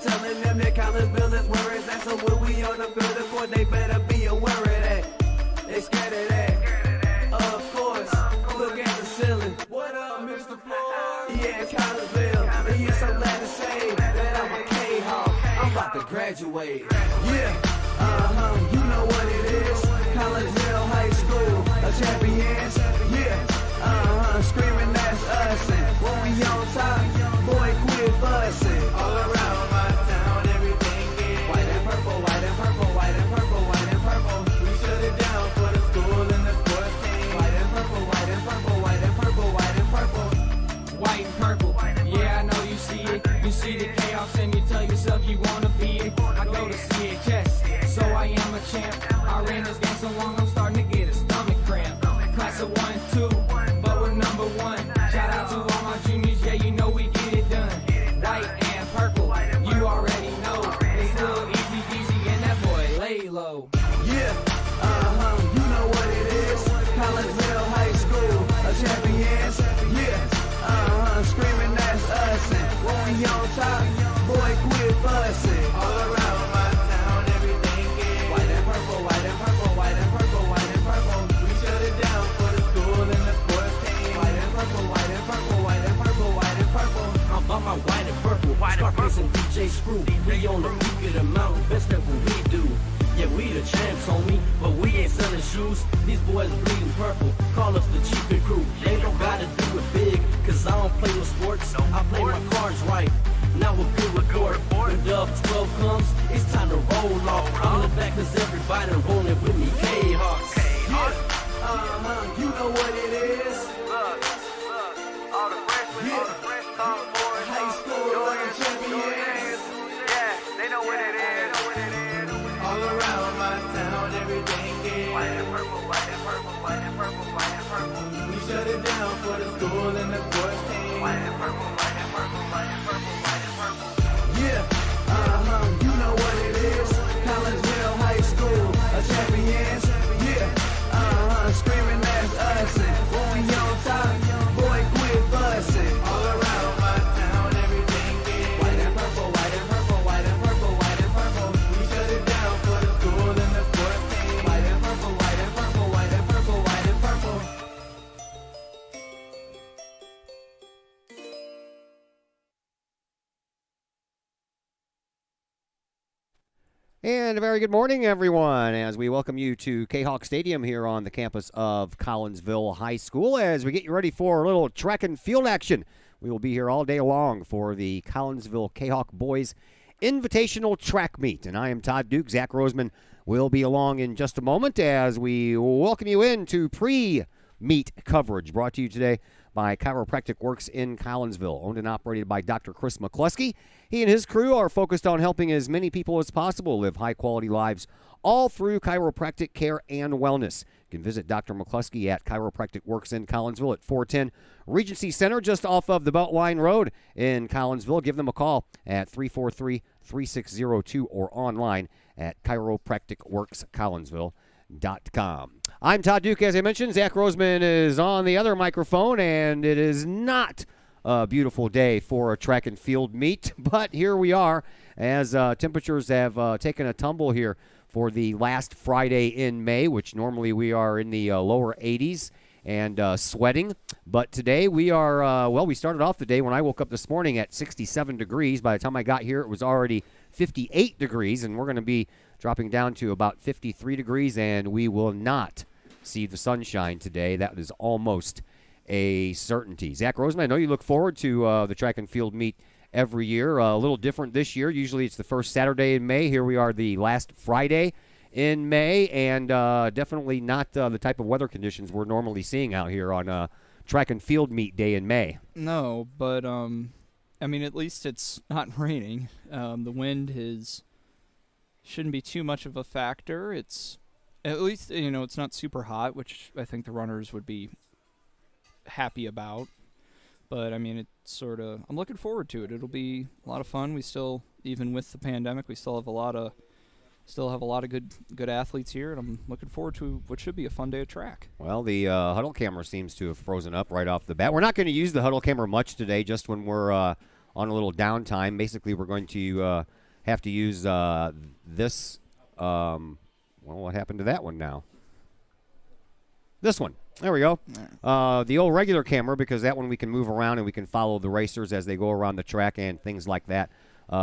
telling them that Collinsville is where it's at. So when we on the field of court, they better be aware of that. They scared of that. Of course. Look at the ceiling. What up, Mr. Floyd? Yeah, it's Collinsville. And yes, I'm glad to say that I'm a K-Hawk. I'm about to graduate. Yeah. You know what it is. Collinsville High School, a champions. Yeah. Screaming that's us. And when we on top, boy, quit fussing. All around my town, everything is white and purple, white and purple, white and purple, white and purple. We shut it down for the school and the sports team. White and purple, white and purple, white and purple, white and purple. White and purple, yeah, I know you see it. You see the chaos and you tell yourself you want to be it. I go to CHS, so I am a champ. I ran this game so long I'm starting to get a stomach cramp. Class of 1 2, but we're number 1. Shout out to all my juniors, yeah, you know we get it done. White and purple, you already know. It's still easy peasy and that boy lay low. Yeah, you know what it is. Collinsville High School, a champions. Yeah, screaming that's us. And when we on top, boy, quit fussing. All around my town, everything is white and purple, white and purple, white and purple, white and purple. We shut it down for the school and the sports team. White and purple, white and purple, white and purple, white and purple. I'm by my white and purple, Scarface and DJ Screw. We on the peak of the mountain, best at what we do. Yeah, we the champs, homie, but we ain't selling shoes. These boys bleeding purple, call us the cheapest crew. They don't gotta do it big, cause I don't play no sports. I play my cards right. Now a good report. When Dub 12 comes, it's time to roll off. I'm in the back cause everybody rolling with me. K-Hawks. Yeah, you know what it is. All the freshmen, tomboys, High school, like a champions. yeah, they know what it is. All around my town, everything is White and purple, white and purple, white and purple, white and purple. we shut it down for the school and the sports team. White and purple, white and purple, white and purple, white and purple. Yeah, you know what it is. Collinsville High School, a champions. Yeah, screaming that's us. And when we on top, boy, quit fussing. All around my town, everything is white and purple, white and purple, white and purple, white and purple. We shut it down for the school and the sports team. White and purple, white and purple, white and purple, white and purple. And a very good morning, everyone, as we welcome you to K-Hawk Stadium here on the campus of Collinsville High School as we get you ready for a little track and field action. We will be here all day long for the Collinsville K-Hawk Boys Invitational Track Meet. And I am Todd Duke. Zach Roseman will be along in just a moment as we welcome you into pre-meet coverage brought to you today by Chiropractic Works in Collinsville, owned and operated by Dr. Chris McCluskey. He and his crew are focused on helping as many people as possible live high-quality lives all through chiropractic care and wellness. You can visit Dr. McCluskey at Chiropractic Works in Collinsville at 410 Regency Center, just off of the Beltline Road in Collinsville. Give them a call at 343-3602 or online at chiropracticworkscollinsville.com. I'm Todd Duke, as I mentioned. Zach Roseman is on the other microphone, and it is not a beautiful day for a track and field meet, but here we are as temperatures have taken a tumble here for the last Friday in May, which normally we are in the lower 80s and sweating. But today we are, we started off the day when I woke up this morning at 67 degrees. By the time I got here, it was already 58 degrees, and we're going to be dropping down to about 53 degrees, and we will not see the sunshine today. That is almost a certainty. Zach Roseman, I know you look forward to the track and field meet every year. A little different this year. Usually it's the first Saturday in May. Here we are the last Friday in May, and definitely not the type of weather conditions we're normally seeing out here on track and field meet day in May. No, but, I mean, at least it's not raining. The wind shouldn't be too much of a factor. It's, at least, it's not super hot, which I think the runners would be happy about. But, I mean, it's sort of, I'm looking forward to it. It'll be a lot of fun. We still, even with the pandemic, we still have a lot of good athletes here, and I'm looking forward to what should be a fun day of track. Well, the huddle camera seems to have frozen up right off the bat. We're not going to use the huddle camera much today, just when we're on a little downtime. Basically, we're going to have to use this. Well, what happened to that one now? This one. There we go. The old regular camera, because that one we can move around and we can follow the racers as they go around the track and things like that.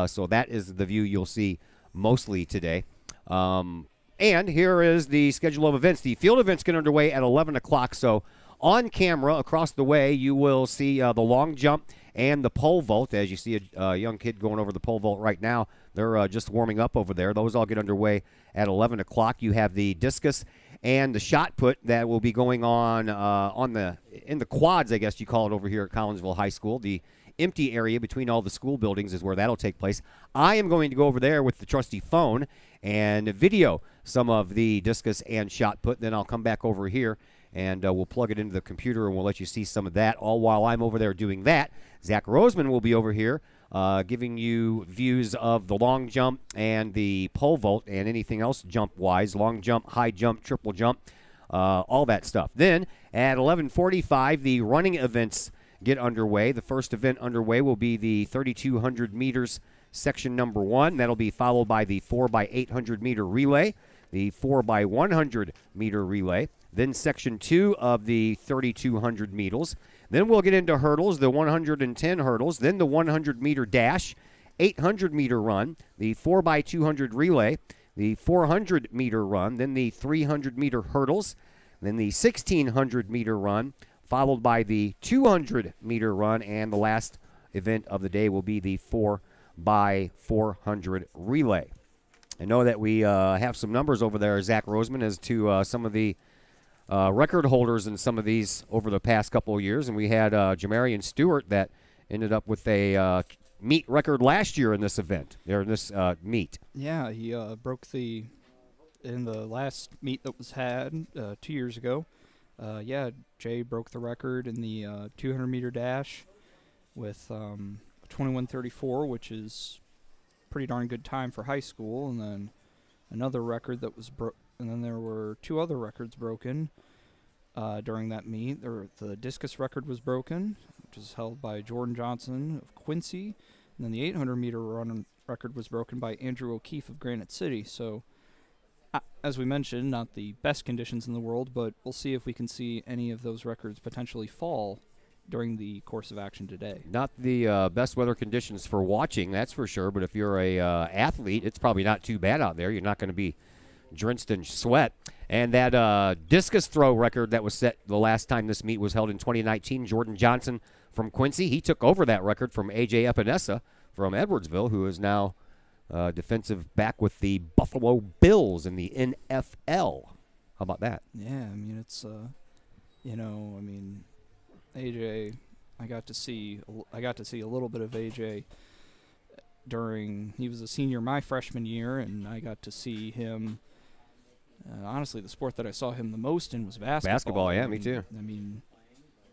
So that is the view you'll see mostly today. And here is the schedule of events. The field events get underway at 11 o'clock. So on camera across the way, you will see the long jump and the pole vault. As you see a young kid going over the pole vault right now, they're just warming up over there. Those all get underway at 11 o'clock. You have the discus and the shot put that will be going on in the quads, I guess you call it over here at Collinsville High School. The empty area between all the school buildings is where that'll take place. I am going to go over there with the trusty phone and video some of the discus and shot put. Then I'll come back over here and we'll plug it into the computer and we'll let you see some of that. All while I'm over there doing that, Zach Roseman will be over here giving you views of the long jump and the pole vault and anything else jump-wise, long jump, high jump, triple jump, all that stuff. Then at 11:45, the running events get underway. The first event underway will be the 3,200 meters section number 1. That'll be followed by the 4x800 meter relay, the 4x100 meter relay, then section 2 of the 3,200 meters. Then we'll get into hurdles, the 110 hurdles, then the 100 meter dash, 800 meter run, the 4x200 relay, the 400 meter run, then the 300 meter hurdles, then the 1,600 meter run, followed by the 200 meter run, and the last event of the day will be the 4x400 relay. I know that we have some numbers over there, Zach Roseman, as to some of the record holders in some of these over the past couple of years, and we had Jamarian Stewart that ended up with a meet record last year in this event, or in this meet. Yeah, he broke in the last meet that was had 2 years ago. Jay broke the record in the 200-meter dash with 21:34, which is pretty darn good time for high school. And then another record that was and then there were 2 other records broken during that meet. The discus record was broken, which is held by Jordan Johnson of Quincy. And then the 800-meter run record was broken by Andrew O'Keefe of Granite City. So, as we mentioned, not the best conditions in the world, but we'll see if we can see any of those records potentially fall during the course of action today. Not the best weather conditions for watching, that's for sure, but if you're a athlete, it's probably not too bad out there. You're not going to be drenched in sweat. And that discus throw record that was set the last time this meet was held in 2019, Jordan Johnson from Quincy, he took over that record from A.J. Epinesa from Edwardsville, who is now defensive back with the Buffalo Bills in the NFL. How about that? Yeah, I mean, it's, AJ, I got to see a little bit of AJ he was a senior my freshman year, and I got to see him. Honestly, the sport that I saw him the most in was basketball. Basketball, yeah, me too. I mean,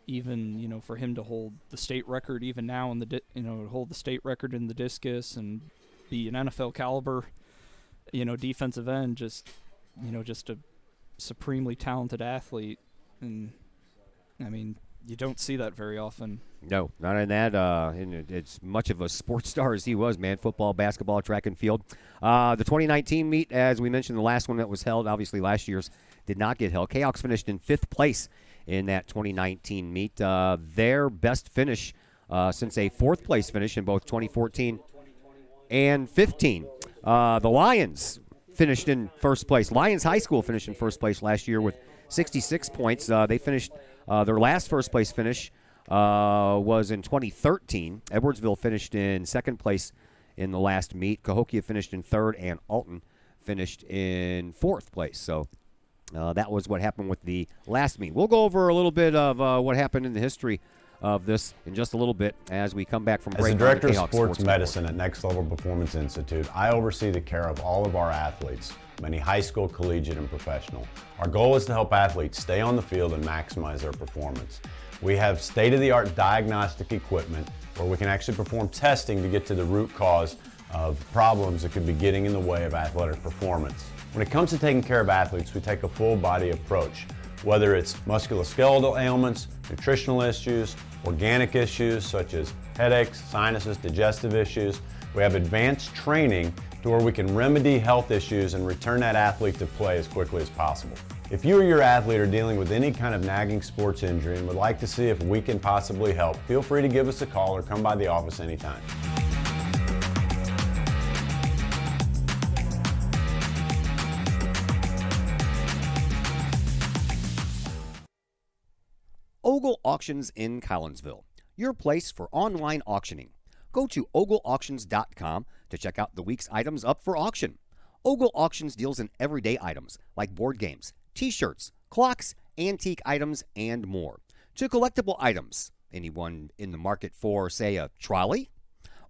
even for him to hold the state record, even now in the hold the state record in the discus and be an NFL caliber, defensive end, just a supremely talented athlete, and I mean, you don't see that very often. No, not in that. It's much of a sports star as he was, man. Football, basketball, track and field. The 2019 meet, as we mentioned, the last one that was held, obviously last year's did not get held. Kahok's finished in 5th place in that 2019 meet. Their best finish since a 4th place finish in both 2014 and 15. The Lions finished in 1st place. Lions High School finished in 1st place last year with 66 points. They finished their last 1st place finish was in 2013. Edwardsville finished in 2nd place in the last meet. Cahokia finished in 3rd, and Alton finished in 4th place. So that was what happened with the last meet. We'll go over a little bit of what happened in the history of this in just a little bit as we come back from break. As the Director of Sports Medicine at Next Level Performance Institute, I oversee the care of all of our athletes, many high school, collegiate, and professional. Our goal is to help athletes stay on the field and maximize their performance. We have state-of-the-art diagnostic equipment where we can actually perform testing to get to the root cause of problems that could be getting in the way of athletic performance. When it comes to taking care of athletes, we take a full-body approach, whether it's musculoskeletal ailments, nutritional issues, organic issues such as headaches, sinuses, digestive issues. We have advanced training to where we can remedy health issues and return that athlete to play as quickly as possible. If you or your athlete are dealing with any kind of nagging sports injury and would like to see if we can possibly help, feel free to give us a call or come by the office anytime. Ogle Auctions in Collinsville, your place for online auctioning. Go to ogleauctions.com to check out the week's items up for auction. Ogle Auctions deals in everyday items like board games, t-shirts, clocks, antique items, and more. To collectible items, anyone in the market for, say, a trolley?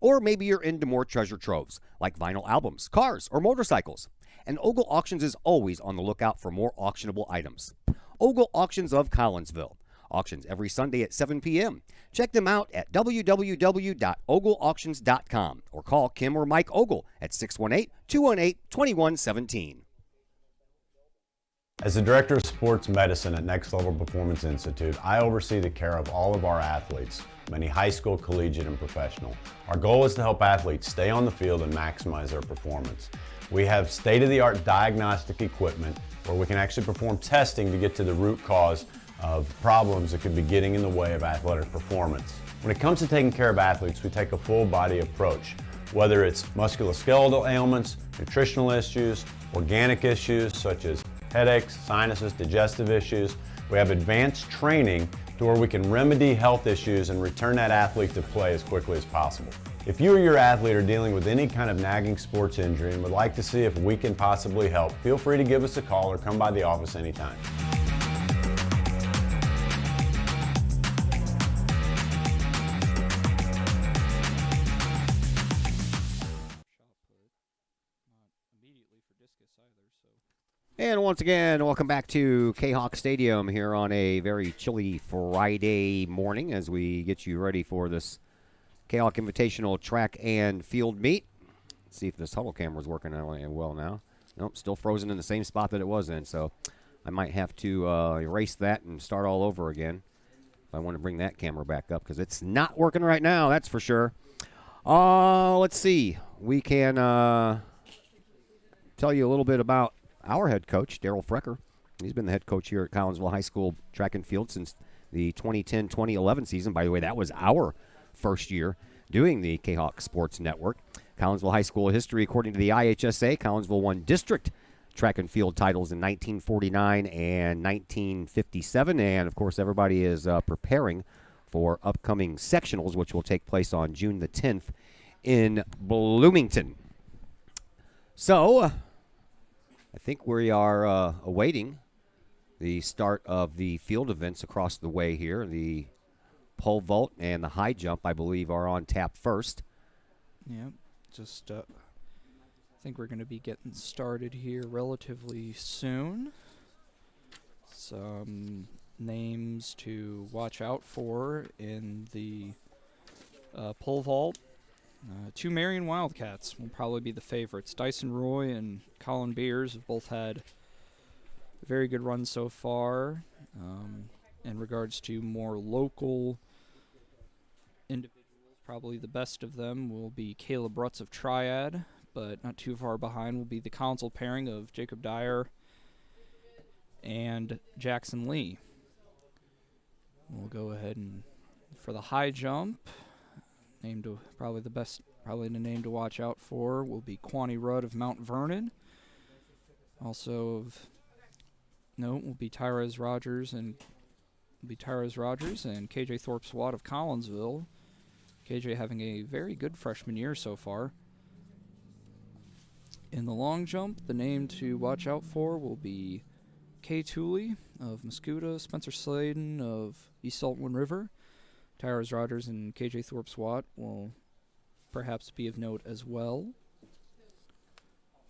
Or maybe you're into more treasure troves like vinyl albums, cars, or motorcycles. And Ogle Auctions is always on the lookout for more auctionable items. Ogle Auctions of Collinsville. Auctions every Sunday at 7 p.m. Check them out at www.ogleauctions.com or call Kim or Mike Ogle at 618-218-2117. As the Director of Sports Medicine at Next Level Performance Institute, I oversee the care of all of our athletes, many high school, collegiate, and professional. Our goal is to help athletes stay on the field and maximize their performance. We have state-of-the-art diagnostic equipment where we can actually perform testing to get to the root cause of problems that could be getting in the way of athletic performance. When it comes to taking care of athletes, we take a full body approach, whether it's musculoskeletal ailments, nutritional issues, organic issues such as headaches, sinuses, digestive issues. We have advanced training to where we can remedy health issues and return that athlete to play as quickly as possible. If you or your athlete are dealing with any kind of nagging sports injury and would like to see if we can possibly help, feel free to give us a call or come by the office anytime. And once again, welcome back to Kahok Stadium here on a very chilly Friday morning as we get you ready for this Kahok Invitational track and field meet. Let's see if this huddle camera is working well now. Nope, still frozen in the same spot that it was in, so I might have to erase that and start all over again if I want to bring that camera back up because it's not working right now, that's for sure. Let's see. We can tell you a little bit about our head coach, Daryl Frecker. He's been the head coach here at Collinsville High School Track and Field since the 2010-2011 season. By the way, that was our first year doing the Kahok Sports Network. Collinsville High School history, according to the IHSA, Collinsville won district track and field titles in 1949 and 1957. And, of course, everybody is preparing for upcoming sectionals, which will take place on June the 10th in Bloomington. So I think we are awaiting the start of the field events across the way here. The pole vault and the high jump, I believe, are on tap first. Yeah, just I think we're going to be getting started here relatively soon. Some names to watch out for in the pole vault. Two Marion Wildcats will probably be the favorites. Dyson Roy and Colin Beers have both had a very good run so far. In regards to more local individuals, probably the best of them will be Caleb Rutz of Triad, but not too far behind will be the console pairing of Jacob Dyer and Jackson Lee. We'll go ahead and for the high jump. Probably the name to watch out for will be Quaney Rudd of Mount Vernon. Also of note will be Tyrese Rogers and KJ Thorpe Swat of Collinsville. KJ having a very good freshman year so far. In the long jump, the name to watch out for will be Kay Tooley of Muscuda, Spencer Sladen of East Saltwind River. Tyrese Rogers and KJ Thorpe Swat will perhaps be of note as well.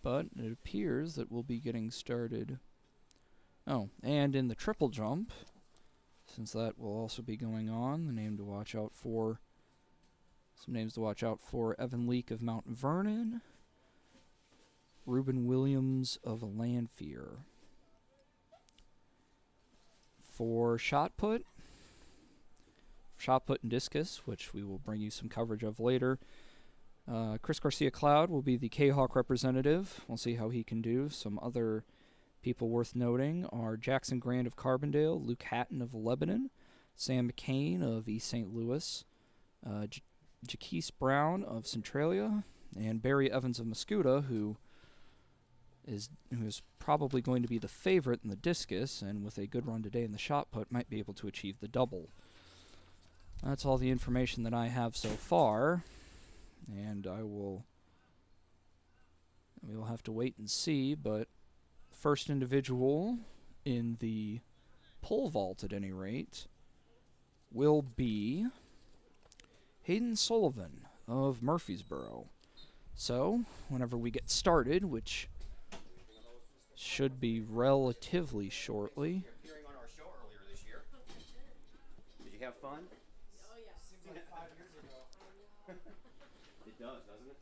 But it appears that we'll be getting started. Oh, and in the triple jump, since that will also be going on, some names to watch out for Evan Leake of Mount Vernon, Reuben Williams of Lanphier. For shot put, shot put and discus, which we will bring you some coverage of later. Chris Garcia Cloud will be the K-Hawk representative. We'll see how he can do. Some other people worth noting are Jackson Grand of Carbondale, Luke Hatton of Lebanon, Sam McCain of East St. Louis, Jaquise Brown of Centralia, and Barry Evans of Mascoutah, who is probably going to be the favorite in the discus, and with a good run today in the shot put, might be able to achieve the double. That's all the information that I have so far, and we will have to wait and see, but first individual in the pole vault, at any rate, will be Hayden Sullivan of Murfreesboro. So, whenever we get started, which should be relatively shortly. Appearing on our show earlier this year. Did you have fun? Oh yeah. Seems like 5 years ago. It does, doesn't it?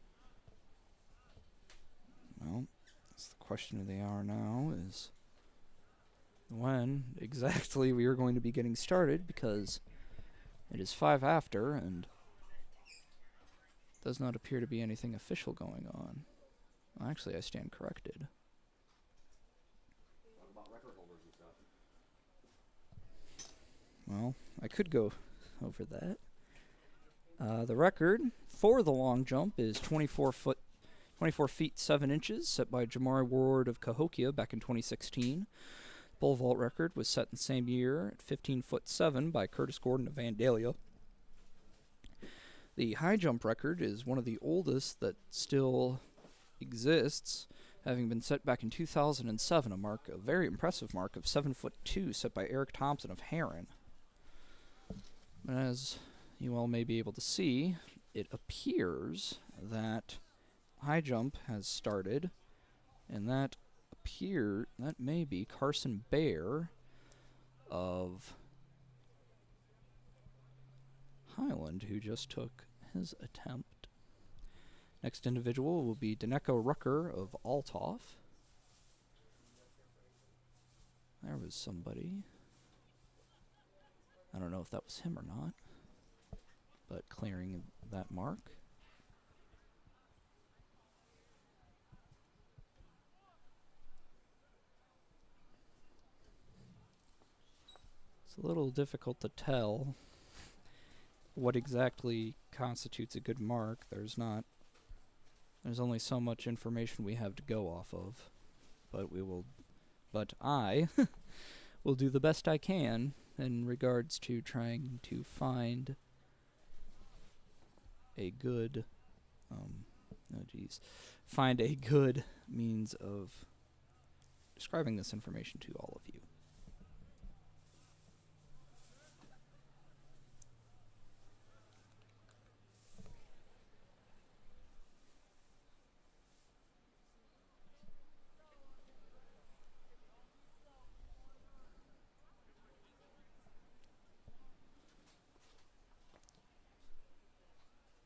Well, that's the question of the hour now, is when exactly we are going to be getting started, because it is 5 after, and does not appear to be anything official going on. Well, actually, I stand corrected. Talk about record holders and stuff. Well, I could go over that. The record for the long jump is 24 feet 7 inches, set by Jamari Ward of Cahokia back in 2016. Pole vault record was set in the same year at 15 foot 7 by Curtis Gordon of Vandalia. The high jump record is one of the oldest that still exists, having been set back in 2007, a very impressive mark of 7 foot 2 set by Eric Thompson of Heron. As you all may be able to see, it appears that high jump has started, and that may be Carson Bear of Highland, who just took his attempt. Next individual will be Daneko Rucker of Althoff. There was somebody. I don't know if that was him or not, but clearing that mark. It's a little difficult to tell what exactly constitutes a good mark. There's only so much information we have to go off of, but I will do the best I can in regards to trying to find a good find a good means of describing this information to all of you.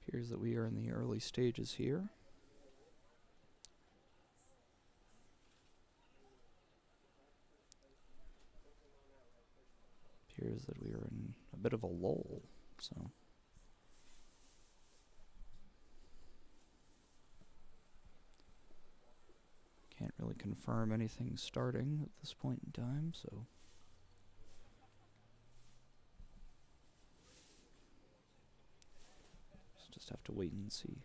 Appears that we are in the early stages here. Appears that we are in a bit of a lull, so can't really confirm anything starting at this point in time, so just have to wait and see.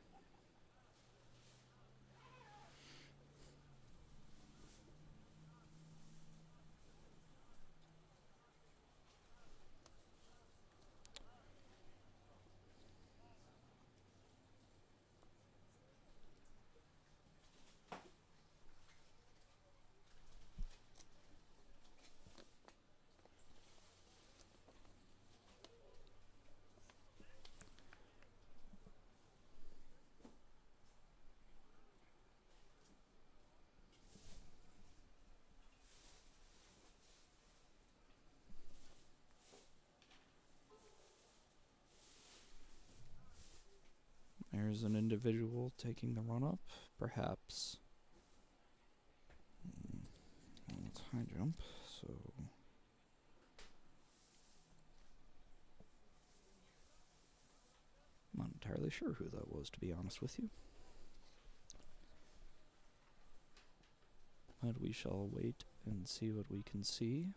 There's an individual taking the run-up, perhaps. It's high jump, so entirely sure who that was, to be honest with you. But we shall wait and see what we can see.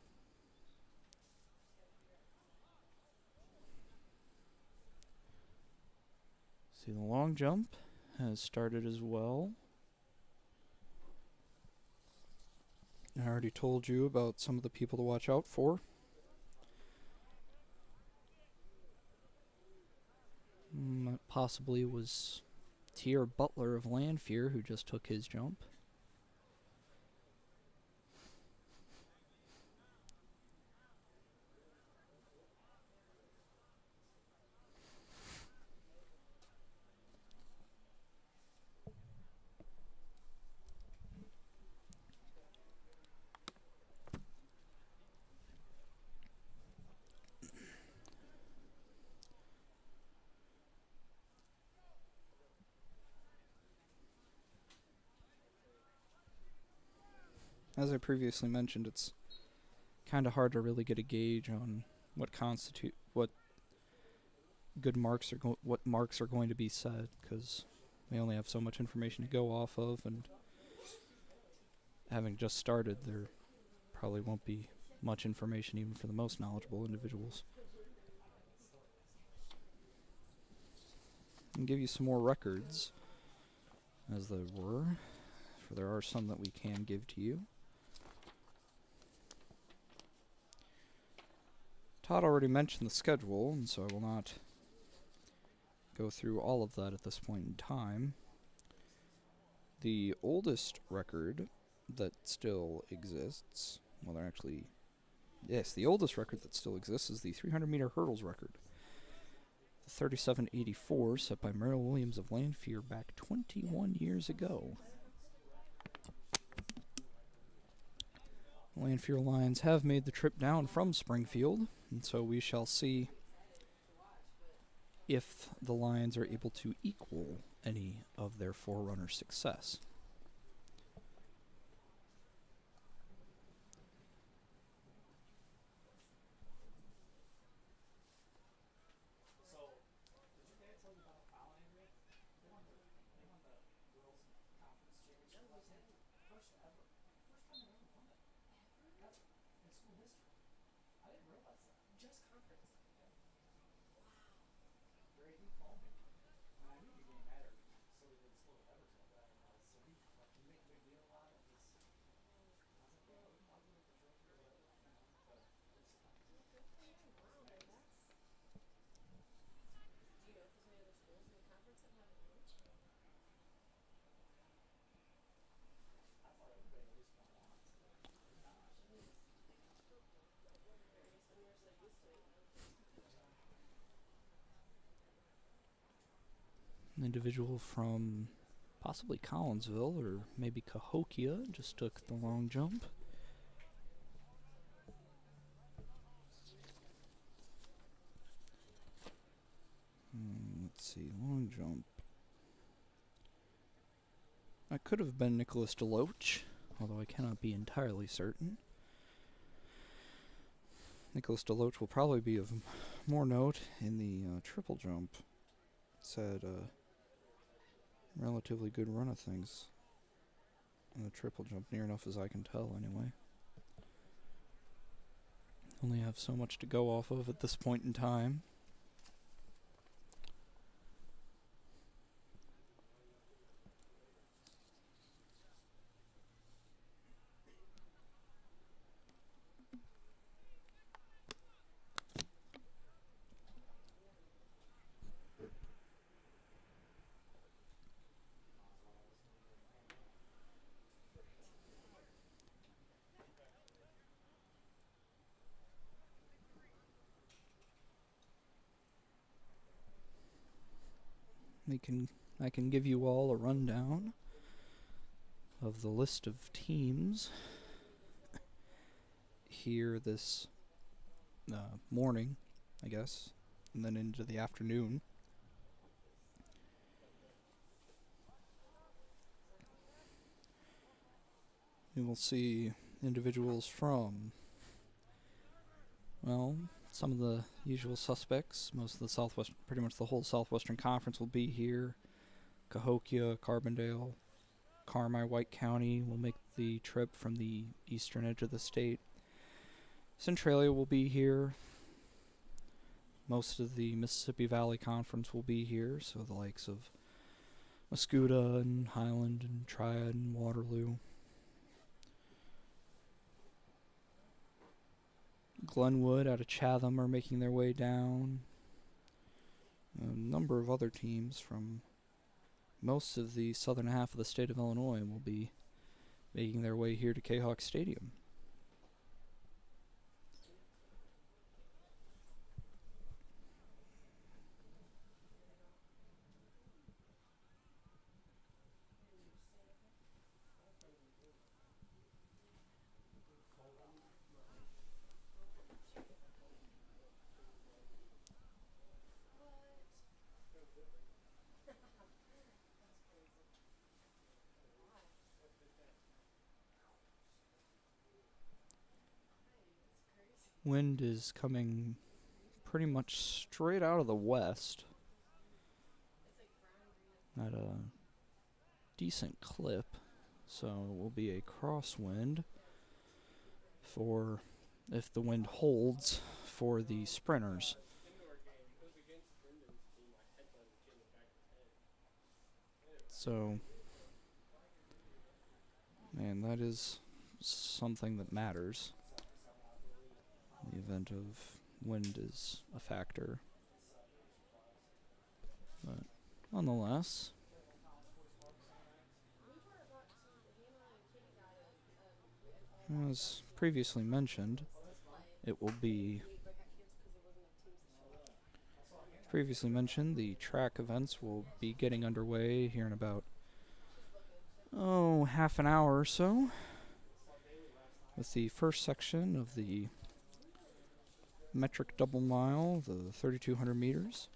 See, the long jump has started as well. I already told you about some of the people to watch out for. That possibly was Tier Butler of Lanphier who just took his jump. As I previously mentioned, it's kind of hard to really get a gauge on what good marks are what marks are going to be set, because we only have so much information to go off of, and having just started, there probably won't be much information even for the most knowledgeable individuals. And give you some more records, as there were, for there are some that we can give to you. Todd already mentioned the schedule, and so I will not go through all of that at this point in time. The oldest record that still exists, well, they're actually, yes, the oldest record that still exists is the 300-meter hurdles record. The 37.84 set by Merrill Williams of Lanphier back 21 years ago. Lanphier Lions have made the trip down from Springfield, and so we shall see if the Lions are able to equal any of their forerunner success. An individual from possibly Collinsville or maybe Cahokia just took the long jump. Let's see, long jump. That could have been Nicholas DeLoach, although I cannot be entirely certain. Nicholas DeLoach will probably be of more note in the triple jump. It's had a relatively good run of things in the triple jump, near enough as I can tell anyway. Only have so much to go off of at this point in time. I can give you all a rundown of the list of teams here this morning, I guess, and then into the afternoon. We will see individuals from, well, some of the usual suspects. Most of the Southwest, pretty much the whole Southwestern Conference will be here. Cahokia, Carbondale, Carmi, White County will make the trip from the eastern edge of the state. Centralia will be here. Most of the Mississippi Valley Conference will be here, so the likes of Mascoutah and Highland and Triad and Waterloo. Glenwood out of Chatham are making their way down. A number of other teams from most of the southern half of the state of Illinois will be making their way here to Kahok Stadium. Wind is coming pretty much straight out of the west at a decent clip, so it will be a crosswind for, if the wind holds, for the sprinters. So, man, that is something that matters. In the event of wind is a factor. But nonetheless, as previously mentioned, it will be the track events will be getting underway here in about half an hour or so, with the first section of the metric double mile, the 3,200 meters.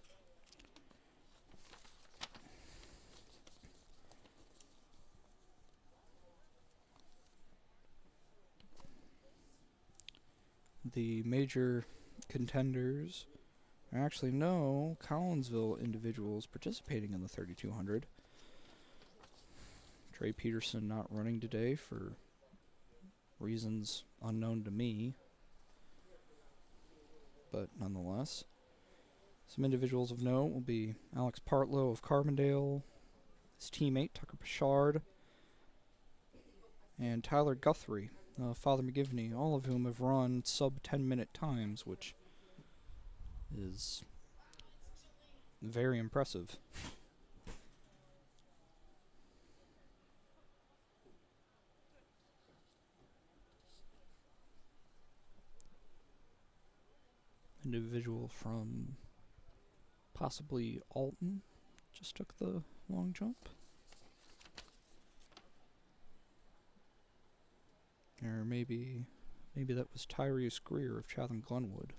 The major contenders are actually no Collinsville individuals participating in the 3,200. Trey Peterson not running today for reasons unknown to me, but nonetheless. Some individuals of note will be Alex Partlow of Carbondale, his teammate Tucker Pichard, and Tyler Guthrie, Father McGivney, all of whom have run sub 10-minute times, which is very impressive. Individual from possibly Alton just took the long jump. Or maybe that was Tyrese Greer of Chatham Glenwood.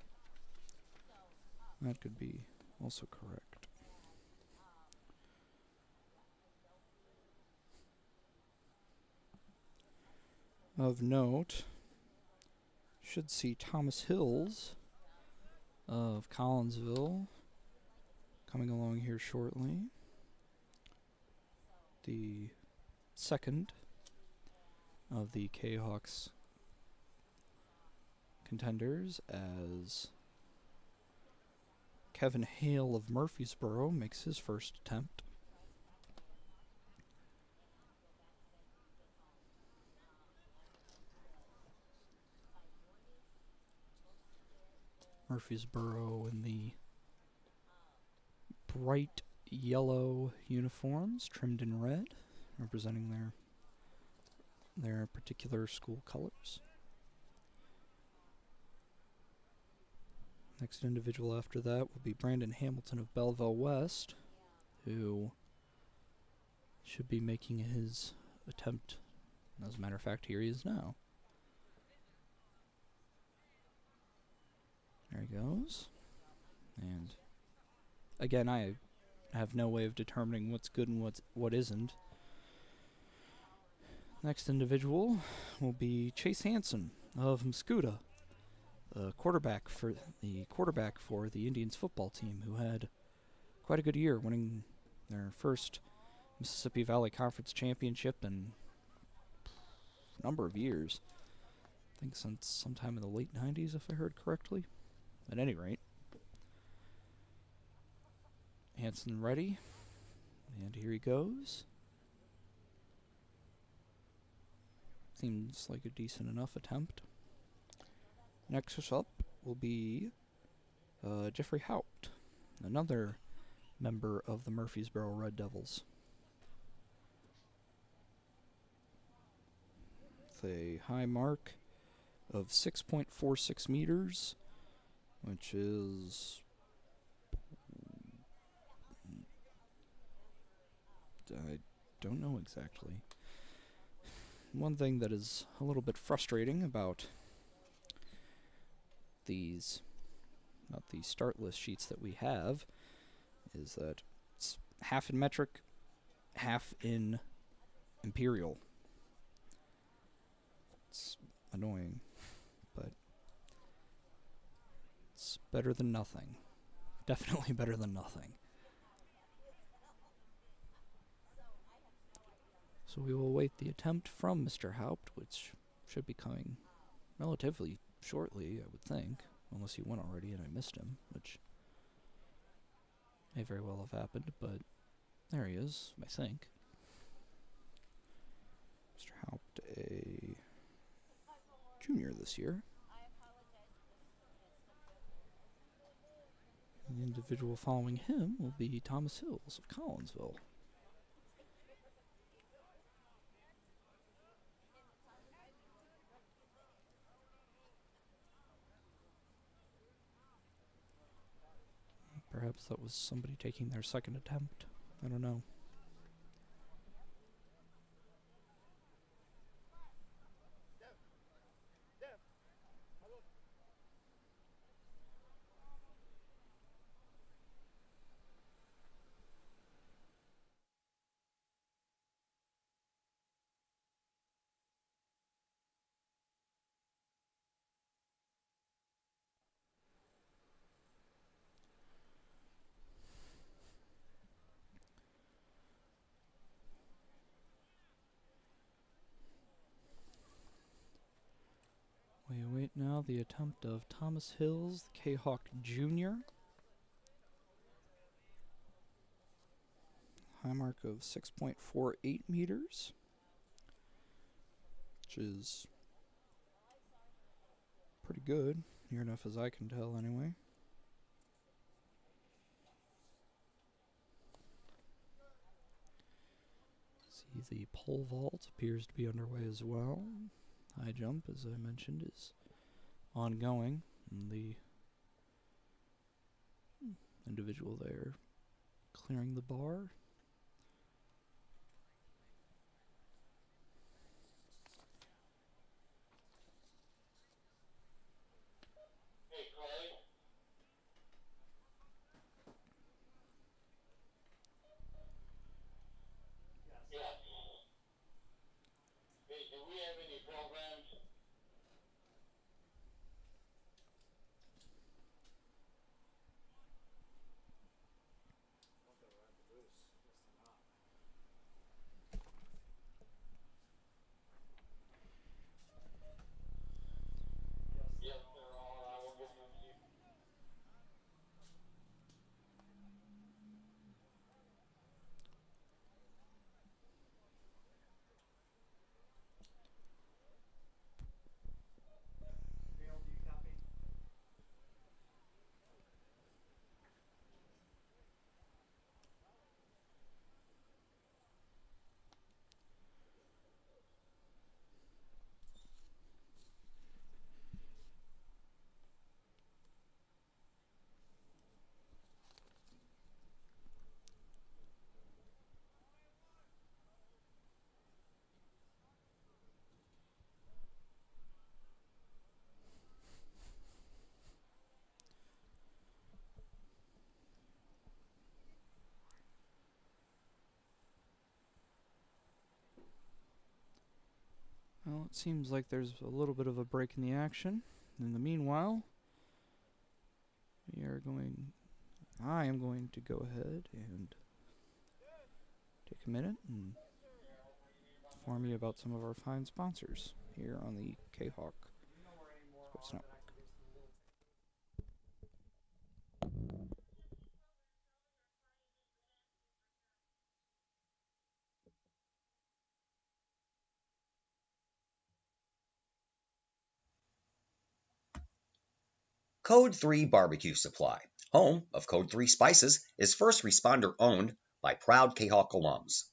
That could be also correct. Of note, should see Thomas Hills of Collinsville coming along here shortly. The second of the Kahawks contenders, as Kevin Hale of Murfreesboro makes his first attempt. Murfreesboro in the bright yellow uniforms trimmed in red, representing their particular school colors. Next individual after that will be Brandon Hamilton of Belleville West, who should be making his attempt. As a matter of fact, here he is now. There he goes. And again, I have no way of determining what's good and what isn't. Next individual will be Chase Hansen of Mascoutah, the quarterback for the Indians football team, who had quite a good year, winning their first Mississippi Valley Conference championship in a number of years. I think since sometime in the late 90s, if I heard correctly. At any rate, Hanson ready, and here he goes. Seems like a decent enough attempt. Next up will be Jeffrey Haupt, another member of the Murfreesboro Red Devils. With a high mark of 6.46 meters, which is... I don't know exactly. One thing that is a little bit frustrating about these, not the start list sheets that we have, is that it's half in metric, half in imperial. It's annoying, but it's better than nothing. Definitely better than nothing. So we will await the attempt from Mr. Haupt, which should be coming relatively shortly, I would think, unless he went already and I missed him, which may very well have happened, but there he is, I think. Mr. Haupt, a junior this year. The individual following him will be Thomas Hills of Collinsville. Perhaps that was somebody taking their second attempt. I don't know. We await now the attempt of Thomas Hills, the Kahok Jr. High mark of 6.48 meters, which is pretty good, near enough as I can tell anyway. See, the pole vault appears to be underway as well. High jump, as I mentioned, is ongoing, and the individual there clearing the bar. Well, it seems like there's a little bit of a break in the action. In the meanwhile, I am going to go ahead and take a minute and inform you about some of our fine sponsors here on the K-Hawk Sports Network. Code 3 Barbecue Supply, home of Code 3 Spices, is first responder owned by proud K-Hawk alums.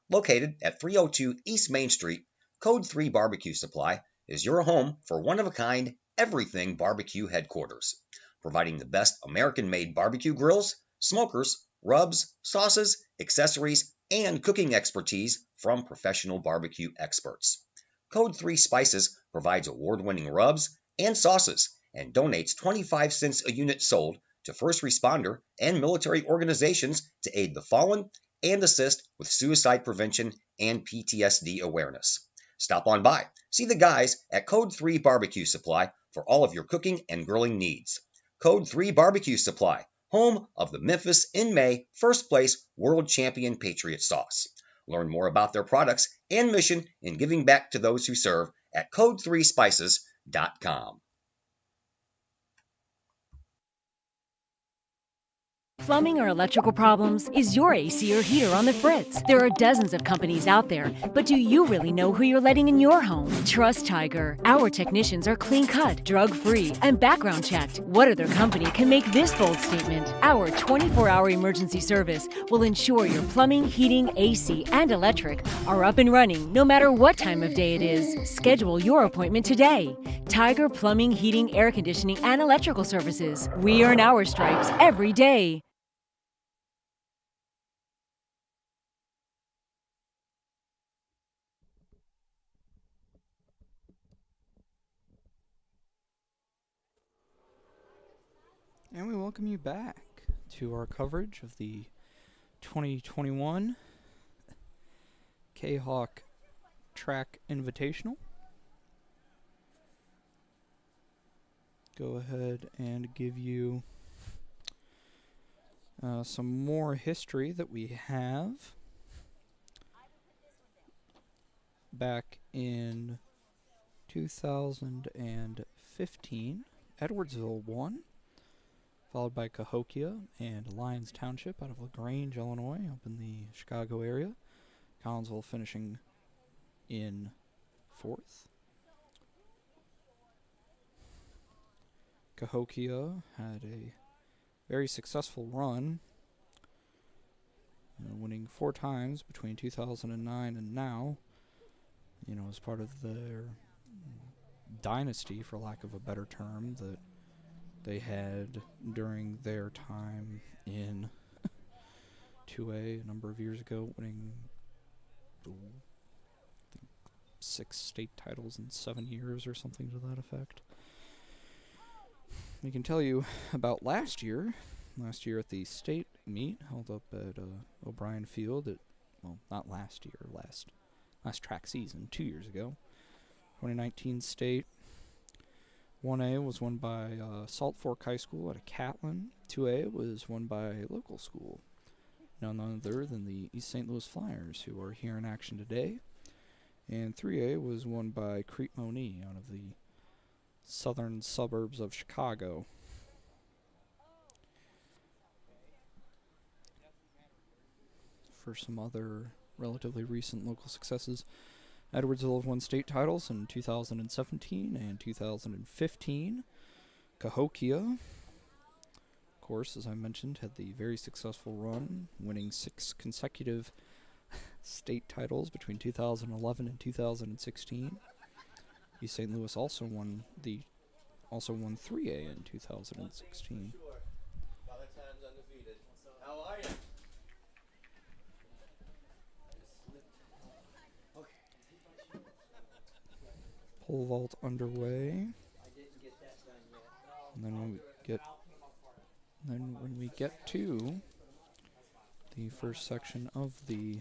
Located at 302 East Main Street, Code 3 Barbecue Supply is your home for one-of-a-kind everything barbecue headquarters, providing the best American-made barbecue grills, smokers, rubs, sauces, accessories, and cooking expertise from professional barbecue experts. Code 3 Spices provides award-winning rubs and sauces and donates 25 cents a unit sold to first responder and military organizations to aid the fallen and assist with suicide prevention and PTSD awareness. Stop on by. See the guys at Code 3 Barbecue Supply for all of your cooking and grilling needs. Code 3 Barbecue Supply, home of the Memphis in May first place world champion Patriot sauce. Learn more about their products and mission in giving back to those who serve at code3spices.com. Plumbing or electrical problems? Is your AC or heater on the fritz? There are dozens of companies out there, but do you really know who you're letting in your home? Trust Tiger. Our technicians are clean-cut, drug-free, and background checked. What other company can make this bold statement? Our 24-hour emergency service will ensure your plumbing, heating, AC, and electric are up and running no matter what time of day it is. Schedule your appointment today. Tiger Plumbing, Heating, Air Conditioning, and Electrical Services. We earn our stripes every day. And we welcome you back to our coverage of the 2021 K-Hawk Track Invitational. Go ahead and give you some more history that we have. Back in 2015, Edwardsville won, followed by Cahokia and Lyons Township out of LaGrange, Illinois, up in the Chicago area. Collinsville finishing in 4th. Cahokia had a very successful run, winning 4 times between 2009 and now, as part of their dynasty, for lack of a better term, that they had during their time in 2A a number of years ago, winning 6 state titles in 7 years or something to that effect. We can tell you about last year. Last year at the state meet held up at O'Brien Field not last year, last track season, 2 years ago. 2019 state 1A was won by Salt Fork High School out of Catlin. 2A was won by a local school, none other than the East St. Louis Flyers, who are here in action today. And 3A was won by Crete Monee out of the southern suburbs of Chicago. For some other relatively recent local successes, Edwardsville have won state titles in 2017 and 2015. Cahokia, of course, as I mentioned, had the very successful run, winning 6 consecutive state titles between 2011 and 2016. East St. Louis also won 3A in 2016. How are you? Pole vault underway. And then when we get to the first section of the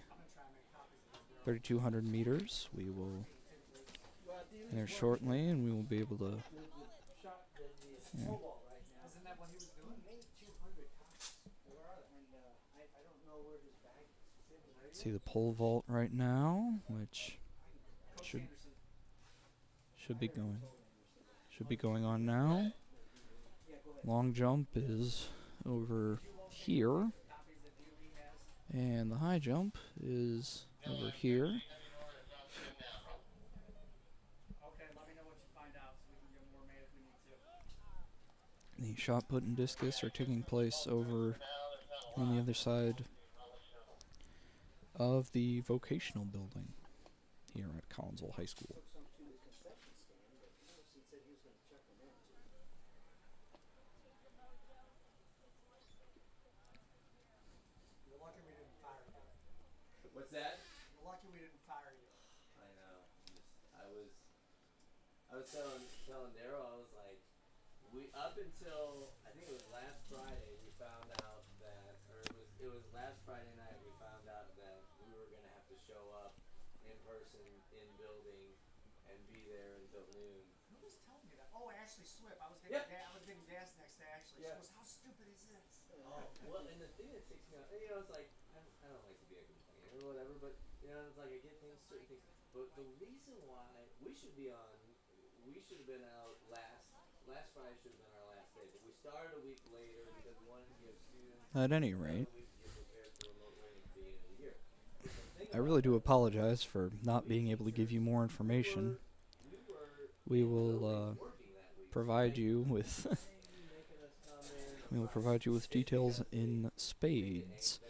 3,200 meters, we will there shortly, and we will be able to See the pole vault right now, which should be going on now. Long jump is over here, and the high jump is over here. The shot put and discus are taking place over on the other side of the vocational building here at Collinsville High School. What's that? You're lucky we didn't fire you. I know. I was telling Daryl, I was like, we up until I think it was last Friday we found out that, or it was last Friday night we found out that we were gonna have to show up in person in building and be there until noon. Who was telling me that? Oh, Ashley Swift. I was getting gas next to Ashley. Yeah. She goes, "How stupid is this?" Oh, well, and the thing that takes me out, it's like I don't like to be a complainer or whatever, but it's like I get certain things. But the reason why we should have been out last Friday should have been our last day, but we started a week later because we wanted to give students At any rate, a week to get prepared for remote learning at the beginning of the year. I really do apologize for not being able to give you more information. We will provide you with details in spades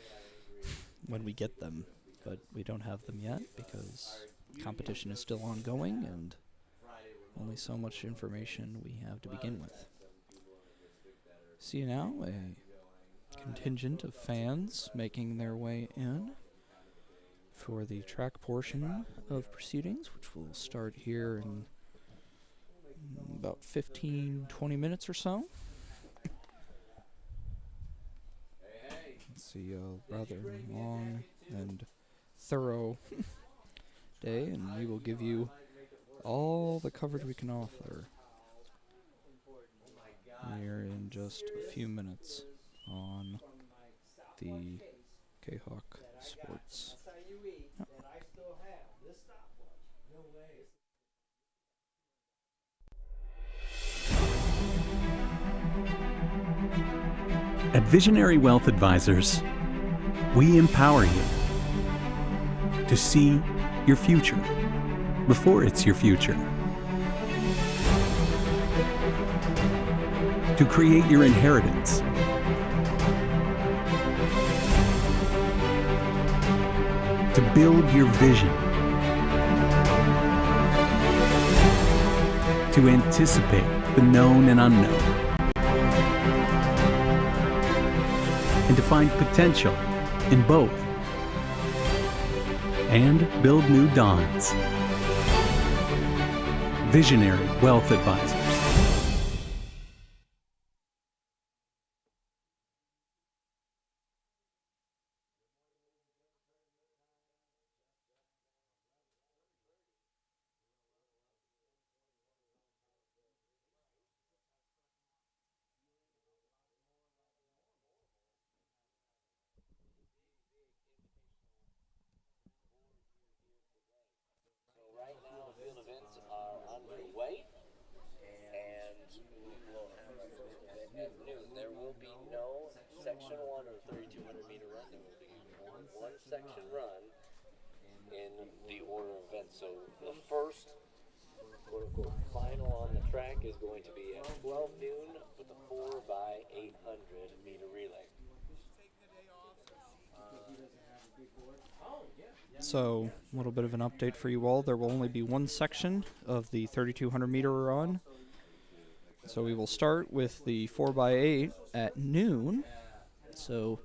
when we get them, but we don't have them yet because competition is still ongoing and only so much information we have to begin with. See now a contingent of fans making their way in for the track portion of proceedings, which will start here in about 15-20 minutes or so. It's a rather long and thorough day, and we will give you all the coverage we can offer here in just a few minutes on the Kahok Sports Network. At Visionary Wealth Advisors, we empower you to see your future before it's your future, to create your inheritance, to build your vision, to anticipate the known and unknown, and to find potential in both, and build new dawns. Visionary Wealth Advisors. Right now, field events are underway, and we'll have at noon. There will be no Section 1 or 3,200 meter run. There will be one section run in the order of events. So the first, quote unquote, final on the track is going to be at 12 noon with a 4x800 meter relay. So, a little bit of an update for you all. There will only be one section of the 3,200 meter run. So we will start with the 4x8 at noon. So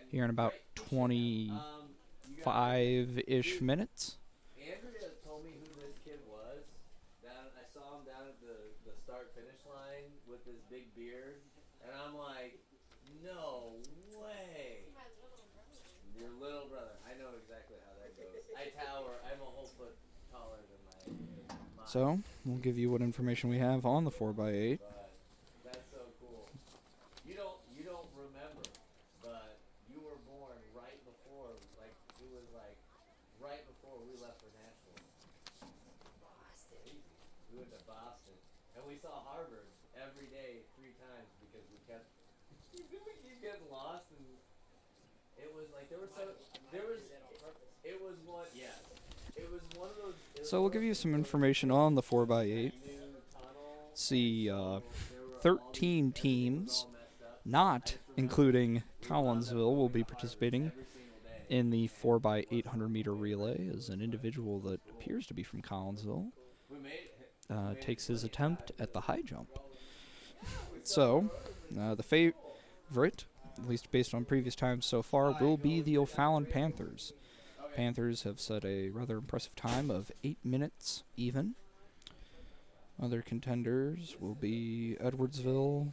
here in about 25-ish minutes. Andrea told me who this kid was. I saw him down at the start-finish line with this big beard. And I'm like, no way. Your little brother. I know exactly how that goes. I'm a whole foot taller than my So, we'll give you what information we have on the 4x8. That's so cool. You don't remember, but you were born right before, like, it was like We went to Boston, and we saw Harvard every day 3 times because we kept getting lost, and it was like it was one it was one of those. So we'll give you some information on the 4x8. See, 13 teams, not including Collinsville, will be participating in the 4x800 meter relay. As an individual that appears to be from Collinsville takes his attempt at the high jump. So, the favorite, at least based on previous times so far, will be the O'Fallon Panthers. Panthers have set a rather impressive time of 8 minutes even. Other contenders will be Edwardsville.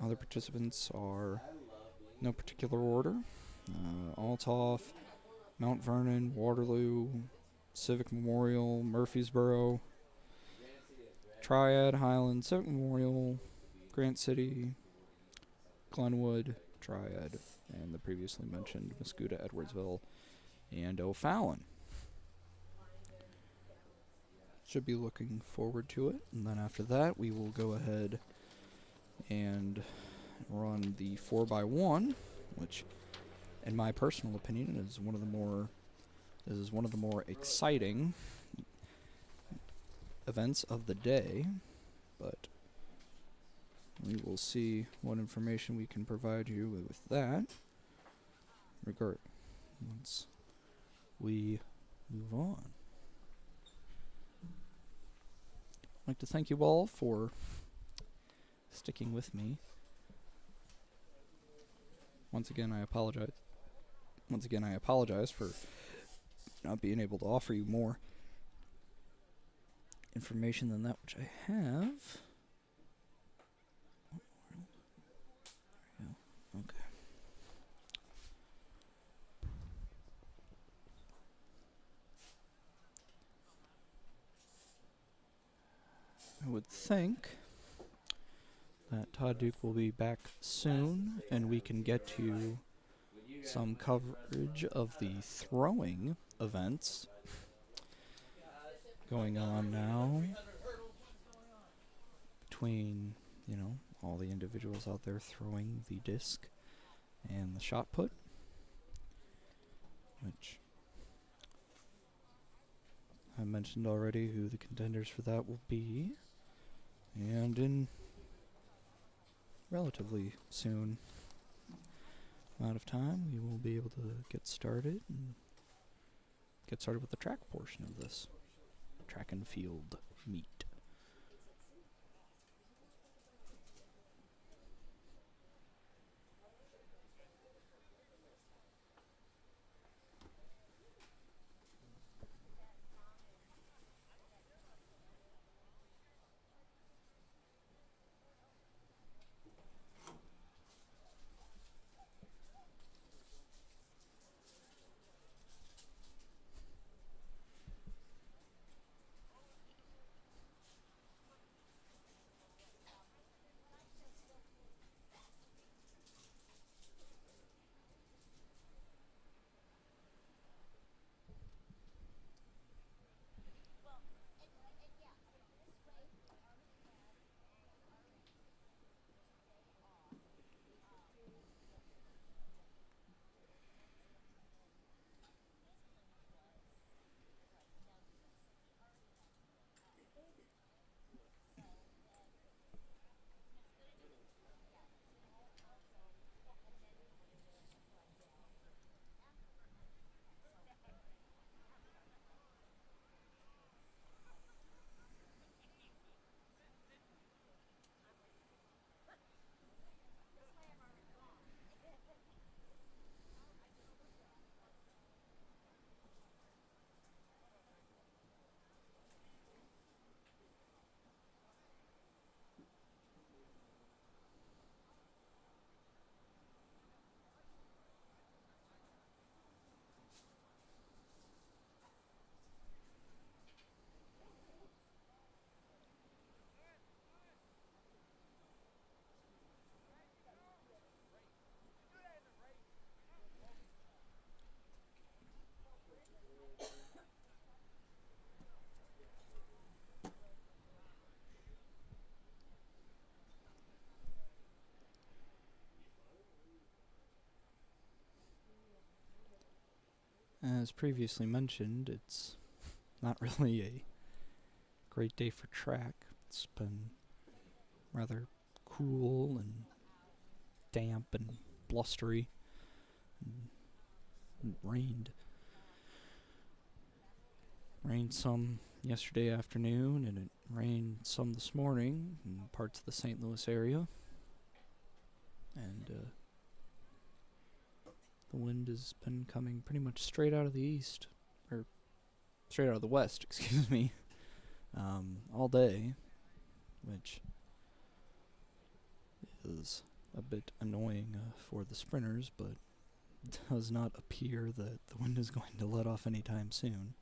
Other participants are no particular order. Althoff, Mount Vernon, Waterloo, Civic Memorial, Murfreesboro, Triad, Highland, Civic Memorial, Grant City, Glenwood, Triad, and the previously mentioned Mascoutah, Edwardsville, and O'Fallon. Should be looking forward to it. And then after that, we will go ahead and run the 4x1, which, in my personal opinion, is one of the more exciting events of the day. But we will see what information we can provide you with that. Once we move on. I'd like to thank you all for sticking with me. Once again, I apologize for not being able to offer you more information than that which I have. There we go. Okay. I would think that Todd Duke will be back soon, and we can get to some coverage of the throwing events going on now between, all the individuals out there throwing the disc and the shot put, which I mentioned already who the contenders for that will be. And in relatively soon amount of time, we will be able to get started with the track portion of this track and field meet. as previously mentioned, it's not really a great day for track. It's been rather cool and damp and blustery, and rained. Rained some yesterday afternoon, and it rained some this morning in parts of the St. Louis area. And the wind has been coming pretty much straight out of the east, or straight out of the west, excuse me, all day, which is a bit annoying for the sprinters, but it does not appear that the wind is going to let off anytime soon.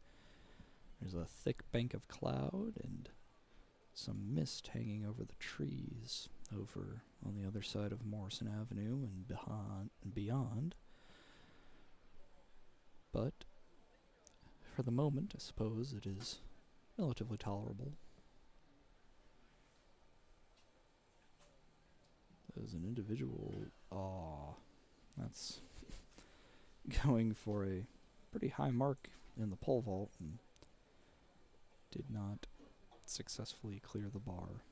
There's a thick bank of cloud and some mist hanging over the trees over on the other side of Morrison Avenue and beyond. But for the moment, I suppose it is relatively tolerable. As an individual, that's going for a pretty high mark in the pole vault and did not successfully clear the bar.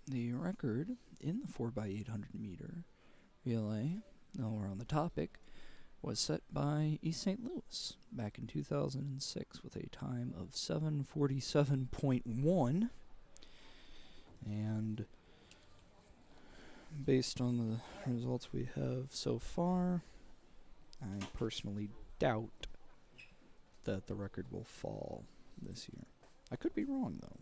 The record in the 4x800 meter relay, while we're on the topic, was set by East St. Louis back in 2006 with a time of 7:47.1, and based on the results we have so far, I personally doubt that the record will fall this year. I could be wrong, though.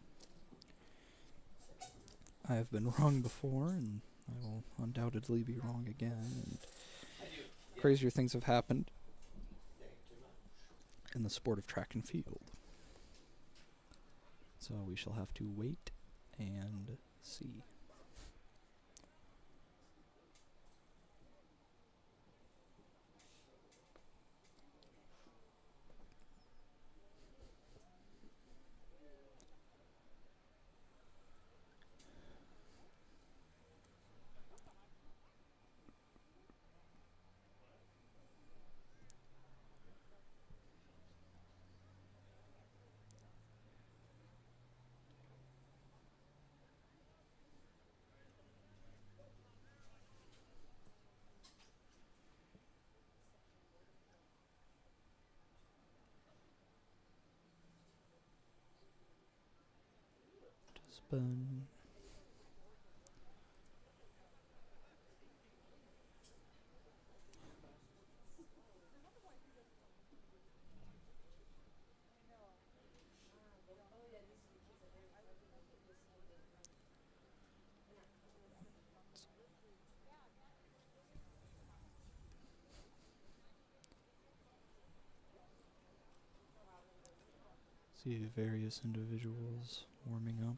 I have been wrong before, and I will undoubtedly be wrong again. And crazier things have happened in the sport of track and field. So we shall have to wait and see. Spin. See various individuals warming up.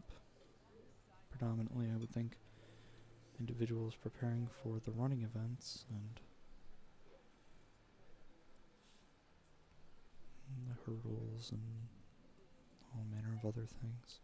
Predominantly, I would think, individuals preparing for the running events and the hurdles and all manner of other things.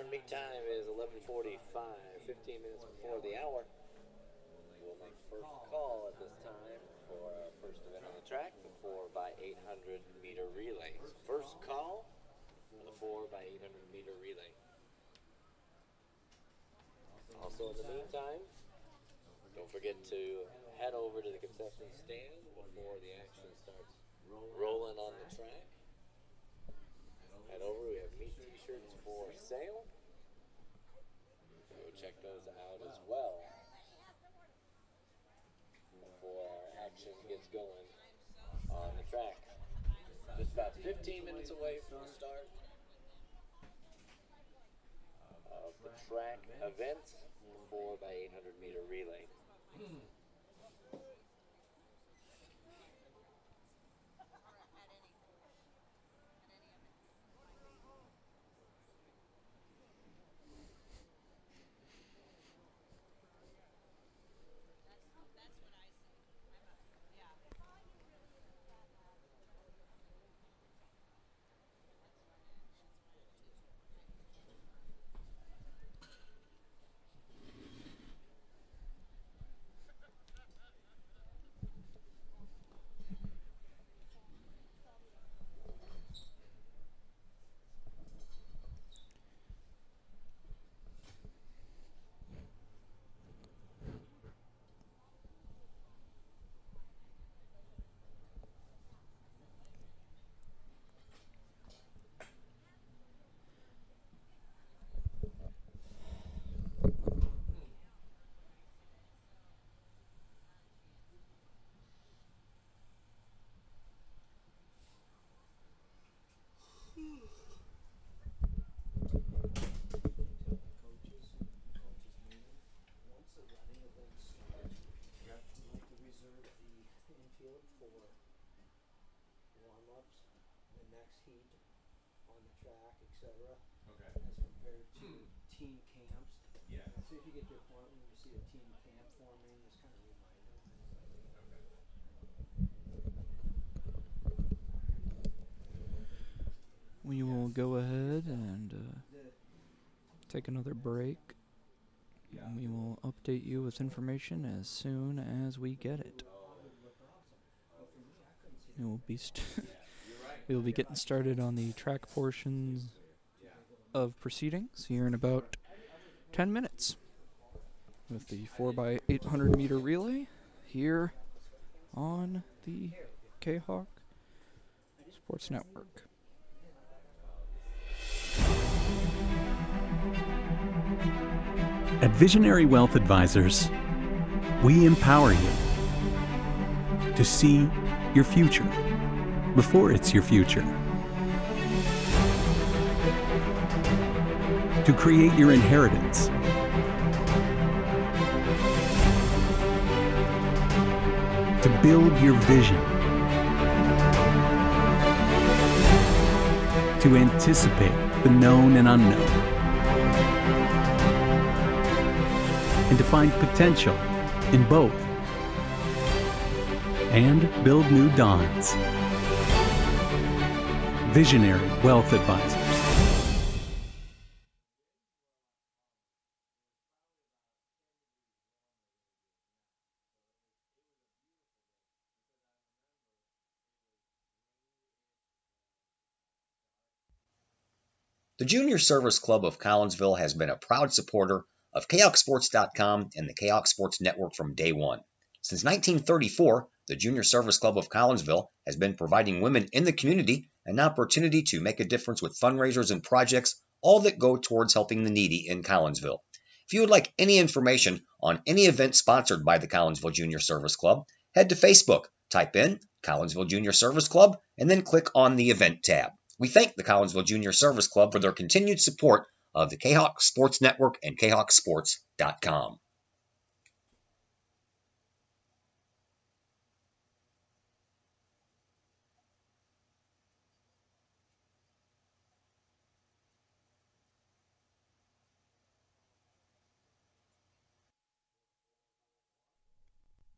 meet time is 11:45, 15 minutes before the hour. We'll make first call at this time for our first event on the track, the 4x800 meter relay. First call for the 4x800 meter relay. Also, in the meantime, don't forget to head over to the concession stand before the action starts rolling on the track. Head over, we have meat t-shirts for sale. Go check those out as well before our action gets going on the track. Just about 15 minutes away from the start of the track event, the 4x800 meter relay. We will go ahead and take another break. And we will update you with information as soon as we get it. It will be we will be getting started on the track portions of proceedings here in about 10 minutes with the 4x800 meter relay here on the Kahok Sports Network. At Visionary Wealth Advisors, we empower you to see your future before it's your future, to create your inheritance, to build your vision, to anticipate the known and unknown, and to find potential in both, and build new dawns. Visionary Wealth Advisors. The Junior Service Club of Collinsville has been a proud supporter of KayokSports.com and the Kayok Sports Network from day one. Since 1934, the Junior Service Club of Collinsville has been providing women in the community an opportunity to make a difference with fundraisers and projects, all that go towards helping the needy in Collinsville. If you would like any information on any event sponsored by the Collinsville Junior Service Club, head to Facebook, type in Collinsville Junior Service Club, and then click on the event tab. We thank the Collinsville Junior Service Club for their continued support of the Kayok Sports Network and KayokSports.com.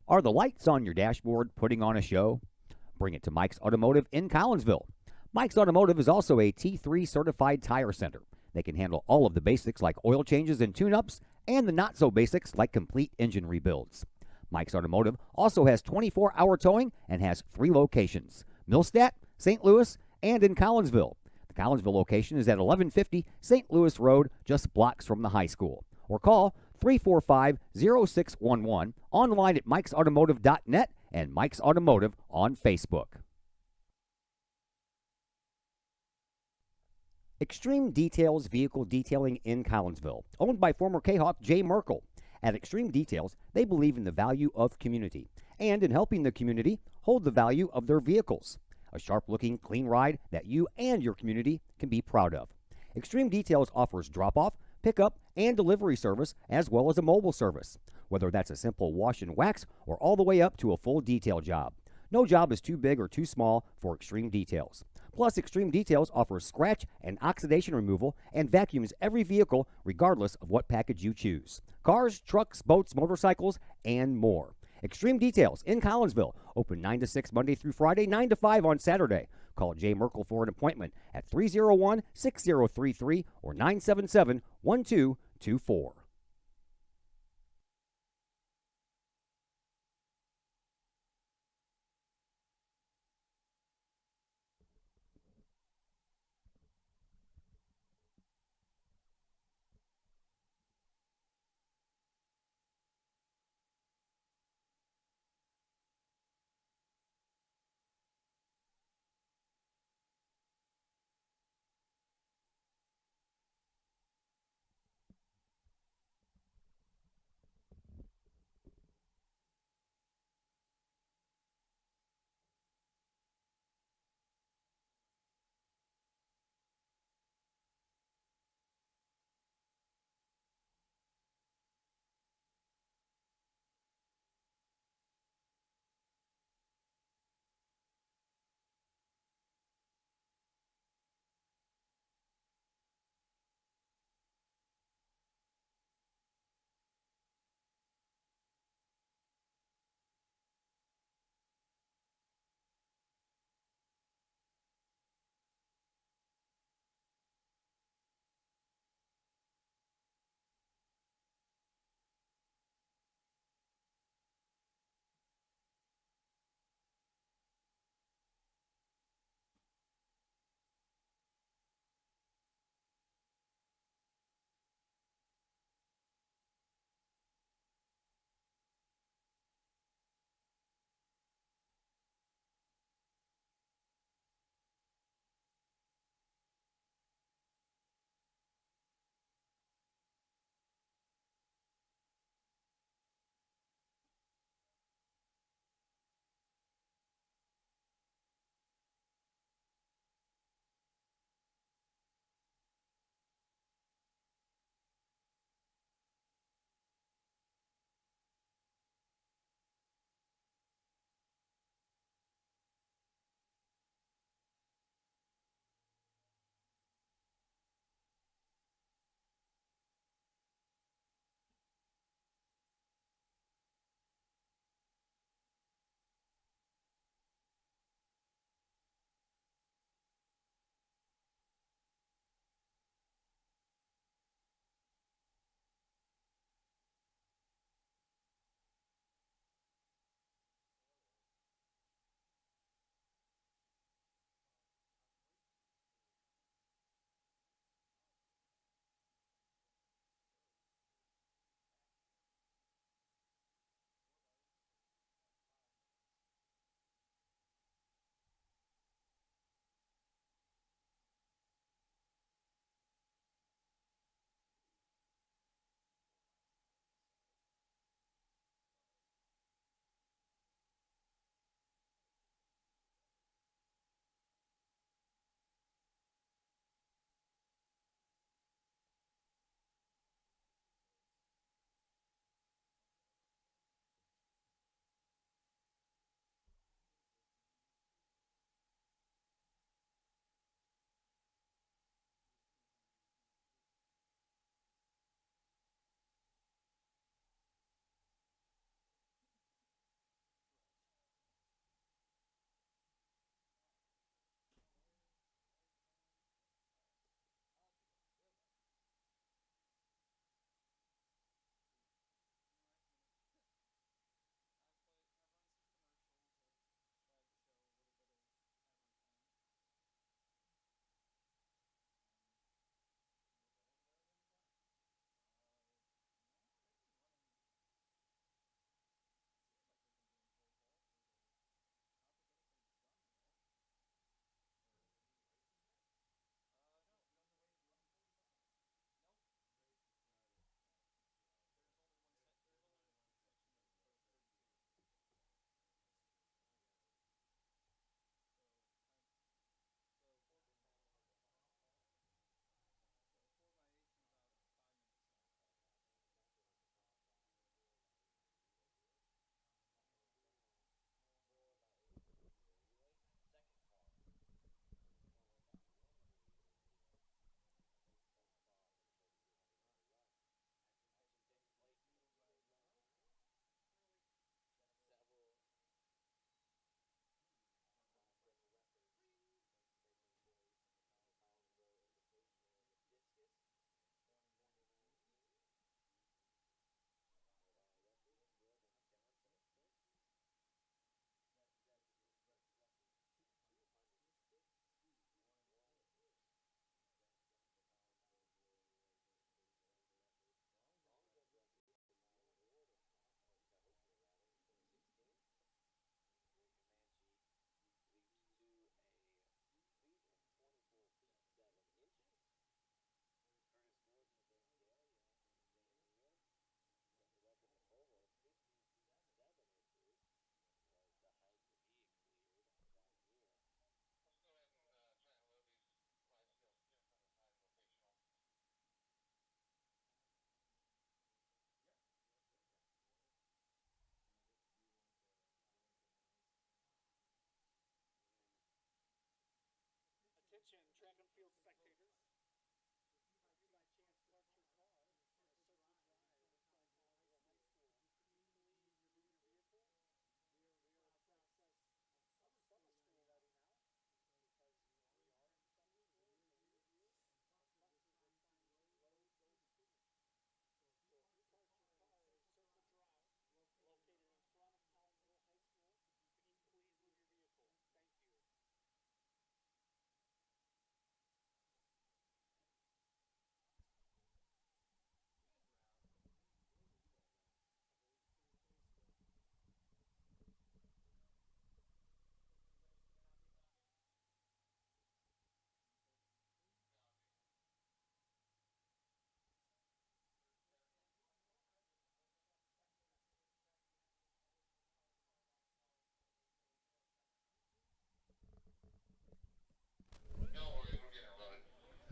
Are the lights on your dashboard putting on a show? Bring it to Mike's Automotive in Collinsville. Mike's Automotive is also a T3 certified tire center. They can handle all of the basics like oil changes and tune-ups, and the not-so-basics like complete engine rebuilds. Mike's Automotive also has 24-hour towing and has 3 locations: Millstadt, St. Louis, and in Collinsville. The Collinsville location is at 1150 St. Louis Road, just blocks from the high school. Or call 345-0611, online at mikesautomotive.net and Mike's Automotive on Facebook. Extreme Details Vehicle Detailing in Collinsville, owned by former Kahok Jay Merkel. At Extreme Details, they believe in the value of community and in helping the community hold the value of their vehicles. A sharp-looking, clean ride that you and your community can be proud of. Extreme Details offers drop-off, pickup, and delivery service, as well as a mobile service, whether that's a simple wash and wax or all the way up to a full detail job. No job is too big or too small for Extreme Details. Plus, Extreme Details offers scratch and oxidation removal and vacuums every vehicle regardless of what package you choose. Cars, trucks, boats, motorcycles, and more. Extreme Details in Collinsville, open 9 to 6 Monday through Friday, 9 to 5 on Saturday. Call Jay Merkel for an appointment at 301-6033 or 977-1224.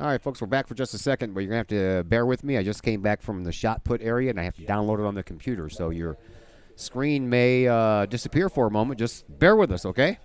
All right, folks, we're back for just a second, but you're going to have to bear with me. I just came back from the shot put area, and I have to download it on the computer, so your screen may disappear for a moment. Just bear with us, okay?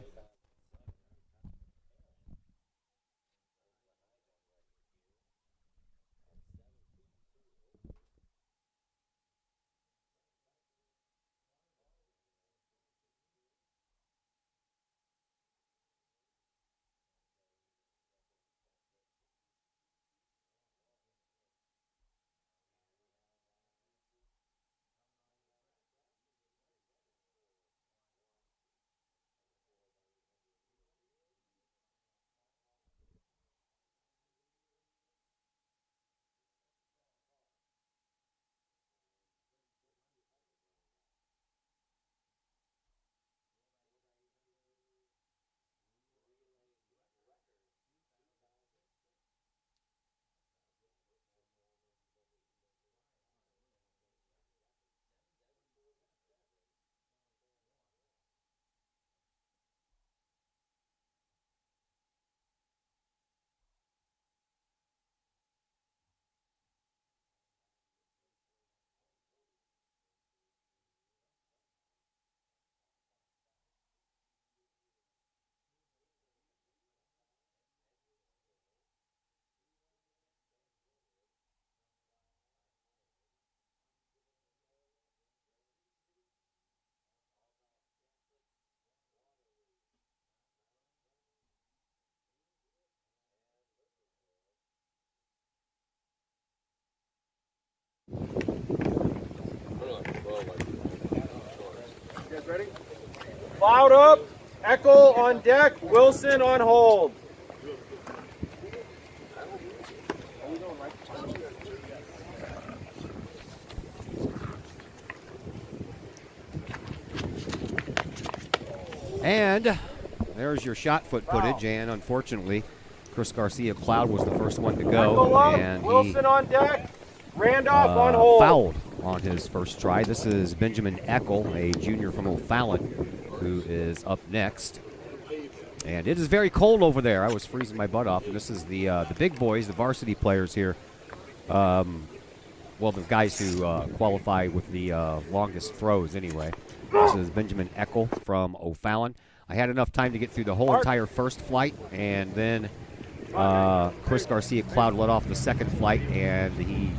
Cloud up, Eckel on deck, Wilson on hold. And there's your shot foot footage, and unfortunately, Chris Garcia Cloud was the first one to go, and he Wilson on deck, Randolph on hold. fouled on his first try. This is Benjamin Eckel, a junior from O'Fallon, who is up next. And it is very cold over there. I was freezing my butt off, and this is the big boys, the varsity players here. Well, the guys who qualify with the longest throws anyway. This is Benjamin Eckel from O'Fallon. I had enough time to get through the whole entire first flight, and then Chris Garcia Cloud let off the second flight, and he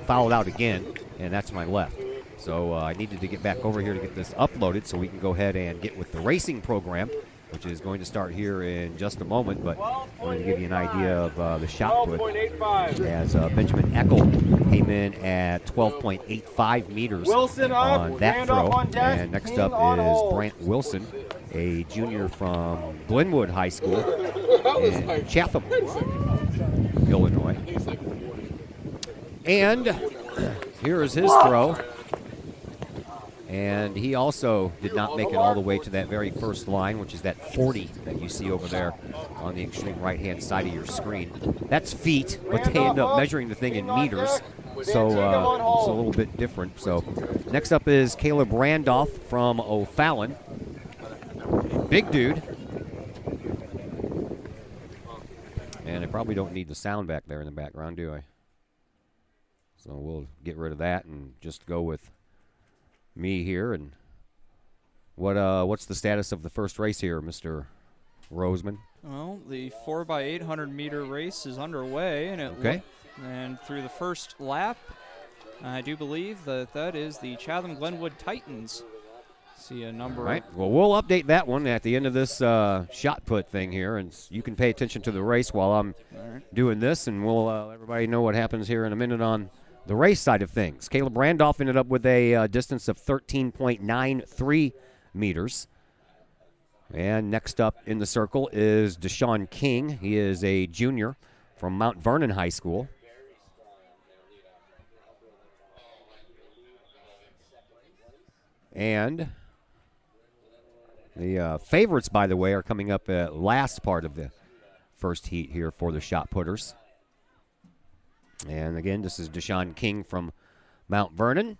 fouled out again, and that's my left. So I needed to get back over here to get this uploaded so we can go ahead and get with the racing program, which is going to start here in just a moment. But I wanted to give you an idea of the shot put, as Benjamin Eckel came in at 12.85 meters on that throw. And next up is Brant Wilson, a junior from Glenwood High School in Chatham, Illinois. And here is his throw. And he also did not make it all the way to that very first line, which is that 40 that you see over there on the extreme right-hand side of your screen. That's feet, but they end up measuring the thing in meters, so it's a little bit different. So next up is Caleb Randolph from O'Fallon. Big dude. And I probably don't need the sound back there in the background, do I? So we'll get rid of that and just go with me here. And what's the status of the first race here, Mr. Roseman? Well, the 4x800 meter race is underway, and and through the first lap, I do believe that is the Chatham Glenwood Titans. See a number. All right. Well, we'll update that one at the end of this shot put thing here, and you can pay attention to the race while I'm doing this, and we'll let everybody know what happens here in a minute on the race side of things. Caleb Randolph ended up with a distance of 13.93 meters. And next up in the circle is Deshaun King. He is a junior from Mount Vernon High School. And the favorites, by the way, are coming up at last part of the first heat here for the shot putters. And again, this is Deshaun King from Mount Vernon.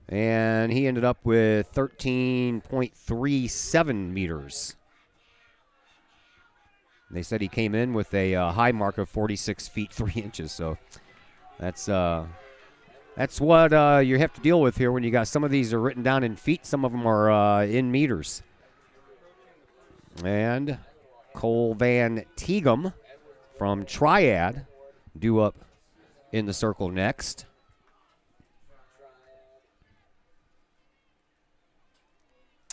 And he ended up with 13.37 meters. They said he came in with a high mark of 46 feet 3 inches. So that's what you have to deal with here when you got some of these are written down in feet. Some of them are in meters. And Cole Van Tegum from Triad due up in the circle next.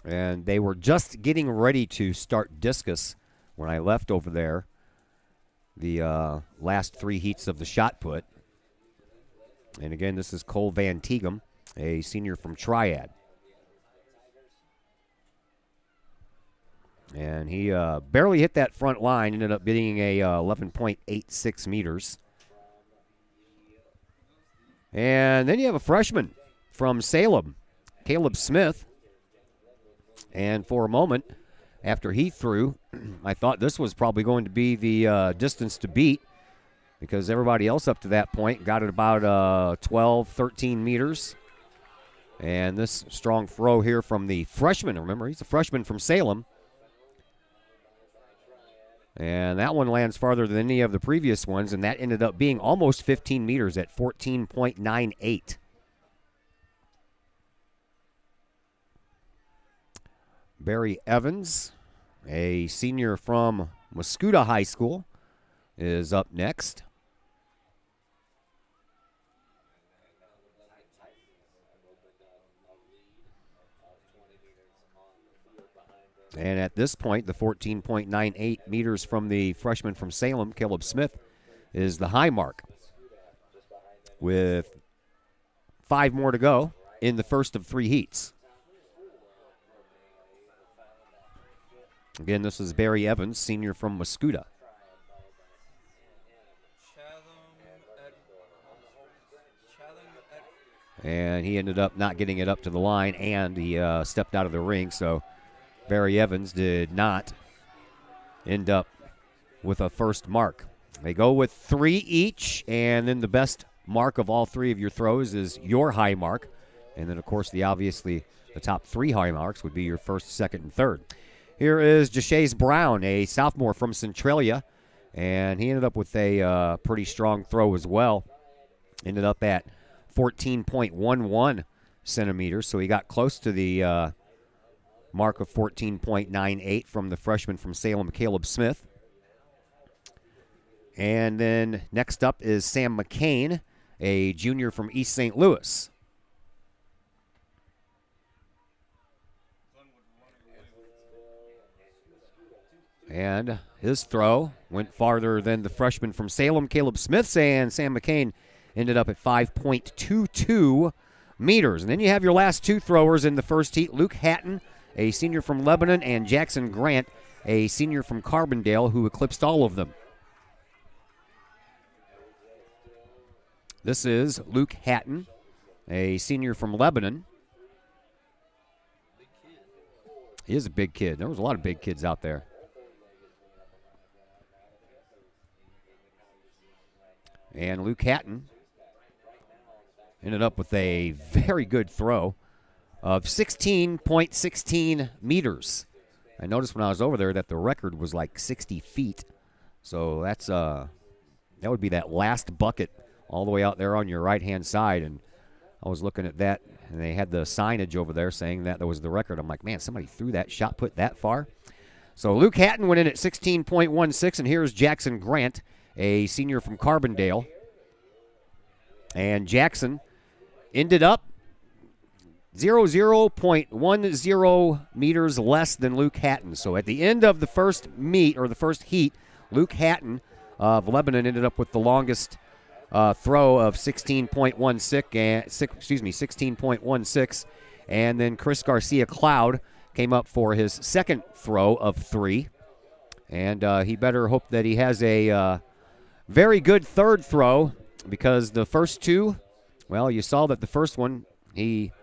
And they were just getting ready to start discus when I left over there the last 3 heats of the shot put. And again, this is Cole Van Tegum, a senior from Triad. And he barely hit that front line, ended up getting a 11.86 meters. And then you have a freshman from Salem, Caleb Smith. And for a moment, after he threw, I thought this was probably going to be the distance to beat because everybody else up to that point got it about 12, 13 meters. And this strong throw here from the freshman, remember, he's a freshman from Salem. And that one lands farther than any of the previous ones, and that ended up being almost 15 meters at 14.98. Barry Evans, a senior from Muscuda High School, is up next. And at this point, the 14.98 meters from the freshman from Salem, Caleb Smith, is the high mark. With 5 more to go in the first of 3 heats. Again, this is Barry Evans, senior from Muscuda. And he ended up not getting it up to the line, and he stepped out of the ring, so Barry Evans did not end up with a first mark. They go with 3 each, and then the best mark of all 3 of your throws is your high mark. And then, of course, obviously the top 3 high marks would be your first, second, and third. Here is Jashays Brown, a sophomore from Centralia, and he ended up with a pretty strong throw as well. Ended up at 14.11 centimeters, so he got close to the mark of 14.98 from the freshman from Salem, Caleb Smith. And then next up is Sam McCain, a junior from East St. Louis. And his throw went farther than the freshman from Salem, Caleb Smith's, and Sam McCain ended up at 5.22 meters. And then you have your last 2 throwers in the first heat, Luke Hatton, a senior from Lebanon, and Jackson Grant, a senior from Carbondale, who eclipsed all of them. This is Luke Hatton, a senior from Lebanon. He is a big kid. There was a lot of big kids out there. And Luke Hatton ended up with a very good throw of 16.16 meters. I noticed when I was over there that the record was like 60 feet. So that's that would be that last bucket all the way out there on your right-hand side. And I was looking at that And they had the signage over there saying that was the record. I'm like, man, somebody threw that shot put that far. So Luke Hatton went in at 16.16, and here's Jackson Grant, a senior from Carbondale. And Jackson ended up 0.10 meters less than Luke Hatton. So at the end of the first meet, or the first heat, Luke Hatton of Lebanon ended up with the longest throw of 16.16, and then Chris Garcia Cloud came up for his second throw of 3, and he better hope that he has a very good third throw, because the first 2, well, you saw that the first one he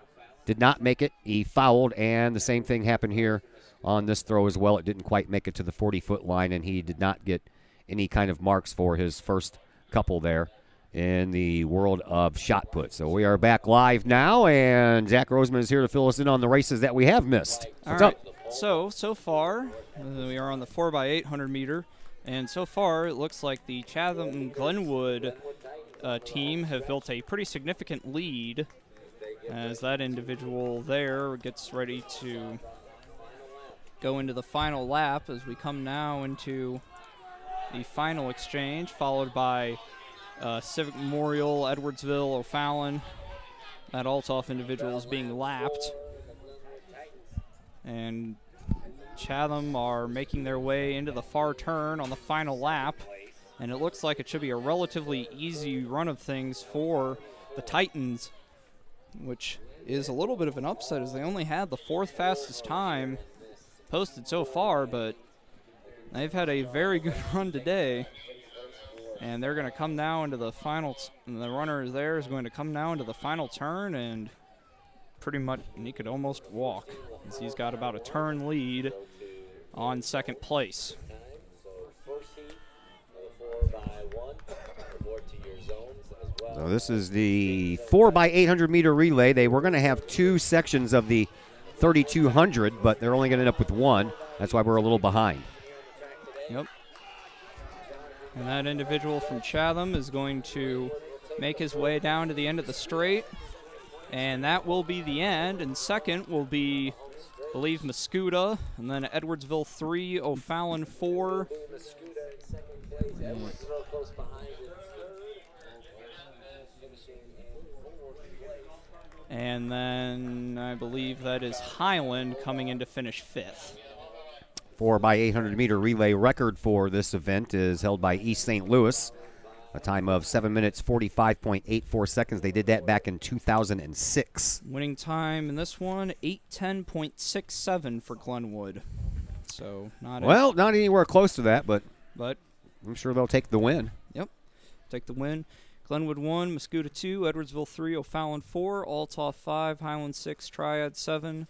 did not make it. He fouled, and the same thing happened here on this throw as well. It didn't quite make it to the 40-foot line, and he did not get any kind of marks for his first couple there in the world of shot put. So we are back live now, and Zach Roseman is here to fill us in on the races that we have missed. What's up? So far, we are on the 4x800 meter, and so far it looks like the Chatham-Glenwood team have built a pretty significant lead, as that individual there gets ready to go into the final lap, as we come now into the final exchange, followed by Civic Memorial, Edwardsville, O'Fallon. That Althoff individual is being lapped. And Chatham are making their way into the far turn on the final lap. And it looks like it should be a relatively easy run of things for the Titans, which is a little bit of an upset, as they only had the 4th fastest time posted so far, but they've had a very good run today. And they're going to come now into the final, the runner there is going to come now into the final turn, and pretty much he could almost walk, as he's got about a turn lead on second place. So this is the 4x800 meter relay. They were going to have 2 sections of the 3200, but they're only going to end up with 1. That's why we're a little behind. Yep. And that individual from Chatham is going to make his way down to the end of the straight, and that will be the end. And second will be, I believe, Mascuda, and then Edwardsville 3, O'Fallon 4. And then I believe that is Highland coming in to finish 5th. 4x800 meter relay record for this event is held by East St. Louis, a time of 7 minutes 45.84 seconds. They did that back in 2006. Winning time in this one, 8:10.67 for Glenwood. So not anywhere close to that, but I'm sure they'll take the win. Yep, take the win. Glenwood 1, Mascuda 2, Edwardsville 3, O'Fallon 4, Althoff 5, Highland 6, Triad 7,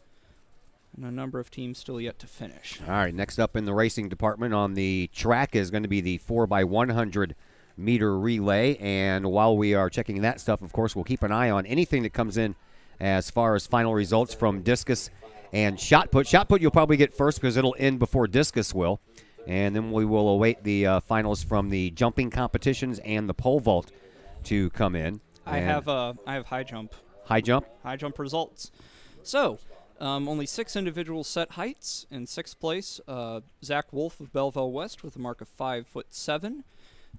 and a number of teams still yet to finish. All right, next up in the racing department on the track is going to be the 4x100 meter relay, and while we are checking that stuff, of course, we'll keep an eye on anything that comes in as far as final results from discus and shot put. Shot put you'll probably get first because it'll end before discus will, and then we will await the finals from the jumping competitions and the pole vault to come in. I have high jump. High jump? High jump results. So, only 6 individuals set heights. In 6th place, Zach Wolf of Belleville West with a mark of 5'7".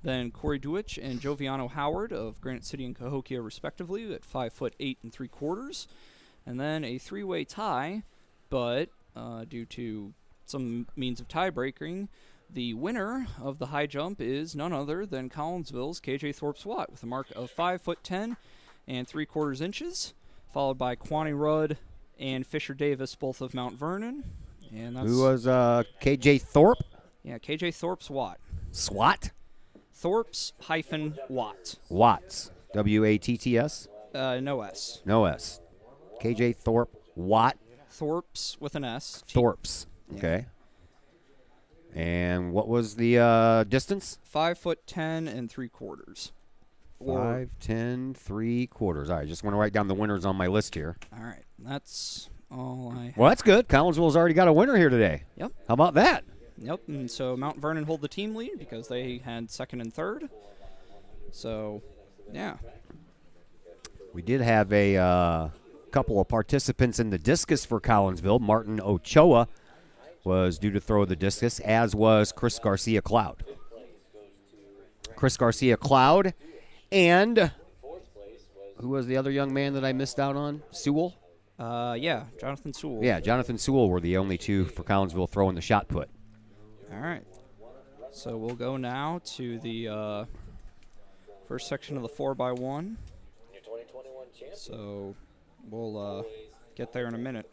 Then Corey Duich and Joviano Howard of Granite City and Cahokia, respectively, at 5'8"3/4. And then a 3-way tie, but due to some means of tie-breaking, the winner of the high jump is none other than Collinsville's KJ Thorpe-Swat with a mark of 5'10" 3/4", followed by Quaney Rudd and Fisher Davis, both of Mount Vernon. And that's who was KJ Thorpe? Yeah, KJ Thorpe-Swat. SWAT? Thorpe's-Watt. Watts. W-A-T-T-S? No S. No S. KJ Thorpe Watt. Thorpe's with an S. Thorpe's. Okay. And what was the distance? 5'10" 3/4. 5'10" 3/4. All right, just want to write down the winners on my list here. All right, that's all I have. Well, that's good. Collinsville's already got a winner here today. Yep. How about that? Yep, and so Mount Vernon hold the team lead because they had 2nd and 3rd. So, yeah. We did have a couple of participants in the discus for Collinsville. Martin Ochoa was due to throw the discus, as was Chris Garcia Cloud. Chris Garcia Cloud and who was the other young man that I missed out on? Sewell? Yeah, Jonathan Sewell. Yeah, Jonathan Sewell were the only two for Collinsville throwing the shot put. All right. So we'll go now to the first section of the 4x1. So we'll get there in a minute.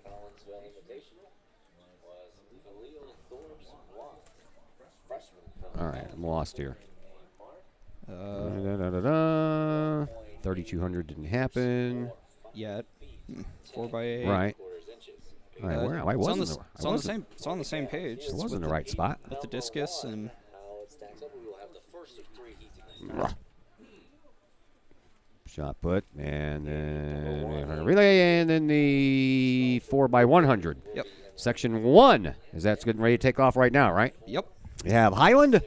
All right, I'm lost here. 3,200 didn't happen. Yet. 4x8. Right. All right, where? I wasn't. It's on the same page. It was in the right spot. With the discus and. Shot put, and then relay, and then the 4x100. Yep. Section 1. Is that getting ready to take off right now, right? Yep. We have Highland,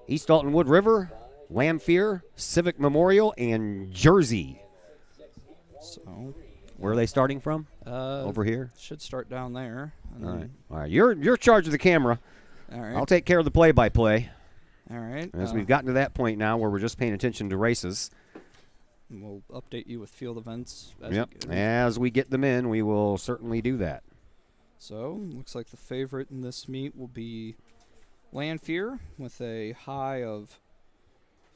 East Alton Wood River, Lamphir, Civic Memorial, and Jersey. So, where are they starting from? Over here. Should start down there. All right. All right. You're charge of the camera. All right. I'll take care of the play-by-play. All right. As we've gotten to that point now where we're just paying attention to races. We'll update you with field events. As we get them in, we will certainly do that. So, looks like the favorite in this meet will be Lamphir with a high of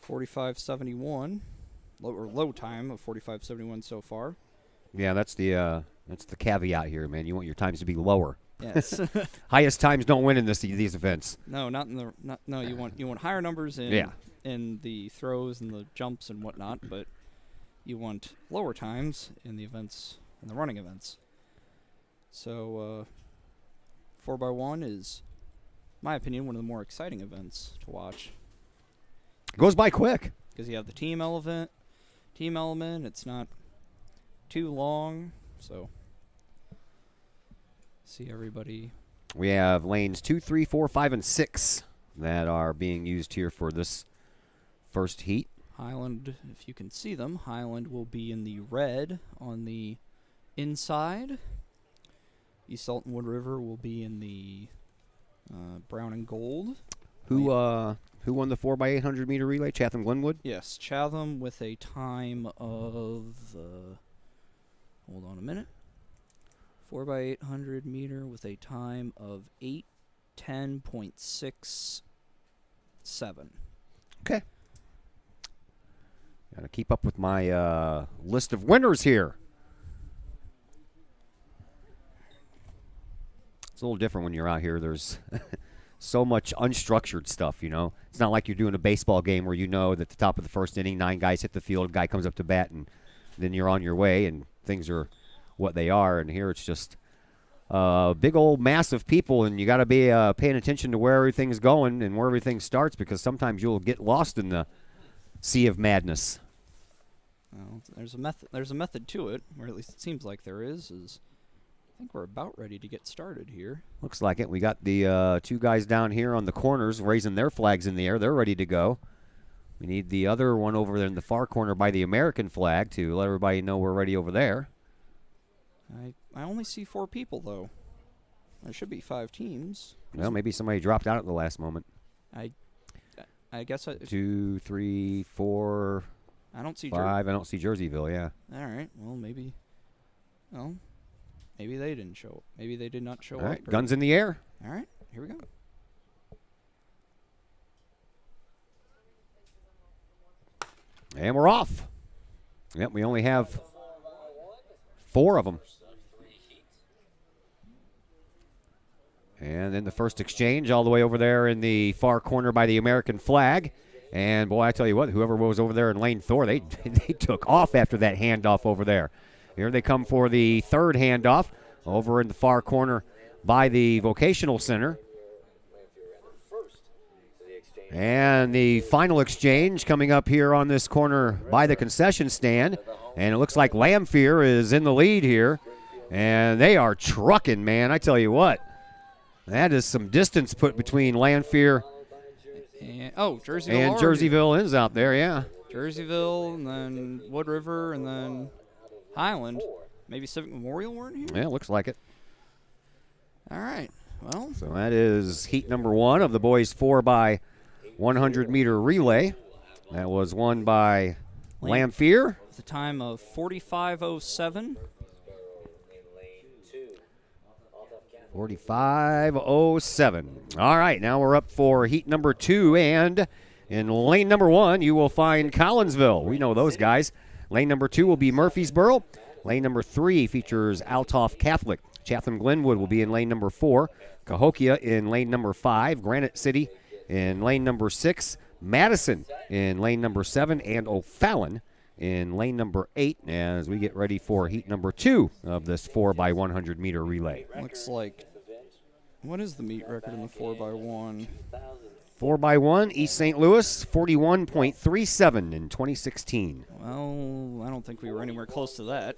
45.71, low time of 45.71 so far. Yeah, that's the caveat here, man. You want your times to be lower. Yes. Highest times don't win in these events. No, you want higher numbers in the throws and the jumps and whatnot, but you want lower times in the events, in the running events. So 4x1 is, in my opinion, one of the more exciting events to watch. Goes by quick. Because you have the team element. It's not too long, so see everybody. We have lanes 2, 3, 4, 5, and 6 that are being used here for this first heat. Highland, if you can see them, Highland will be in the red on the inside. East Alton Wood River will be in the brown and gold. Who won the 4x800 meter relay? Chatham Glenwood? Yes, Chatham with a time of, hold on a minute, 4x800 meter with a time of 8:10.67. Okay. Got to keep up with my list of winners here. It's a little different when you're out here. There's so much unstructured stuff, you know. It's not like you're doing a baseball game where you know that at the top of the first inning, 9 guys hit the field, a guy comes up to bat, and then you're on your way, and things are what they are. And here it's just a big old mass of people, and you got to be paying attention to where everything's going and where everything starts, because sometimes you'll get lost in the sea of madness. Well, there's a method. There's a method to it, or at least it seems like there is. I think we're about ready to get started here. Looks like it. We got the 2 guys down here on the corners raising their flags in the air. They're ready to go. We need the other one over there in the far corner by the American flag to let everybody know we're ready over there. I only see 4 people, though. There should be 5 teams. Well, maybe somebody dropped out at the last moment. I guess 2, 3, 4. I don't see 5. I don't see Jerseyville. Yeah. All right. Well, maybe. Well, maybe they didn't show up. Maybe they did not show All right. up. Guns in the air. All right. Here we go. And we're off. Yep. We only have 4 of them. And then the first exchange all the way over there in the far corner by the American flag. And, boy, I tell you what, whoever was over there in lane 4, they took off after that handoff over there. Here they come for the third handoff over in the far corner by the vocational center. And the final exchange coming up here on this corner by the concession stand. And it looks like Lamphir is in the lead here. And they are trucking, man. I tell you what. That is some distance put between Lamphir and Jerseyville. And Jerseyville is out there, yeah. Jerseyville, and then Wood River, and then Highland. maybe Civic Memorial weren't here? Yeah, looks like it. All right. Well, So that is heat number 1 of the boys 4x100 meter relay. That was won by Lamphere. With a time of 45:07. 45:07. All right, now we're up for heat number 2, and in lane number 1, you will find Collinsville. We know those guys. Lane number 2 will be Murfreesboro. Lane number 3 features Altoff Catholic. Chatham Glenwood will be in lane number 4. Cahokia in lane number 5. Granite City in lane number 6. Madison in lane number 7. And O'Fallon in lane number 8 as we get ready for heat number 2 of this 4x100 meter relay. Looks like, what is the meet record in the 4x1? 4x1, East St. Louis, 41.37 in 2016. Well, I don't think we were anywhere close to that.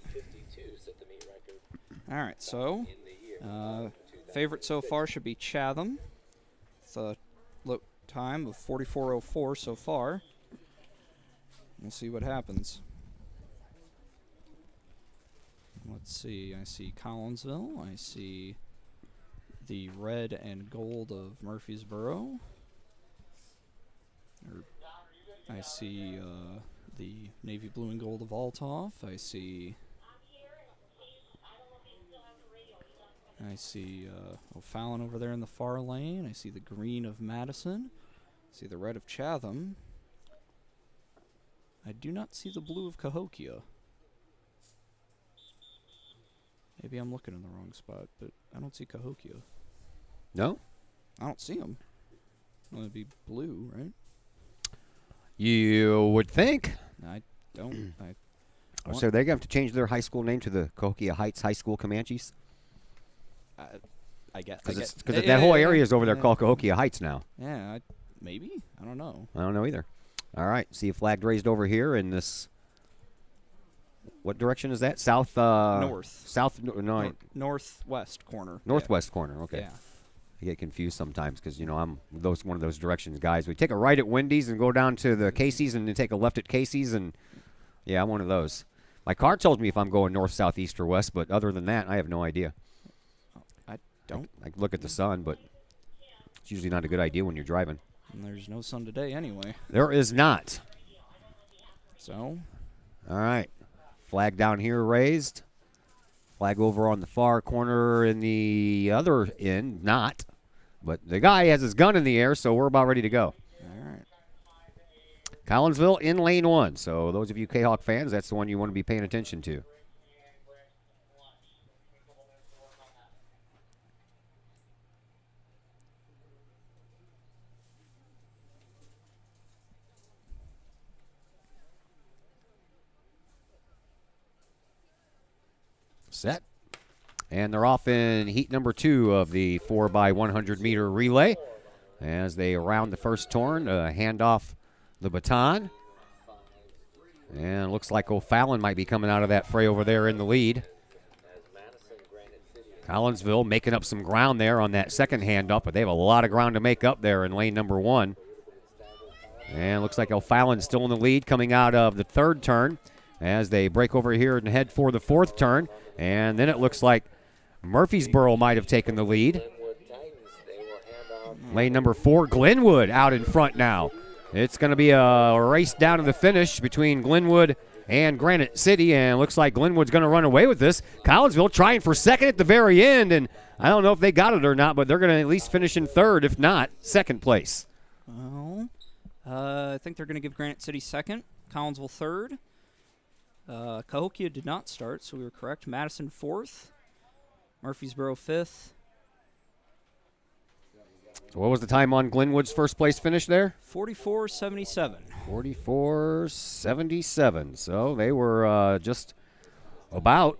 All right, so favorite so far should be Chatham. It's a time of 44:04 so far. We'll see what happens. Let's see. I see Collinsville. I see the red and gold of Murfreesboro. I see the navy blue and gold of Altoff. I see O'Fallon over there in the far lane. I see the green of Madison. I see the red of Chatham. I do not see the blue of Cahokia. Maybe I'm looking in the wrong spot, but I don't see Cahokia. No? I don't see them. Well, it'd be blue, right? You would think. I don't. So they're going to have to change their high school name to the Cahokia Heights High School Comanches? I guess. Because that whole area is over there called Cahokia Heights now. Yeah, maybe. I don't know. I don't know either. All right. See a flag raised over here in this. What direction is that? South. North. South. No. Northwest corner. Northwest corner. Okay. Yeah. I get confused sometimes because I'm one of those directions guys. We take a right at Wendy's and go down to the Casey's and then take a left at Casey's, and yeah, I'm one of those. My car tells me if I'm going north, south, east, or west, but other than that, I have no idea. I don't. I look at the sun, but it's usually not a good idea when you're driving. And there's no sun today anyway. There is not. So. All right. Flag down here raised. Flag over on the far corner in the other end, not. But the guy has his gun in the air, so we're about ready to go. All right. Collinsville in lane 1. So those of you K-Hawk fans, that's the one you want to be paying attention to. Set. And they're off in heat number 2 of the 4x100 meter relay as they round the first turn, hand off the baton. And it looks like O'Fallon might be coming out of that fray over there in the lead. Collinsville making up some ground there on that second handoff, but they have a lot of ground to make up there in lane number 1. And it looks like O'Fallon's still in the lead coming out of the third turn as they break over here and head for the fourth turn. And then it looks like Murfreesboro might have taken the lead. Lane number 4, Glenwood out in front now. It's going to be a race down to the finish between Glenwood and Granite City, and it looks like Glenwood's going to run away with this. Collinsville trying for second at the very end, and I don't know if they got it or not, but they're going to at least finish in third, if not second place. Well, I think they're going to give Granite City second, Collinsville third. Cahokia did not start, so we were correct. Madison fourth, Murfreesboro fifth. So what was the time on Glenwood's first place finish there? 44:77. 44:77. So they were just about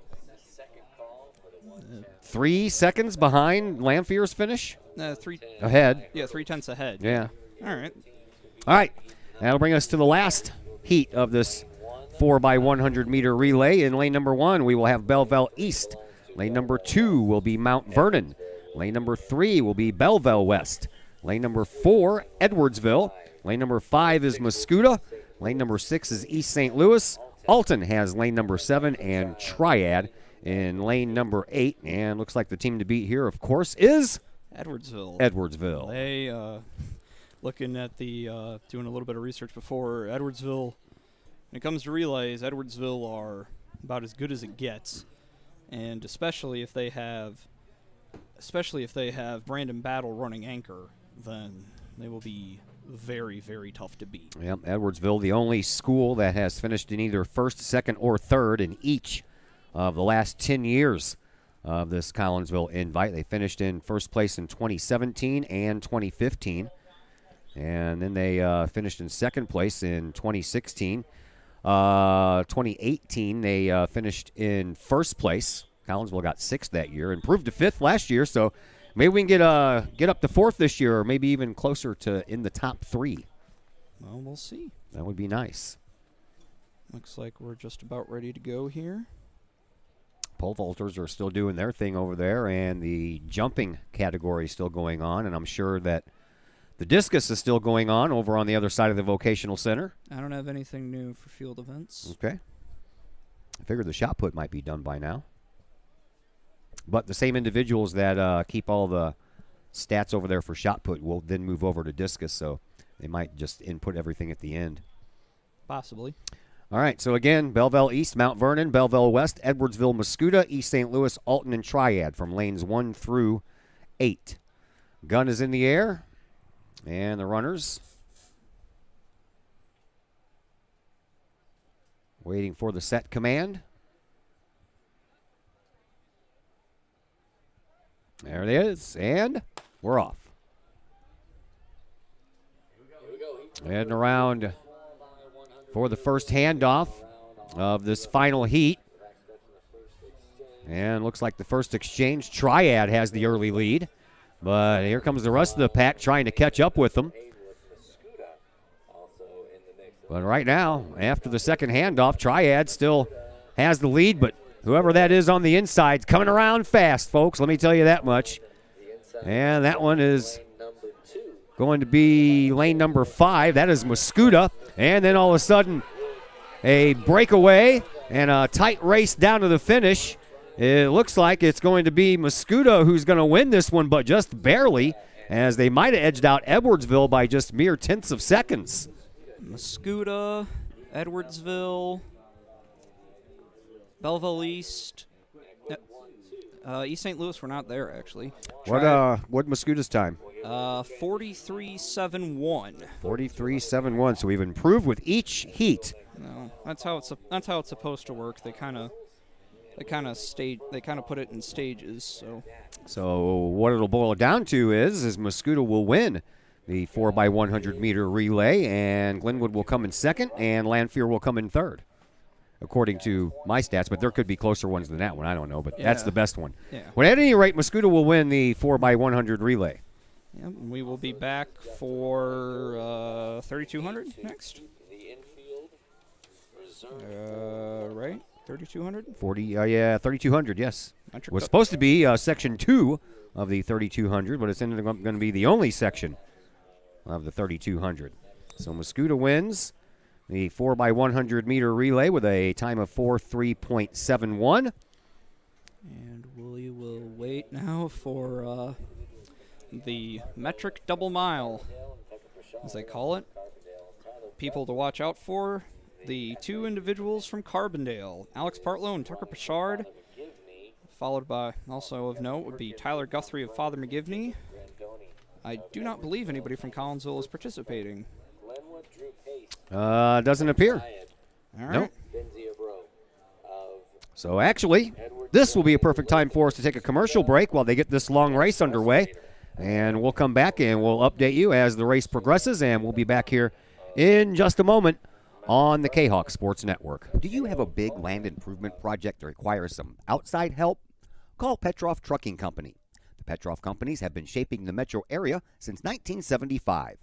3 seconds behind Lamphere's finish. Ahead. Yeah, 3/10 ahead. Yeah. All right. All right. That'll bring us to the last heat of this 4x100 meter relay. In lane number 1, we will have Belleville East. Lane number 2 will be Mount Vernon. Lane number 3 will be Belleville West. Lane number 4, Edwardsville. Lane number 5 is Mascoutah. Lane number 6 is East St. Louis. Alton has lane number 7, and Triad in lane number 8. And looks like the team to beat here, of course, is Edwardsville. They, looking at the, doing a little bit of research before, Edwardsville, when it comes to relays, Edwardsville are about as good as it gets. And especially if they have Brandon Battle running anchor, then they will be very, very tough to beat. Yep, Edwardsville, the only school that has finished in either first, second, or third in each of the last 10 years of this Collinsville Invite. They finished in first place in 2017 and 2015. And then they finished in second place in 2016. 2018, they finished in first place. Collinsville got 6th that year, improved to 5th last year, so maybe we can get up to 4th this year, or maybe even closer to in the top 3. Well, we'll see. That would be nice. Looks like we're just about ready to go here. Pole vaulters are still doing their thing over there, and the jumping category is still going on, and I'm sure that the discus is still going on over on the other side of the vocational center. I don't have anything new for field events. Okay. I figured the shot put might be done by now. But the same individuals that keep all the stats over there for shot put will then move over to discus, so they might just input everything at the end. Possibly. All right, so again, Belleville East, Mount Vernon, Belleville West, Edwardsville, Muscuda, East St. Louis, Alton, and Triad from lanes 1 through 8. Gun is in the air, and the runners waiting for the set command. There it is, and we're off. Heading around for the first handoff of this final heat. And looks like the first exchange, Triad has the early lead. But here comes the rest of the pack trying to catch up with them. But right now, after the second handoff, Triad still has the lead, but whoever that is on the inside is coming around fast, folks. Let me tell you that much. And that one is going to be lane number 5. That is Muscuda. And then all of a sudden, a breakaway and a tight race down to the finish. It looks like it's going to be Muscuda who's going to win this one, but just barely, as they might have edged out Edwardsville by just mere tenths of seconds. Muscuda, Edwardsville, Belleville East, East St. Louis were not there, actually. What Muscuda's time? 43.71. 43.71. So we've improved with each heat. No, that's how it's supposed to work. They kind of put it in stages. So what it'll boil down to is Muscuda will win the 4x100 meter relay, and Glenwood will come in second, and Lanphier will come in third, according to my stats. But there could be closer ones than that one. I don't know, but that's the best one. Yeah. Well, at any rate, Muscuda will win the 4x100 relay. Yep, we will be back for 3,200 next. Right? 3,200? 3,200, yes. It was supposed to be section 2 of the 3,200, but it's ended up going to be the only section of the 3,200. So Muscuda wins the 4x100 meter relay with a time of 4:03.71. And we will wait now for the metric double mile, as they call it. People to watch out for: the 2 individuals from Carbondale, Alex Partlow and Tucker Pichard, followed by, also of note, would be Tyler Guthrie of Father McGivney. I do not believe anybody from Collinsville is participating. Doesn't appear. All right. Nope. So actually, this will be a perfect time for us to take a commercial break while they get this long race underway. And we'll come back and we'll update you as the race progresses, and we'll be back here in just a moment on the Kahok Sports Network. Do you have a big land improvement project that requires some outside help? Call Petroff Trucking Company. The Petroff Companies have been shaping the metro area since 1975.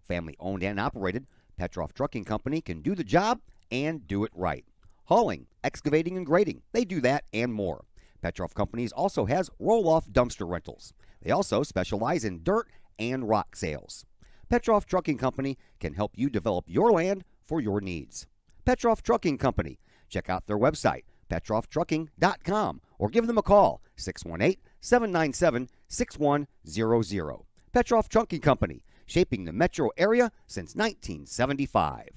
Family owned and operated, Petroff Trucking Company can do the job and do it right. Hauling, excavating, and grading, they do that and more. Petroff Companies also has roll-off dumpster rentals. They also specialize in dirt and rock sales. Petroff Trucking Company can help you develop your land for your needs. Petroff Trucking Company. Check out their website, petrofftrucking.com, or give them a call, 618-797-6100. Petroff Trunking Company, shaping the metro area since 1975.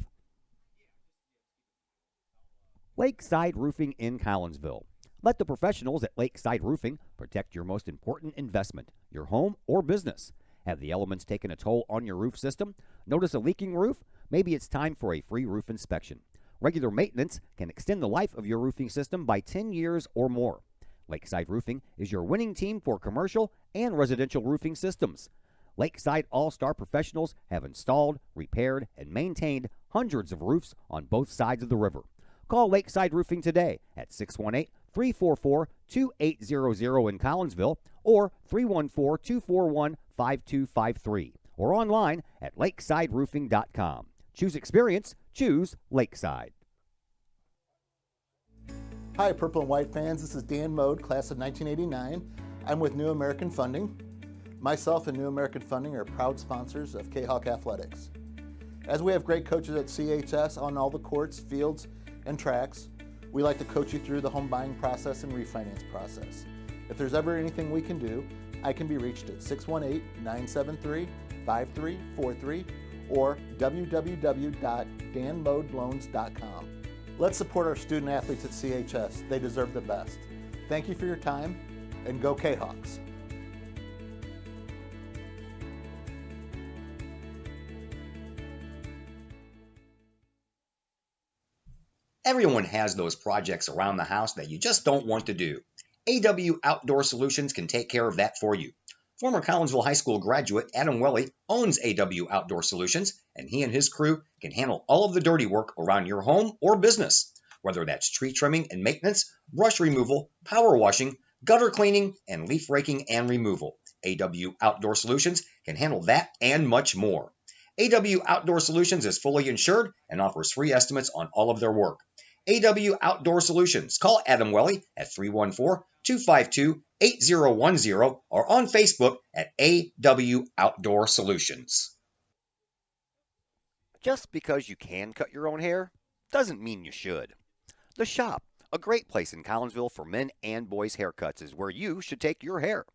Lakeside Roofing in Collinsville. Let the professionals at Lakeside Roofing protect your most important investment, your home or business. Have the elements taken a toll on your roof system? Notice a leaking roof? Maybe it's time for a free roof inspection. Regular maintenance can extend the life of your roofing system by 10 years or more. Lakeside Roofing is your winning team for commercial and residential roofing systems. Lakeside All-Star professionals have installed, repaired, and maintained hundreds of roofs on both sides of the river. Call Lakeside Roofing today at 618-344-2800 in Collinsville or 314-241-5253 or online at lakesideroofing.com. Choose experience, choose Lakeside. Hi, Purple and White fans. This is Dan Mode, class of 1989. I'm with New American Funding. Myself and New American Funding are proud sponsors of Kahok Athletics. As we have great coaches at CHS on all the courts, fields, and tracks, we like to coach you through the home buying process and refinance process. If there's ever anything we can do, I can be reached at 618-973-5343 or www.danmodeloans.com. Let's support our student athletes at CHS. They deserve the best. Thank you for your time, and go Kahawks. Everyone has those projects around the house that you just don't want to do. AW Outdoor Solutions can take care of that for you. Former Collinsville High School graduate Adam Welly owns AW Outdoor Solutions, and he and his crew can handle all of the dirty work around your home or business. Whether that's tree trimming and maintenance, brush removal, power washing, gutter cleaning, and leaf raking and removal. AW Outdoor Solutions can handle that and much more. AW Outdoor Solutions is fully insured and offers free estimates on all of their work. AW Outdoor Solutions. Call Adam Welly at 314-252-8010 or on Facebook at AW Outdoor Solutions. Just because you can cut your own hair doesn't mean you should. The Shop, a great place in Collinsville for men and boys haircuts, is where you should take your hair.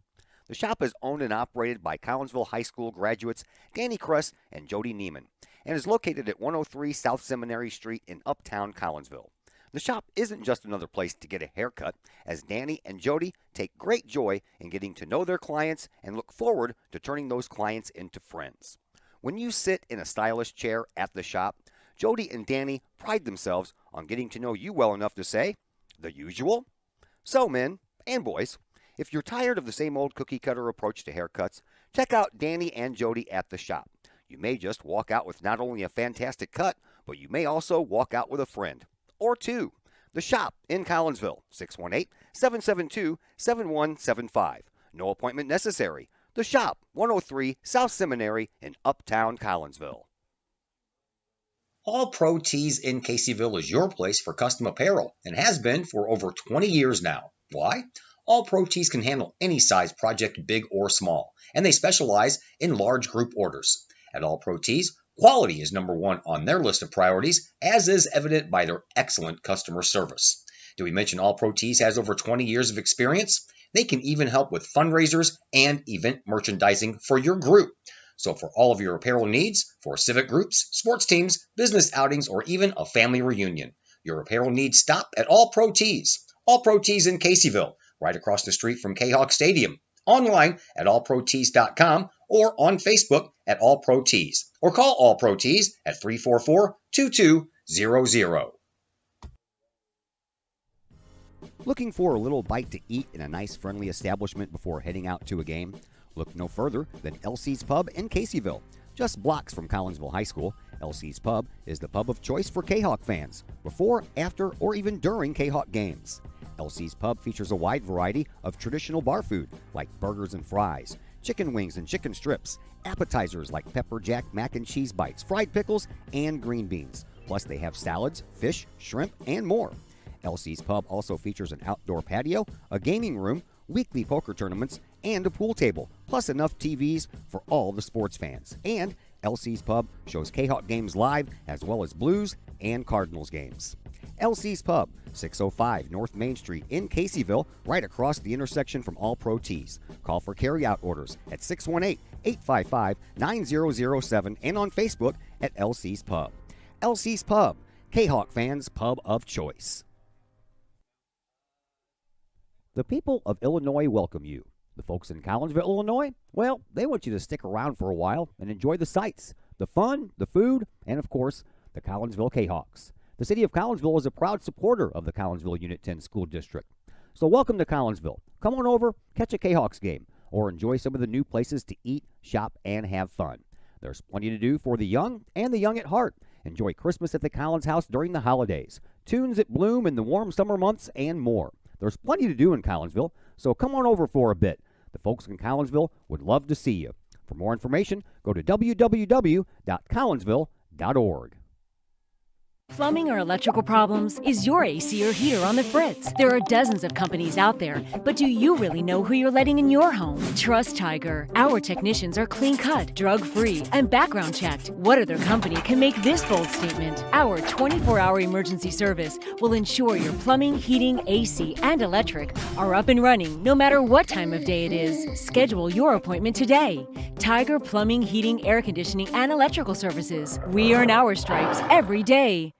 The Shop is owned and operated by Collinsville High School graduates Danny Kress and Jody Neiman and is located at 103 South Seminary Street in Uptown Collinsville. The Shop isn't just another place to get a haircut, as Danny and Jody take great joy in getting to know their clients and look forward to turning those clients into friends. When you sit in a stylish chair at the Shop, Jody and Danny pride themselves on getting to know you well enough to say, the usual. So, men and boys, if you're tired of the same old cookie-cutter approach to haircuts, check out Danny and Jody at the Shop. You may just walk out with not only a fantastic cut, but you may also walk out with a friend. Or two. The Shop in Collinsville, 618-772-7175. No appointment necessary. The Shop, 103 South Seminary in Uptown Collinsville. All Pro Tees in Caseyville is your place for custom apparel and has been for over 20 years now. Why? All Pro Tees can handle any size project, big or small, and they specialize in large group orders. At All Pro Tees, quality is number one on their list of priorities, as is evident by their excellent customer service. Did we mention All Pro Tees has over 20 years of experience? They can even help with fundraisers and event merchandising for your group. So for all of your apparel needs, for civic groups, sports teams, business outings, or even a family reunion, your apparel needs stop at All Pro Tees. All Pro Tees in Caseyville, right across the street from Kahawk Stadium. Online at allprotees.com or on Facebook at All Pro Tees. Or call All Pro Tees at 344-2200. Looking for a little bite to eat in a nice, friendly establishment before heading out to a game? Look no further than LC's Pub in Caseyville. Just blocks from Collinsville High School, LC's Pub is the pub of choice for Kahawk fans, before, after, or even during Kahawk games. LC's Pub features a wide variety of traditional bar food like burgers and fries, chicken wings and chicken strips, appetizers like pepper jack mac and cheese bites, fried pickles, and green beans. Plus they have salads, fish, shrimp, and more. LC's Pub also features an outdoor patio, a gaming room, weekly poker tournaments, and a pool table, plus enough TVs for all the sports fans. And LC's Pub shows Kahawk games live as well as Blues and Cardinals games. LC's Pub, 605 North Main Street in Caseyville, right across the intersection from All Pro Tees. Call for carry-out orders at 618-855-9007 and on Facebook at LC's Pub. LC's Pub, Kahok fans' pub of choice. The people of Illinois welcome you. The folks in Collinsville, Illinois, well, they want you to stick around for a while and enjoy the sights, the fun, the food, and of course, the Collinsville Kahawks. The city of Collinsville is a proud supporter of the Collinsville Unit 10 School District. So welcome to Collinsville. Come on over, catch a Kahawks game, or enjoy some of the new places to eat, shop, and have fun. There's plenty to do for the young and the young at heart. Enjoy Christmas at the Collins House during the holidays, tunes at Bloom in the warm summer months, and more. There's plenty to do in Collinsville, so come on over for a bit. The folks in Collinsville would love to see you. For more information, go to www.collinsville.org. Plumbing or electrical problems? Is your AC or heater on the fritz? There are dozens of companies out there, but do you really know who you're letting in your home? Trust Tiger. Our technicians are clean-cut, drug-free, and background-checked. What other company can make this bold statement? Our 24-hour emergency service will ensure your plumbing, heating, AC, and electric are up and running no matter what time of day it is. Schedule your appointment today. Tiger Plumbing, Heating, Air Conditioning, and Electrical Services. We earn our stripes every day.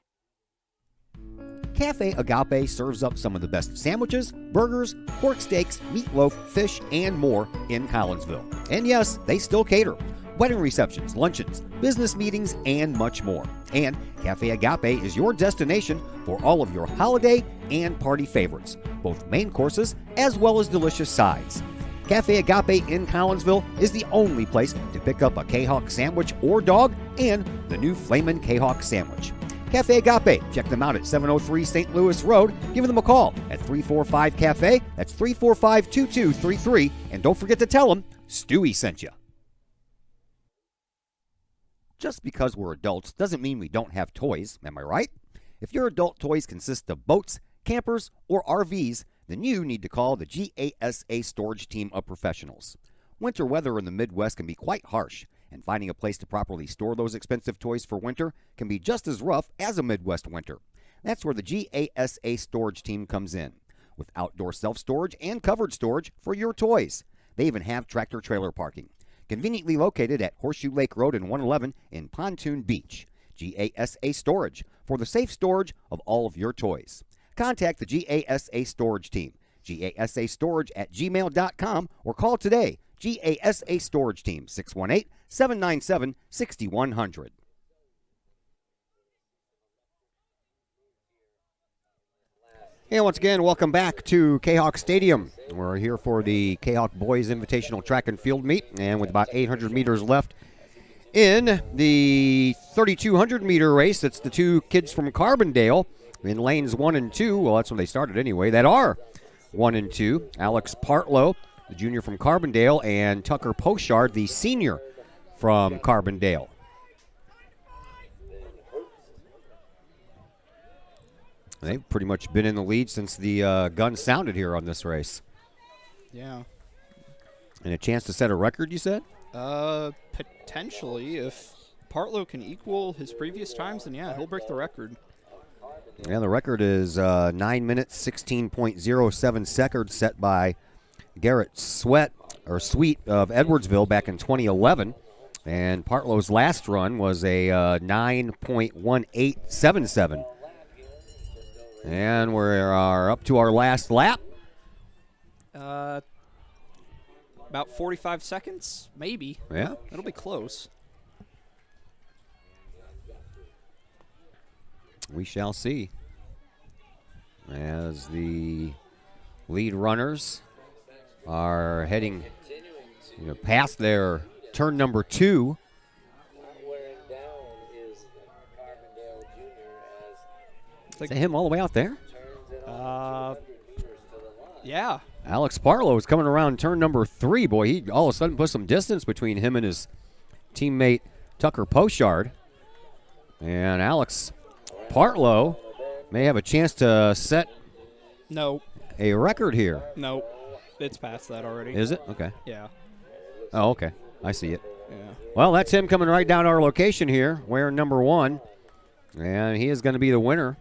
Cafe Agape serves up some of the best sandwiches, burgers, pork steaks, meatloaf, fish, and more in Collinsville. And yes, they still cater. Wedding receptions, luncheons, business meetings, and much more. And Cafe Agape is your destination for all of your holiday and party favorites, both main courses as well as delicious sides. Cafe Agape in Collinsville is the only place to pick up a Kahawk sandwich or dog and the new Flamin' Kahawk sandwich. Cafe Agape. Check them out at 703 St. Louis Road. Give them a call at 345-CAFE. That's 345-2233. And don't forget to tell them Stewie sent you. Just because we're adults doesn't mean we don't have toys, am I right? If your adult toys consist of boats, campers, or RVs, then you need to call the GASA storage team of professionals. Winter weather in the Midwest can be quite harsh, and finding a place to properly store those expensive toys for winter can be just as rough as a Midwest winter. That's where the GASA storage team comes in, with outdoor self-storage and covered storage for your toys. They even have tractor-trailer parking, conveniently located at Horseshoe Lake Road and 111 in Pontoon Beach. GASA Storage, for the safe storage of all of your toys. Contact the GASA storage team, gasastorage@gmail.com, or call today, GASA Storage Team, 618-797-6100. And once again, welcome back to Kahawk Stadium. We're here for the Kahawk Boys Invitational Track and Field Meet, and with about 800 meters left in the 3,200-meter race, it's the two kids from Carbondale in lanes 1 and 2. Well, that's when they started anyway. That are 1 and 2. Alex Partlow, the junior from Carbondale, and Tucker Pochard, the senior from Carbondale. They've pretty much been in the lead since the gun sounded here on this race. Yeah. And a chance to set a record, you said? Potentially. If Partlow can equal his previous times, then yeah, he'll break the record. Yeah, the record is 9 minutes, 16.07 seconds set by Garrett Sweet of Edwardsville back in 2011. And Partlow's last run was a 9.1877. And we are up to our last lap. About 45 seconds, maybe. Yeah. It'll be close. We shall see. As the lead runners are heading past their turn number 2. Is that him all the way out there? Yeah. Alex Partlow is coming around turn number 3. Boy, he all of a sudden put some distance between him and his teammate Tucker Pochard. And Alex Partlow may have a chance to set a record here. No, it's past that already. Is it? Okay. Yeah. Oh, okay. I see it. Yeah. Well, that's him coming right down our location here, wearing number 1. And he is going to be the winner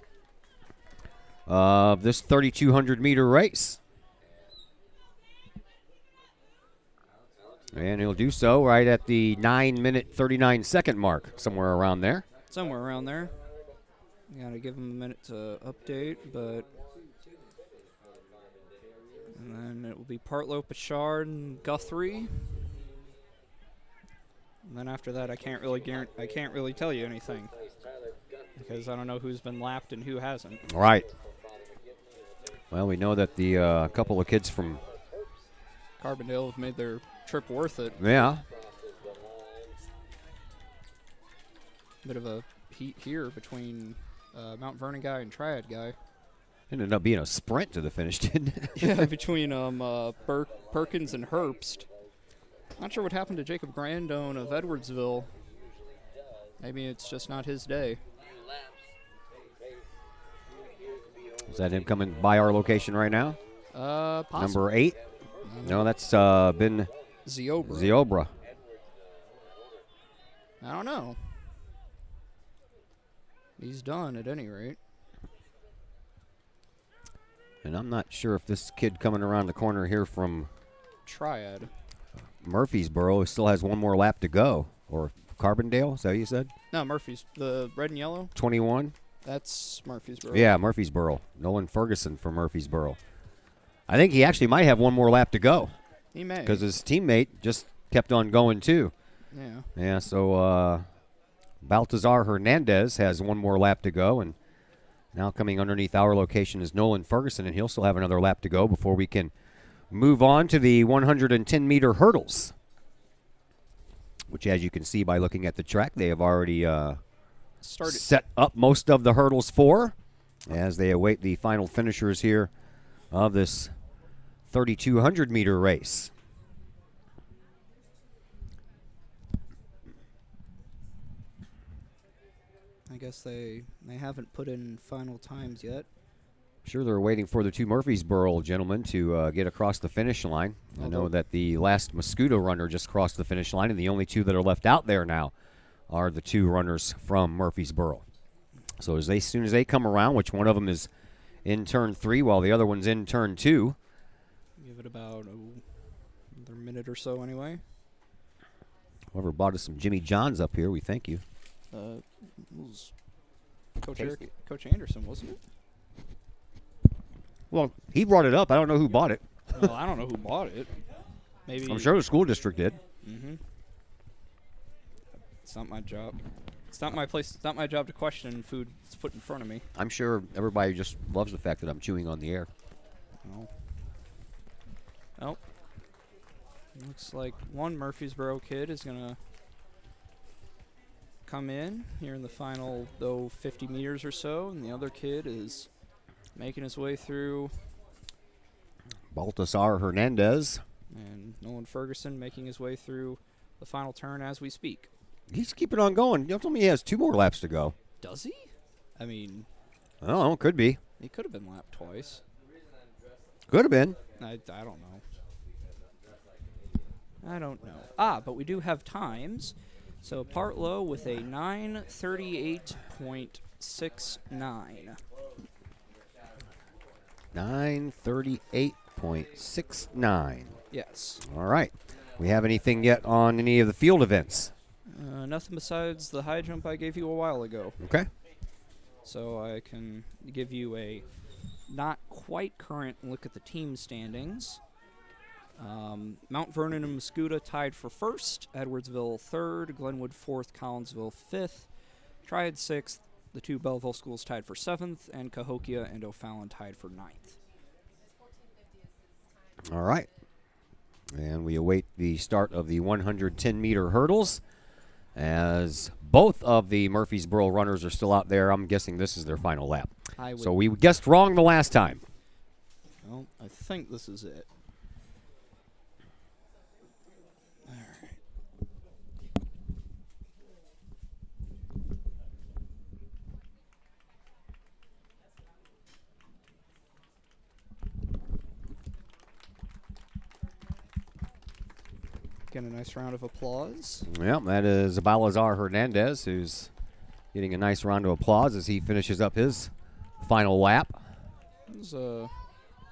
of this 3,200-meter race. And he'll do so right at the 9-minute, 39-second mark, somewhere around there. Somewhere around there. You gotta give him a minute to update, but... And then it will be Partlow, Pichard, and Guthrie. And then after that, I can't really tell you anything. Because I don't know who's been lapped and who hasn't. Right. Well, we know that the couple of kids from Carbondale have made their trip worth it. Yeah. Bit of a heat here between Mount Vernon guy and Triad guy. Ended up being a sprint to the finish, didn't it? Yeah, between Perkins and Herbst. Not sure what happened to Jacob Grandone of Edwardsville. Maybe it's just not his day. Is that him coming by our location right now? Possibly. Number 8? No, that's been Ziobra. I don't know. He's done at any rate. And I'm not sure if this kid coming around the corner here from Triad Murfreesboro still has one more lap to go. Or Carbondale, is that what you said? No, Murphy's. The red and yellow? 21? That's Murfreesboro. Yeah, Murfreesboro. Nolan Ferguson from Murfreesboro. I think he actually might have one more lap to go. He may. Because his teammate just kept on going, too. Yeah. Yeah, so Baltazar Hernandez has one more lap to go, and now coming underneath our location is Nolan Ferguson, and he'll still have another lap to go before we can move on to the 110-meter hurdles, which, as you can see by looking at the track, they have already set up most of the hurdles for as they await the final finishers here of this 3,200-meter race. I guess they haven't put in final times yet. Sure, they're waiting for the two Murfreesboro gentlemen to get across the finish line. I know that the last Mosquito runner just crossed the finish line, and the only two that are left out there now are the two runners from Murfreesboro. So as soon as they come around, which one of them is in turn 3 while the other one's in turn 2. Give it about another minute or so anyway. Whoever bought us some Jimmy John's up here, we thank you. It was Coach Anderson, wasn't it? Well, he brought it up. I don't know who bought it. Well, I don't know who bought it. Maybe I'm sure the school district did. Mm-hmm. It's not my job. It's not my place. It's not my job to question food that's put in front of me. I'm sure everybody just loves the fact that I'm chewing on the air. Oh. Looks like one Murfreesboro kid is going to come in here in the final, 50 meters or so, and the other kid is making his way through. Baltasar Hernandez. And Nolan Ferguson making his way through the final turn as we speak. He's keeping on going. You told me he has 2 more laps to go. Does he? I mean, I don't know. Could be. He could have been lapped twice. Could have been. I don't know. I don't know. But we do have times. So Partlow with a 9:38.69. 9:38.69. Yes. All right. We have anything yet on any of the field events? Nothing besides the high jump I gave you a while ago. Okay. So I can give you a not quite current look at the team standings. Mount Vernon and Muscuda tied for first, Edwardsville third, Glenwood fourth, Collinsville fifth, Triad sixth, the two Belleville schools tied for seventh, and Cahokia and O'Fallon tied for ninth. All right. And we await the start of the 110-meter hurdles as both of the Murfreesboro runners are still out there. I'm guessing this is their final lap. So we guessed wrong the last time. Well, I think this is it. Get a nice round of applause. Yeah, that is Balazar Hernandez, who's getting a nice round of applause as he finishes up his final lap. There's a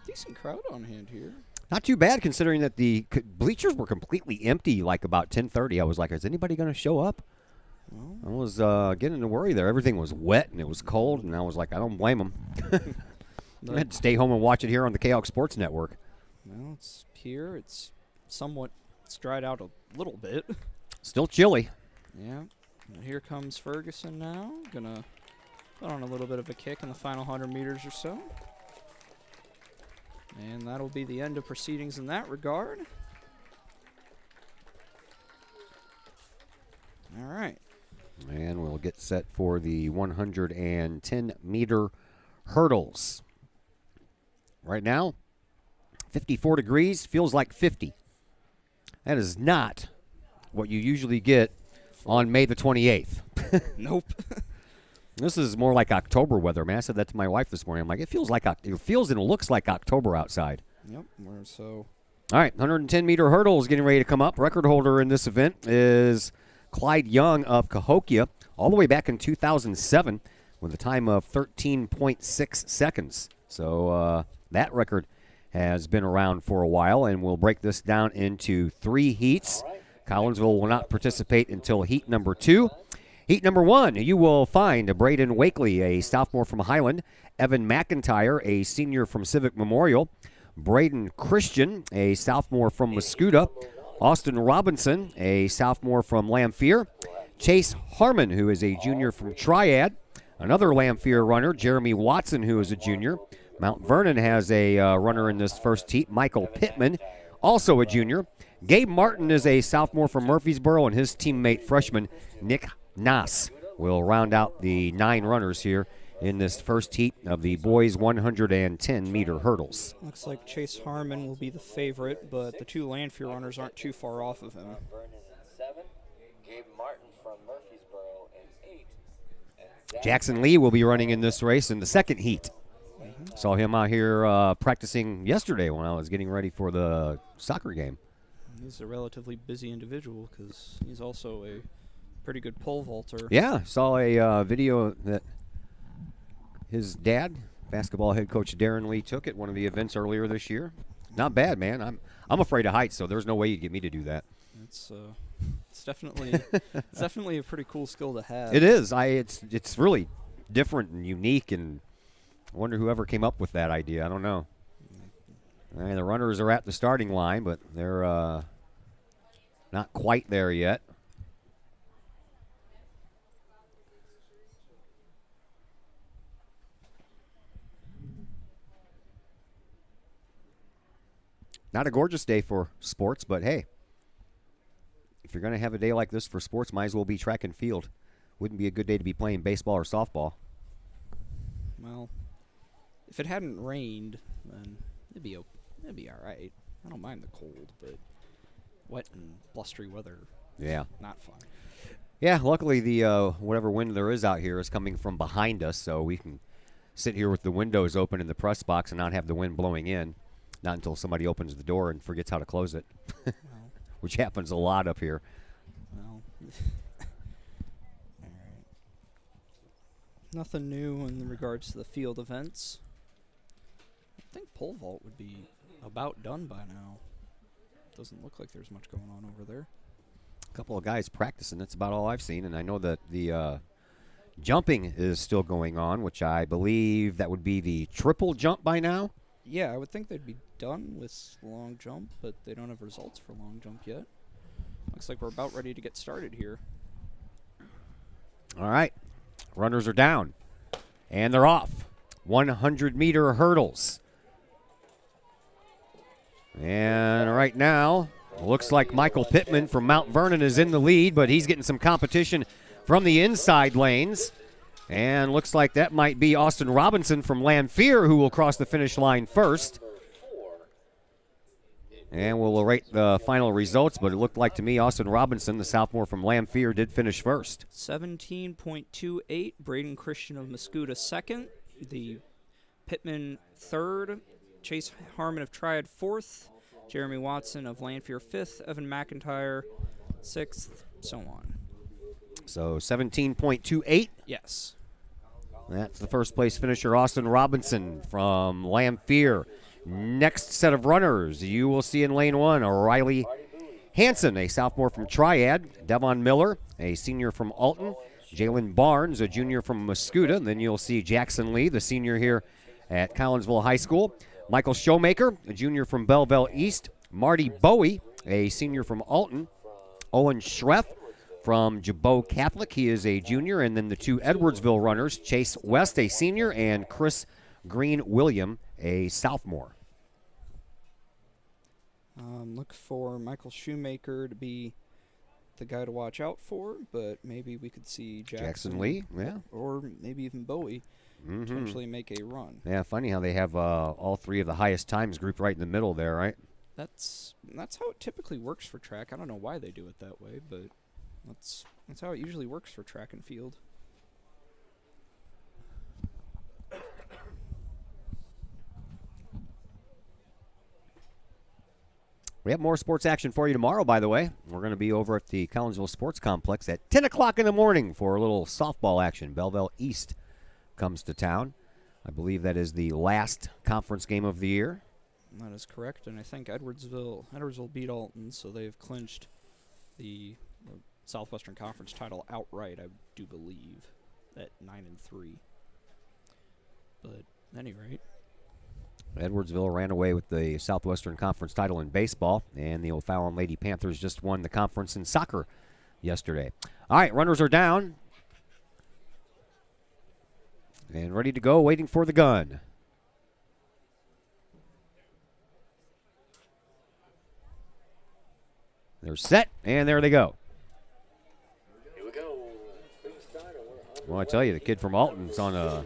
decent crowd on hand here. Not too bad considering that the bleachers were completely empty like about 10:30. I was like, is anybody going to show up? Well, I was getting to worry there. Everything was wet and it was cold, and I was like, I don't blame them. I had to stay home and watch it here on the Kahok Sports Network. Well, it's here. It's dried out a little bit. Still chilly. Yeah. And here comes Ferguson now. Gonna put on a little bit of a kick in the final 100 meters or so. And that'll be the end of proceedings in that regard. All right. And we'll get set for the 110-meter hurdles. Right now, 54 degrees, feels like 50. That is not what you usually get on May the 28th. Nope. This is more like October weather, man. I said that to my wife this morning. I'm like, it feels and looks like October outside. Yep. So. All right, 110-meter hurdles getting ready to come up. Record holder in this event is Clyde Young of Cahokia, all the way back in 2007 with a time of 13.6 seconds. So that record has been around for a while, and we'll break this down into 3 heats. Collinsville will not participate until heat number 2. Heat number 1, you will find Braden Wakely, a sophomore from Highland, Evan McIntyre, a senior from Civic Memorial, Braden Christian, a sophomore from Mascoutah, Austin Robinson, a sophomore from Lamphere, Chase Harmon, who is a junior from Triad, another Lamphere runner, Jeremy Watson, who is a junior. Mount Vernon has a runner in this first heat, Michael Pittman, also a junior. Gabe Martin is a sophomore from Murfreesboro, and his teammate, freshman Nick Nass, will round out the 9 runners here in this first heat of the boys' 110-meter hurdles. Looks like Chase Harmon will be the favorite, but the 2 Lamphere runners aren't too far off of him. Jackson Lee will be running in this race in the second heat. Saw him out here practicing yesterday when I was getting ready for the soccer game. He's a relatively busy individual because he's also a pretty good pole vaulter. Yeah, saw a video that his dad, basketball head coach Darren Lee, took at one of the events earlier this year. Not bad, man. I'm afraid of heights, so there's no way you'd get me to do that. It's definitely a pretty cool skill to have. It is. It's really different and unique, and I wonder whoever came up with that idea. I don't know. I mean, the runners are at the starting line, but they're not quite there yet. Not a gorgeous day for sports, but hey, if you're going to have a day like this for sports, might as well be track and field. Wouldn't be a good day to be playing baseball or softball. Well, if it hadn't rained, then it'd be all right. I don't mind the cold, but wet and blustery weather, yeah, not fun. Yeah, luckily the whatever wind there is out here is coming from behind us, so we can sit here with the windows open in the press box and not have the wind blowing in. Not until somebody opens the door and forgets how to close it, Well, which happens a lot up here. well, all right. Nothing new in regards to the field events. I think pole vault would be about done by now. Doesn't look like there's much going on over there. A couple of guys practicing. That's about all I've seen, and I know that the jumping is still going on, which I believe that would be the triple jump by now. Yeah, I would think they'd be done with long jump, but they don't have results for long jump yet. Looks like we're about ready to get started here. All right. Runners are down. And they're off. 100-meter hurdles. And right now, looks like Michael Pittman from Mount Vernon is in the lead, but he's getting some competition from the inside lanes. And looks like that might be Austin Robinson from Lamphere who will cross the finish line first. And we'll await the final results, but it looked like to me Austin Robinson, the sophomore from Lamphere, did finish first. 17.28, Braden Christian of Mascoutah second, the Pittman third, Chase Harmon of Triad fourth, Jeremy Watson of Lamphere fifth, Evan McIntyre sixth, so on. So 17.28. Yes. That's the first place finisher, Austin Robinson from Lamphere. Next set of runners you will see in lane 1, Riley Hanson, a sophomore from Triad. Devon Miller, a senior from Alton. Jalen Barnes, a junior from Muscuda. And then you'll see Jackson Lee, the senior here at Collinsville High School. Michael Showmaker, a junior from Belleville East. Marty Bowie, a senior from Alton. Owen Schreff from Jabot Catholic. He is a junior. And then the 2 Edwardsville runners, Chase West, a senior, and Chris Green William, a sophomore. Look for Michael Shoemaker to be the guy to watch out for, but maybe we could see Jackson Lee, yeah, or maybe even Bowie potentially make a run. Yeah, funny how they have all 3 of the highest times grouped right in the middle there, right? That's how it typically works for track. I don't know why they do it that way, but that's how it usually works for track and field. We have more sports action for you tomorrow, by the way. We're going to be over at the Collinsville Sports Complex at 10 o'clock in the morning for a little softball action. Belleville East comes to town. I believe that is the last conference game of the year. That is correct, and I think Edwardsville beat Alton, so they've clinched the Southwestern Conference title outright, I do believe, at 9-3. But at any rate, Edwardsville ran away with the Southwestern Conference title in baseball, and the O'Fallon Lady Panthers just won the conference in soccer yesterday. All right, runners are down and ready to go, waiting for the gun. They're set, and there they go. Here we go. Well, I tell you, the kid from Alton's on a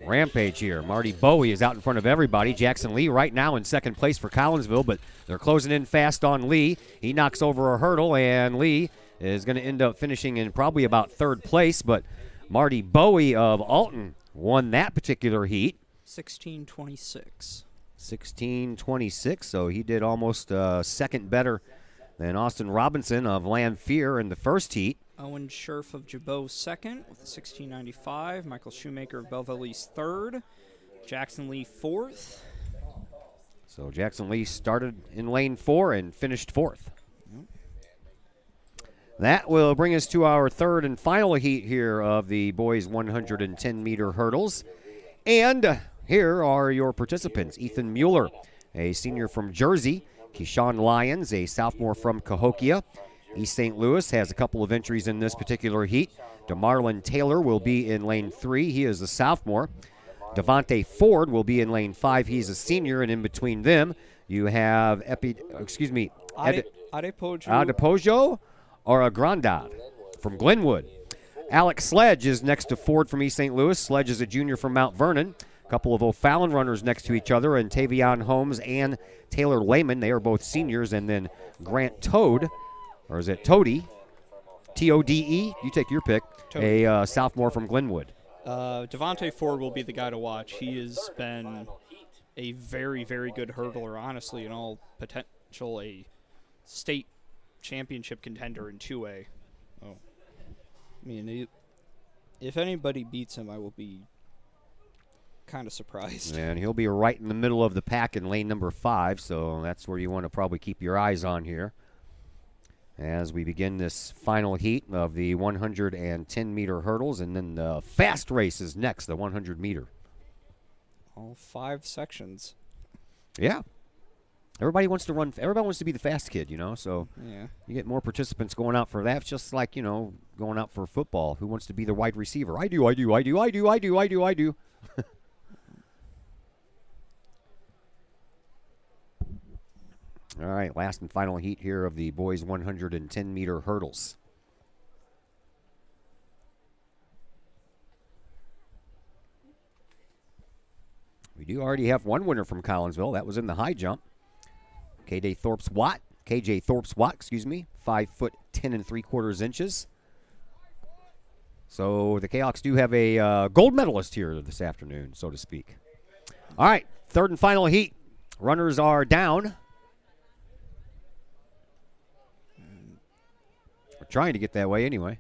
rampage here. Marty Bowie is out in front of everybody. Jackson Lee right now in second place for Collinsville, but they're closing in fast on Lee. He knocks over a hurdle, and Lee is going to end up finishing in probably about third place, but Marty Bowie of Alton won that particular heat. 16:26. 16:26, so he did almost a second better than Austin Robinson of Lamphere in the first heat. Owen Scherf of Jabot second with a 16:95. Michael Shoemaker of Belleville East third. Jackson Lee fourth. So Jackson Lee started in lane 4 and finished fourth. That will bring us to our third and final heat here of the boys 110-meter hurdles. And here are your participants. Ethan Mueller, a senior from Jersey. Keyshawn Lyons, a sophomore from Cahokia. East St. Louis has a couple of entries in this particular heat. DeMarlon Taylor will be in lane 3. He is a sophomore. Devontae Ford will be in lane 5. He's a senior, and in between them, you have Adepojo or Grandad from Glenwood. Alex Sledge is next to Ford from East St. Louis. Sledge is a junior from Mount Vernon. A couple of O'Fallon runners next to each other, and Tavion Holmes and Taylor Lehman. They are both seniors, and then Grant Toad, or is it Toady? T-O-D-E? You take your pick. Toady. A sophomore from Glenwood. Devontae Ford will be the guy to watch. He has been a very, very good hurdler, honestly, in all potential a state championship contender in 2A. Oh, I mean, if anybody beats him, I will be kind of surprised. And he'll be right in the middle of the pack in lane number 5, so that's where you want to probably keep your eyes on here as we begin this final heat of the 110-meter hurdles, and then the fast race is next, the 100-meter. All 5 sections. Yeah. Everybody wants to run. Everybody wants to be the fast kid, you know, so yeah. You get more participants going out for that. It's just like, you know, going out for football. Who wants to be the wide receiver? I do. All right, last and final heat here of the boys 110-meter hurdles. We do already have one winner from Collinsville. That was in the high jump. KJ Thorpe's Watt, 5 foot 10 3/4 inches. So the Kahawks do have a gold medalist here this afternoon, so to speak. All right, third and final heat. Runners are down. We're trying to get that way anyway.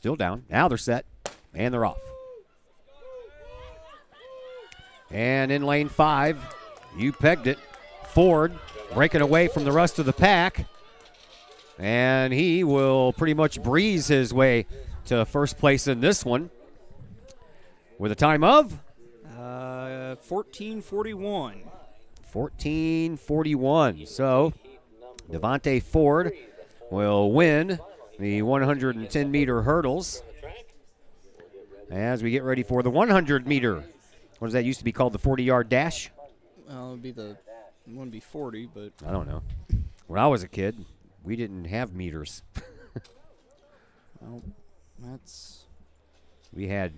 Still down. Now they're set, and they're off. And in lane 5, you pegged it. Ford breaking away from the rest of the pack. And he will pretty much breeze his way to first place in this one with a time of? 14:41. 14:41. So Devontae Ford will win the 110-meter hurdles as we get ready for the 100-meter. What does that used to be called, the 40-yard dash? Well, it wouldn't be 40, but I don't know. When I was a kid, we didn't have meters. well, that's we had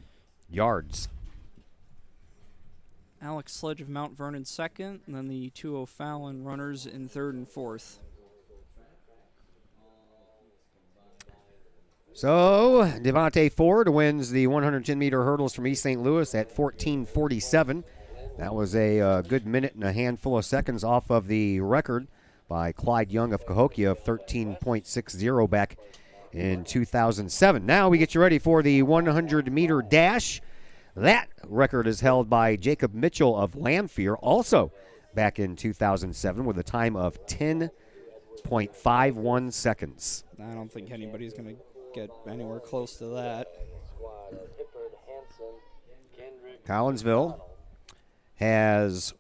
yards. Alex Sledge of Mount Vernon second, and then the 2 Fallon runners in third and fourth. So Devontae Ford wins the 110-meter hurdles from East St. Louis at 14:47. That was a good minute and a handful of seconds off of the record by Clyde Young of Cahokia of 13.60 back in 2007. Now we get you ready for the 100-meter dash. That record is held by Jacob Mitchell of Lamphere, also back in 2007 with a time of 10.51 seconds. I don't think anybody's going to get anywhere close to that. Collinsville has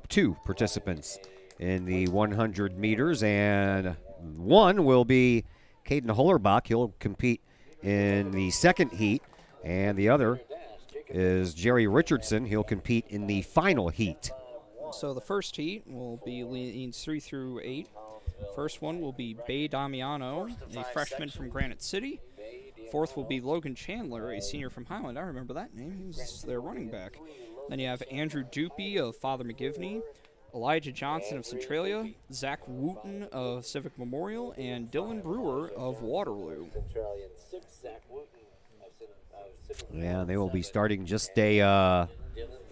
two participants in the 100 meters, and one will be Caden Hollerbach. He'll compete in the second heat, and the other is Jerry Richardson. He'll compete in the final heat. So the first heat will be lanes 3 through 8. First one will be Bay Damiano, a freshman from Granite City. Fourth will be Logan Chandler, a senior from Highland. I remember that name. He was their running back. Then you have Andrew Dupie of Father McGivney, Elijah Johnson of Centralia, Zach Wooten of Civic Memorial, and Dylan Brewer of Waterloo. Yeah, they will be starting just a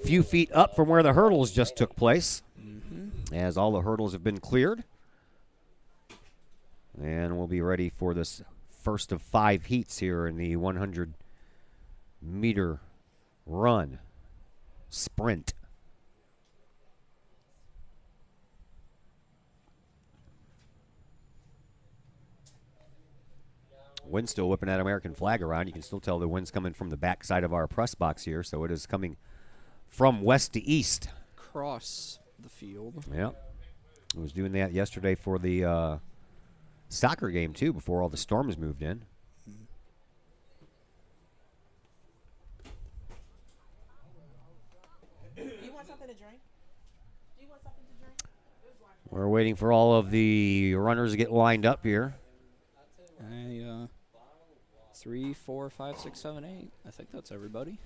few feet up from where the hurdles just took place, as all the hurdles have been cleared. And we'll be ready for this first of 5 heats here in the 100-meter run sprint. Wind still whipping that American flag around. You can still tell the wind's coming from the back side of our press box here, so it is coming from west to east. Across the field. Yep. I was doing that yesterday for the soccer game, too, before all the storms moved in. Do you want something to drink? Do you want something to drink? We're waiting for all of the runners to get lined up here. 3, 4, 5, 6, 7, 8. I think that's everybody.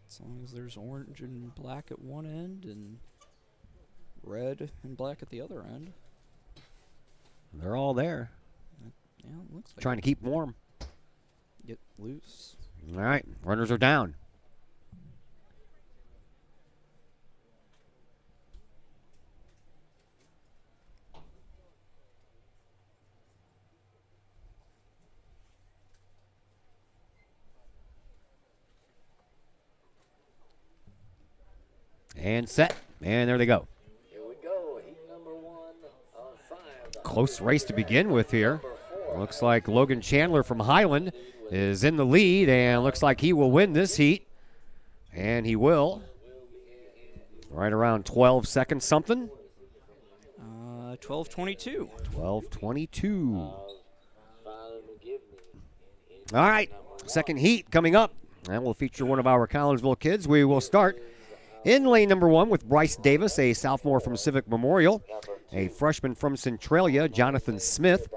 As long as there's orange and black at one end and red and black at the other end. They're all there. Yeah, it looks like Trying to keep warm. Get loose. All right, runners are down. And set, and there they go. Here we go, heat number 1 of 5. Close race to begin with here. Looks like Logan Chandler from Highland is in the lead, and looks like he will win this heat. And he will. Right around 12 seconds something. 12:22. 12:22. All right, second heat coming up. And we'll feature one of our Collinsville kids. We will start in lane number 1 with Bryce Davis, a sophomore from Civic Memorial. A freshman from Centralia, Jonathan Smith.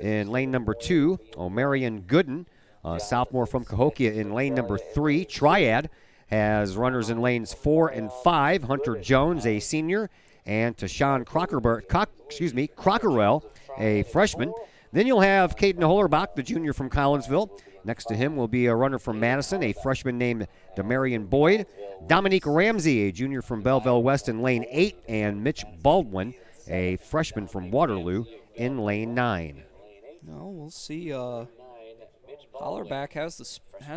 In lane number 2, Omarion Gooden, a sophomore from Cahokia. In lane number 3, Triad has runners in lanes 4 and 5. Hunter Jones, a senior, and Tashawn Crockerell, a freshman. Then you'll have Caden Hollerbach, the junior from Collinsville. Next to him will be a runner from Madison, a freshman named Demarion Boyd. Dominique Ramsey, a junior from Belleville West in lane 8. And Mitch Baldwin, a freshman from Waterloo in lane 9. No, we'll see. Hollerback has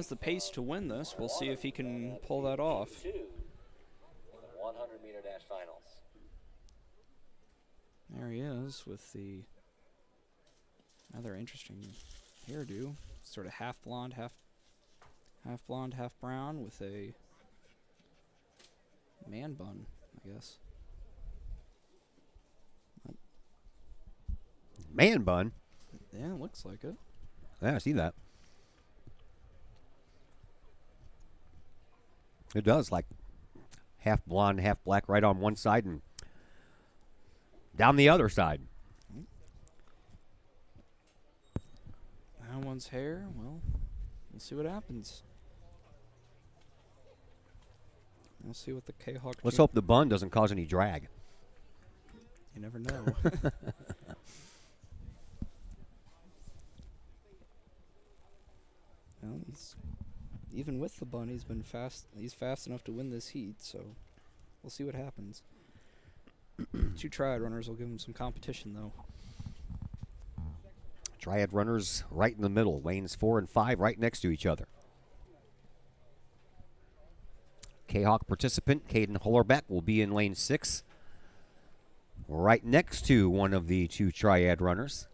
the pace to win this. We'll see if he can pull that off. 100-meter dash finals. There he is with the rather interesting hairdo, sort of half blonde, half brown with a man bun, I guess. Man bun? Yeah, it looks like it. Yeah, I see that. It does, like half blonde, half black right on one side and down the other side. That one's hair, well, we'll see what happens. We'll see what the K-Hawk... Let's hope the bun doesn't cause any drag. You never know. Well, even with the bun, he's fast enough to win this heat, so we'll see what happens. 2 triad runners will give him some competition, though. Triad runners right in the middle. Lanes 4 and 5 right next to each other. K-Hawk participant Caden Hullerbeck will be in lane 6, right next to one of the 2 triad runners.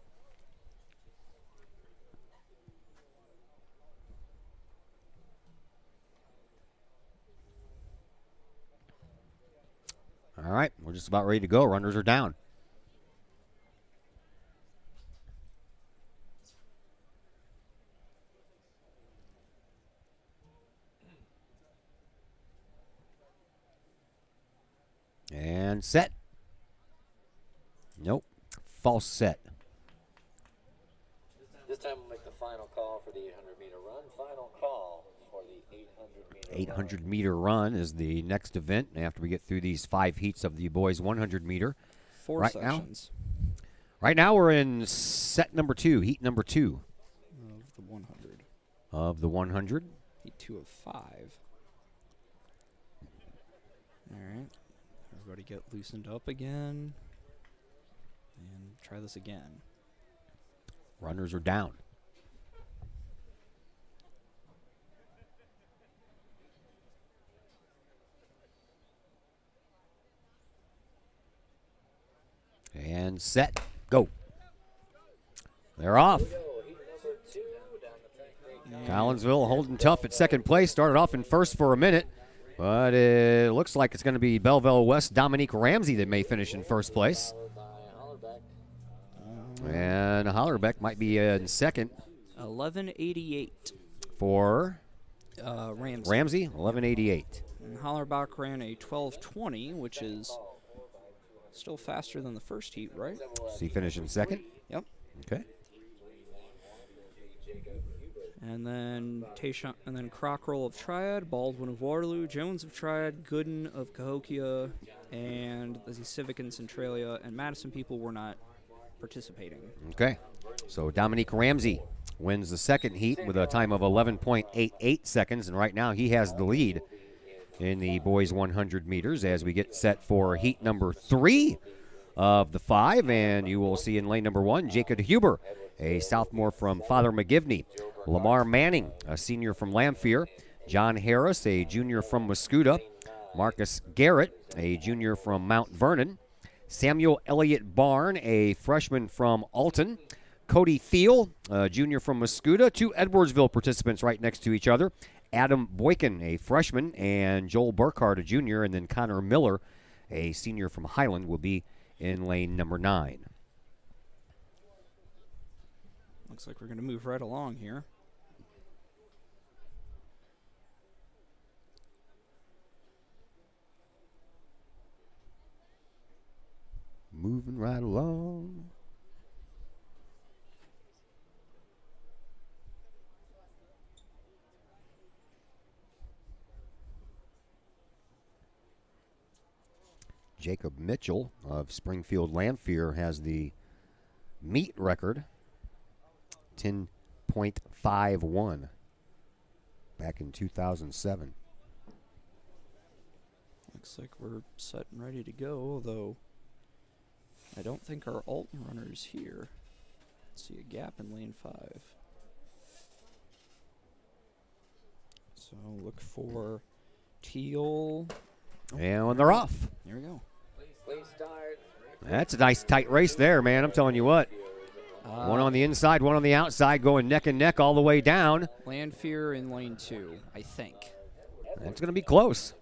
All right, we're just about ready to go. Runners are down. And set. Nope. False set. This time we'll make the final call for the 800-meter run. Final call for the 800-meter 800-meter run is the next event after we get through these 5 heats of the boys 100-meter. 4 sections. Right now we're in set number 2, heat number 2. Of the 100. Of the 100. Heat 2 of 5. All right. Everybody get loosened up again. And try this again. Runners are down. And set, go. They're off. Collinsville holding tough at second place. Started off in first for a minute, but it looks like it's going to be Belleville West Dominique Ramsey that may finish in first place. And Hollerbeck might be in second. 11:88 for Ramsey. Ramsey, 11:88. And Hollerbeck ran a 12:20, which is still faster than the first heat, right? Does he finish in second? Yep. Okay. And then Crockrell of Triad, Baldwin of Waterloo, Jones of Triad, Gooden of Cahokia, and the Civic and Centralia and Madison people were not participating. Okay. So Dominique Ramsey wins the second heat with a time of 11.88 seconds, and right now he has the lead in the boys 100 meters as we get set for heat number 3 of the 5. And you will see in lane number 1, Jacob Huber, a sophomore from Father McGivney. Lamar Manning, a senior from Lamphere. John Harris, a junior from Muscuda. Marcus Garrett, a junior from Mount Vernon. Samuel Elliott Barn, a freshman from Alton. Cody Thiel, a junior from Muscuda. 2 Edwardsville participants right next to each other. Adam Boykin, a freshman, and Joel Burkhardt, a junior, and then Connor Miller, a senior from Highland, will be in lane number 9. Looks like we're going to move right along here. Moving right along. Jacob Mitchell of Springfield Lamphere has the meet record, 10.51 back in 2007. Looks like we're set and ready to go, although I don't think our Alton runner is here. See a gap in lane 5. So look for Teal. And they're off. There we go. Please start. That's a nice tight race there, man. I'm telling you what. One on the inside, one on the outside, going neck and neck all the way down. Lanfear in lane 2, I think. That's going to be close.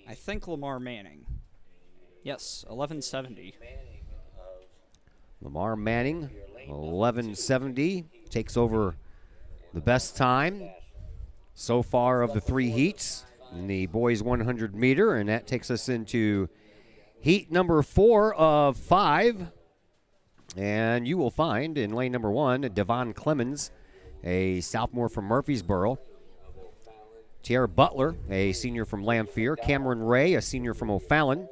I think Lamar Manning. Yes, 1170. Lamar Manning, 1170, takes over the best time so far of the 3 heats in the boys 100 meter, and that takes us into heat number 4 of 5. And you will find in lane number 1, Devon Clemens, a sophomore from Murfreesboro. Tierra Butler, a senior from Lamphere. Cameron Ray, a senior from O'Fallon.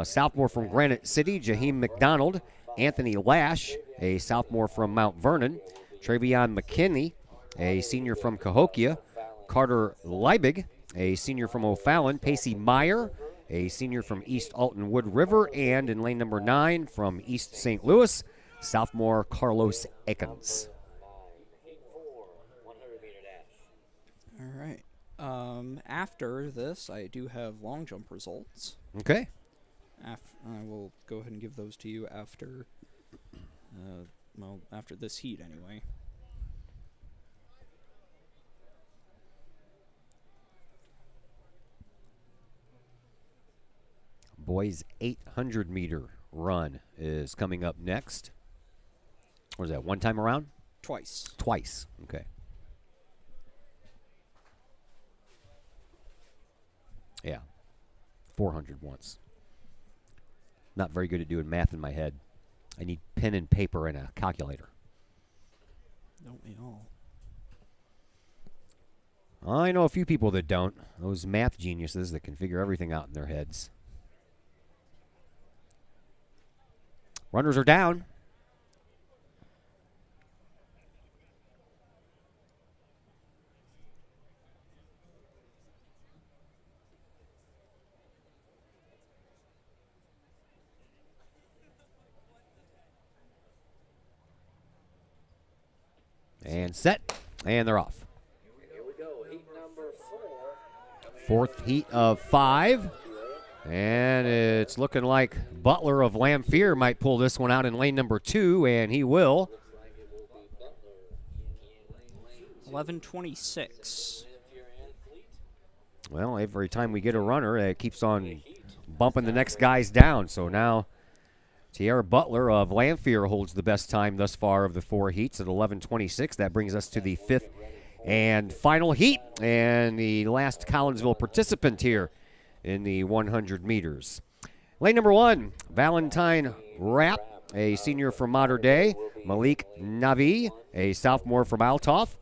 Sophomore from Granite City, Jaheim McDonald. Anthony Lash, a sophomore from Mount Vernon. Travion McKinney, a senior from Cahokia. Carter Liebig, a senior from O'Fallon. Pacey Meyer, a senior from East Alton Wood River. And in lane number 9 from East St. Louis, sophomore Carlos Ekins. All right. After this, I do have long jump results. Okay. I will go ahead and give those to you after, after this heat anyway. Boys 800 meter run is coming up next. What is that, one time around? Twice. Twice, okay. Yeah, 400 once. Not very good at doing math in my head. I need pen and paper and a calculator. Don't we all? I know a few people that don't. Those math geniuses that can figure everything out in their heads. Runners are down. And set, and they're off. Here we go, heat number 4. four. 4th heat of 5. And it's looking like Butler of Lamphere might pull this one out in lane number 2, and he will. 1126. Well, every time we get a runner, it keeps on bumping the next guys down. So now Tierra Butler of Lamphere holds the best time thus far of the 4 heats at 11:26. That brings us to the 5th and final heat, and the last Collinsville participant here in the 100 meters. Lane number 1, Valentine Rapp, a senior from Mater Dei. Malik Navi, a sophomore from Altoff.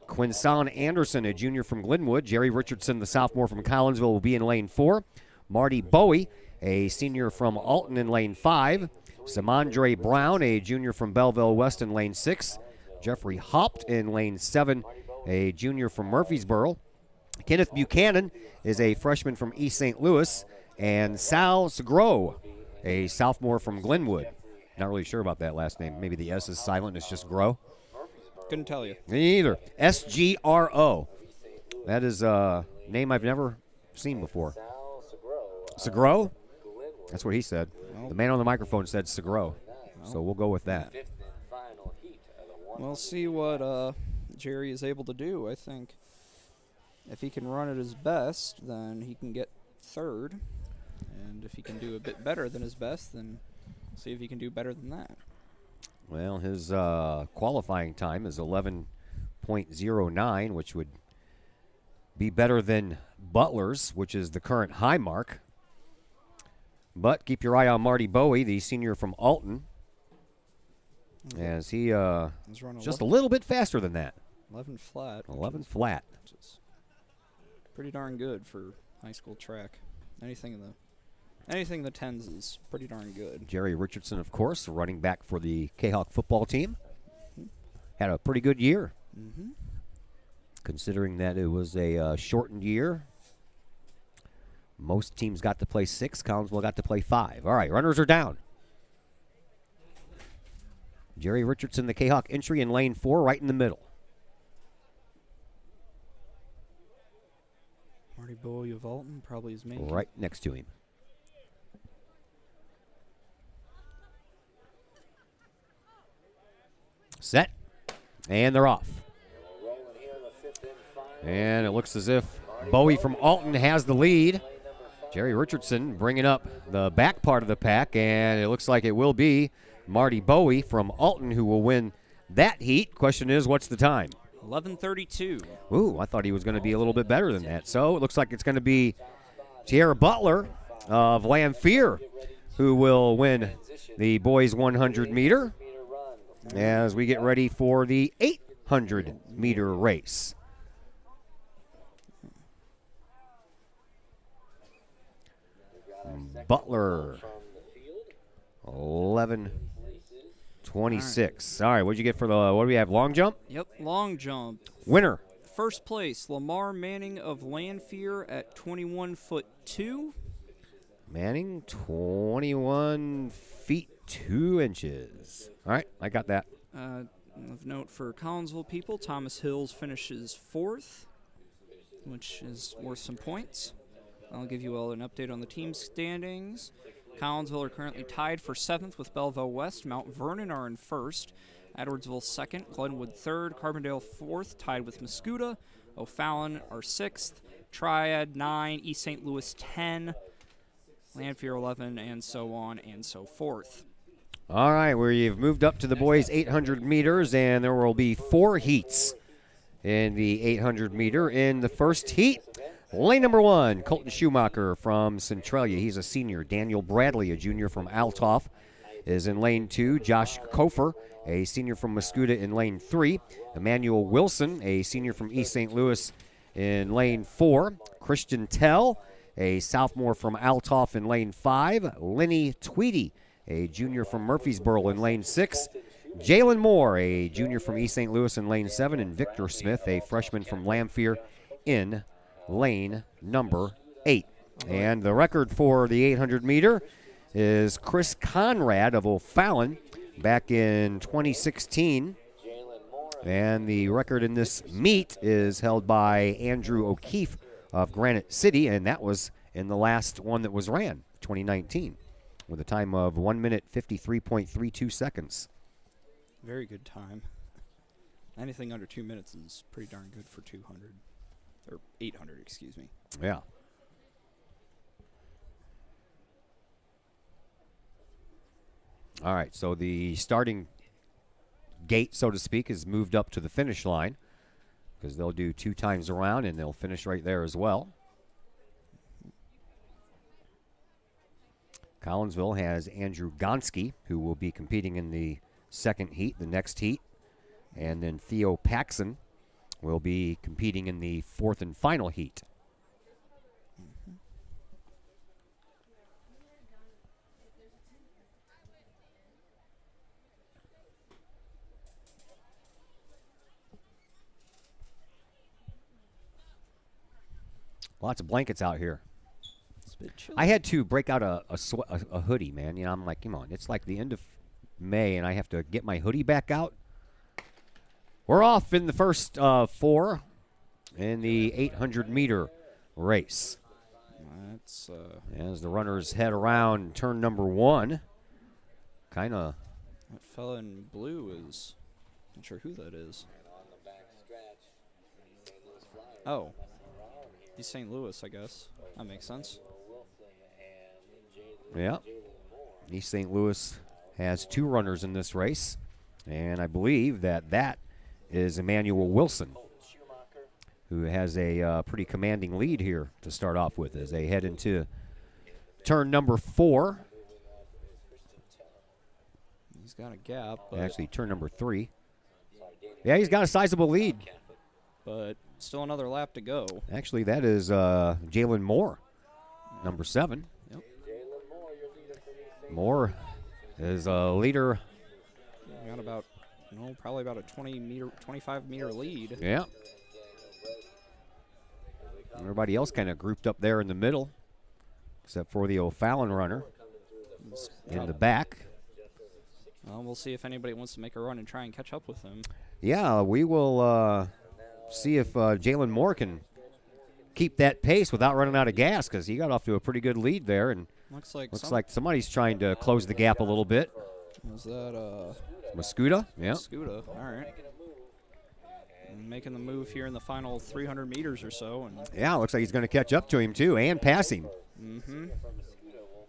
Quinson Anderson, a junior from Glenwood. Jerry Richardson, the sophomore from Collinsville, will be in lane 4. Marty Bowie, a senior from Alton, in lane 5. Samandre Brown, a junior from Belleville West, in lane 6. Jeffrey Haupt in lane 7, a junior from Murfreesboro. Kenneth Buchanan is a freshman from East St. Louis. And Sal Segro, a sophomore from Glenwood. Not really sure about that last name. Maybe the S is silent. It's just Grow. Couldn't tell you. Me either. SGRO. That is a name I've never seen before. Segro? That's what he said. Well, The man on the microphone said Segro. So we'll go with that. We'll see what Jerry is able to do. I think if he can run at his best, then he can get 3rd. And if he can do a bit better than his best, then see if he can do better than that. Well, his qualifying time is 11.09, which would be better than Butler's, which is the current high mark. But keep your eye on Marty Bowie, the senior from Alton, as he just a little bit faster than that. 11 flat. 11 flat. Which is pretty darn good for high school track. Anything in the 10s is pretty darn good. Jerry Richardson, of course, running back for the Kahok football team. Had a pretty good year, considering that it was a shortened year. Most teams got to play 6. Collinsville got to play 5. All right, runners are down. Jerry Richardson, the Kahok entry in lane 4, right in the middle. Marty Bowie of Alton, probably his main. Right next to him. Set. And they're off. And it looks as if Bowie from Alton has the lead. Jerry Richardson bringing up the back part of the pack, and it looks like it will be Marty Bowie from Alton who will win that heat. Question is, what's the time? 11:32. Ooh, I thought he was going to be a little bit better than that. So it looks like it's going to be Tierra Butler of Lamphir who will win the boys 100 meter as we get ready for the 800 meter race. Butler, 11:26. All right, what'd you get for the, what do we have, long jump? Yep, long jump. Winner. First place, Lamar Manning of Lanphier at 21'2". Manning, 21 feet 2 inches. All right, I got that. Of note for Collinsville people, Thomas Hills finishes 4th, which is worth some points. I'll give you all an update on the team standings. Collinsville are currently tied for 7th with Belleville West. Mount Vernon are in 1st. Edwardsville 2nd. Glenwood 3rd. Carbondale 4th, tied with Mascoutah. O'Fallon are 6th. Triad 9. East St. Louis 10. Lanphier 11, and so on and so forth. All right, we've moved up to the boys 800 meters, and there will be 4 heats in the 800 meter. In the first heat, lane number 1, Colton Schumacher from Centralia. He's a senior. Daniel Bradley, a junior from Altoff, is in lane 2. Josh Kofer, a senior from Mascoutah, in lane 3. Emmanuel Wilson, a senior from East St. Louis, in lane 4. Christian Tell, a sophomore from Altoff, in lane 5. Lenny Tweedy, a junior from Murfreesboro, in lane 6. Jalen Moore, a junior from East St. Louis, in lane 7. And Victor Smith, a freshman from Lamphir, in lane number 8. And the record for the 800 meter is Chris Conrad of O'Fallon back in 2016. And the record in this meet is held by Andrew O'Keefe of Granite City, and that was in the last one that was ran, 2019, with a time of 1 minute 53.32 seconds. Very good time. Anything under 2 minutes is pretty darn good for 200. Or 800, excuse me. Yeah. All right, so the starting gate, so to speak, is moved up to the finish line because they'll do 2 times around and they'll finish right there as well. Collinsville has Andrew Gonski, who will be competing in the second heat, the next heat, and then Theo Paxson will be competing in the 4th and final heat. Lots of blankets out here. It's a bit chilly. I had to break out a hoodie, man. You know, I'm like, come on, it's like the end of May, and I have to get my hoodie back out. We're off in the first 4 in the 800-meter race. That's as the runners head around turn number 1. Kind of. That fella in blue is, not sure who that is. Oh, he's St. Louis, I guess. That makes sense. Yeah. East St. Louis has 2 runners in this race, and I believe that is Emmanuel Wilson, who has a pretty commanding lead here to start off with as they head into turn number 4. He's got a gap. Actually, turn number 3. Yeah, he's got a sizable lead. But still another lap to go. Actually, that is Jalen Moore, number 7. Yep. Moore is a leader. Got about, probably about a 25-meter lead. Yeah. Everybody else kind of grouped up there in the middle, except for the O'Fallon runner in the back. Well, we'll see if anybody wants to make a run and try and catch up with him. Yeah, we will see if Jalen Moore can keep that pace without running out of gas, because he got off to a pretty good lead there, and looks like somebody's trying to close the gap a little bit. Was that Mascuda? Yeah. Mascuda, all right. And making the move here in the final 300 meters or so. And yeah, looks like he's going to catch up to him too, and pass him. Mm-hmm.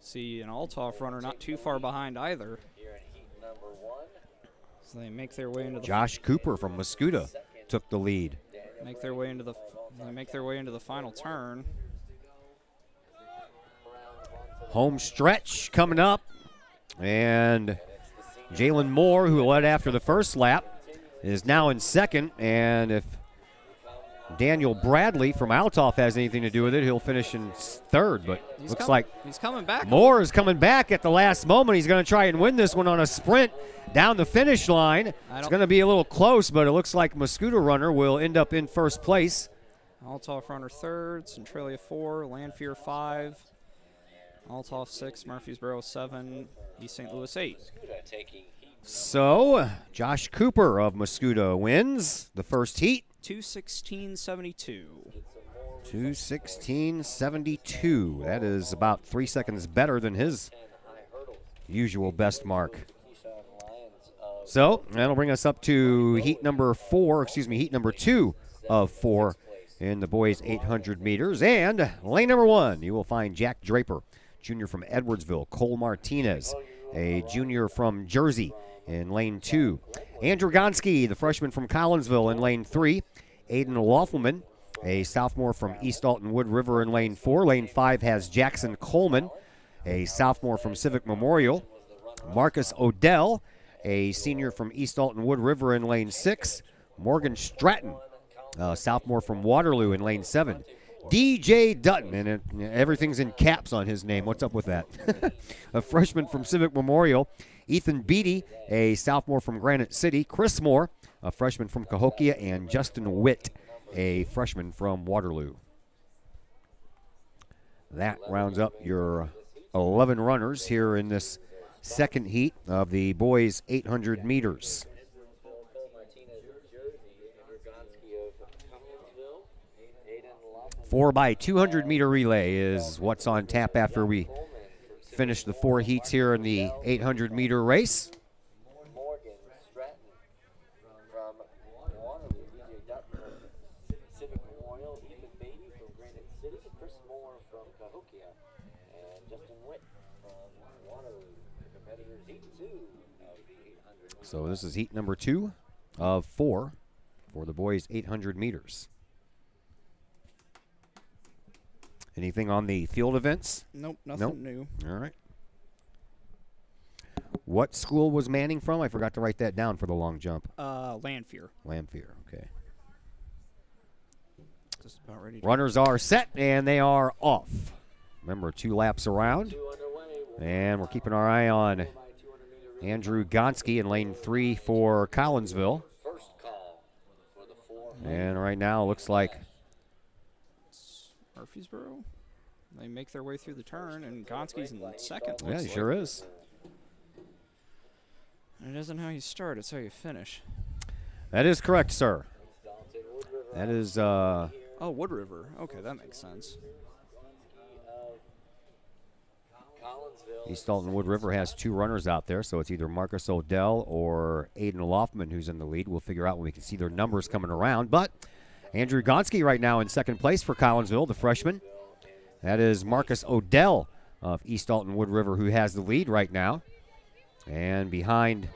See an Althoff runner not too far behind either. So they make their way into the Josh Cooper from Mascuda took the lead. Make their way into the final turn. Home stretch coming up, and Jalen Moore, who led after the first lap, is now in second, and if Daniel Bradley from Althoff has anything to do with it, he'll finish in third, but looks like he's coming back. Moore is coming back at the last moment. He's going to try and win this one on a sprint down the finish line. It's going to be a little close, but it looks like Mascuda runner will end up in first place. Althoff runner third, Centralia 4, Lanphier 5, Althoff 6, Murfreesboro 7, East St. Louis 8. So, Josh Cooper of Mascuda wins the first heat. 2:16.72. 2:16.72. That is about 3 seconds better than his usual best mark. So, that'll bring us up to heat number 2 of 4 in the boys 800 meters. And lane number 1, you will find Jack Draper, junior from Edwardsville, Cole Martinez, a junior from Jersey, in lane 2. Andrew Gonski, the freshman from Collinsville, in lane 3. Aiden Laufelman, a sophomore from East Alton Wood River, in lane 4. Lane 5 has Jackson Coleman, a sophomore from Civic Memorial. Marcus Odell, a senior from East Alton Wood River, in lane 6. Morgan Stratton, a sophomore from Waterloo, in lane 7. DJ Dutton, and everything's in caps on his name. What's up with that? A freshman from Civic Memorial. Ethan Beatty, a sophomore from Granite City. Chris Moore, a freshman from Cahokia. And Justin Witt, a freshman from Waterloo. That rounds up your 11 runners here in this second heat of the boys 800 meters. 4x200 meter relay is what's on tap after we finish the 4 heats here in the 800 meter race. Morgan Stratton from Waterloo, DJ Dutton from Civic Memorial, Ethan Beatty from Granite City, Chris Moore from Cahokia, and Justin Witt from Waterloo. The competitors heat 2 of the 800. So this is heat number 2 of 4 for the boys 800 meters. Anything on the field events? Nope, nothing new. All right. What school was Manning from? I forgot to write that down for the long jump. Lanphier. Lanphier, okay. Just about ready. Runners are set, and they are off. Remember, 2 laps around. And we're keeping our eye on Andrew Gonski in lane 3 for Collinsville. And right now, it looks like Murfreesboro. They make their way through the turn, and Gonski's in second. Yeah, he sure is. And it isn't how you start, it's how you finish. That is correct, sir. That is oh, Wood River. Okay, that makes sense. East Alton Wood River has 2 runners out there, so it's either Marcus Odell or Aiden Laufelman who's in the lead. We'll figure out when we can see their numbers coming around. But Andrew Gonski right now in second place for Collinsville, the freshman. That is Marcus Odell of East Alton Wood River who has the lead right now. And behind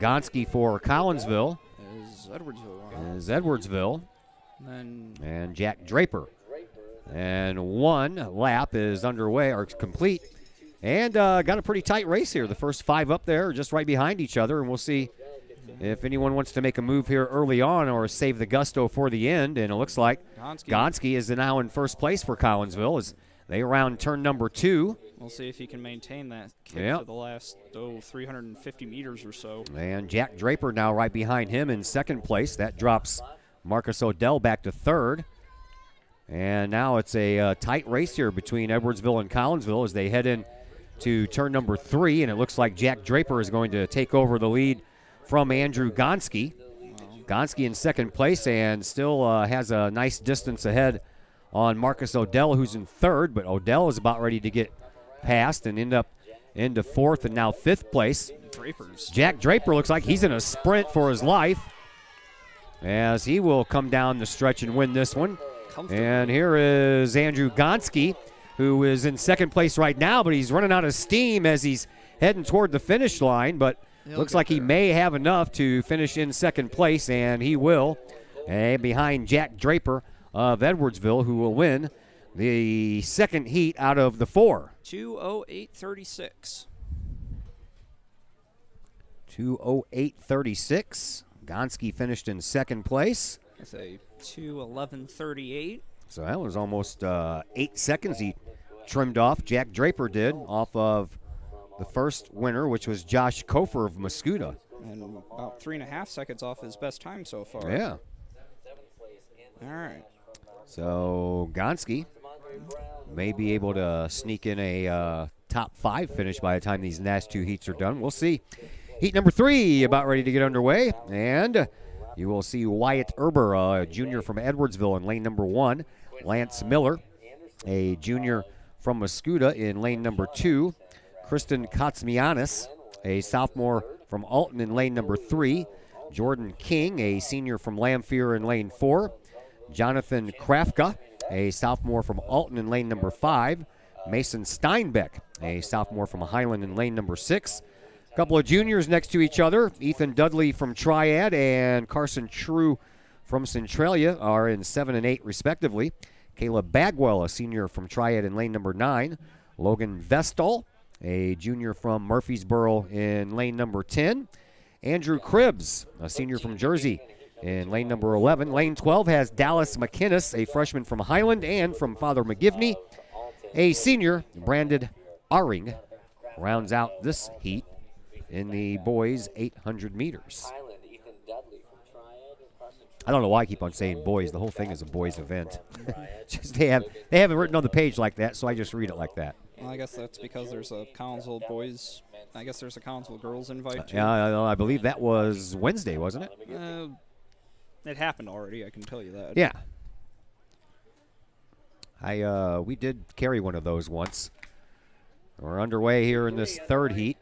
Gonski for Collinsville is Edwardsville. And Jack Draper. And 1 lap is underway, or complete. And got a pretty tight race here. The first 5 up there are just right behind each other, and we'll see if anyone wants to make a move here early on or save the gusto for the end. And it looks like Gonski is now in first place for Collinsville as they round turn number 2. We'll see if he can maintain that kick for the last 350 meters or so. And Jack Draper now right behind him in second place. That drops Marcus Odell back to third. And now it's a tight race here between Edwardsville and Collinsville as they head in to turn number 3, and it looks like Jack Draper is going to take over the lead from Andrew Gonski. Gonski in second place and still has a nice distance ahead on Marcus Odell, who's in third, but Odell is about ready to get past and end up into fourth and now fifth place. Jack Draper looks like he's in a sprint for his life as he will come down the stretch and win this one. And here is Andrew Gonski, who is in second place right now, but he's running out of steam as he's heading toward the finish line, but looks like he may have enough to finish in second place, and he will, behind Jack Draper of Edwardsville, who will win the second heat out of the 4. 2:08:36. 2:08:36. Gonski finished in second place. That's a 2:11:38. So that was almost 8 seconds he trimmed off. Jack Draper did off of the first winner, which was Josh Kofer of Muscuda. And about 3.5 seconds off his best time so far. Yeah. All right. So Gonski may be able to sneak in a top 5 finish by the time these last 2 heats are done. We'll see. Heat number 3 about ready to get underway. And you will see Wyatt Erber, a junior from Edwardsville, in lane number 1. Lance Miller, a junior from Muscuda, in lane number 2. Kristen Katsmianis, a sophomore from Alton, in lane number 3. Jordan King, a senior from Lamphere, in lane 4. Jonathan Krafka, a sophomore from Alton, in lane number 5. Mason Steinbeck, a sophomore from Highland, in lane number 6. A couple of juniors next to each other. Ethan Dudley from Triad and Carson True from Centralia are in 7 and 8 respectively. Caleb Bagwell, a senior from Triad, in lane number 9. Logan Vestal, a junior from Murfreesboro, in lane number 10. Andrew Cribbs, a senior from Jersey, in lane number 11. Lane 12 has Dallas McInnes, a freshman from Highland, and from Father McGivney, a senior. Brandon Aring rounds out this heat in the boys 800 meters. I don't know why I keep on saying boys. The whole thing is a boys event. Just they have it written on the page like that, so I just read it like that. Well, I guess that's because there's a Collinsville boys. I guess there's a Collinsville girls invite too. Yeah, I believe that was Wednesday, wasn't it? It happened already. I can tell you that. Yeah. We did carry one of those once. We're underway here in this third heat.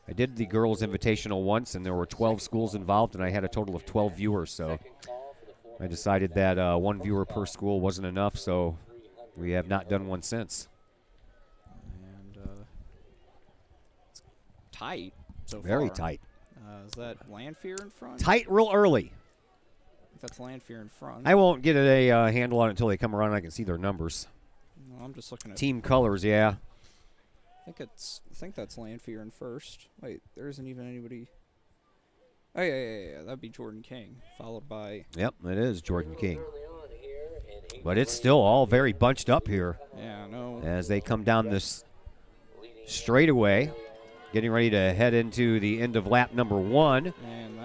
I did the girls' invitational once, and there were 12 schools involved, and I had a total of 12 viewers. So I decided that 1 viewer per school wasn't enough, so we have not done one since. And it's tight so Very far. tight. Is that Landfear in front? Tight real early. That's Landfear in front. I won't get a handle on it until they come around and I can see their numbers. No, I'm just looking at team colors, yeah. I think that's Landfear in first. Wait, there isn't even anybody. Oh yeah. That'd be Jordan King, followed by. Yep, it is Jordan King. But it's still all very bunched up here. Yeah, I know. As they come down this straightaway, getting ready to head into the end of lap number 1,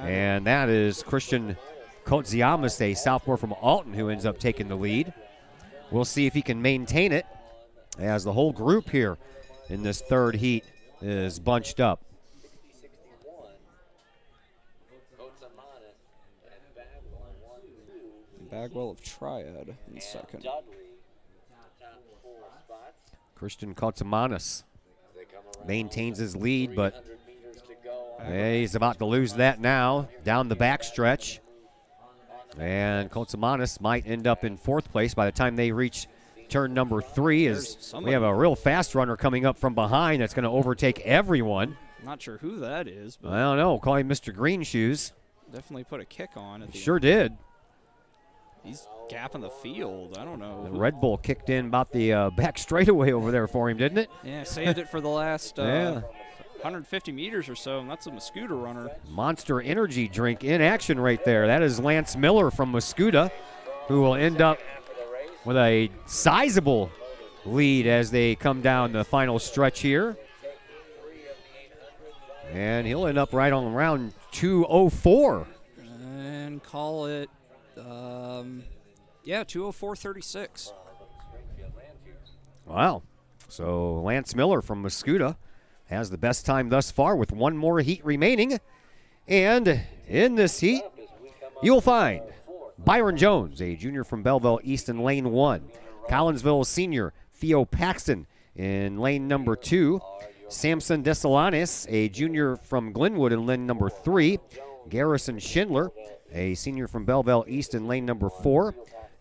and that is Christian Kotsiamas, a sophomore from Alton, who ends up taking the lead. We'll see if he can maintain it, as the whole group here in this third heat is bunched up. Bagwell of Triad in second. Christian Kotsimanis maintains his lead, but he's about to lose that now down the backstretch. And Kotsimanis might end up in 4th place by the time they reach turn number 3. As we have a real fast runner coming up from behind that's going to overtake everyone. Not sure who that is, but I don't know. Call him Mr. Green Shoes. Definitely put a kick on. At the Sure end. did. He's gapping the field. I don't know. The Red Bull kicked in about the back straightaway over there for him, didn't it? Yeah, saved it for the last Yeah. 150 meters or so, and that's a Muscuda runner. Monster Energy drink in action right there. That is Lance Miller from Muscuda, who will end up with a sizable lead as they come down the final stretch here. And he'll end up right on around 2:04. And call it, 2:04:36. Wow. So Lance Miller from Muscuda has the best time thus far with one more heat remaining. And in this heat, you'll find Byron Jones, a junior from Belleville East in lane 1. Collinsville senior Theo Paxton in lane number 2. Samson Desalanes, a junior from Glenwood in lane number 3. Garrison Schindler, a senior from Belleville East in lane number 4.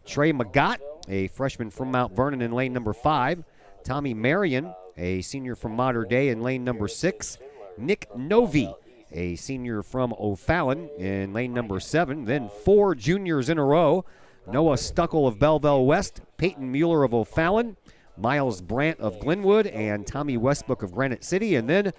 Trey Magott, a freshman from Mount Vernon in lane number 5. Tommy Marion, a senior from Mater Dei in lane number 6. Nick Novi, a senior from O'Fallon in lane number 7. Then 4 juniors in a row. Noah Stuckel of Belleville West, Peyton Mueller of O'Fallon, Miles Brandt of Glenwood, and Tommy Westbrook of Granite City. And then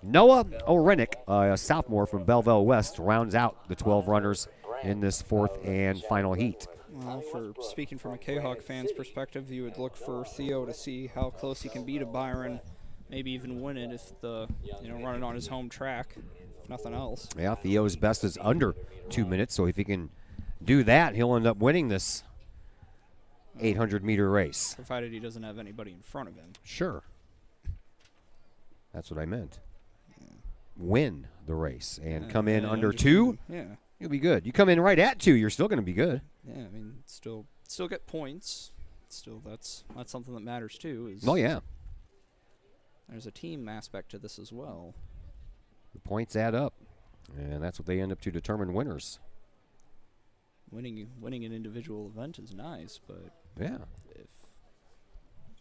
Noah Orenick, a sophomore from Belleville West, rounds out the 12 runners in this fourth and final heat. Well, for speaking from a Kahok fan's perspective, you would look for Theo to see how close he can be to Byron, maybe even win it if running on his home track, if nothing else. Yeah, Theo's best is under 2 minutes, so if he can do that, he'll end up winning this 800-meter race. Provided he doesn't have anybody in front of him. Sure. That's what I meant. Win the race and come in under 2. Yeah. You'll be good. You come in right at 2, you're still going to be good. Yeah, I mean, still get points. Still, that's something that matters too. Oh yeah. There's a team aspect to this as well. The points add up, and that's what they end up to determine winners. Winning an individual event is nice, but yeah, if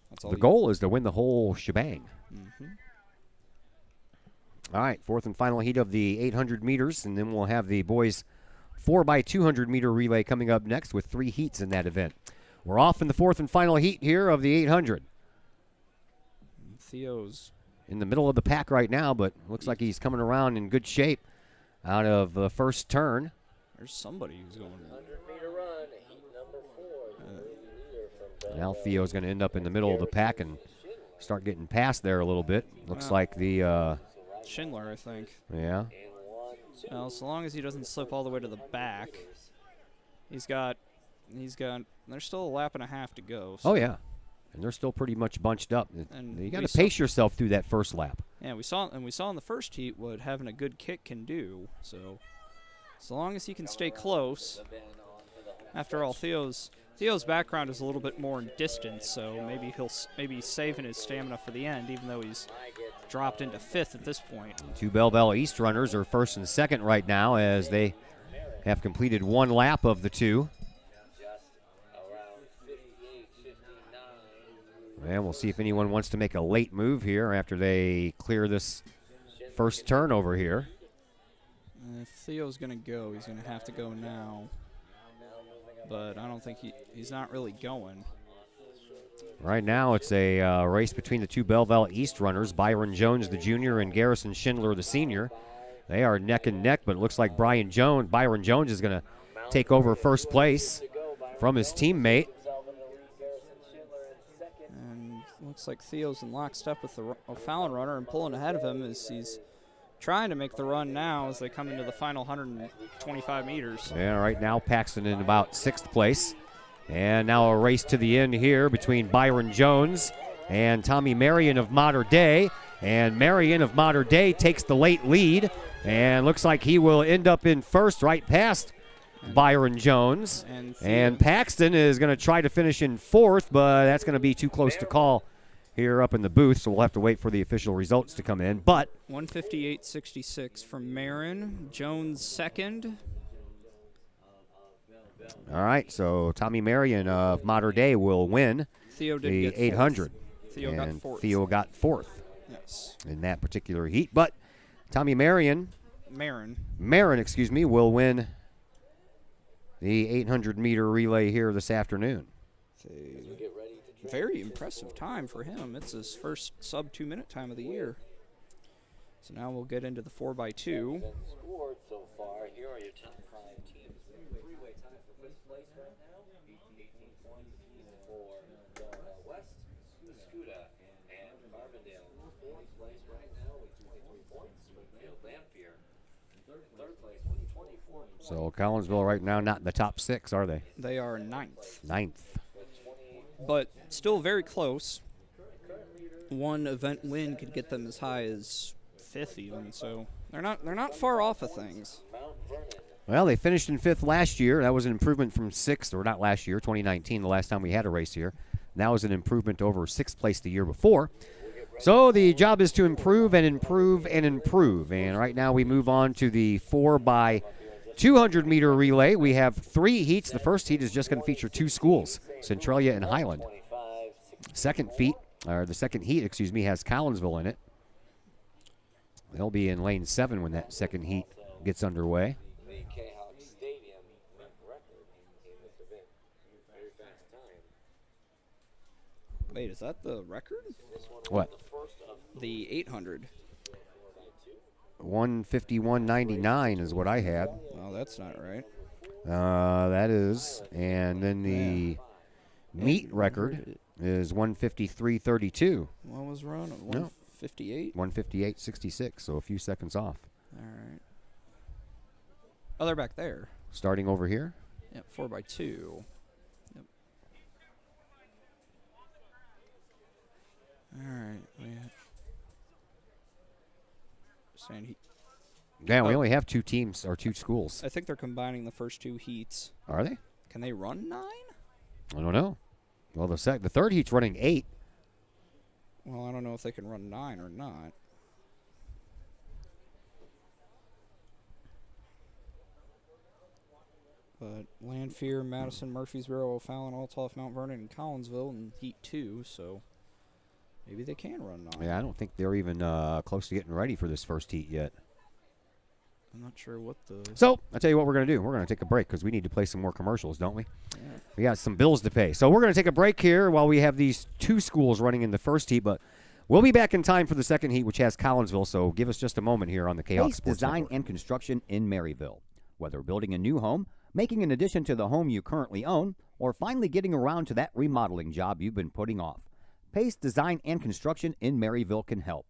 that's all the goal is to win the whole shebang. Mm-hmm. All right, fourth and final heat of the 800 meters, and then we'll have the boys 4x200 meter relay coming up next with 3 heats in that event. We're off in the fourth and final heat here of the 800. Theo's in the middle of the pack right now, but looks like he's coming around in good shape out of the first turn. There's somebody who's going. 100-meter run, heat number 4. Now Theo's going to end up in the middle of the pack and start getting past there a little bit. Looks like the Schindler, I think. Yeah. Well, so long as he doesn't slip all the way to the back, there's still a lap and a half to go. So. Oh yeah, and they're still pretty much bunched up. And you got to pace yourself through that first lap. Yeah, we saw in the first heat what having a good kick can do. So long as he can stay close. After all, Theo's background is a little bit more in distance, so maybe he's saving his stamina for the end, even though he's dropped into 5th at this point. 2 Belleville East runners are first and second right now as they have completed 1 lap of the 2. And we'll see if anyone wants to make a late move here after they clear this first turn over here. If Theo's going to go, he's going to have to go now. But I don't think he's not really going. Right now it's a race between the 2 Belleville East runners, Byron Jones, the junior, and Garrison Schindler, the senior. They are neck and neck, but it looks like Byron Jones is going to take over first place from his teammate. And looks like Theo's in lockstep with the O'Fallon runner and pulling ahead of him as he's trying to make the run now as they come into the final 125 meters. Yeah, right now Paxton in about 6th place. And now a race to the end here between Byron Jones and Tommy Marion of Mater Dei. And Marion of Mater Dei takes the late lead and looks like he will end up in first right past Byron Jones. And Paxton is going to try to finish in 4th, but that's going to be too close to call here up in the booth, so we'll have to wait for the official results to come in. But 158.66 from Marin. Jones 2nd. All right, so Tommy Marion of Mater Dei will win Theo did the get 800. Theo got 4th. Theo got 4th yes. in that particular heat. But Tommy Marin, will win the 800-meter relay here this afternoon. Very impressive time for him. It's his first sub-2-minute time of the year. So now we'll get into the 4x2. Scored so far. Here are your top 5 teams. Three-way tie for 5th place right now. 18 points for West, Muscuda, and Carbondale. 4th place right now with 23 points. Springfield-Lamphere. 3rd place with 24 points. So Collinsville right now not in the top 6, are they? They are 9th. 9th. But still very close. one event win could get them as high as 5th even. So they're not far off of things. Well, they finished in 5th last year. That was an improvement from 6th, or not last year, 2019, the last time we had a race here. That was an improvement over 6th place the year before. So the job is to improve and improve and improve. And right now we move on to the 4x200 meter relay. We have 3 heats. The first heat is just going to feature 2 schools, Centralia and Highland. The second heat, has Collinsville in it. They'll be in lane 7 when that second heat gets underway. The Kahok Stadium record in this event. Very fast time. Wait, is that the record? What? The 800. 151.99 is what I had. Oh, that's not right. That is. And then the meet record is 153.32. What was wrong? 158? 158.66, so a few seconds off. All right. Oh, they're back there. Starting over here? Yep, 4x2. Yep. All right. Yeah, we only have 2 teams or 2 schools. I think they're combining the first 2 heats. Are they? Can they run 9? I don't know. Well, the third heat's running 8. Well, I don't know if they can run 9 or not. But Lanphier, Madison, Murfreesboro, O'Fallon, Althoff, Mount Vernon, and Collinsville in Heat 2, so maybe they can run 9. Yeah, I don't think they're even close to getting ready for this first heat yet. I'm not sure what the... So, I'll tell you what we're going to do. We're going to take a break because we need to play some more commercials, don't we? Yeah. We got some bills to pay. So we're going to take a break here while we have these 2 schools running in the first heat, but we'll be back in time for the second heat, which has Collinsville, so give us just a moment here on the Kahok Pace Sports Design Network. and Construction in Maryville. Whether building a new home, making an addition to the home you currently own, or finally getting around to that remodeling job you've been putting off, Pace Design and Construction in Maryville can help.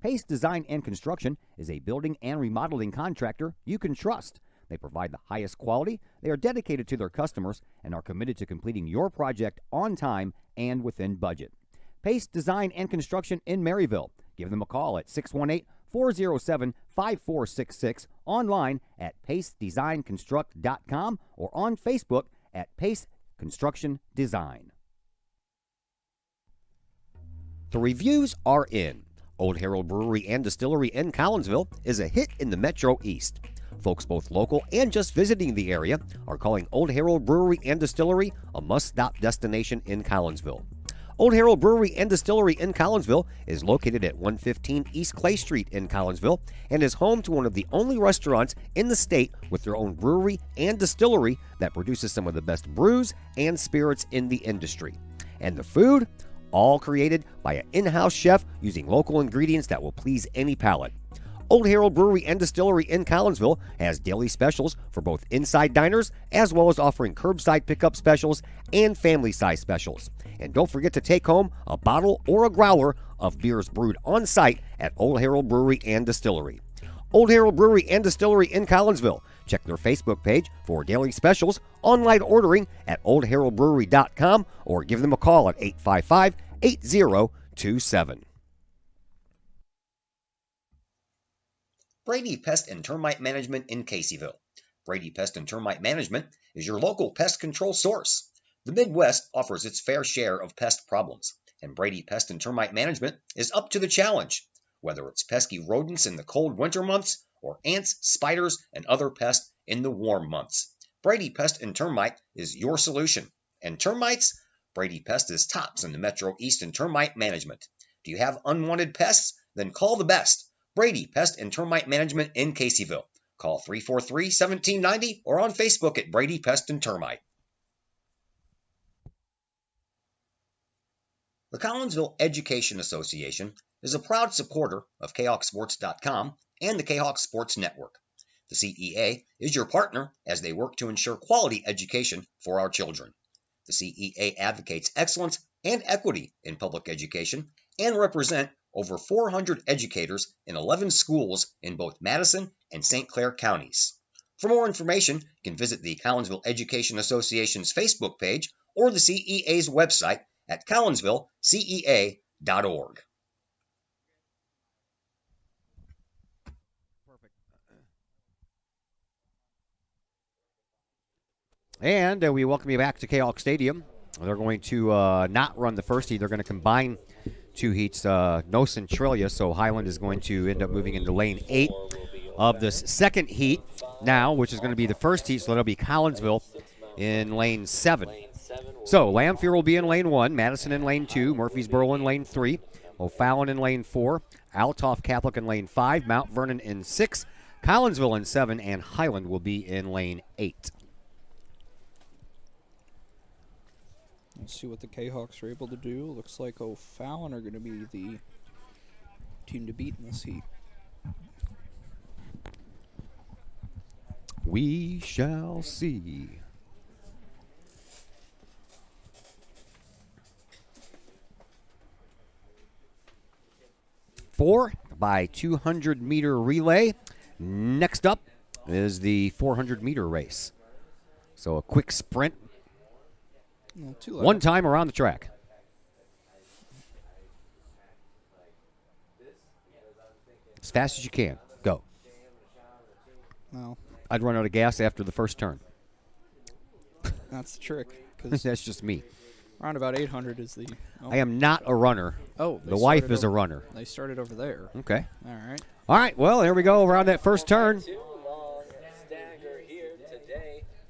Pace Design and Construction is a building and remodeling contractor you can trust. They provide the highest quality, they are dedicated to their customers, and are committed to completing your project on time and within budget. Pace Design and Construction in Maryville. Give them a call at 618-407-5466, online at pacedesignconstruct.com, or on Facebook at Pace Construction Design. The reviews are in. Old Herald Brewery and Distillery in Collinsville is a hit in the Metro East. Folks both local and just visiting the area are calling Old Herald Brewery and Distillery a must-stop destination in Collinsville. Old Herald Brewery and Distillery in Collinsville is located at 115 East Clay Street in Collinsville and is home to one of the only restaurants in the state with their own brewery and distillery that produces some of the best brews and spirits in the industry. And the food? All created by an in-house chef using local ingredients that will please any palate. Old Herald Brewery and Distillery in Collinsville has daily specials for both inside diners as well as offering curbside pickup specials and family-size specials. And don't forget to take home a bottle or a growler of beers brewed on site at Old Herald Brewery and Distillery. Old Herald Brewery and Distillery in Collinsville. Check their Facebook page for daily specials, online ordering at oldheraldbrewery.com, or give them a call at 855-8027. Brady Pest and Termite Management in Caseyville. Brady Pest and Termite Management is your local pest control source. The Midwest offers its fair share of pest problems, and Brady Pest and Termite Management is up to the challenge. Whether it's pesky rodents in the cold winter months or ants, spiders, and other pests in the warm months, Brady Pest and Termite is your solution. And termites? Brady Pest is tops in the Metro East in termite management. Do you have unwanted pests? Then call the best. Brady Pest and Termite Management in Caseyville. Call 343-1790 or on Facebook at Brady Pest and Termite. The Collinsville Education Association is a proud supporter of KahokSports.com and the Kahok Sports Network. The CEA is your partner as they work to ensure quality education for our children. The CEA advocates excellence and equity in public education and represent over 400 educators in 11 schools in both Madison and St. Clair counties. For more information, you can visit the Collinsville Education Association's Facebook page or the CEA's website at collinsvillecea.org. And we welcome you back to Kahok Stadium. They're going to not run the first heat. They're going to combine 2 heats, no Centralia, so Highland is going to end up moving into lane 8 of this second heat now, which is going to be the first heat, so that'll be Collinsville in lane 7. So Lamphere will be in lane 1, Madison in lane 2, Murfreesboro in lane 3, O'Fallon in lane 4, Altoff Catholic in lane 5, Mount Vernon in 6, Collinsville in 7, and Highland will be in lane 8. Let's see what the Kahawks are able to do. Looks like O'Fallon are going to be the team to beat in this heat. We shall see. Four by 200-meter relay. Next up is the 400-meter race. So a quick sprint. One time around the track. As fast as you can. Go. No. I'd run out of gas after the first turn. That's the trick. 'Cause that's just me. around about 800 is the... I am not a runner. Oh. The wife is a runner. They started over there. Okay. All right. All right, well, there we go around that first turn.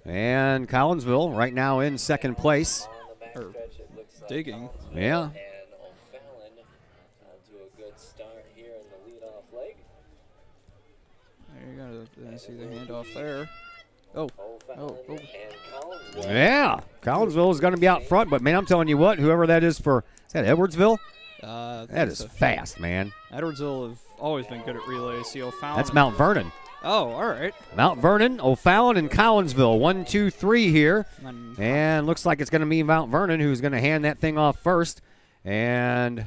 And Collinsville right now in second place. Or digging. Yeah. There you go. See the handoff there. Oh. Yeah. Collinsville is going to be out front, but, man, I'm telling you what, whoever that is for, is that Edwardsville? That is fast, man. Edwardsville have always been good at relays. See O'Fallon. That's Mount Vernon. Oh, all right. Mount Vernon, O'Fallon, and Collinsville. 1, 2, 3 here. And looks like it's going to be Mount Vernon who's going to hand that thing off first. And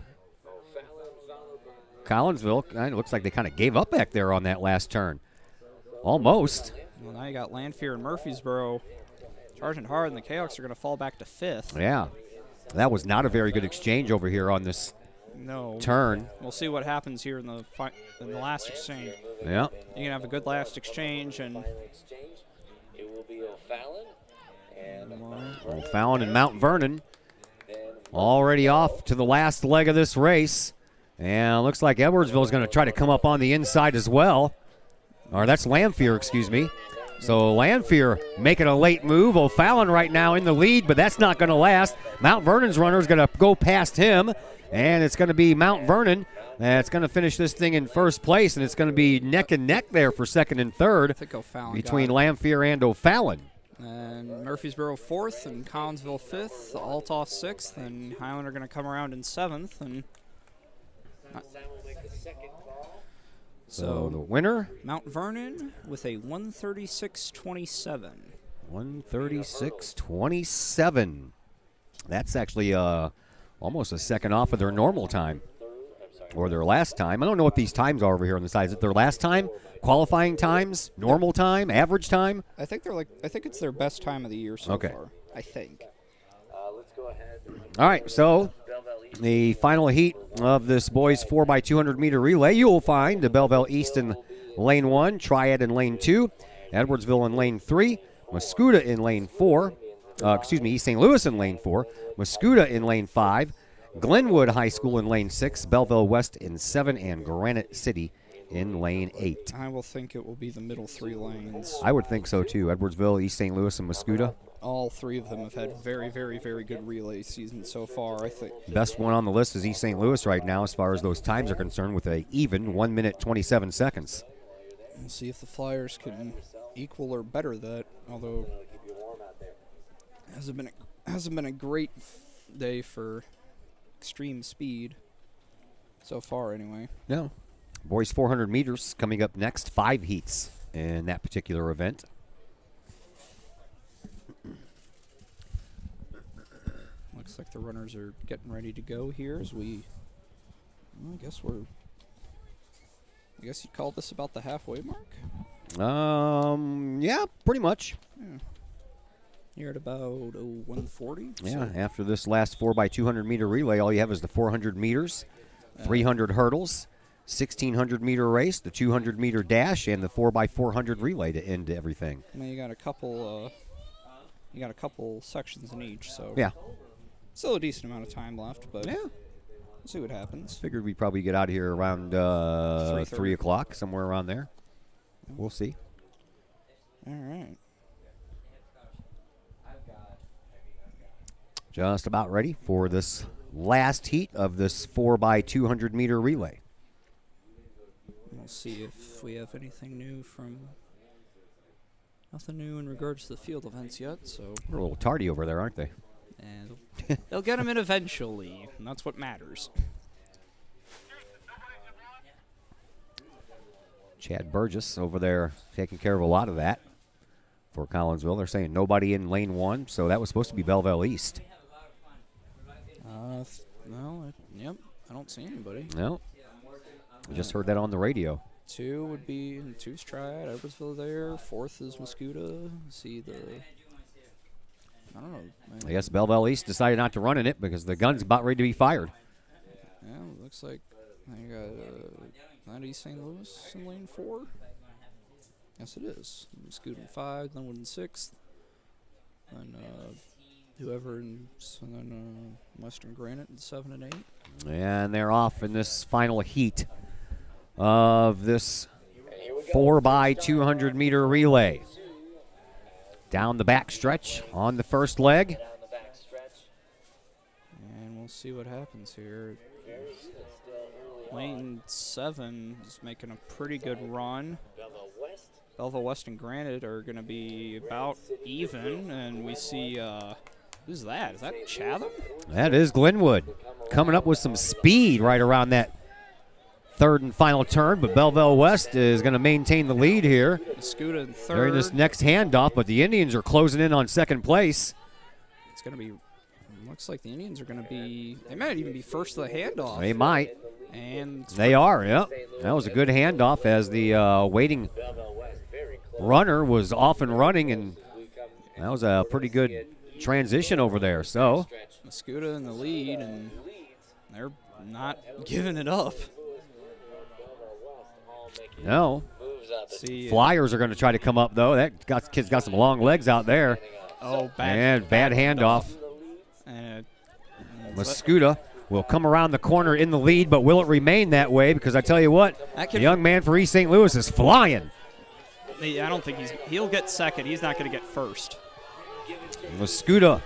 Collinsville, it looks like they kind of gave up back there on that last turn. Almost. Well, now you got Lamphere and Murfreesboro charging hard, and the Kahawks are going to fall back to 5th. Yeah. That was not a very good exchange over here on this turn. We'll see what happens here in the last exchange. Yeah. You can have a good last exchange, and it will be O'Fallon O'Fallon and Mount Vernon already off to the last leg of this race. And it looks like Edwardsville is going to try to come up on the inside as well. Or that's Lamphere, excuse me. So Lamphere making a late move. O'Fallon right now in the lead, but that's not going to last. Mount Vernon's runner is going to go past him, and it's going to be Mount Vernon that's going to finish this thing in first place, and it's going to be neck and neck there for second and third between Lamphere and O'Fallon. And Murfreesboro 4th and Collinsville 5th, Altoff 6th, and Highland are going to come around in 7th. And so the winner? Mount Vernon with a 136.27. 136.27. That's actually almost a second off of their normal time. Or their last time. I don't know what these times are over here on the side. Is it their last time? Qualifying times? Normal time? Average time? I think it's their best time of the year so far. I think. Let's go ahead. All right, so the final heat of this boys 4x200 meter relay, you will find the Belleville East in lane 1, Triad in lane 2, Edwardsville in lane 3, Muscuda in lane 4, East St. Louis in lane 4, Muscuda in lane 5, Glenwood High School in lane 6, Belleville West in 7, and Granite City in lane 8. I will think it will be the middle 3 lanes. I would think so too. Edwardsville, East St. Louis, and Muscuda. All 3 of them have had very, very, very good relay seasons so far, I think. Best one on the list is East St. Louis right now as far as those times are concerned with a even 1 minute 27 seconds. We'll see if the Flyers can equal or better that, although it hasn't been a great day for extreme speed so far anyway. No. Boys 400 meters coming up next, 5 heats in that particular event. Looks like the runners are getting ready to go here as I guess you'd call this about the halfway mark? Yeah, pretty much. Yeah. You're at about 140. Yeah, after this last 4x200 meter relay, all you have is the 400 meters, 300 hurdles, 1,600 meter race, the 200 meter dash, and the 4x400 relay to end everything. Now you got a couple You got a couple sections in each, so Yeah. still a decent amount of time left, but Yeah. we'll see what happens. Figured we'd probably get out of here around 3 o'clock, somewhere around there. We'll see. All right. Just about ready for this last heat of this 4x200 meter relay. We'll see if we have anything new from. Nothing new in regards to the field events yet, so. They're a little tardy over there, aren't they? And they'll get them in eventually, and that's what matters. Chad Burgess over there taking care of a lot of that for Collinsville. They're saying nobody in lane 1, so that was supposed to be Belleville East. Yep, I don't see anybody. No. We just heard that on the radio. 2 would be in 2's triad, Edwardsville there. 4th is Muscuda. See the. I don't know. I guess Belleville East decided not to run in it because the gun's about ready to be fired. Yeah, looks like I got not East St. Louis in lane 4. Yes, it is. Muscuda in 5, Glenwood in 6th. Then whoever in Western Granite in 7 and 8. And they're off in this final heat of this 4x200 meter relay. Down the back stretch on the first leg. And we'll see what happens here. Lane 7 is making a pretty good run. Belleville West and Granite are going to be about even, and we see, who's that? Is that Chatham? That is Glenwood coming up with some speed right around that third and final turn, but Belleville West is going to maintain the lead here. Muscuda in 3rd. During this next handoff, but the Indians are closing in on second place. It's going to be, looks like the Indians are going to be, they might even be first to the handoff. They might. And they are, yep. That was a good handoff as the waiting runner was off and running, and that was a pretty good transition over there. So Muscuda in the lead, and they're not giving it up. No. See, Flyers are going to try to come up, though. That kid's got some long legs out there. Oh, bad handoff. Muscuda will come around the corner in the lead, but will it remain that way? Because I tell you what, the young man for East St. Louis is flying. I don't think he'll get second. He's not going to get first. Muscuda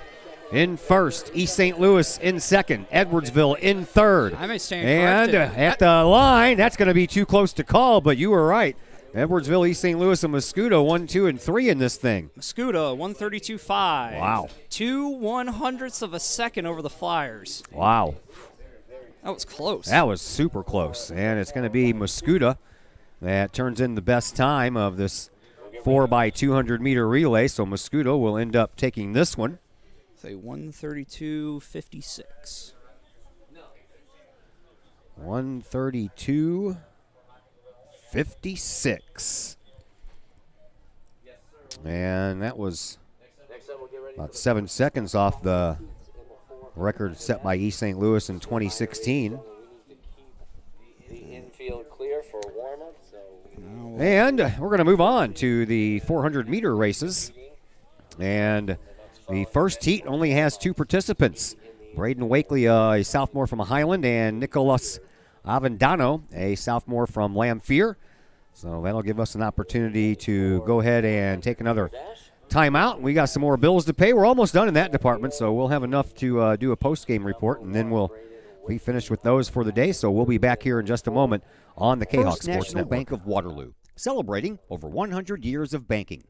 in first, East St. Louis in second, Edwardsville in third. I may stand and corrected. at the line, that's going to be too close to call, but you were right. Edwardsville, East St. Louis, and Muscuda 1, 2, and 3 in this thing. Muscuda 132.5. Wow. 2/100ths of a second over the Flyers. Wow. That was close. That was super close, and it's going to be Muscuda that turns in the best time of this 4x200 meter relay, so Muscuda will end up taking this one. Say 132.56. 132.56. And that was about 7 seconds off the record set by East St. Louis in 2016. The infield clear for a warm-up. And we're going to move on to the 400-meter races. And the first heat only has 2 participants. Braden Wakely, a sophomore from Highland, and Nicholas Avendano, a sophomore from Lamphere. So that'll give us an opportunity to go ahead and take another timeout. We got some more bills to pay. We're almost done in that department, so we'll have enough to do a post-game report, and then we'll be finished with those for the day. So we'll be back here in just a moment on the Kahok First Sports National Network. Bank of Waterloo, celebrating over 100 years of banking.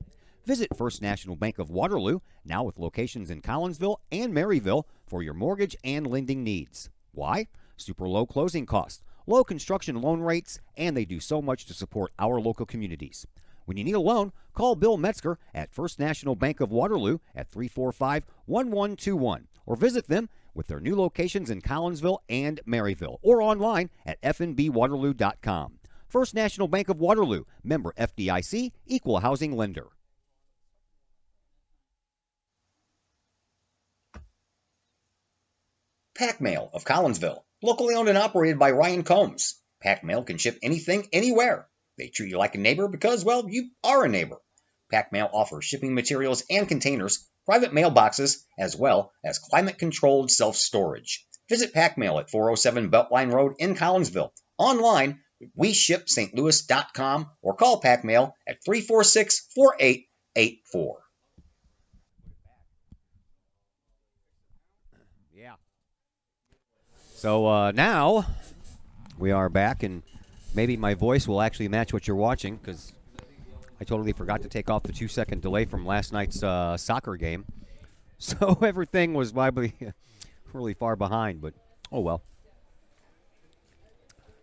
Visit First National Bank of Waterloo, now with locations in Collinsville and Maryville, for your mortgage and lending needs. Why? Super low closing costs, low construction loan rates, and they do so much to support our local communities. When you need a loan, call Bill Metzger at First National Bank of Waterloo at 345-1121, or visit them with their new locations in Collinsville and Maryville, or online at fnbwaterloo.com. First National Bank of Waterloo, member FDIC, equal housing lender. Pack Mail of Collinsville, locally owned and operated by Ryan Combs. Pack Mail can ship anything, anywhere. They treat you like a neighbor because, well, you are a neighbor. Pack Mail offers shipping materials and containers, private mailboxes, as well as climate-controlled self-storage. Visit Pack Mail at 407 Beltline Road in Collinsville. Online, WeShipSt.Louis.com or call Pack Mail at 346-4884. Yeah. So now we are back, and maybe my voice will actually match what you're watching, because I totally forgot to take off the 2-second delay from last night's soccer game. So everything was probably really far behind, but oh well.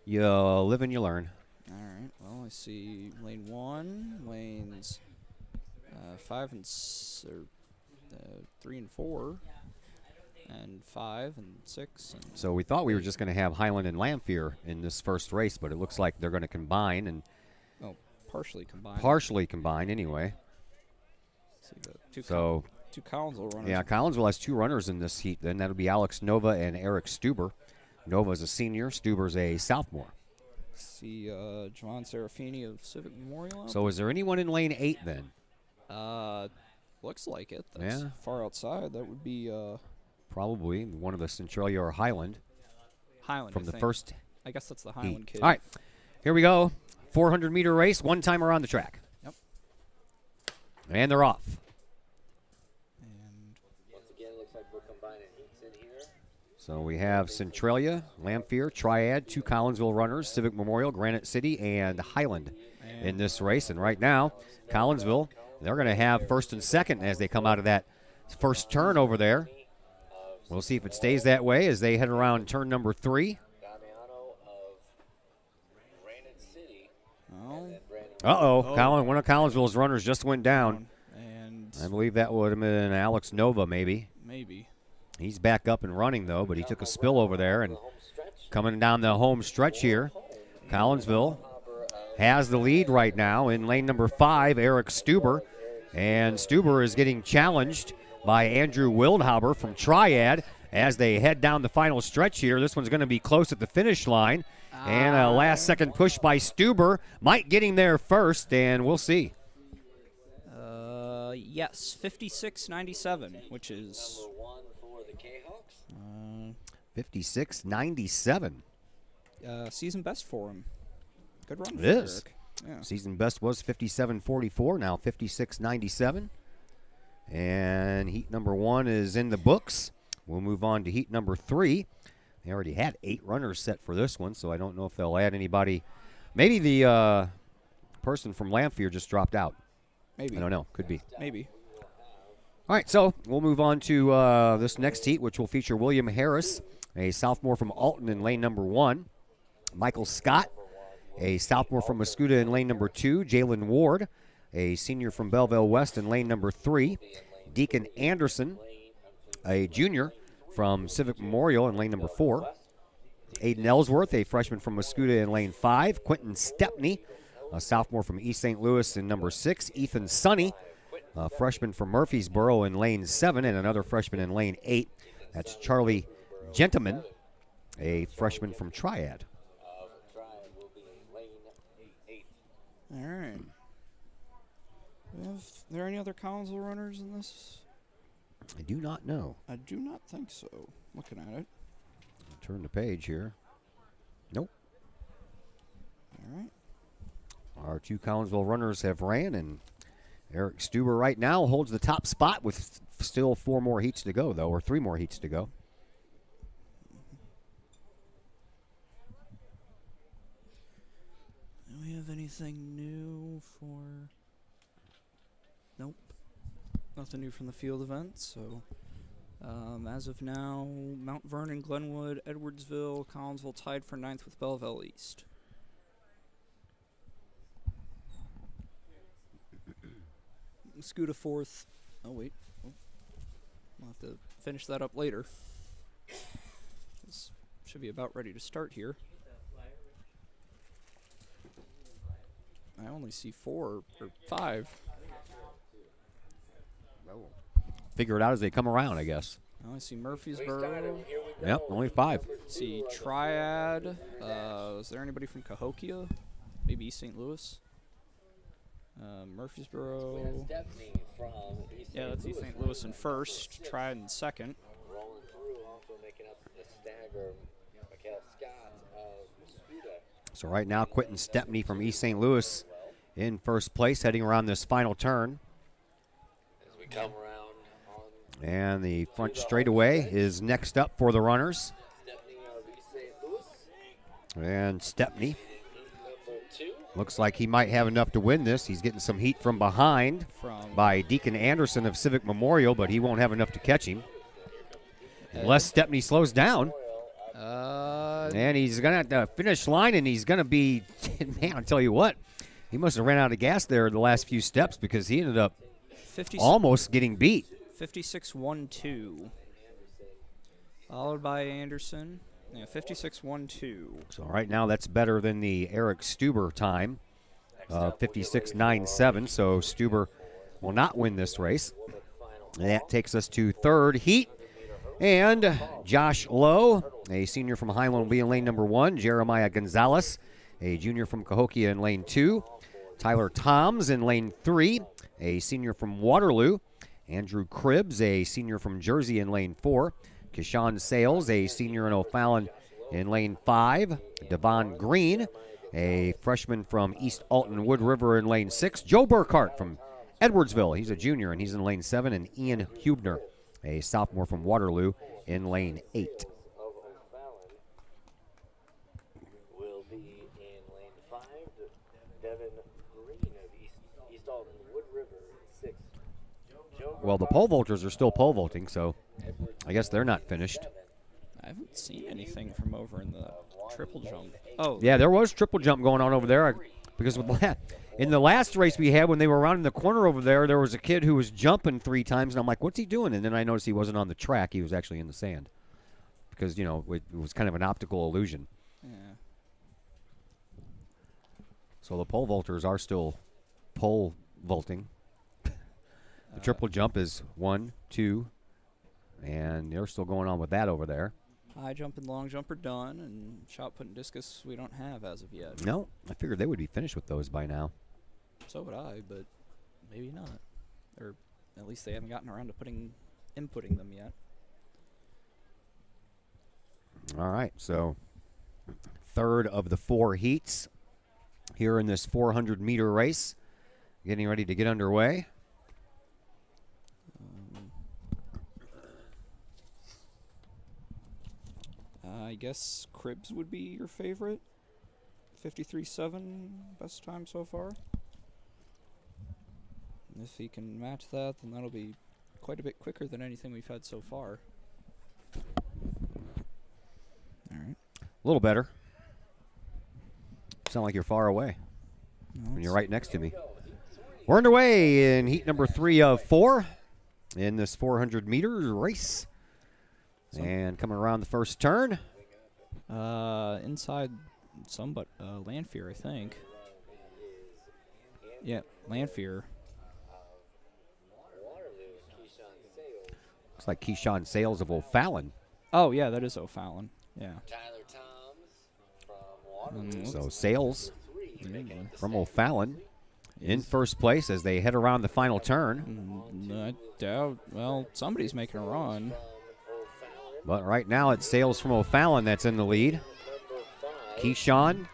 You live and you learn. All right. Well, I see lane 1, lanes 5 and 3 and 4, and 5 and 6. And so we thought we were just going to have Highland and Lamphere in this first race, but it looks like they're going to combine and partially combine. Partially combine, anyway. See the two Collinsville runners. Yeah, Collinsville has 2 runners in this heat. Then that'll be Alex Nova and Eric Stuber. Nova's a senior. Stuber's a sophomore. See John Serafini of Civic Memorial. So is there anyone in lane 8 then? Looks like it. That's far outside. That would be probably one of the Centralia or Highland. Highland from the first. I guess that's the Highland heat. kid. All right, here we go. 400-meter race, one time around the track. Yep. And they're off. Once again, it looks like we're combining heats in here. So we have Centralia, Lamphere, Triad, 2 Collinsville runners, Civic Memorial, Granite City, and Highland in this race. And right now, Collinsville, they're going to have first and second as they come out of that first turn over there. We'll see if it stays that way as they head around turn number 3. Uh-oh. One of Collinsville's runners just went down. And I believe that would have been Alex Nova, maybe. Maybe. He's back up and running, though, but he took a spill over there. And coming down the home stretch here, Collinsville has the lead right now in lane number 5, Eric Stuber. And Stuber is getting challenged by Andrew Wildhaber from Triad as they head down the final stretch here. This one's going to be close at the finish line. And a last-second push by Stuber might get him there first, and we'll see. Yes, 56.97, which is 56.97. Season best for him. Good run. It is. Eric. Yeah. Season best was 57.44. Now 56.97. And heat number 1 is in the books. We'll move on to heat number 3. They already had 8 runners set for this one, so I don't know if they'll add anybody. Maybe the person from Lamphere just dropped out. Maybe. I don't know. Could be. Maybe. All right, so we'll move on to this next heat, which will feature William Harris, a sophomore from Alton in lane number 1. Michael Scott, a sophomore from Mascoutah in lane number 2. Jalen Ward, a senior from Belleville West in lane number 3. Deacon Anderson, a junior from Civic Memorial in lane number 4. Aiden Ellsworth, a freshman from Mascoutah in lane 5. Quentin Stepney, a sophomore from East St. Louis in number 6. Ethan Sonny, a freshman from Murfreesboro in lane 7, and another freshman in lane 8. That's Charlie Gentleman, a freshman from Triad. All right. Are there any other Collinsville runners in this? I do not know. I do not think so. Looking at it. Turn the page here. Nope. All right. Our 2 Collinsville runners have ran, and Eric Stuber right now holds the top spot with still 4 more heats to go, though, or 3 more heats to go. Do we have anything new for... Nope. Nothing new from the field event, so... as of now, Mount Vernon, Glenwood, Edwardsville, Collinsville tied for 9th with Belleville East. Mascoutah 4th. Oh, wait. Oh. We'll have to finish that up later. This should be about ready to start here. I only see 4 or 5. Figure it out as they come around, I guess. I only see Murfreesboro. Yep, only 5. See Triad. Is there anybody from Cahokia? Maybe East St. Louis? Murfreesboro. Yeah, that's East St. Louis in first. Triad in second. Rolling through, also making up the stagger, Mikhail Scott of Spuda. So right now, Quentin Stepney from East St. Louis in first place, heading around this final turn. As we come around on And the front straightaway is next up for the runners. Stepney of East St. Louis. And Stepney Number 2. looks like he might have enough to win this. He's getting some heat from behind by Deacon Anderson of Civic Memorial, but he won't have enough to catch him. Unless Stepney slows down. And he's going to at the finish line, and he's going to be, man, I'll tell you what, he must have ran out of gas there the last few steps because he ended up almost getting beat. 56-1-2. Followed by Anderson. Yeah, 56-1-2. So right now that's better than the Eric Stuber time of 56.97. So Stuber will not win this race. And that takes us to third heat. And Josh Lowe, a senior from Highland, will be in lane number 1. Jeremiah Gonzalez, a junior from Cahokia, in lane 2. Tyler Toms in lane 3, a senior from Waterloo. Andrew Cribbs, a senior from Jersey, in lane 4. Kishan Sales, a senior in O'Fallon, in lane 5. Devon Green, a freshman from East Alton Wood River, in lane 6. Joe Burkhart from Edwardsville, he's a junior, and he's in lane 7. And Ian Hubner, a sophomore from Waterloo, in lane 8. Will be in lane 5. Devin Green of East Alton Wood River, 6. Well, the pole vaulters are still pole vaulting, so I guess they're not finished. I haven't seen anything from over in the triple jump. Oh. Yeah, there was triple jump going on over there because in the last race we had when they were around in the corner over there, there was a kid who was jumping 3 times, and I'm like, what's he doing? And then I noticed he wasn't on the track. He was actually in the sand because, you know, it was kind of an optical illusion. Yeah. So the pole vaulters are still pole vaulting. The triple jump is 1, 2, and they're still going on with that over there. High jump and long jump are done, and shot put and discus we don't have as of yet. No, I figured they would be finished with those by now. So would I, but maybe not. Or at least they haven't gotten around to inputting them yet. All right, so third of the 4 heats here in this 400-meter race. Getting ready to get underway. I guess Cribbs would be your favorite. 53.7, best time so far. And if he can match that, then that'll be quite a bit quicker than anything we've had so far. All right. A little better. Sound like you're far away when you're right next to me. We're underway in heat number 3 of 4 in this 400-meter race. And coming around the first turn. Inside Lanphier, I think. Yeah, Lanphier. Looks like Keyshawn Sales of O'Fallon. Oh, yeah, that is O'Fallon. Yeah. Tyler Toms from Waterloo. So Sales from O'Fallon in first place as they head around the final turn. I doubt. Well, somebody's making a run. But right now it's Sales from O'Fallon that's in the lead. Keyshawn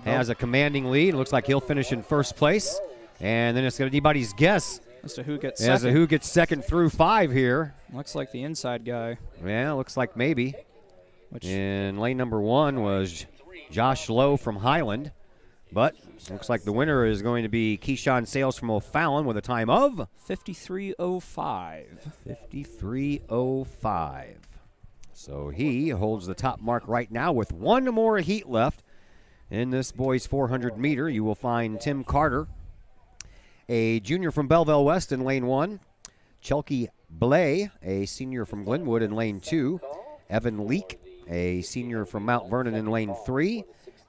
has a commanding lead. Looks like he'll finish in first place. And then it's going to be anybody's guess as to who gets as second. to who gets second through 5 here. Looks like the inside guy. Yeah, looks like maybe. In lane number 1 was Josh Lowe from Highland. But looks like the winner is going to be Keyshawn Sales from O'Fallon with a time of 53.05. 53.05. So he holds the top mark right now with 1 more heat left in this boys 400 meter. You will find Tim Carter, a junior from Belleville West, in lane 1. Chelke Blay, a senior from Glenwood, in lane 2. Evan Leake, a senior from Mount Vernon, in lane 3.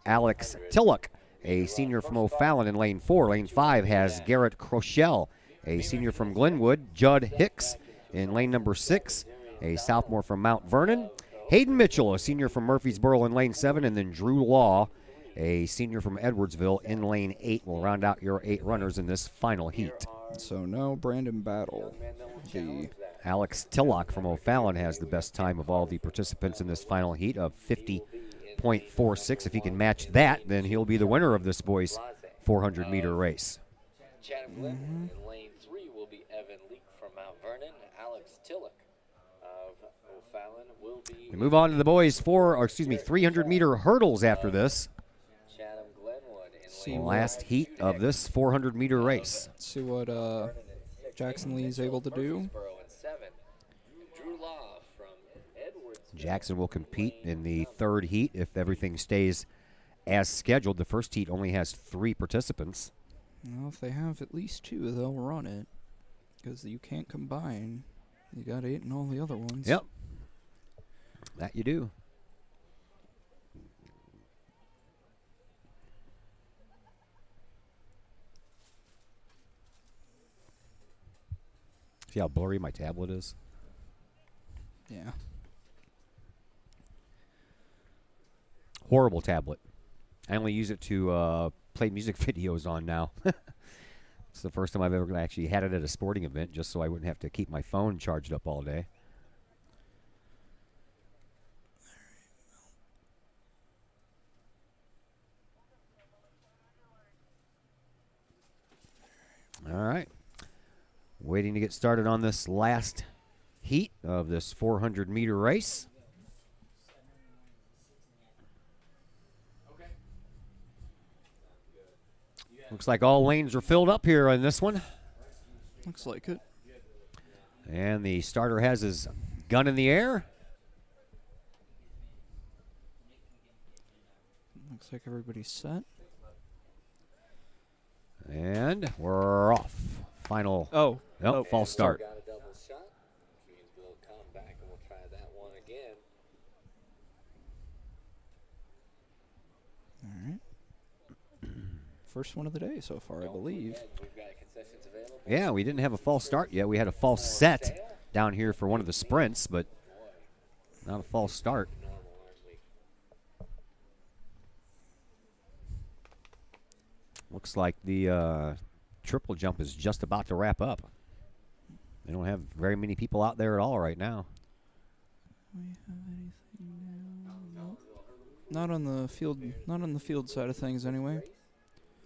Alex Tillock, a senior from O'Fallon, in lane 4. Lane 5 has Garrett Crochelle, a senior from Glenwood. Judd Hicks in lane number 6, a sophomore from Mount Vernon. Hayden Mitchell, a senior from Murfreesboro, in lane 7. And then Drew Law, a senior from Edwardsville, in lane 8 will round out your 8 runners in this final heat. So no Brandon Battle. Alex Tillock from O'Fallon has the best time of all the participants in this final heat of 50.46. If he can match that, then he'll be the winner of this boys' 400-meter race. Chatham Glen in lane 3 will be Evan Leak from Mount Vernon. Alex Tilloch of O'Fallon will be. We move on to the boys' 300-meter hurdles after this. Chatham Glenwood See the what- last heat of this 400-meter race. See what Jackson Lee is able to do. Drew Law from Edwards. Jackson will compete in the 3rd heat if everything stays as scheduled. The first heat only has 3 participants. Well, if they have at least 2, they'll run it. Because you can't combine. You got 8 and all the other ones. Yep. That you do. See how blurry my tablet is? Yeah. Horrible tablet. I only use it to play music videos on now. It's the first time I've ever actually had it at a sporting event, just so I wouldn't have to keep my phone charged up all day. All right. Waiting to get started on this last heat of this 400-meter race. Looks like all lanes are filled up here on this one. Looks like it. And the starter has his gun in the air. Looks like everybody's set. And we're off. Final. Oh. Nope, false start. Got a double shot, which means we'll come back and we'll try that one again. All right. First one of the day so far, I believe. We've got concessions available. Yeah, we didn't have a false start yet. We had a false set down here for one of the sprints, but not a false start. Looks like the triple jump is just about to wrap up. They don't have very many people out there at all right now. We have anything now? Nope. Not on the field. Not on the field side of things, anyway.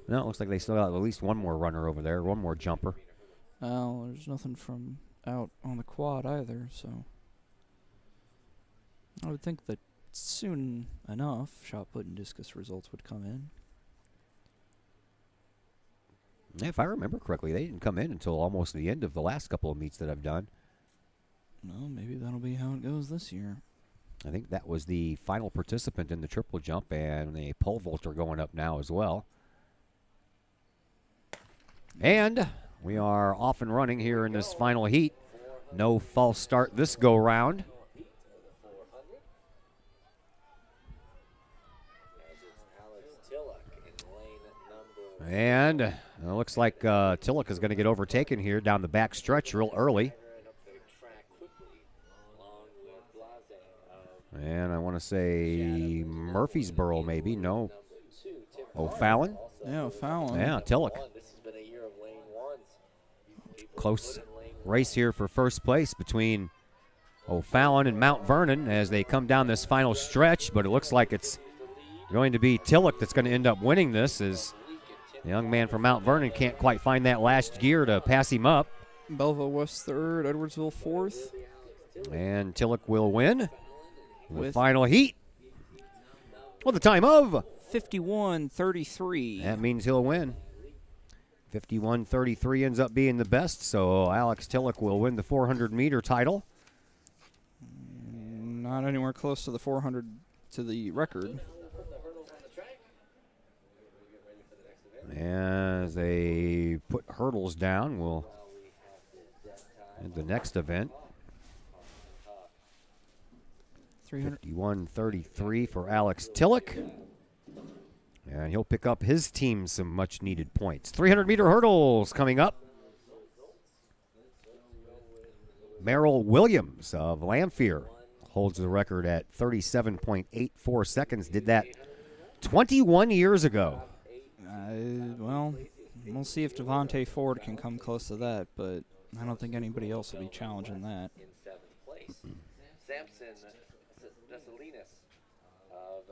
No, it looks like they still got at least one more runner over there, one more jumper. There's nothing from out on the quad either, so I would think that soon enough, shot put and discus results would come in. Yeah, if I remember correctly, they didn't come in until almost the end of the last couple of meets that I've done. Well, maybe that'll be how it goes this year. I think that was the final participant in the triple jump, and the pole vaulter going up now as well. And we are off and running here in this final heat. No false start this go-round. And it looks like Tillich is going to get overtaken here down the back stretch real early. And I want to say Murfreesboro maybe. No. O'Fallon? Yeah, O'Fallon. Yeah, Tillich. Close race here for first place between O'Fallon and Mount Vernon as they come down this final stretch, but it looks like it's going to be Tillich that's going to end up winning this as the young man from Mount Vernon can't quite find that last gear to pass him up. Belleville West third, Edwardsville fourth. And Tillich will win the With final heat with a time of 51:33. That means he'll win. 51:33 ends up being the best, so Alex Tillich will win the 400-meter title. Not anywhere close to the 400 to the record. As they put hurdles down, we'll in the next event. 51:33 for Alex Tillich. And he'll pick up his team some much-needed points. 300-meter hurdles coming up. Merrill Williams of Lamphere holds the record at 37.84 seconds. Did that 21 years ago. Well, we'll see if Devontae Ford can come close to that, but I don't think anybody else will be challenging that. In 7th place, Samson Desalinas of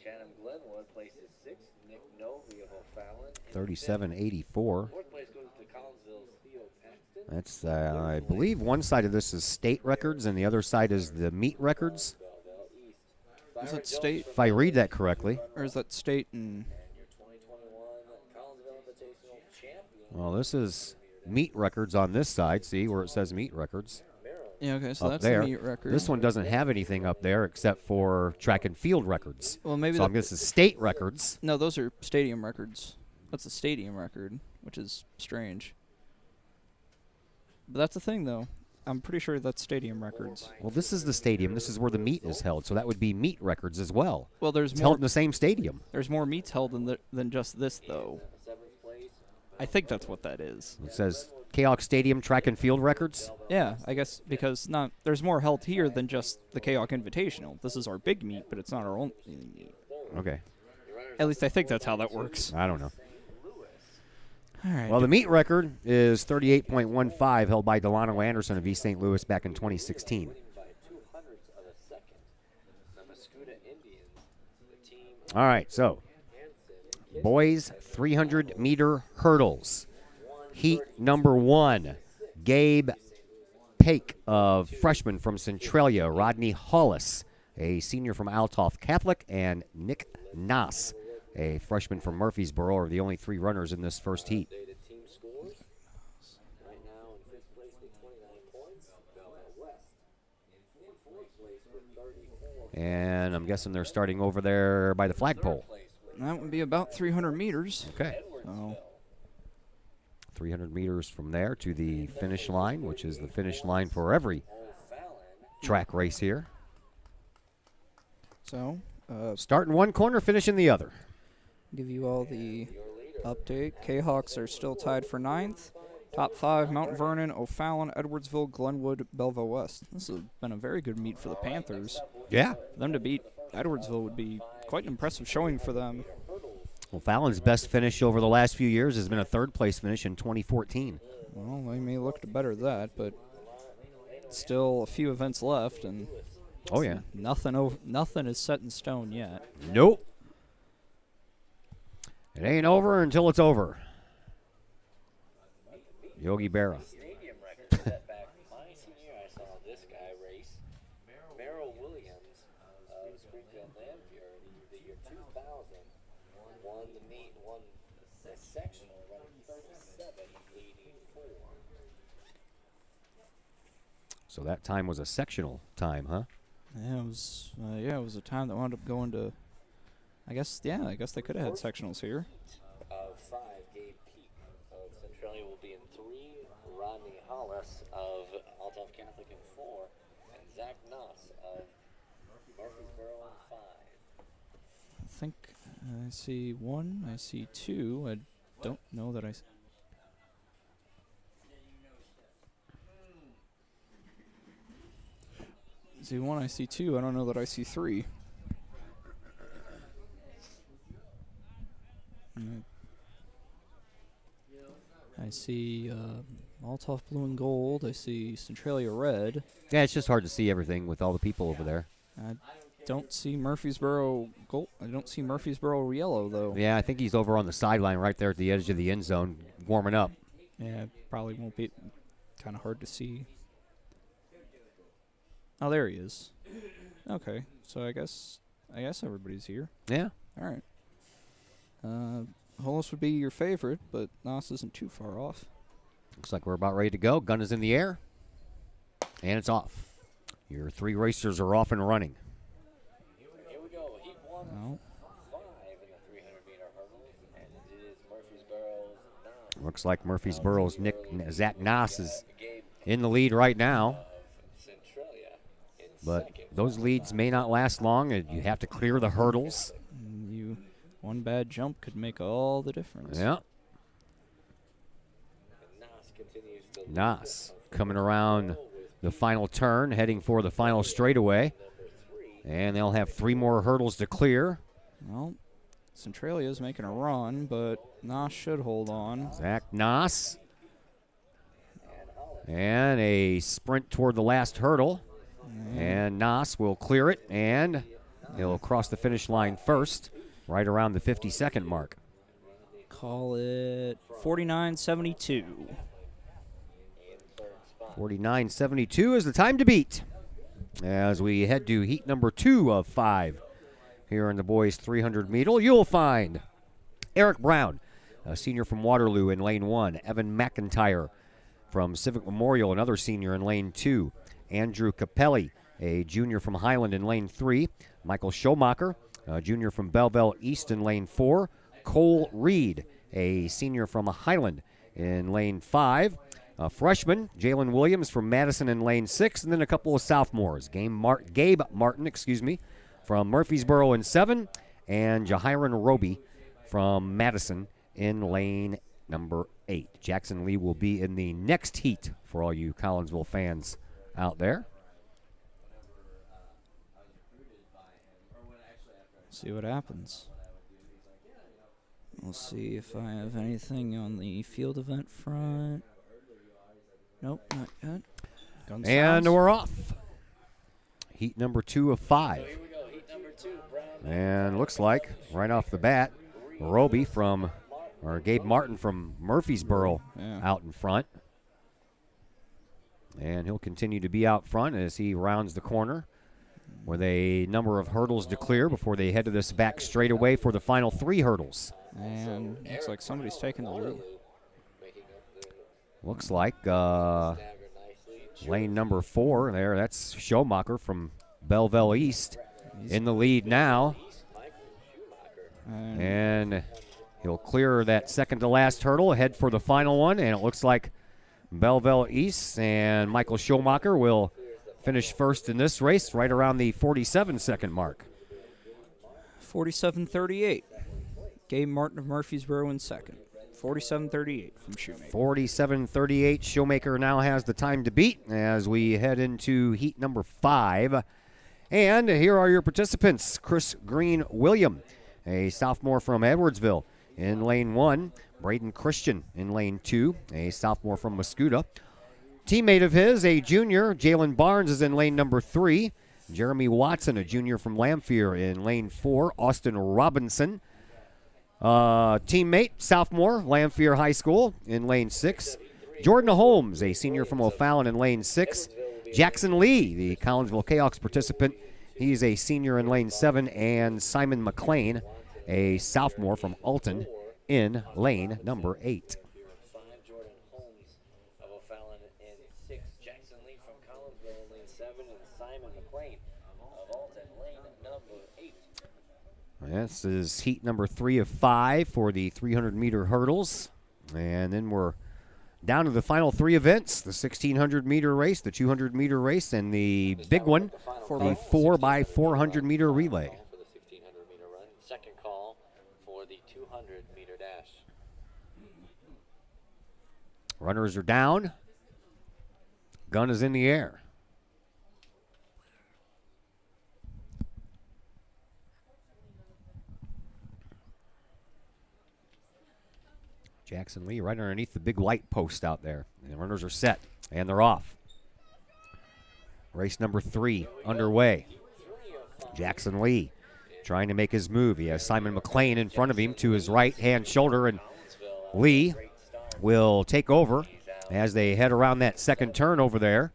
Chatham Glenwood places 6th. Nick Novi of O'Fallon. 37.84. 4th place goes to Collinsville's Theo Paxton. That's, I believe, one side of this is state records and the other side is the meet records. Is that state? If I read that correctly. Or is that state and... Well, this is meet records on this side. See where it says meet records? Yeah, okay, so up that's there. the meet record. This one doesn't have anything up there except for track and field records. Well, maybe so I guess it's state records. No, those are stadium records. That's a stadium record, which is strange. But that's the thing, though. I'm pretty sure that's stadium records. Well, this is the stadium. This is where the meet is held, so that would be meet records as well. Well, there's it's more held in the same stadium. There's more meets held than just this, though. I think that's what that is. It says Kahok Stadium track and field records. Yeah, I guess because there's more held here than just the Kahok Invitational. This is our big meet, but it's not our only meet. Okay. At least I think that's how that works. I don't know. All right. Well, the meet record is 38.15, held by Delano Anderson of East St. Louis back in 2016. All right, so boys 300-meter hurdles. Heat number 1, Gabe Pake, of freshman from Centralia, Rodney Hollis, a senior from Altoff Catholic, and Nick Nass, a freshman from Murfreesboro, are the only 3 runners in this first heat. And I'm guessing they're starting over there by the flagpole. That would be about 300 meters. Okay. So 300 meters from there to the finish line, which is the finish line for every track race here. So, start in one corner, finish in the other. Give you all the update. Kahawks are still tied for 9th. Top 5, Mount Vernon, O'Fallon, Edwardsville, Glenwood, Belleville West. This has been a very good meet for the Panthers. Yeah. For them to beat Edwardsville would be quite an impressive showing for them. Well, Fallon's best finish over the last few years has been a 3rd-place finish in 2014. Well, they may look to better that, but still a few events left, and oh yeah, nothing is set in stone yet. Nope. It ain't over until it's over. Yogi Berra. My senior, I saw this guy race. Merrill Williams of Springfield Landfury, the year 2000, won the meet, won the sectional, running 37.84. So that time was a sectional time, huh? Yeah, it was a time that wound up going to. I guess they could have had sectionals here. Of 5, Gabe Peak of Centralia will be in 3. Rodney Hollis of Altoff Catholic in 4, and Zach Noss of Murfreesboro in 5. I think I see 1. I see 2. I don't know that I. See 1. I see 2. I don't know that I see 3. I see Altoff blue and gold. I see Centralia red. Yeah, it's just hard to see everything with all the people over there. I don't see Murfreesboro gold. I don't see Murfreesboro yellow, though. Yeah, I think he's over on the sideline right there at the edge of the end zone warming up. Yeah, probably won't be kind of hard to see. Oh, there he is. Okay, so I guess everybody's here. Yeah. All right. Hollis would be your favorite, but Noss isn't too far off. Looks like we're about ready to go. Gun is in the air, and it's off. Your 3 racers are off and running. Here we go. Heat 1, No. 5 in the 300-meter hurdles, and it is Murfreesboro's Noss. Looks like Murfreesboro's Zach Noss is in the lead right now. But those leads may not last long. You have to clear the hurdles. One bad jump could make all the difference. Yeah. Noss coming around the final turn, heading for the final straightaway. And they'll have 3 more hurdles to clear. Well, Centralia's making a run, but Noss should hold on. Zach Noss. And a sprint toward the last hurdle. And Noss will clear it, and he'll cross the finish line first, right around the 50-second mark. Call it 49.72. 49.72 is the time to beat as we head to heat number 2 of 5 here in the boys 300 meter. You'll find Eric Brown, a senior from Waterloo in lane 1. Evan McIntyre from Civic Memorial, another senior in lane 2. Andrew Capelli, a junior from Highland in lane 3. Michael Schomacher, a junior from Belleville East in lane 4. Cole Reed, a senior from Highland in lane 5. A freshman, Jalen Williams from Madison in lane 6, and then a couple of sophomores. Gabe Martin, from Murfreesboro in 7, and Jahiron Roby from Madison in lane number 8. Jackson Lee will be in the next heat for all you Collinsville fans out there. See what happens. We'll see if I have anything on the field event front. Nope, not yet. Guns And sounds. we're off. Heat number 2 of 5. Here we go, heat number 2, Brown. And looks like, right off the bat, Gabe Martin from Murfreesboro out in front. And he'll continue to be out front as he rounds the corner with a number of hurdles to clear before they head to this back straightaway for the final 3 hurdles. And looks like somebody's taking the lead. Looks like lane number 4 there. That's Schomacher from Belleville East in the lead now. And he'll clear that second to last hurdle, head for the final one. And it looks like Belleville East and Michael Schomacher will finish first in this race right around the 47-second mark. 47.38. Gabe Martin of Murfreesboro in second. 47.38 from Shoemaker. 47.38. Shoemaker now has the time to beat as we head into heat number 5. And here are your participants. Chris Green-William, a sophomore from Edwardsville in lane 1. Braden Christian in lane 2, a sophomore from Mascoutah. Teammate of his, a junior, Jalen Barnes, is in lane number 3. Jeremy Watson, a junior from Lamphere, in lane 4. Austin Robinson, teammate, sophomore, Lamphere High School, in lane 6. Jordan Holmes, a senior from O'Fallon, in lane 6. Jackson Lee, the Collinsville Kahawks participant, he's a senior in lane 7. And Simon McLean, a sophomore from Alton, in lane number 8. This is heat number 3 of 5 for the 300-meter hurdles. And then we're down to the final 3 events, the 1,600-meter race, the 200-meter race, and the big one, the 4x400-meter relay. For the 1,600-meter run. Second call for the 200-meter dash. Runners are down. Gun is in the air. Jackson Lee right underneath the big light post out there. And the runners are set, and they're off. Race number 3 underway. Jackson Lee trying to make his move. He has Simon McLean in front of him to his right-hand shoulder, and Lee will take over as they head around that second turn over there.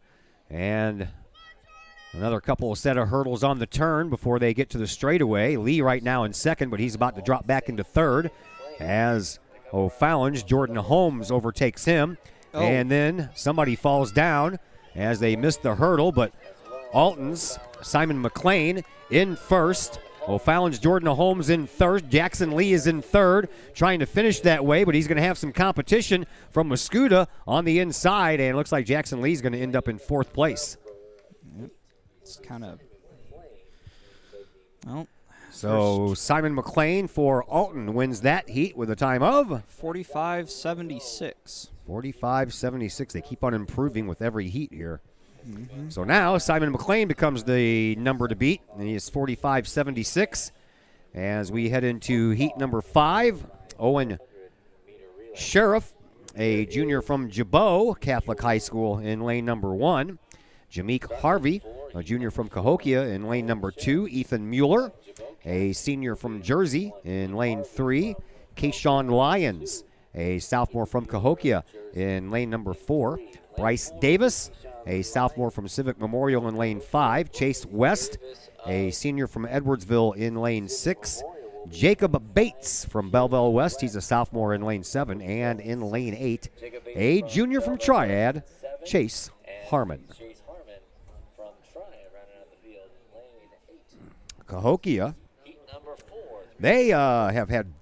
And another couple of set of hurdles on the turn before they get to the straightaway. Lee right now in second, but he's about to drop back into third as O'Fallon's Jordan Holmes overtakes him. And then somebody falls down as they missed the hurdle, but Alton's Simon McLean in first. O'Fallon's Jordan Holmes in third. Jackson Lee is in third, trying to finish that way, but he's going to have some competition from Mascoutah on the inside, and it looks like Jackson Lee's going to end up in 4th place. Yep. It's kind of... Well, so Simon McLean for Alton wins that heat with a time of 45.76. 45.76. They keep on improving with every heat here. So now Simon McLean becomes the number to beat, and he is 45.76. As we head into heat number 5, Owen Sheriff, a junior from Jabot Catholic High School in lane number 1. Jameek Harvey, a junior from Cahokia in lane number 2. Ethan Mueller, a senior from Jersey in lane 3. Kayshawn Lyons, a sophomore from Cahokia in lane number 4. Bryce Davis, a sophomore from Civic Memorial in lane 5. Chase West, a senior from Edwardsville in lane 6. Jacob Bates from Belleville West, he's a sophomore in lane 7. And in lane 8, a junior from Triad, Chase Harmon. Cahokia, they have had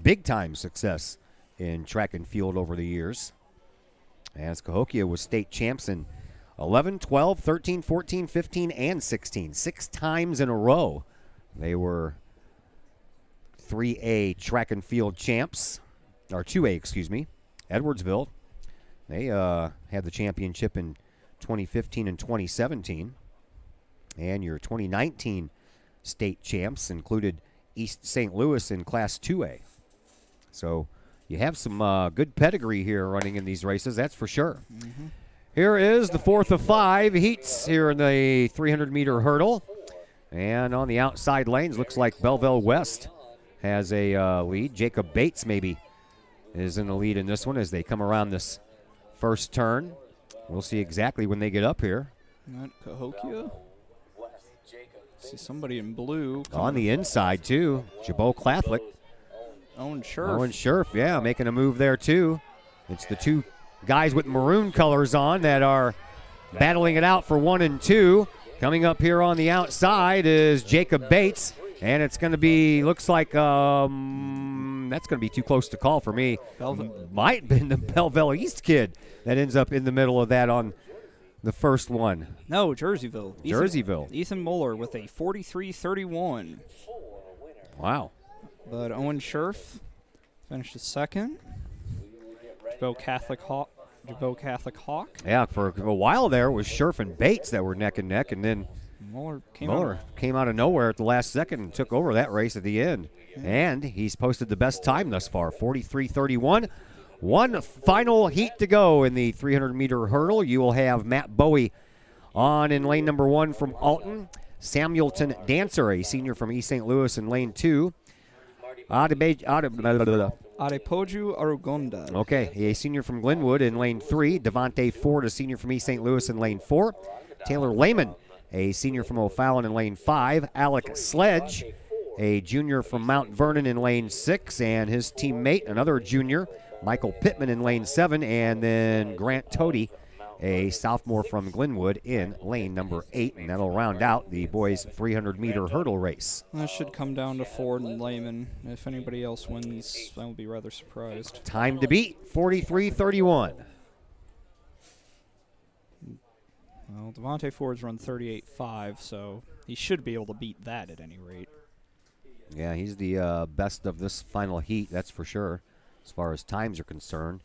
big-time success in track and field over the years, as Cahokia was state champs in 11, 12, 13, 14, 15, and 16. 6 times in a row they were 3A track and field champs, or 2A, excuse me. Edwardsville, they had the championship in 2015 and 2017. And your 2019 state champs included East St. Louis in Class 2A. So you have some good pedigree here running in these races, that's for sure. Here is the 4th of 5 heats here in the 300-meter hurdle. And on the outside lanes, looks like Belleville West has a lead. Jacob Bates maybe is in the lead in this one as they come around this first turn. We'll see exactly when they get up here. Not Cahokia. See somebody in blue. On the inside, too. Jabot Catholic. Owen Scherf. Owen Scherf, yeah, making a move there, too. It's the 2 guys with maroon colors on that are battling it out for 1 and 2. Coming up here on the outside is Jacob Bates. And it's going to be, looks like that's going to be too close to call for me. Might have been the Belleville East kid that ends up in the middle of that on the first one. No, Jerseyville. Jerseyville. Ethan Mueller with a 43-31. Wow. But Owen Scherf finished second. Jabot Catholic Hawk. Yeah, for a while there it was Scherf and Bates that were neck and neck, and then Mueller came out of nowhere at the last second and took over that race at the end. And he's posted the best time thus far, 43-31. One final heat to go in the 300-meter hurdle. You will have Matt Bowie on in lane number 1 from Alton. Samuelton Dancer, a senior from East St. Louis, in lane 2. Adepoju Arugonda. Okay, a senior from Glenwood in lane 3. Devontae Ford, a senior from East St. Louis, in lane 4. Taylor Lehman, a senior from O'Fallon, in lane 5. Alec Sledge, a junior from Mount Vernon, in lane 6. And his teammate, another junior, Michael Pittman, in lane 7. And then Grant Toady, a sophomore from Glenwood, in lane number 8. And that'll round out the boys' 300-meter hurdle race. That should come down to Ford and Lehman. If anybody else wins, I will be rather surprised. Time to beat, 43-31. Well, Devontae Ford's run 38.5, so he should be able to beat that at any rate. Yeah, he's the best of this final heat, that's for sure, as far as times are concerned.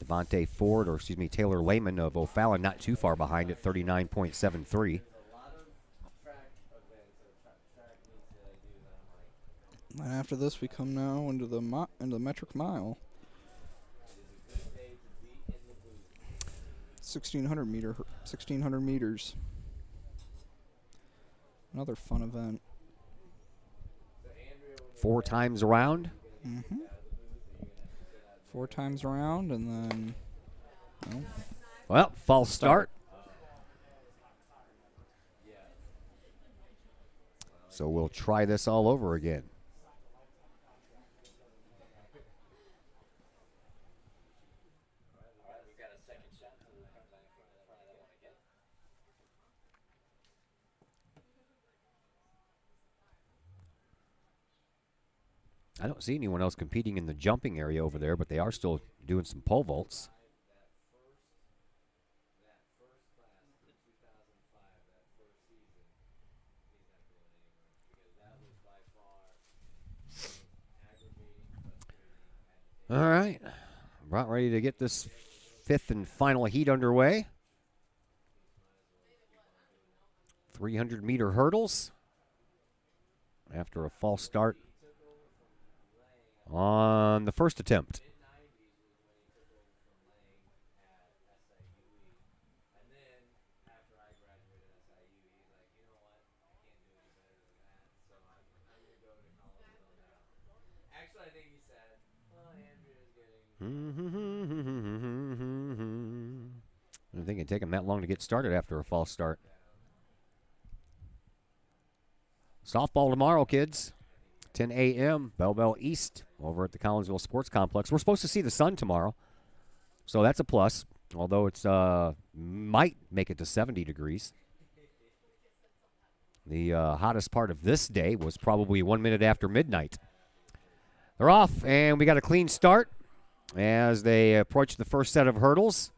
Devontae Ford, or excuse me, Taylor Lehman of O'Fallon, not too far behind at 39.73. And after this, we come now into the metric mile. 1,600 meters. Another fun event. 4 times around. 4 times around, and then, well, false start. So we'll try this all over again. I don't see anyone else competing in the jumping area over there, but they are still doing some pole vaults. All right, about ready to get this 5th and final heat underway. 300-meter hurdles after a false start on the first attempt. I don't think it'd take him that long to get started after a false start. Softball tomorrow, kids. 10 a.m. Belleville East over at the Collinsville Sports Complex. We're supposed to see the sun tomorrow, so that's a plus, although it's might make it to 70 degrees. The hottest part of this day was probably 1 minute after midnight. They're off, and we got a clean start as they approach the first set of hurdles.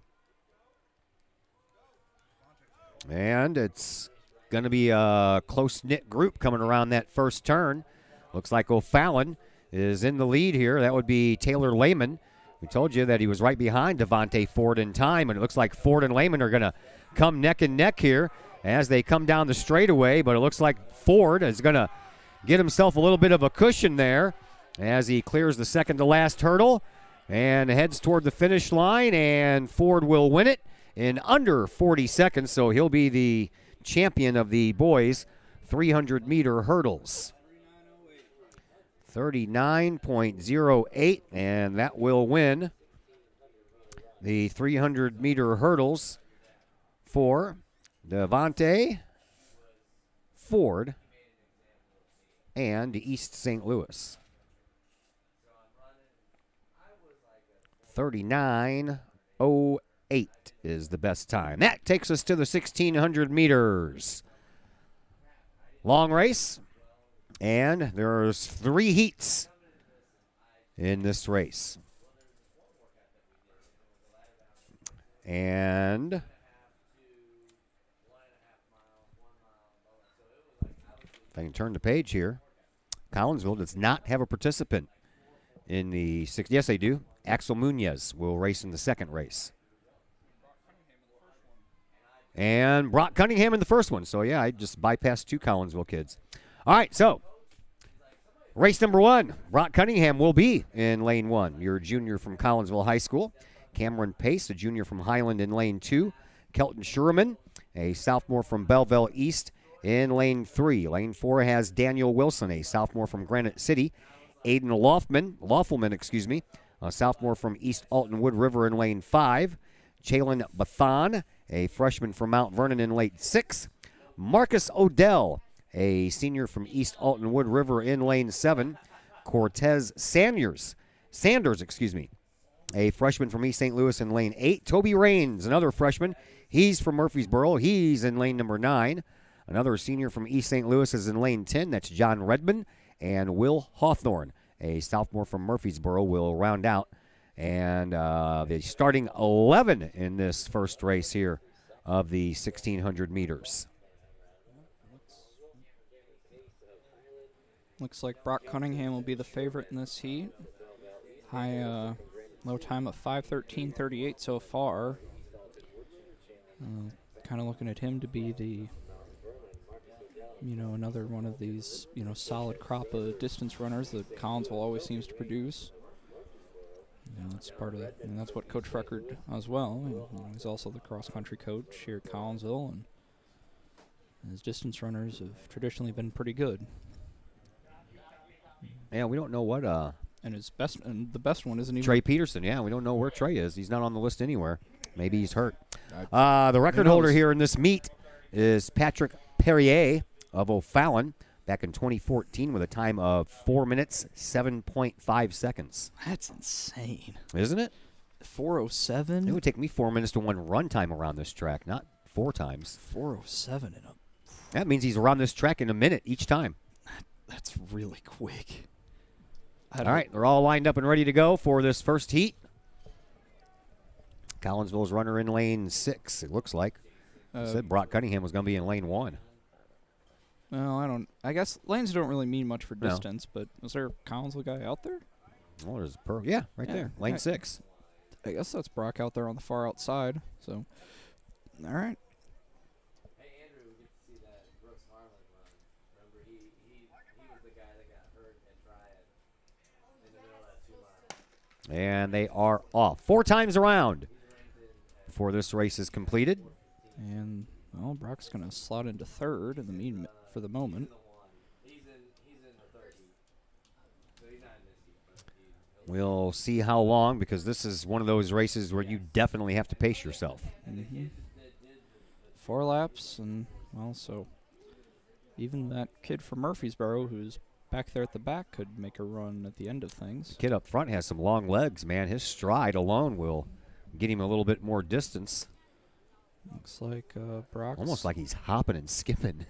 And it's going to be a close-knit group coming around that first turn. Looks like O'Fallon is in the lead here. That would be Taylor Lehman. We told you that he was right behind Devontae Ford in time, and it looks like Ford and Lehman are going to come neck and neck here as they come down the straightaway, but it looks like Ford is going to get himself a little bit of a cushion there as he clears the second-to-last hurdle and heads toward the finish line, and Ford will win it in under 40 seconds, so he'll be the champion of the boys' 300-meter hurdles. 39.08, and that will win the 300-meter hurdles for Devontae Ford and East St. Louis. 39.08 is the best time. That takes us to the 1,600 meters. Long race. And there's 3 heats in this race. And if I can turn the page here, Collinsville does not have a participant in the sixth. Yes, they do. Axel Munoz will race in the second race. And Brock Cunningham in the first one. So, yeah, I just bypassed 2 Collinsville kids. All right, so race number 1, Brock Cunningham will be in lane 1. You're a junior from Collinsville High School. Cameron Pace, a junior from Highland, in lane 2. Kelton Sherman, a sophomore from Belleville East, in lane 3. Lane 4 has Daniel Wilson, a sophomore from Granite City. Aiden Laufelman, a sophomore from East Alton Wood River, in lane 5. Jalen Bathon, a freshman from Mount Vernon, in lane 6. Marcus Odell, a senior from East Alton Wood River, in lane 7. Cortez Sanders, a freshman from East St. Louis, in lane 8. Toby Rains, another freshman. He's from Murfreesboro. He's in lane number 9. Another senior from East St. Louis is in lane 10. That's John Redmond. And Will Hawthorne, a sophomore from Murfreesboro, will round out. And the starting 11 in this first race here of the 1,600 meters. Looks like Brock Cunningham will be the favorite in this heat. Low time of 5:13:38 so far. Kind of looking at him to be the, another one of these, solid crop of distance runners that Collinsville always seems to produce. That's part of it, and that's what Coach Freckert as well. He's also the cross-country coach here at Collinsville, and his distance runners have traditionally been pretty good. Yeah, we don't know what. And the best one isn't even Trey Peterson. Yeah, we don't know where Trey is. He's not on the list anywhere. Maybe he's hurt. The record holder here in this meet is Patrick Perrier of O'Fallon back in 2014 with a time of 4 minutes, 7.5 seconds. That's insane. Isn't it? 4:07? It would take me 4 minutes to 1 run time around this track, not 4 times. 4:07 in a... That means he's around this track in a minute each time. That's really quick. All right, they're all lined up and ready to go for this first heat. Collinsville's runner in lane 6, it looks like. Said Brock Cunningham was going to be in lane 1. Well, I guess lanes don't really mean much for distance, but is there a Collinsville guy out there? Oh, there's right there, lane 6. I guess that's Brock out there on the far outside. So, all right. Hey, Andrew, we get to see that Brooks Harlan run. Remember, he was the guy that got hurt at Triad. And they are off. 4 times around before this race is completed. And, well, Brock's going to slot into third in the mean for the moment. We'll see how long, because this is one of those races where you definitely have to pace yourself. 4 laps, and, well, so even that kid from Murfreesboro who's back there at the back could make a run at the end of things. The kid up front has some long legs, man. His stride alone will get him a little bit more distance. Looks like Brock's almost like he's hopping and skipping.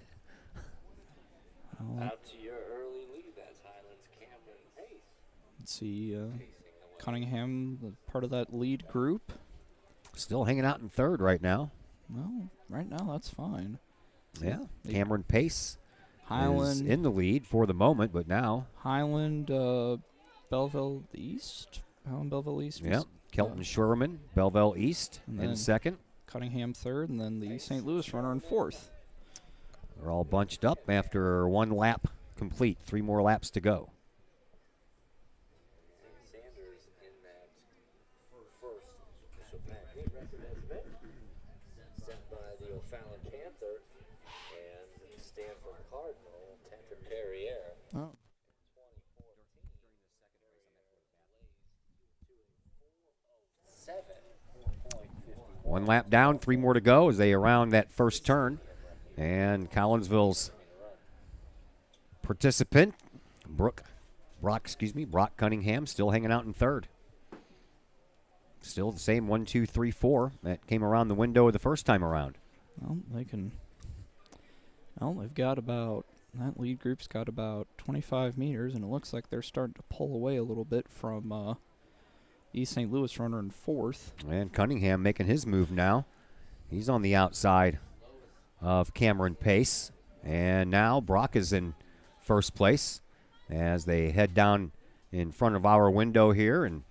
Out to your early lead. That's Highlands Cameron Pace. Let's see, Cunningham, part of that lead group. Still hanging out in third right now. Well, right now that's fine. Yeah, Cameron Pace Highland is in the lead for the moment, but now Highland, Belleville East. Highland Belleville East. Yeah, Kelton Schwerman, Belleville East in second. Cunningham third, and then the St. Louis runner in fourth. They're all bunched up after 1 lap complete. 3 more laps to go. Sanders in that first initial pack. Great record has been set by the O'Fallon Panther and Stanford Cardinal, Tanner Perrier. Oh. 1 lap down, 3 more to go as they around that first turn. And Collinsville's participant, Brock Cunningham, still hanging out in third. Still the same 1, 2, 3, 4 that came around the window the first time around. Well, they can. Well, they've got about, that lead group's got about 25 meters, and it looks like they're starting to pull away a little bit from East St. Louis runner in fourth. And Cunningham making his move now. He's on the outside of Cameron Pace. And now Brock is in first place as they head down in front of our window here and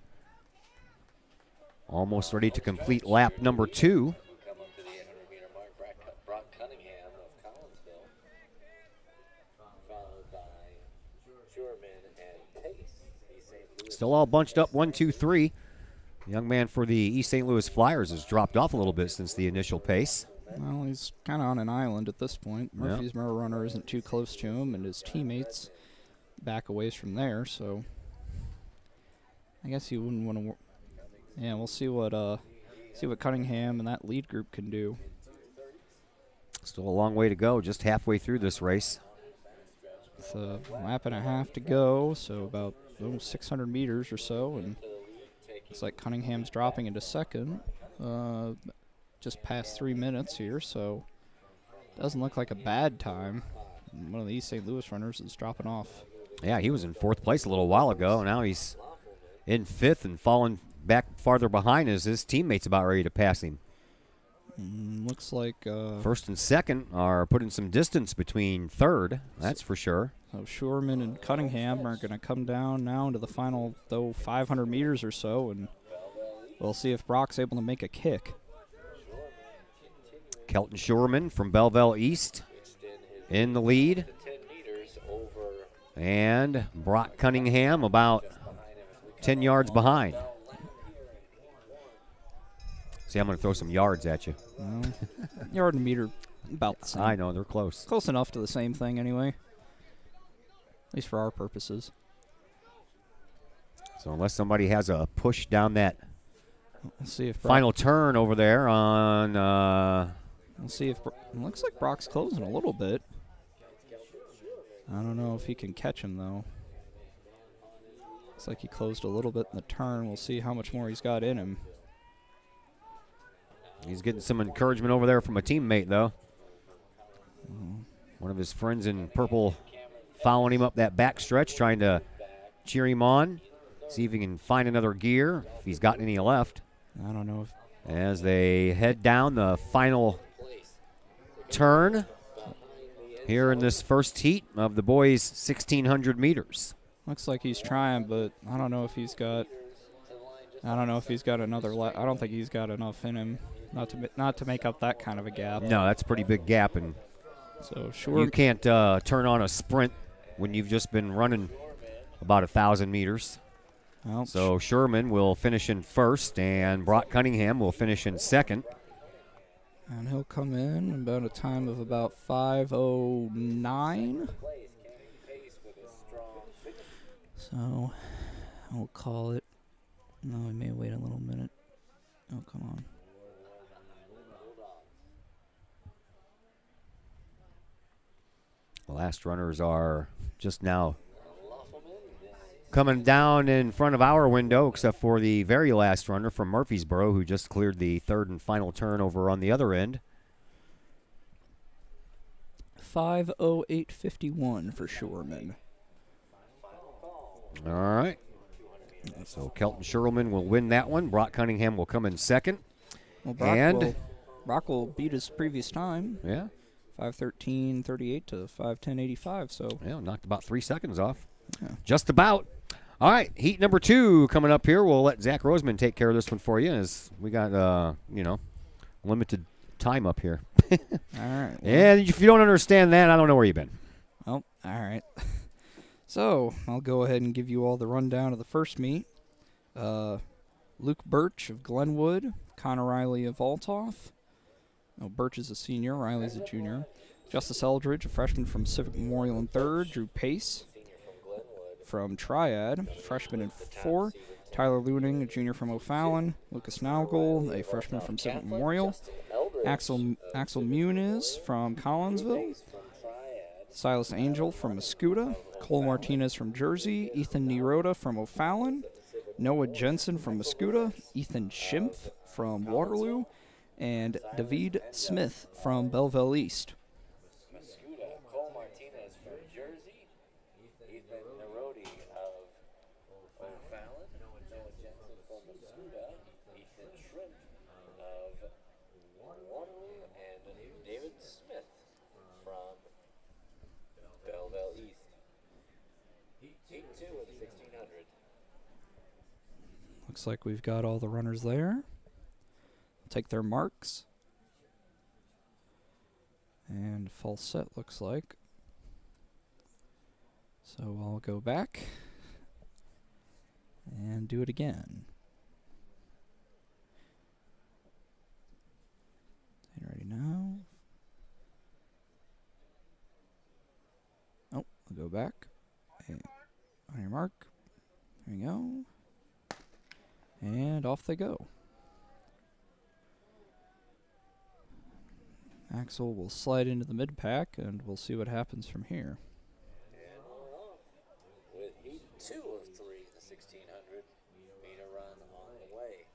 almost ready to complete lap number 2. Come up to the 800-meter mark. Brock Cunningham of Collinsville, followed by Schurman and Pace. East St. Louis. Still all bunched up, 1, 2, 3. The young man for the East St. Louis Flyers has dropped off a little bit since the initial pace. Well, he's kind of on an island at this point. Murfreesboro runner isn't too close to him, and his teammates back a ways from there, so I guess he wouldn't want to. Yeah, we'll see what Cunningham and that lead group can do. Still a long way to go, just halfway through this race. With a lap and a half to go, so about 600 meters or so, and looks like Cunningham's dropping into second. Just past 3 minutes here, so doesn't look like a bad time. One of the East St. Louis runners is dropping off. Yeah, he was in fourth place a little while ago. Now he's in fifth and falling back farther behind as his teammates about ready to pass him. Looks like first and second are putting some distance between third, that's for sure. So Schurman and Cunningham are going to come down now into the final, 500 meters or so, and we'll see if Brock's able to make a kick. Kelton Schurman from Belleville East in the lead. And Brock Cunningham about 10 yards behind. See, I'm going to throw some yards at you. Yard and meter about the same. I know, they're close. Close enough to the same thing anyway. At least for our purposes. So unless somebody has a push down that Let's see if final turn over there on... We'll see if it looks like Brock's closing a little bit. I don't know if he can catch him, though. Looks like he closed a little bit in the turn. We'll see how much more he's got in him. He's getting some encouragement over there from a teammate, though. One of his friends in purple following him up that back stretch, trying to cheer him on, see if he can find another gear, if he's got any left. I don't know. As they head down the final turn here in this first heat of the boys' 1,600 meters. Looks like he's trying, but I don't know if he's got. I don't know if he's got another. I don't think he's got enough in him not to make up that kind of a gap. No, that's a pretty big gap, and so sure you can't turn on a sprint when you've just been running about 1,000 meters. Ouch. So Sherman will finish in first, and Brock Cunningham will finish in second. And he'll come in about a time of about 5:09. So I'll call it. No, I may wait a little minute. Oh, come on. The last runners are just now coming down in front of our window, except for the very last runner from Murfreesboro, who just cleared the third and final turn over on the other end. 5:08:51 for Sherman. All right. So Kelton Sherman will win that one. Brock Cunningham will come in second. Well, and Brock will beat his previous time. Yeah. 5:13:38 to 5:10:85. So yeah, knocked about 3 seconds off. Yeah. Just about. All right, heat number 2 coming up here. We'll let Zach Roseman take care of this one for you, as we got limited time up here. All right. Well, and if you don't understand that, I don't know where you've been. Oh, all right. So I'll go ahead and give you all the rundown of the first meet. Luke Birch of Glenwood, Connor Riley of Altoff. Oh, Birch is a senior, Riley's a junior. Justice Eldridge, a freshman from Civic Memorial in third. Drew Pace from Triad, freshman in 4. Tyler Luning, a junior from O'Fallon. Lucas Naugel, a freshman from Civic Memorial. Axel Muniz from Collinsville. Silas Angel from Mascuda. Cole Martinez from Jersey. Ethan Nirota from O'Fallon. Noah Jensen from Mascuda. Ethan Schimpf from Waterloo. And David Smith from Belleville East. Cole Martinez from Jersey, Ethan Nerodi of O'Fallon, Noah Jensen from Mascuda, Ethan Shrimp of Waterloo, and David Smith from Belleville East. Heat 2 of the 1600. Looks like we've got all the runners there. Take their marks. And false set looks like. So I'll go back and do it again. Get ready now. Oh, I'll go back. And on your mark. There we go. And off they go. Axel will slide into the mid-pack, and we'll see what happens from here. And we're off with heat 2 of 3, the 1600 meter run on the way.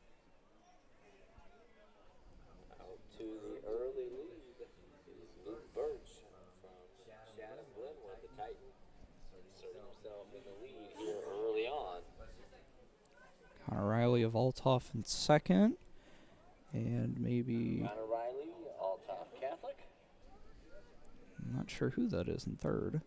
Out to the early lead is Luke Birch from Shannon Glenwood, the Titan, inserting himself in the lead here early on. Connor Riley of Altoff in second, and maybe... Connor Riley, Altoff Catholic. I'm not sure who that is in third.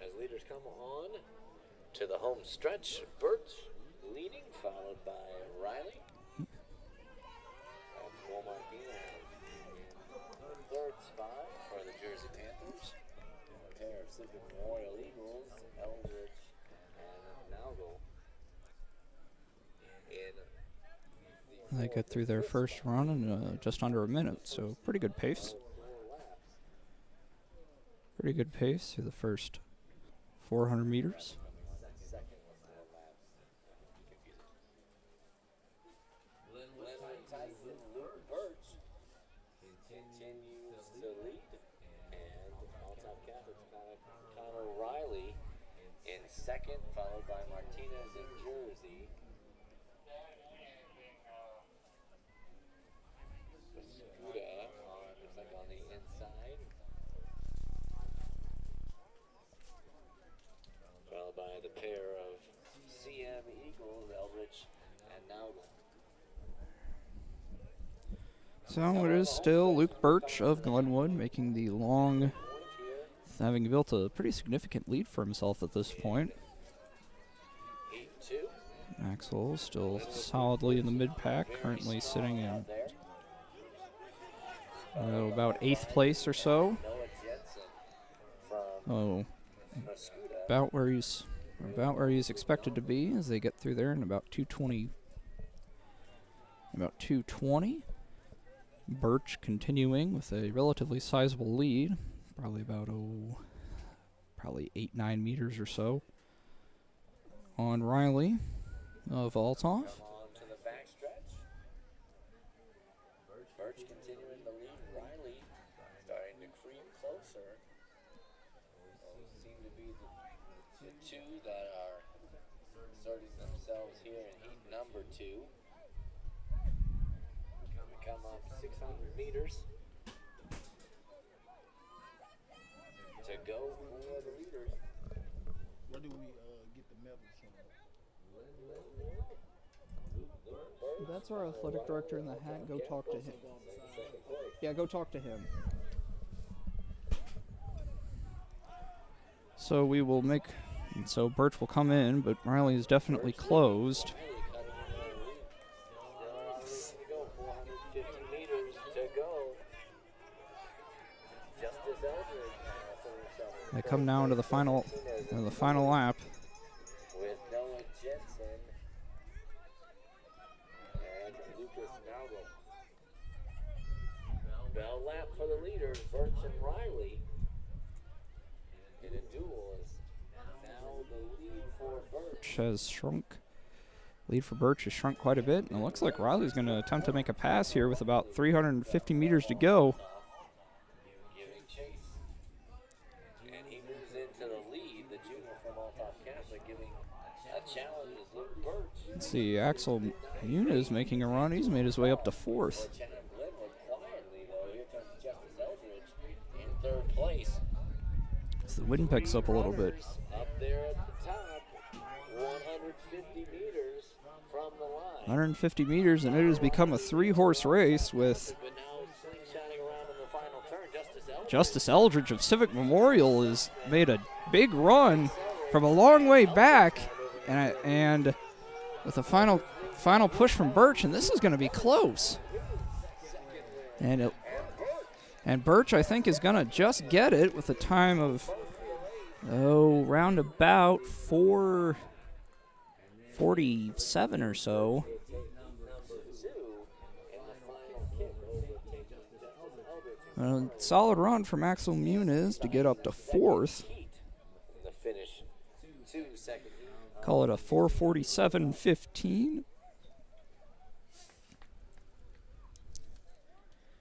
As leaders come on to the home stretch, Birch leading, followed by Riley. That's Cole Martinez in the third spot for the Jersey Panthers. A pair of Civic Memorial Eagles, Eldridge and Naugel. They get through their first run in just under a minute, so pretty good pace. Pretty good pace through the first 400 meters. Luke Birch continues to lead, and Altoff Catholic's Connor Riley in second, followed by Martinez in Jersey. Mascuda looks like on the inside, followed by the pair of CM Eagles, Eldridge and Naugel. So it is still Luke Birch of Glenwood making the long, having built a pretty significant lead for himself at this point. Axel still solidly in the mid-pack, currently sitting in about 8th place or so. Oh, about where he's expected to be as they get through there in about 2:20. About 2:20. Birch continuing with a relatively sizable lead, probably about 8-9 meters or so on Riley of Althoff. To the backstretch. Birch continuing the lead. Riley starting to creep closer. Those seem to be the two that are inserting themselves here in heat number 2. We come up 600 meters to go for the leaders. Where do we get the medals from? That's our athletic director in the hat. Go talk to him. Yeah, go talk to him. So we will make. So Birch will come in, but Riley is definitely closed. 450 meters to go. Justice Eldridge They come now into the final lap. with Noah Jensen and Lucas Naldo. Bell lap for the leaders, Birch and Riley. In a duel is now the lead for Birch. Has shrunk. Lead for Birch has shrunk quite a bit, and it looks like Riley's going to attempt to make a pass here with about 350 meters to go. Giving chase. And he moves into the lead, the junior from Althoff Catholic, giving a challenge is Luke Birch. Let's see, Axel Muniz making a run. He's made his way up to 4th. Quietly, though, here comes Justice Eldridge in 3rd place. As the wind picks up a little bit. Up there at the top, 150 meters from the line. 150 meters, and it has become a 3-horse race with But now slingshotting around in the final turn, Justice Eldridge of Civic Memorial has made a big run from a long way back, and with a final push from Birch, and this is going to be close. And Birch, I think, is going to just get it with a time of round about 4:47 or so. A solid run from Axel Muniz to get up to 4th. The finish, 2 seconds. Call it a 4:47.15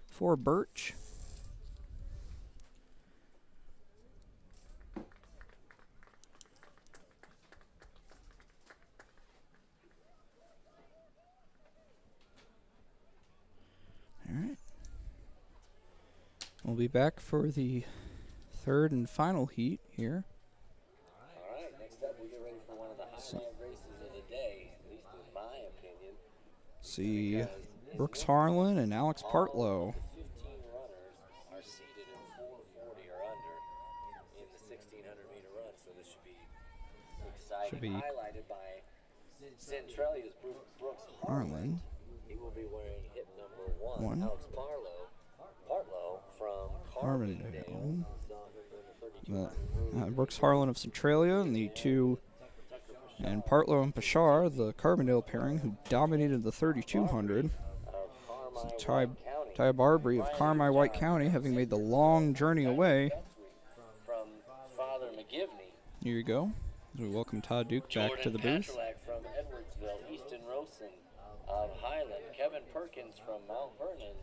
for Birch. All right. We'll be back for the 3rd and final heat here. All right, next up we get ready for one of the highlight races of the day, at least in my opinion. See Brooks Harlan and Alex Partlow. 15 runners are seated in 440 or under in the 1600-meter run, so this should be exciting. Should be highlighted by Centralia's Brooks Harlan. He will be wearing hip number 1. Alex Partlow from Carbondale. Brooks Harlan of Centralia and and Partlow and Pashar, the Carbondale pairing, who dominated the 3200. Ty Barbary of Carmi White County, having made the long journey away. From Father McGivney. Here you go. We welcome Todd Duke back to the booth. From Edwardsville, Easton Rosen of Highland, Kevin Perkins from Mount Vernon,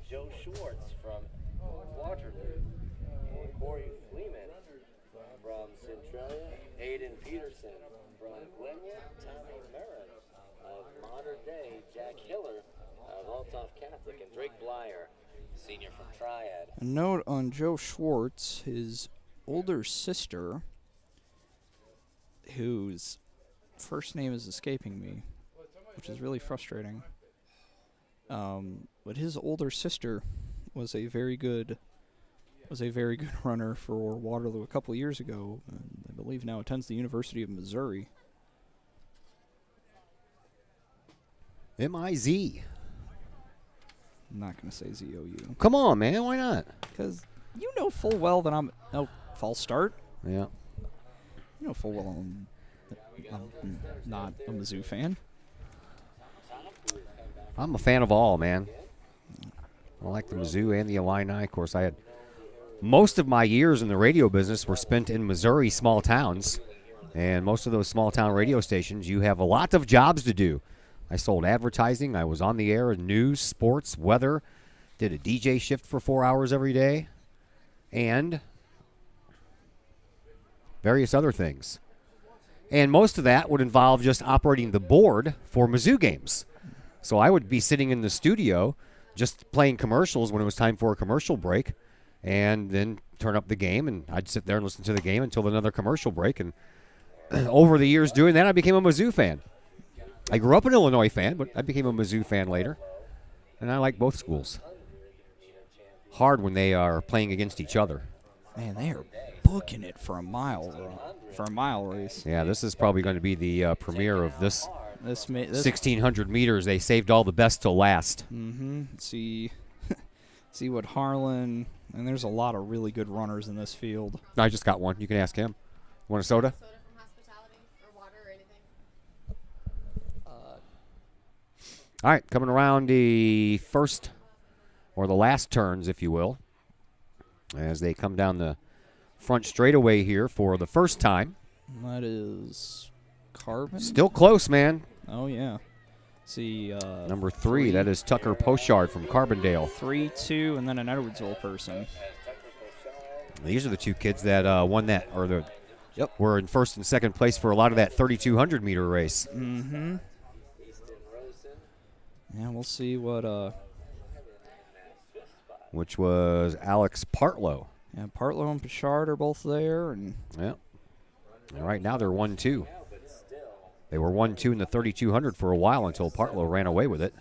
Joe Schwartz from Waterloo, and Corey Fleeman from Centralia, Aiden Peterson from Glenia, Tommy Merritt of Modern Day, Jack Hiller of Althoff Catholic, and Drake Blyer, senior from Triad. A note on Joe Schwartz, his older sister, whose first name is escaping me, which is really frustrating. But his older sister was a very good runner for Waterloo a couple years ago, and I believe now attends the University of Missouri. MIZ. I'm not going to say ZOU. Come on, man. Why not? Because you know full well that I'm – oh, false start. Yeah. You know full well I'm not a Mizzou fan. I'm a fan of all, man. I like the Mizzou and the Illini. Of course, I had most of my years in the radio business were spent in Missouri small towns. And most of those small town radio stations, you have a lot of jobs to do. I sold advertising. I was on the air in news, sports, weather. Did a DJ shift for 4 hours every day. And various other things. And most of that would involve just operating the board for Mizzou games. So I would be sitting in the studio just playing commercials when it was time for a commercial break and then turn up the game, and I'd sit there and listen to the game until another commercial break. And over the years doing that, I became a Mizzou fan. I grew up an Illinois fan, but I became a Mizzou fan later. And I like both schools. Hard when they are playing against each other. Man, they are booking it for a mile race. Yeah, this is probably going to be the premiere of this 1,600 meters. They saved all the best till last. Mm-hmm. See what Harlan, and there's a lot of really good runners in this field. I just got one. You can ask him. Want a soda? Soda from hospitality or water or anything? All right, coming around the first or the last turns, if you will, as they come down the front straightaway here for the first time. That is Carbon. Still close, man. Oh, yeah. See, number 3, that is Tucker Pochard from Carbondale. 3-2, and then an Edwardsville person. These are the two kids that won that, or were in first and second place for a lot of that 3,200 meter race. Mm-hmm. Yeah, we'll see what. Which was Alex Partlow. Yeah, Partlow and Pichard are both there, and yeah. And right now they're 1-2. They were 1-2 in the 3,200 for a while until Partlow ran away with it.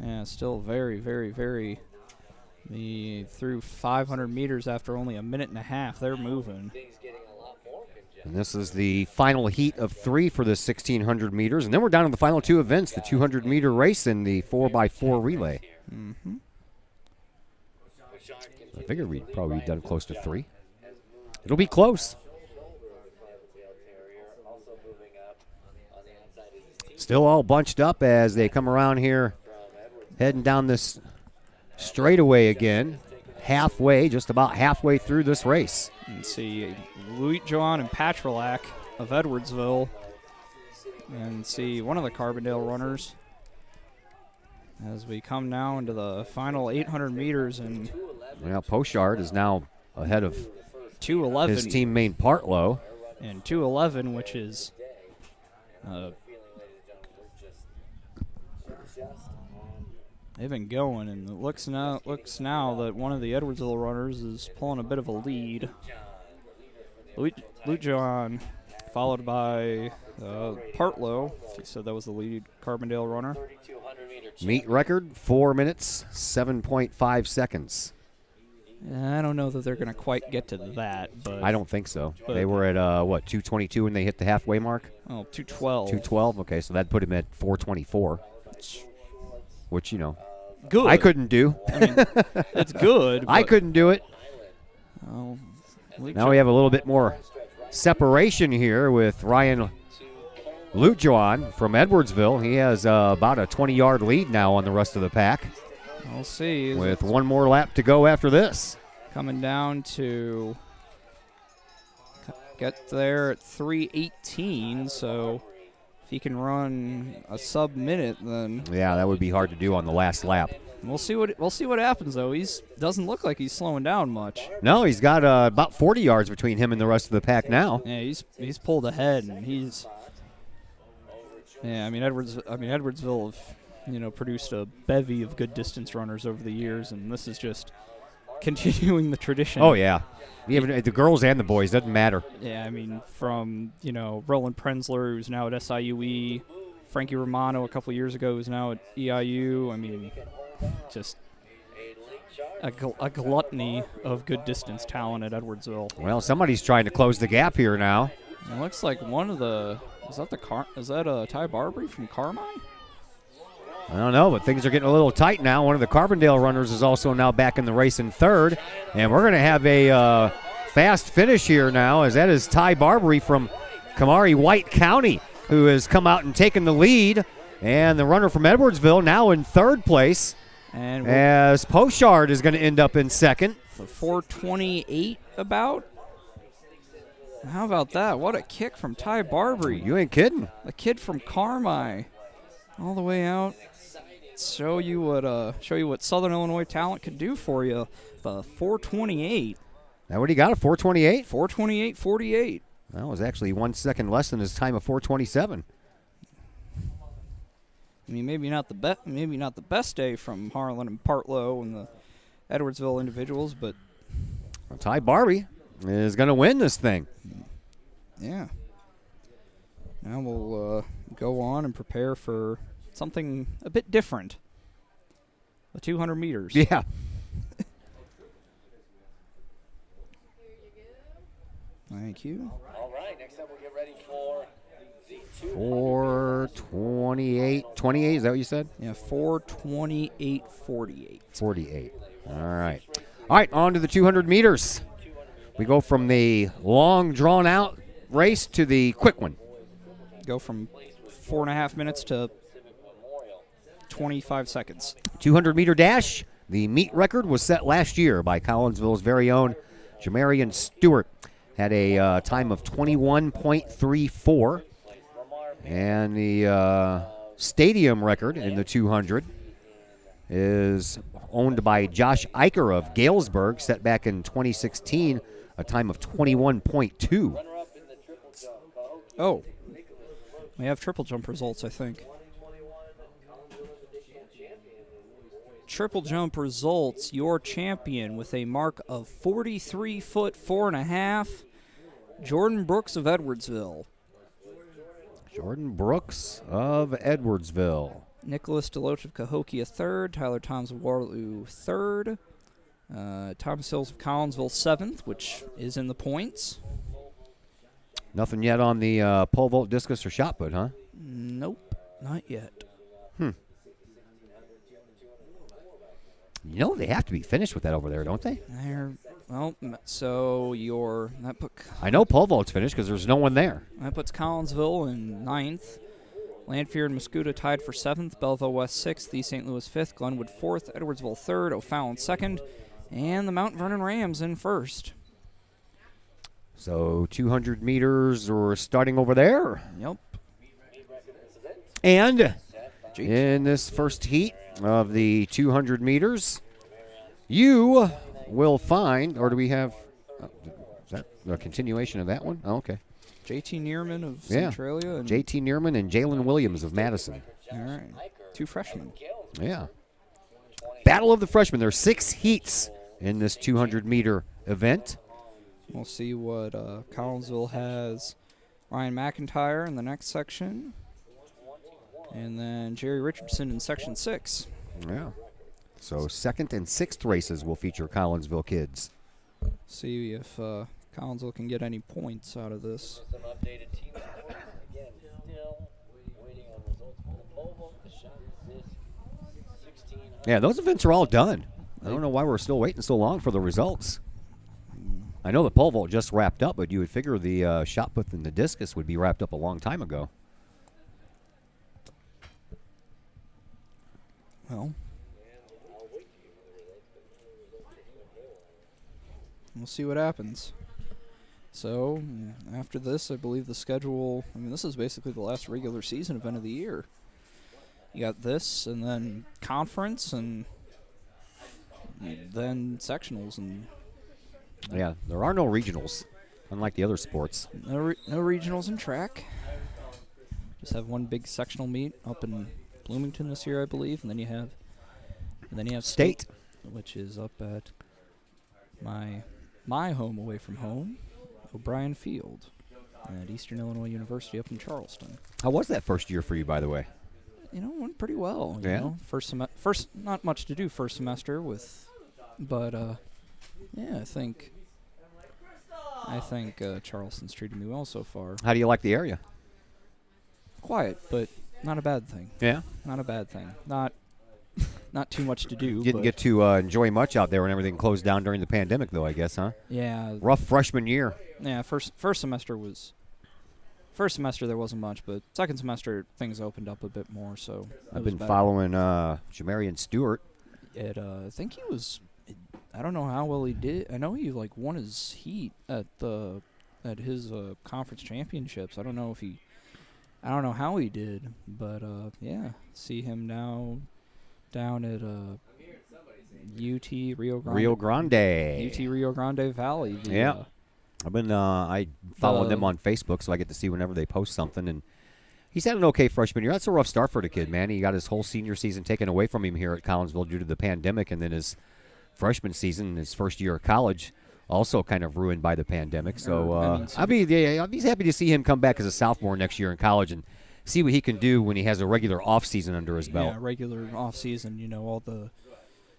Yeah, still very, very, very. Through 500 meters after only a minute and a half, they're moving. And this is the final heat of 3 for the 1,600 meters. And then we're down to the final 2 events, the 200-meter race and the 4x4 relay. Mm-hmm. I figured we'd probably be done close to 3. It'll be close. Still all bunched up as they come around here, heading down this straightaway again, just about halfway through this race. And see Louis Johan and Patrolac of Edwardsville, and see one of the Carbondale runners as we come now into the final 800 meters. And well, Pochard is now ahead of 2:11. His teammate Partlow. And 2:11, which is they've been going, and it looks now that one of the Edwardsville runners is pulling a bit of a lead. Luke John, followed by Partlow. He said that was the lead Carbondale runner. Meet record 4 minutes 7.5 seconds. I don't know that they're going to quite get to that, but I don't think so. They were at 2:22 when they hit the halfway mark. Oh, 2:12. 2:12. Okay, so that put him at 4:24. Which, good. I couldn't do. I mean, it's good. I couldn't do it. Oh, now we have a little bit more separation here with Ryan Lujuan from Edwardsville. He has about a 20-yard lead now on the rest of the pack. We'll see. With one more lap to go after this. Coming down to get there at 3:18, so if he can run a sub-minute, then yeah, that would be hard to do on the last lap. We'll see what happens though. Doesn't look like he's slowing down much. No, he's got about 40 yards between him and the rest of the pack now. Yeah, he's pulled ahead, and he's. Yeah, I mean Edwardsville have, produced a bevy of good distance runners over the years, and this is just continuing the tradition. Oh yeah, even the girls and the boys, doesn't matter. Yeah, I mean from Roland Prenzler, who's now at SIUE, Frankie Romano a couple years ago, who's now at EIU. I mean, just a gluttony of good distance talent at Edwardsville. Well, somebody's trying to close the gap here now. It looks like one of the is that Ty Barbary from Carmine? I don't know, but things are getting a little tight now. One of the Carbondale runners is also now back in the race in third. And we're going to have a fast finish here now, as that is Ty Barbary from Kamari White County, who has come out and taken the lead. And the runner from Edwardsville now in third place, and as Pochard is going to end up in second. The 4:28 about. How about that? What a kick from Ty Barbary. You ain't kidding. The kid from Carmi, all the way out. Show you what Southern Illinois talent could do for you. The 4:28. Now what do you got? A 4:28? 4:28.48. That was actually 1 second less than his time of 4:27. I mean, maybe not the best day from Harlan and Partlow and the Edwardsville individuals, but well, Ty Barbary is going to win this thing. Yeah. Now we'll go on and prepare for something a bit different. The 200 meters. Yeah. Thank you. All right, next up we'll get ready for the 4:28. 28, is that what you said? Yeah, 4:28.48. 48. All right. All right, on to the 200 meters. We go from the long, drawn-out race to the quick one. Go from 4.5 minutes to 25 seconds. 200-meter dash. The meet record was set last year by Collinsville's very own Jamarian Stewart. Had a time of 21.34. And the stadium record in the 200 is owned by Josh Eicher of Galesburg, set back in 2016, a time of 21.2. Oh, we have triple jump results, I think. Triple jump results, your champion with a mark of 43 foot 4.5, Jordan Brooks of Edwardsville. Jordan Brooks of Edwardsville. Nicholas Deloach of Cahokia third, Tyler Toms of Waterloo third, Thomas Hills of Collinsville seventh, which is in the points. Nothing yet on the pole vault, discus, or shot put, huh? Nope, not yet. You know they have to be finished with that over there, don't they? So I know pole vault's finished because there's no one there. That puts Collinsville in ninth. Lanphier and Mascoutah tied for seventh. Belleville West sixth. East St. Louis fifth. Glenwood fourth. Edwardsville third. O'Fallon second. And the Mount Vernon Rams in first. So 200 meters are starting over there. Yep. And in this first heat of the 200 meters, you will find, or do we have, is that a continuation of that one? Oh, okay. JT Neerman of Centralia. And JT Neerman and Jalen Williams of Madison. All right. Two freshmen. Yeah. Battle of the freshmen. There are 6 heats in this 200-meter event. We'll see what Collinsville has. Ryan McIntyre in the next section. And then Jerry Richardson in section 6. Yeah. So second and sixth races will feature Collinsville kids. See if Collinsville can get any points out of this. Some updated team report. Again, still waiting on results for the pole vault, the shot resist, 1600. Yeah, those events are all done. I don't know why we're still waiting so long for the results. I know the pole vault just wrapped up, but you would figure the shot put and the discus would be wrapped up a long time ago. Well, we'll see what happens. So, after this, I believe the schedule, this is basically the last regular season event of the year. You got this, and then conference, and then sectionals. And yeah, there are no regionals, unlike the other sports. No regionals in track. Just have one big sectional meet up in Bloomington this year, I believe, and then you have state, which is up at my home away from home, O'Brien Field at Eastern Illinois University up in Charleston. How was that first year for you, by the way? Went pretty well. Yeah. You know, first not much to do first semester but yeah, I think Charleston's treated me well so far. How do you like the area? Quiet, but not a bad thing. Yeah? Not a bad thing. Not too much to do. Didn't but get to enjoy much out there when everything closed down during the pandemic, though, I guess, huh? Yeah. Rough freshman year. Yeah, first semester there wasn't much, but second semester things opened up a bit more. So I've been following Jamarian Stewart. I think he was. I don't know how well he did. I know he won his heat at his conference championships. I don't know how he did, but yeah, see him now down at UT Rio Grande. UT Rio Grande Valley. Yeah. I've been I follow them on Facebook, so I get to see whenever they post something. And he's had an okay freshman year. That's a rough start for the kid, man. He got his whole senior season taken away from him here at Collinsville due to the pandemic, and then his freshman season, his first year of college, also kind of ruined by the pandemic. So I'll be happy to see him come back as a sophomore next year in college and see what he can do when he has a regular off season under his belt. Yeah, regular off season. All the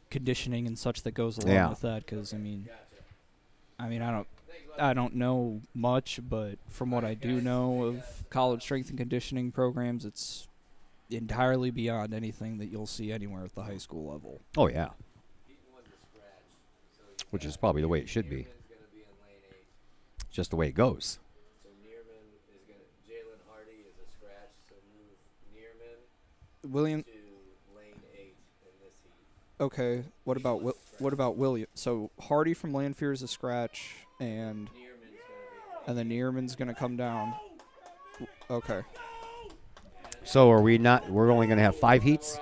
conditioning and such that goes along with that. Because I don't know much, but from what I do know of college strength and conditioning programs, it's entirely beyond anything that you'll see anywhere at the high school level. Oh, yeah. Which is probably the way it should be. It's just the way it goes. So Neerman is going to, Jalen Hardy is a scratch, so move Neerman William. to lane 8 in this heat. Okay, what about William? So Hardy from Lanphier is a scratch, and then Neerman's going to come down. Okay. So we're only going to have 5 heats?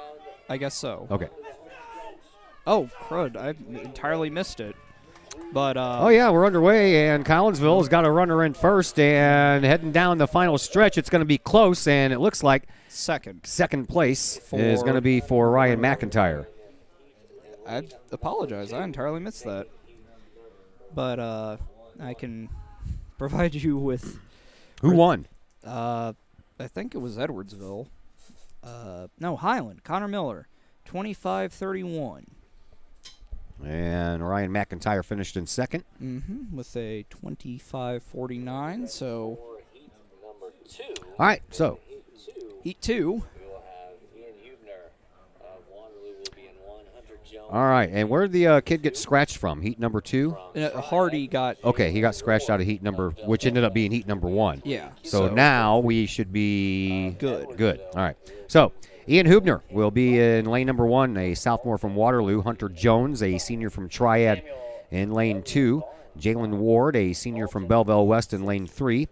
I guess so. Okay. Oh, crud. I entirely missed it. But oh, yeah, we're underway, and Collinsville has got a runner in first, and heading down the final stretch, it's going to be close, and it looks like second place is going to be for Ryan McIntyre. I apologize. I entirely missed that. But I can provide you with... Who won? I think it was Edwardsville. No, Highland. Connor Miller, 25-31. And Ryan McIntyre finished in second. With a 25-49, so... All right, so... Heat 2. All right, and where did the kid get scratched from? Heat number 2? Hardy got... Okay, he got scratched out of heat number... which ended up being heat number 1. Yeah. So now we should be... Good. Good. All right. So... Ian Hubner will be in lane number 1, a sophomore from Waterloo. Hunter Jones, a senior from Triad, in lane 2. Jalen Ward, a senior from Belleville West, in lane 3.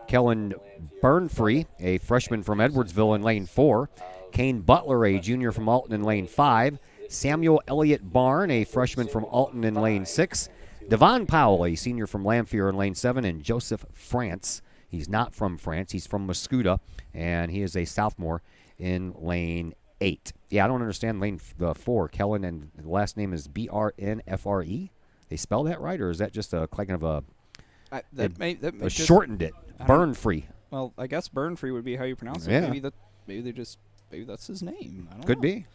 Kellen Burnfree, a freshman from Edwardsville, in lane 4. Kane Butler, a junior from Alton, in lane 5. Samuel Elliott Barn, a freshman from Alton, in lane 6. Devon Powell, a senior from Lamphere, in lane 7. And Joseph France, he's not from France, he's from Mascoutah, and he is a sophomore in lane 8. Yeah, I don't understand lane 4. Kellen, and the last name is Brnfre. They spell that right, or is that just a kind of a shortened it? Burnfree. Well, I guess Burnfree would be how you pronounce it. Yeah. Maybe that's his name. I don't Could know. be.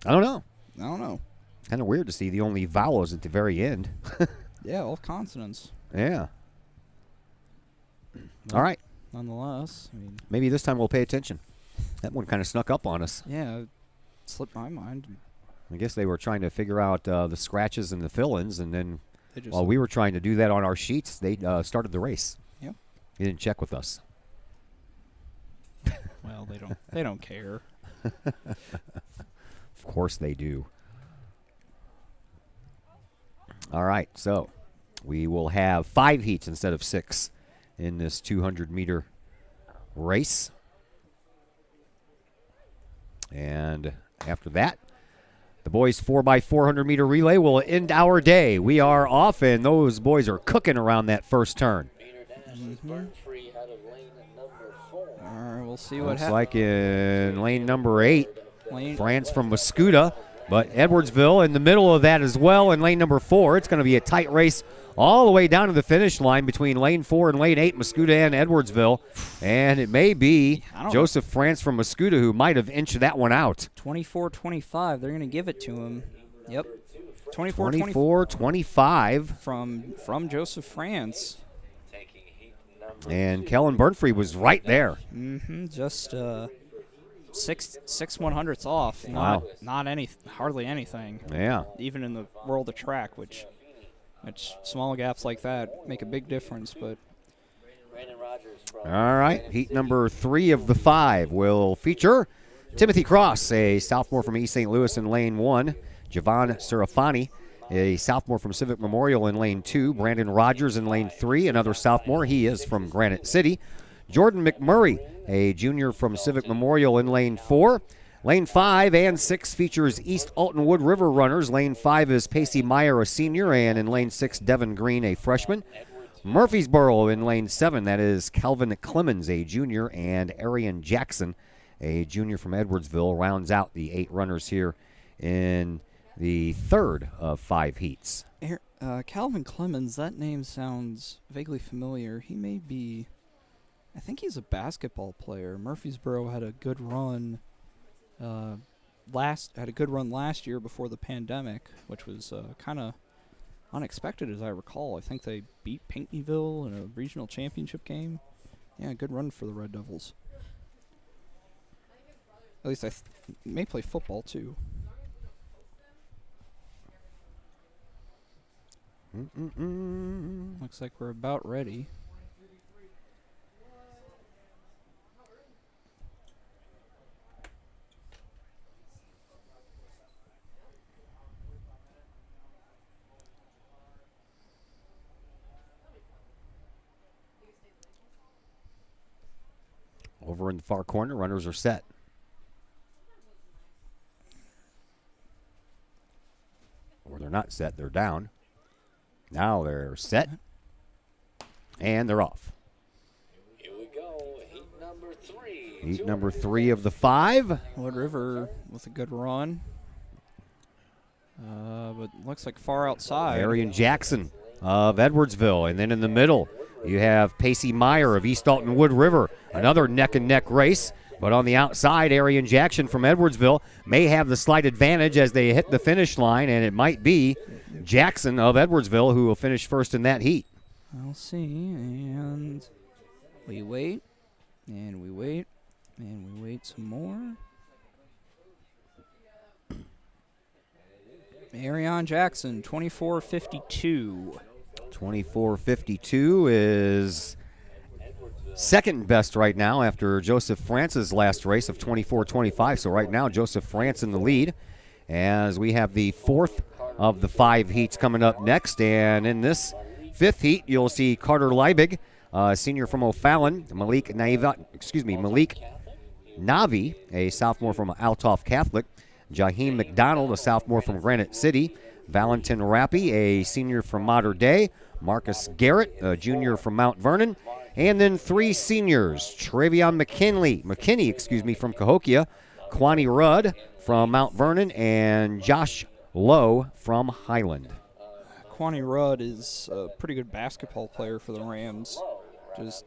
I don't know. I don't know. Kind of weird to see the only vowels at the very end. Yeah, all consonants. Yeah. All right. Nonetheless, maybe this time we'll pay attention. That one kind of snuck up on us. Yeah, it slipped my mind. I guess they were trying to figure out the scratches and the fill-ins, and then just while we were trying to do that on our sheets, they started the race. Yep. They didn't check with us. Well, they don't care. Of course they do. All right, so we will have 5 heats instead of 6 in this 200-meter race. And after that, the boys' 4x400-meter relay will end our day. We are off, and those boys are cooking around that first turn. All right, we'll see what happens. Looks like in lane number 8, France from Mascoutah, but Edwardsville in the middle of that as well in lane number 4. It's going to be a tight race all the way down to the finish line between lane 4 and lane 8, Mascoutah and Edwardsville. And it may be Joseph France from Mascoutah who might have inched that one out. 24-25. They're going to give it to him. Yep. 24-25. From Joseph France. And Kellen Burnfree was right there. Just six 100ths off. Wow. Hardly anything. Yeah. Even in the world of track, which small gaps like that make a big difference. But all right, heat number 3 of the 5 will feature Timothy Cross, a sophomore from East St. Louis in lane 1. Javon Serafani, a sophomore from Civic Memorial in lane 2. Brandon Rogers in lane 3, another sophomore. He is from Granite City. Jordan McMurray, a junior from Civic Memorial in lane 4. Lane 5 and 6 features East Altonwood River runners. Lane 5 is Pacey Meyer, a senior, and in lane 6, Devin Green, a freshman. Murfreesboro in lane 7, that is Calvin Clemens, a junior, and Arian Jackson, a junior from Edwardsville, rounds out the 8 runners here in the 3rd of 5 heats. Calvin Clemens, that name sounds vaguely familiar. He may be, I think he's a basketball player. Murfreesboro had a good run last year before the pandemic, which was kind of unexpected as I recall. I think they beat Pinckneyville in a regional championship game. Yeah, good run for the Red Devils. At least may play football too. Looks like we're about ready. Over in the far corner, runners are set. Or they're not set, they're down. Now they're set. And they're off. Here we go, heat number 3. Heat number 3 of the 5. Wood River with a good run. But looks like far outside. Arian Jackson of Edwardsville. And then in the middle, you have Pacey Meyer of East Alton Wood River. Another neck-and-neck race. But on the outside, Arian Jackson from Edwardsville may have the slight advantage as they hit the finish line, and it might be Jackson of Edwardsville who will finish first in that heat. I'll see, and we wait, and we wait, and we wait some more. Arian Jackson, 24:52. 24:52 is second best right now after Joseph France's last race of 24:25. So right now, Joseph France in the lead as we have the 4th of the 5 heats coming up next. And in this 5th heat, you'll see Carter Liebig, senior from O'Fallon, Malik Navi, a sophomore from Altoff Catholic, Jaheim McDonald, a sophomore from Granite City, Valentin Rappi, a senior from Mater Dei, Marcus Garrett, a junior from Mount Vernon, and then 3 seniors, Travion McKinney from Cahokia, Kwani Rudd from Mount Vernon, and Josh Lowe from Highland. Kwani Rudd is a pretty good basketball player for the Rams. Just,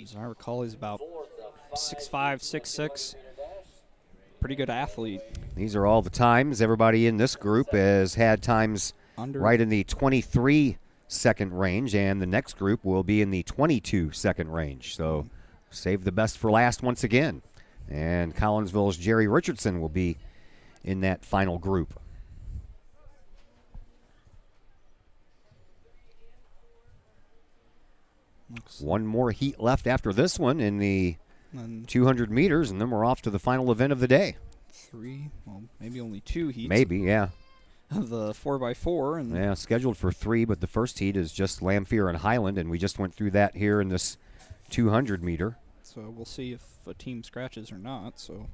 as I recall, he's about 6'5", 6'6". Pretty good athlete. These are all the times. Everybody in this group has had times right in the 23-second range, and the next group will be in the 22-second range. So save the best for last once again. And Collinsville's Jerry Richardson will be in that final group. One more heat left after this one in the 200 meters, and then we're off to the final event of the day. 3, well, maybe only 2 heats. Maybe, yeah. The 4x4. And yeah, scheduled for 3, but the first heat is just Lamphere and Highland, and we just went through that here in this 200 meter. So we'll see if a team scratches or not. So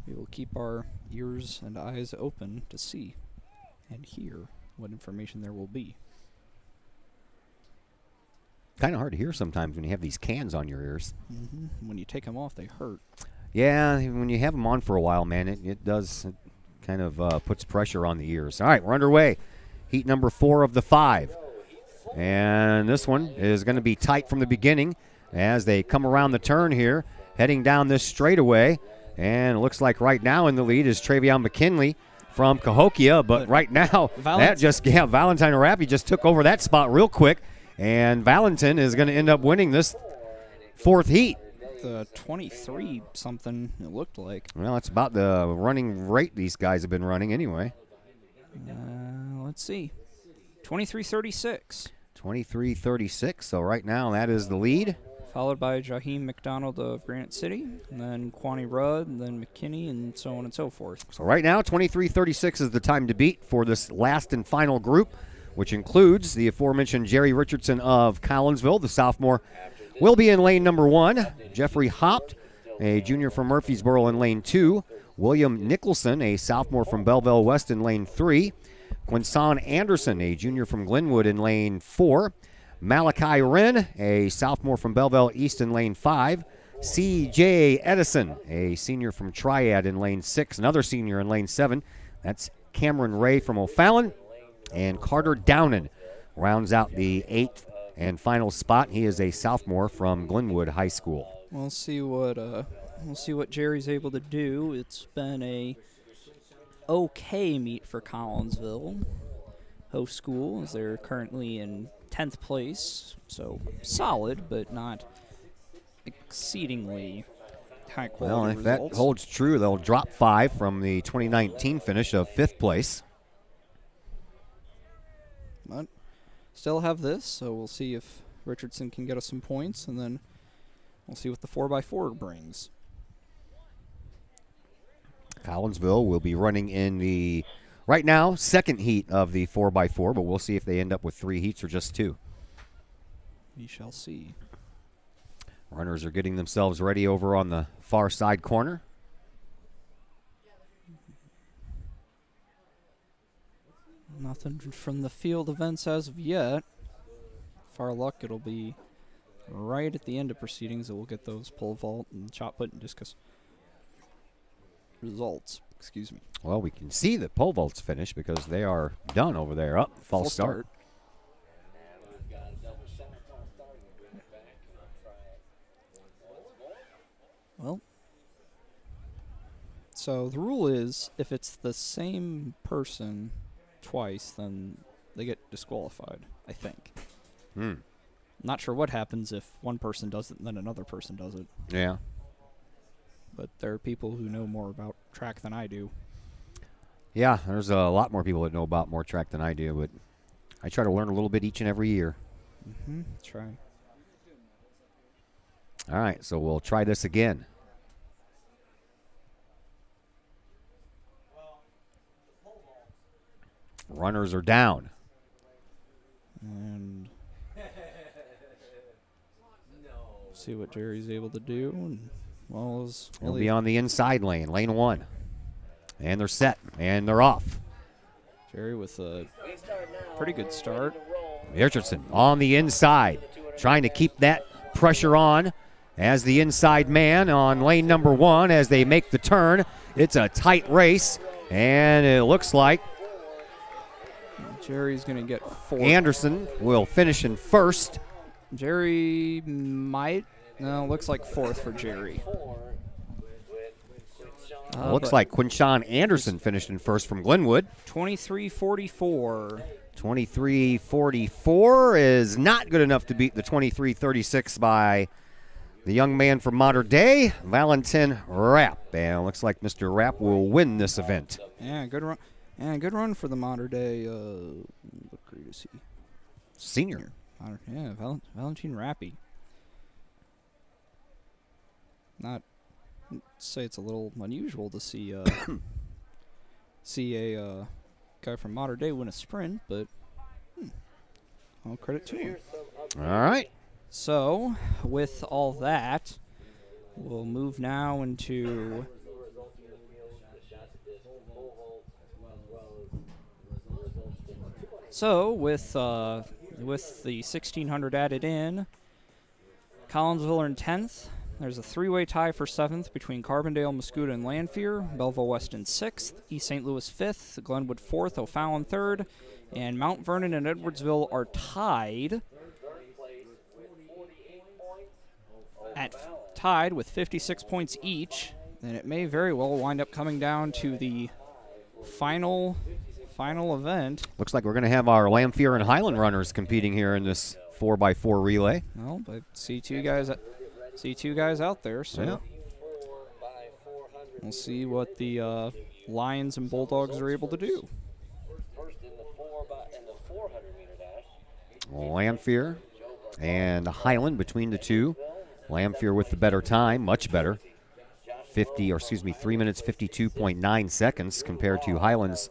we will keep our ears and eyes open to see and hear what information there will be. Kind of hard to hear sometimes when you have these cans on your ears. Mm-hmm. When you take them off, they hurt. Yeah, when you have them on for a while, man, it does kind of puts pressure on the ears. All right, we're underway. Heat number 4 of the 5. And this one is going to be tight from the beginning as they come around the turn here, heading down this straightaway. And it looks like right now in the lead is Travion McKinley from Cahokia. But right now, Valentine Rappi just took over that spot real quick. And Valentin is going to end up winning this 4th heat. the 23 something it looked like. Well, it's about the running rate these guys have been running anyway. Let's see. 23:36. 23:36. So right now that is the lead. Followed by Jaheim McDonald of Granite City, and then Quaney Rudd, and then McKinney, and so on and so forth. So right now 23:36 is the time to beat for this last and final group, which includes the aforementioned Jerry Richardson of Collinsville, the sophomore, will be in lane number 1. Jeffrey Hopt, a junior from Murfreesboro, in lane 2. William Nicholson, a sophomore from Belleville West, in lane 3. Quinson Anderson, a junior from Glenwood, in lane 4. Malachi Wren, a sophomore from Belleville East, in lane 5. C.J. Edison, a senior from Triad, in lane 6. Another senior in lane 7. That's Cameron Ray from O'Fallon. And Carter Downen rounds out the 8th and final spot. He is a sophomore from Glenwood High School. We'll see what Jerry's able to do. It's been a okay meet for Collinsville. Host school, as they're currently in 10th place, so solid, but not exceedingly high quality Well, if results. that holds true, they'll drop 5 from the 2019 finish of 5th place. But still have this, so we'll see if Richardson can get us some points, and then we'll see what the 4x4 brings. Collinsville will be running in the, right now, second heat of the 4x4, but we'll see if they end up with 3 heats or just 2. We shall see. Runners are getting themselves ready over on the far side corner. Nothing from the field events as of yet. With our luck, it'll be right at the end of proceedings that we'll get those pole vault and shot put and discus results. Excuse me. Well, we can see that pole vault's finished because they are done over there. Up, false start. Well, so the rule is if it's the same person twice, then they get disqualified, I think. Not sure what happens if one person does it and then another person does it. Yeah. But there are people who know more about track than I do. Yeah, there's a lot more people that know about more track than I do, but I try to learn a little bit each and every year. Try. All right, so we'll try this again. Runners are down. And see what Jerry's able to do. And well, We'll be on the inside lane, lane 1. And they're set, and they're off. Jerry with a pretty good start. Richardson on the inside, trying to keep that pressure on as the inside man on lane number 1 as they make the turn. It's a tight race, and it looks like Jerry's going to get 4. Anderson will finish in first. Jerry might. No, looks like 4th for Jerry. Looks like Quinshon Anderson finished in first from Glenwood. 23:44. 23:44 is not good enough to beat the 23:36 by the young man from Mater Dei, Valentin Rapp. And it looks like Mr. Rapp will win this event. Yeah, good run. Yeah, good run for the Mater Dei. What grade is he? Senior. Yeah, Valentin Rappy. Not say it's a little unusual to see see a guy from Mater Dei win a sprint, but all credit to him. All right. So, with all that, we'll move now into with the 1600 added in, Collinsville are in 10th. There's a 3-way tie for 7th between Carbondale, Mascouda, and Lanphier. Belleville West in 6th. East St. Louis 5th. Glenwood 4th. O'Fallon 3rd. And Mount Vernon and Edwardsville are tied with 56 points each. And it may very well wind up coming down to the final event. Looks like we're going to have our Lanphier and Highland runners competing here in this 4x4 relay. Well, I see two guys see two guys out there, so Yeah. we'll see what the Lions and Bulldogs are able to do. Lanphier and Highland between the two. Lanphier with the better time, much better. 3 minutes 52.9 seconds compared to Highland's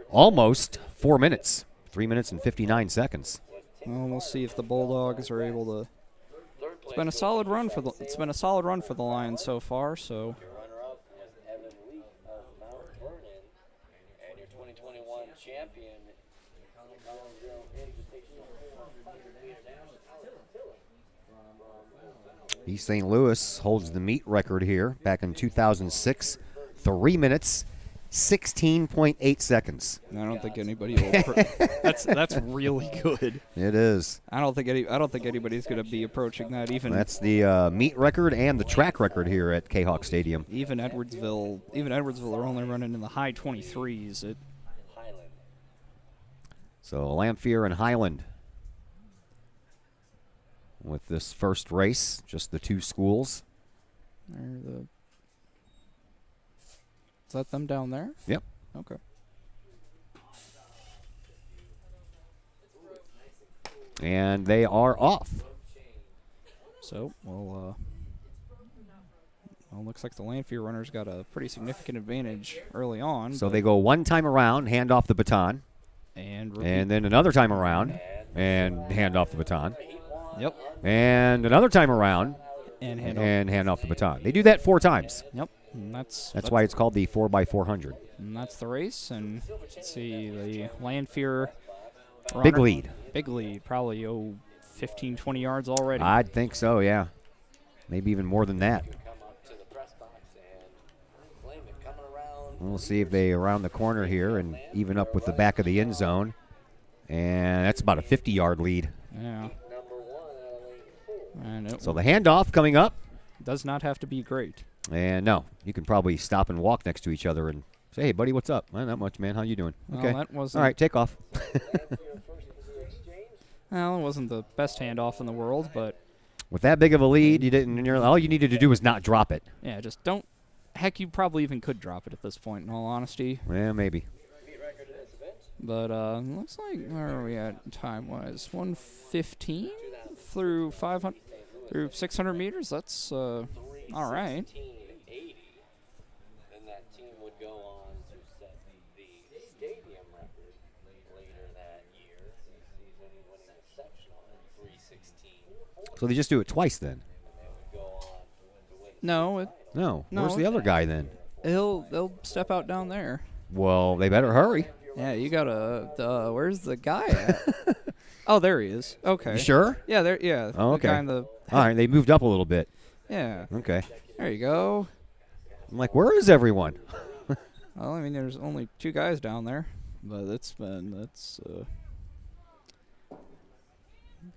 almost 4 minutes, 3 minutes and 59 seconds. Well, we'll see if the Bulldogs are able to. It's been a solid run for the Lions so far. So. East St. Louis holds the meet record here back in 2006, 3 minutes, 16.8 seconds. I don't think anybody will. That's really good. It is. I don't think anybody's going to be approaching that. Even that's the meet record and the track record here at Kahok Stadium. Even Edwardsville are only running in the high 23s. So Lanphier and Highland with this first race, just the two schools. Is that them down there? Yep. Okay. And they are off. So, well, looks like the Lanphier runners got a pretty significant advantage early on. So they go one time around, hand off the baton. And then another time around and hand off the baton. Yep. And another time around and hand off the baton. They do that 4 times. Yep. And that's why it's called the 4x400. And that's the race. And let's see, the Lanphier runner, Big lead. Big lead. Probably 15, 20 yards already. I'd think so, yeah. Maybe even more than that. We'll see if they around the corner here and even up with the back of the end zone. And that's about a 50-yard lead. Yeah. So the handoff coming up. Does not have to be great. And no, you can probably stop and walk next to each other and say, hey, buddy, what's up? Well, not much, man. How you doing? Well, Okay. that wasn't all right, take off. Well, it wasn't the best handoff in the world, but with that big of a lead, all you needed to do was not drop it. Yeah, just don't. Heck, you probably even could drop it at this point, in all honesty. Yeah, maybe. But looks like, where are we at time-wise? 115 through 500, through 600 meters. That's all right. Then that team would go on to set the stadium record later that year, season winning a sectional in 3:16. So they just do it twice then? No. No. Where's the other guy then? They'll step out down there. Well, they better hurry. Yeah, you gotta. Where's the guy at? Oh, there he is. Okay. You sure? Yeah, there. Yeah. Oh, okay. The guy in the all right, they moved up a little bit. Yeah. Okay. There you go. I'm like, where is everyone? Well, I mean, there's only 2 guys down there, but that's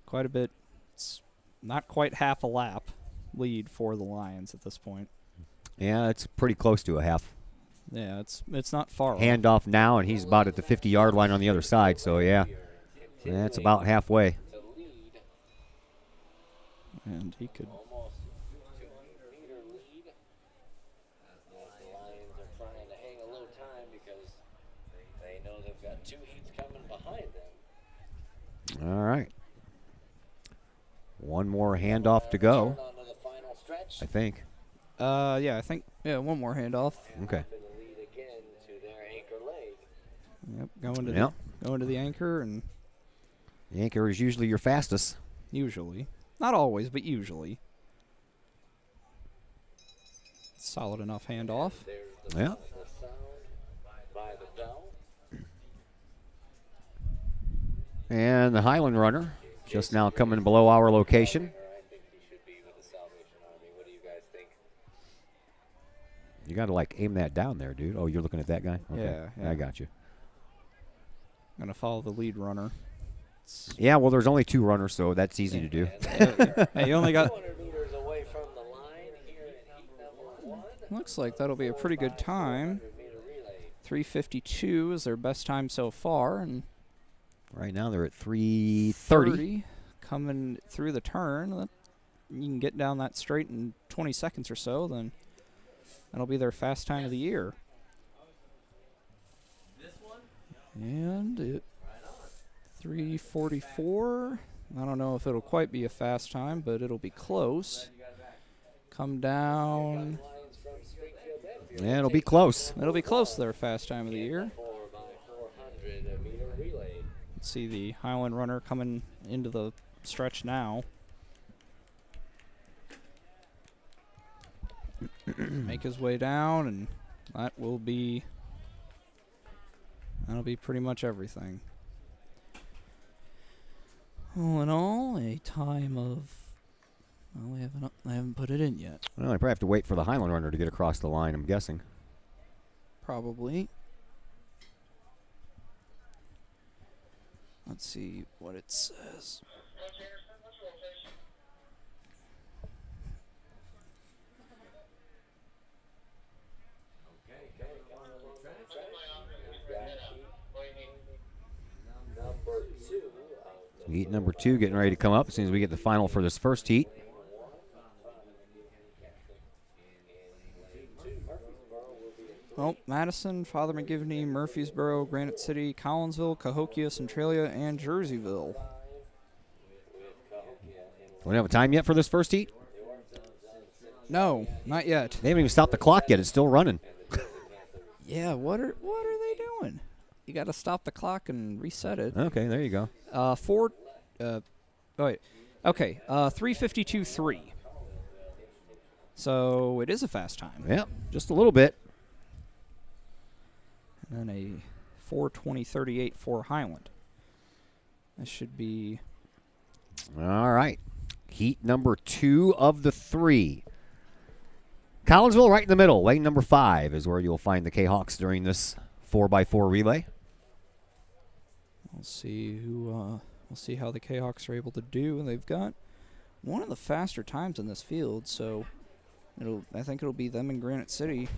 quite a bit. It's not quite half a lap lead for the Lions at this point. Yeah, it's pretty close to a half. Yeah, it's not far. Handoff now, and he's about at the 50-yard line on the other side. So yeah, it's about halfway. And he could. Almost 200-meter lead. The Lions are trying to hang a little time because they know they've got 2 heats coming behind them. All right. One more handoff to go. I think. Yeah, I think. Yeah, one more handoff. Okay. Yep, going to the anchor, and the anchor is usually your fastest. Usually, not always, but usually. Solid enough handoff. Yeah. And the Highland runner just now coming below our location. You got to like aim that down there, dude. Oh, you're looking at that guy? Okay. Yeah. I got you. Gonna follow the lead runner. Yeah, well, there's only 2 runners, so that's easy to do. Hey, you only got. Looks like that'll be a pretty good time. 3:52 is their best time so far, and right now they're at 3:30. Coming through the turn. That you can get down that straight in 20 seconds or so, then that'll be their fast time of the year. And it 3:44. I don't know if it'll quite be a fast time, but it'll be close. Come down. Yeah, it'll be close. It'll be close to their fast time of the year. Let's see the Highland runner coming into the stretch now. Make his way down, and that'll be pretty much everything. All in all, a time of, well, I haven't put it in yet. Well, I probably have to wait for the Highland runner to get across the line, I'm guessing. Probably. Let's see what it says. Heat number 2 getting ready to come up as soon as we get the final for this first heat. Well, Madison, Father McGivney, Murfreesboro, Granite City, Collinsville, Cahokia, Centralia, and Jerseyville. We don't have a time yet for this first heat? No, not yet. They haven't even stopped the clock yet. It's still running. Yeah, what are they doing? You got to stop the clock and reset it. Okay, there you go. 3:52.3. So it is a fast time. Yep, just a little bit. And then a 4:20.38 for Highland. That should be. All right. Heat number 2 of the 3. Collinsville right in the middle. Lane number 5 is where you'll find the K-Hawks during this 4x4 relay. We'll see we'll see how the K-Hawks are able to do. They've got one of the faster times in this field, so I think it'll be them in Granite City.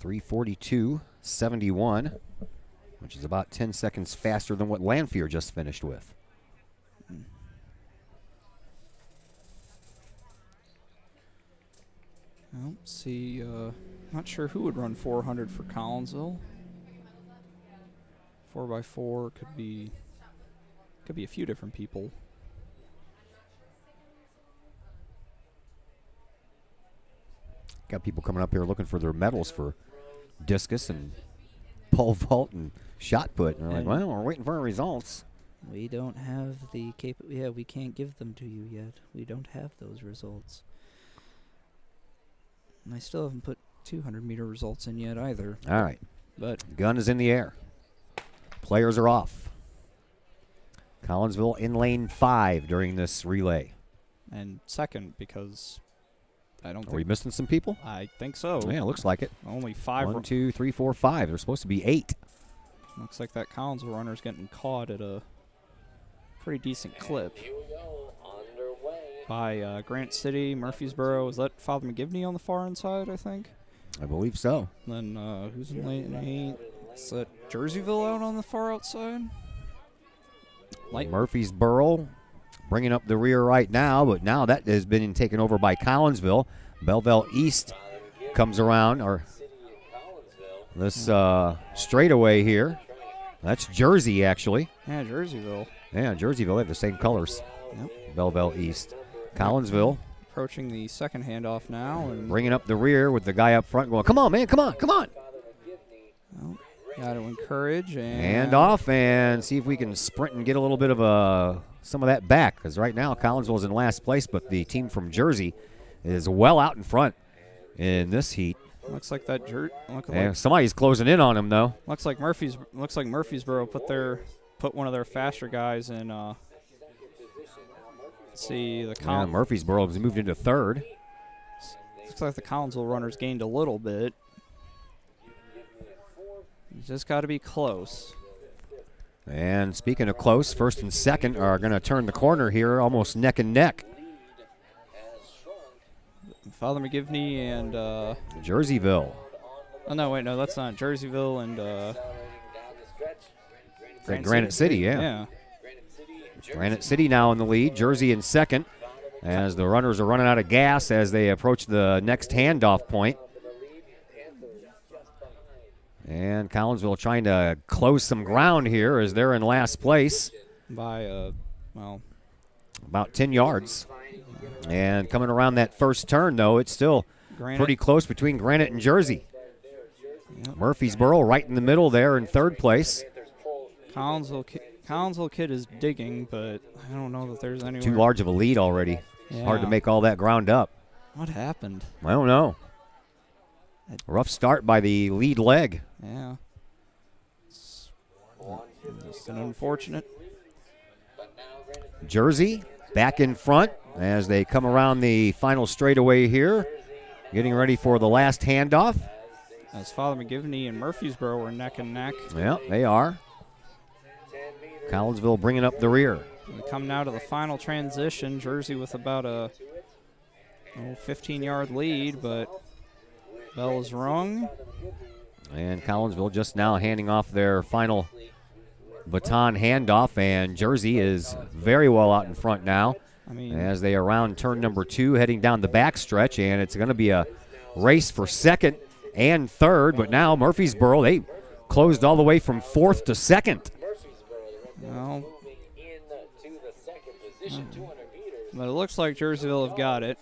3:42.71, which is about 10 seconds faster than what Lanphier just finished with. Well, see, not sure who would run 400 for Collinsville. 4x4 could be a few different people. Got people coming up here looking for their medals for discus and pole vault and shot put. And they're like, well, we're waiting for our results. We don't have the we can't give them to you yet. We don't have those results. And I still haven't put 200-meter results in yet either. All right. But gun is in the air. Players are off. Collinsville in lane 5 during this relay. And second, because I don't think... Are we missing some people? I think so. Yeah, looks like it. Only 5. 1, 2, 3, 4, 5. There's supposed to be 8. Looks like that Collinsville runner's getting caught at a pretty decent clip. By Grant City, Murfreesboro. Is that Father McGivney on the far inside, I think? I believe so. Then who's in lane 8? Is that Jerseyville out on the far outside? Murfreesboro bringing up the rear right now, but now that has been taken over by Collinsville. Belleville East comes around, or this straightaway here. That's Jersey, actually. Yeah, Jerseyville. Yeah, Jerseyville. They have the same colors. Yep. Belleville East. Collinsville. Approaching the second handoff now. And bringing up the rear with the guy up front going, come on, man, come on, come on. Well, got to encourage. And off and see if we can sprint and get a little bit of some of that back. Because right now Collinsville's in last place, but the team from Jersey is well out in front in this heat. Looks like that somebody's closing in on him though. Looks like Murfreesboro put one of their faster guys in. Let's see the Murfreesboro has moved into third. Looks like the Collinsville runners gained a little bit. You just got to be close. And speaking of close, first and second are going to turn the corner here, almost neck and neck. Father McGivney and Jerseyville. Oh no, wait, no, that's not Jerseyville and Granite City, yeah. Granite City now in the lead. Jersey in second. as the runners are running out of gas as they approach the next handoff point. And Collinsville trying to close some ground here as they're in last place. By, well, about 10 yards. And coming around that first turn, though, it's still pretty close between Granite and Jersey. Yep. Murfreesboro right in the middle there in third place. Collinsville Kid is digging, but I don't know that there's anywhere. Too large of a lead already. Yeah. Hard to make all that ground up. What happened? I don't know. Rough start by the lead leg. Yeah. Just an unfortunate. Jersey back in front as they come around the final straightaway here, getting ready for the last handoff. As Father McGivney and Murfreesboro are neck and neck. Yeah, they are. Collinsville bringing up the rear. We come now to the final transition. Jersey with about a 15-yard lead, but bell is rung. And Collinsville just now handing off their final baton handoff, and Jersey is very well out in front now as they are around turn number 2, heading down the back stretch, and it's going to be a race for second and third, but now Murfreesboro, they closed all the way from 4th to 2nd. Well, but it looks like Jerseyville have got it.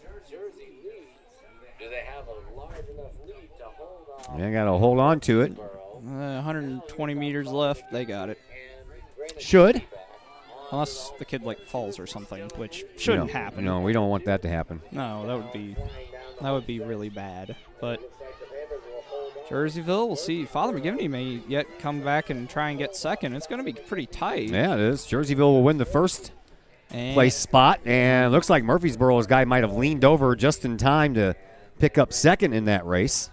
They got to hold on to it. 120 meters left. They got it. Should. Unless the kid falls or something, which shouldn't happen. No, we don't want that to happen. No, that would be really bad. But Jerseyville, we'll see. Father McGivney may yet come back and try and get second. It's going to be pretty tight. Yeah, it is. Jerseyville will win the first place spot, and it looks like Murfreesboro's guy might have leaned over just in time to pick up second in that race.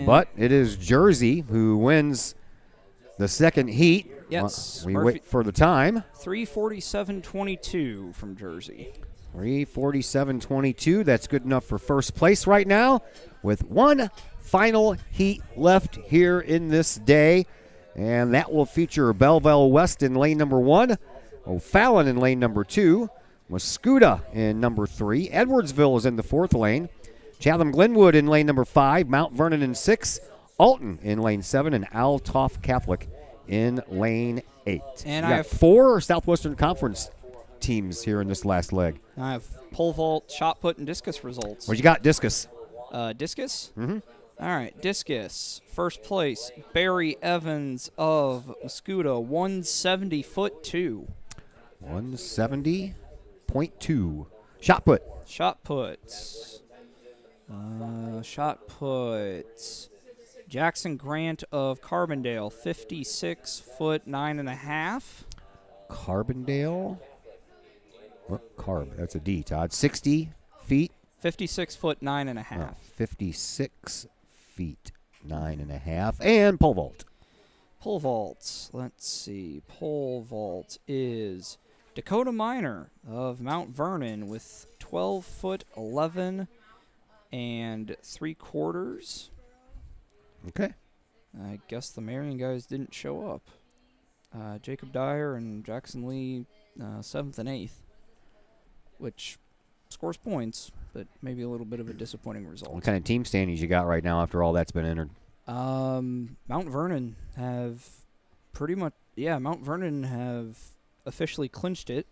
But it is Jersey who wins the second heat. Yes. We wait for the time. 3:47:22 from Jersey. 3:47:22. That's good enough for first place right now, with one final heat left here in this day. And that will feature Belleville West in lane number 1, O'Fallon in lane number 2, Muscuda in number 3, Edwardsville is in the 4th lane, Chatham-Glenwood in lane number 5, Mount Vernon in 6, Alton in lane 7, and Altoff Catholic in lane 8. And I have 4 Southwestern Conference teams here in this last leg. I have pole vault, shot put, and discus results. What you got, discus? Discus? Mm-hmm. All right, discus. First place, Barry Evans of Muscuda, 170'2". 170.2. Shot put. Shot put. Shot put. Jackson Grant of Carbondale, 56'9.5". Carbondale. What carb? That's a D, Todd. 60 feet. 56'9.5". 56 feet 9.5. And pole vault. Pole vault. Let's see. Pole vault is Dakota Minor of Mount Vernon with 12'11" and 3/4. Okay. I guess the Marion guys didn't show up. Jacob Dyer and Jackson Lee, 7th and 8th, which scores points, but maybe a little bit of a disappointing result. What kind of team standings you got right now after all that's been entered? Mount Vernon have Mount Vernon have officially clinched it.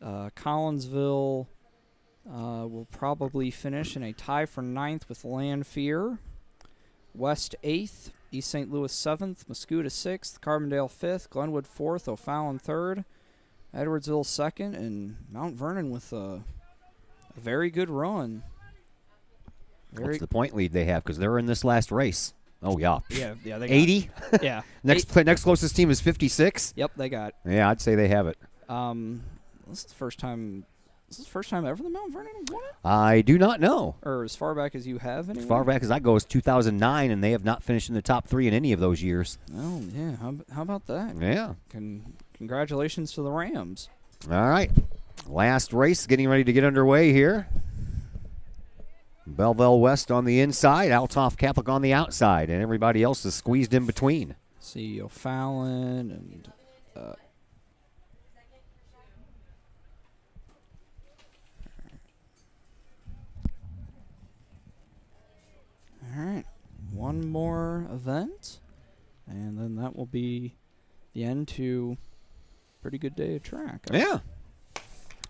Collinsville will probably finish in a tie for 9th with Lanphier. West 8th, East St. Louis 7th, Muscuda 6th, Carbondale 5th, Glenwood 4th, O'Fallon 3rd, Edwardsville 2nd, and Mount Vernon with a very good run. What's the point lead they have? Because they're in this last race. Oh, yeah. Yeah, they got 80? Yeah. Next closest team is 56? Yep, they got. Yeah, I'd say they have it. This is the first time ever the Mount Vernon have won it? I do not know. Or as far back as you have, anyway? As far back as I go is 2009, and they have not finished in the top 3 in any of those years. Oh, yeah. How about that? Yeah. Congratulations to the Rams. All right. Last race getting ready to get underway here. Belleville West on the inside, Altoff Catholic on the outside, and everybody else is squeezed in between. See O'Fallon and event. And then that will be the end to pretty good day of track. Yeah.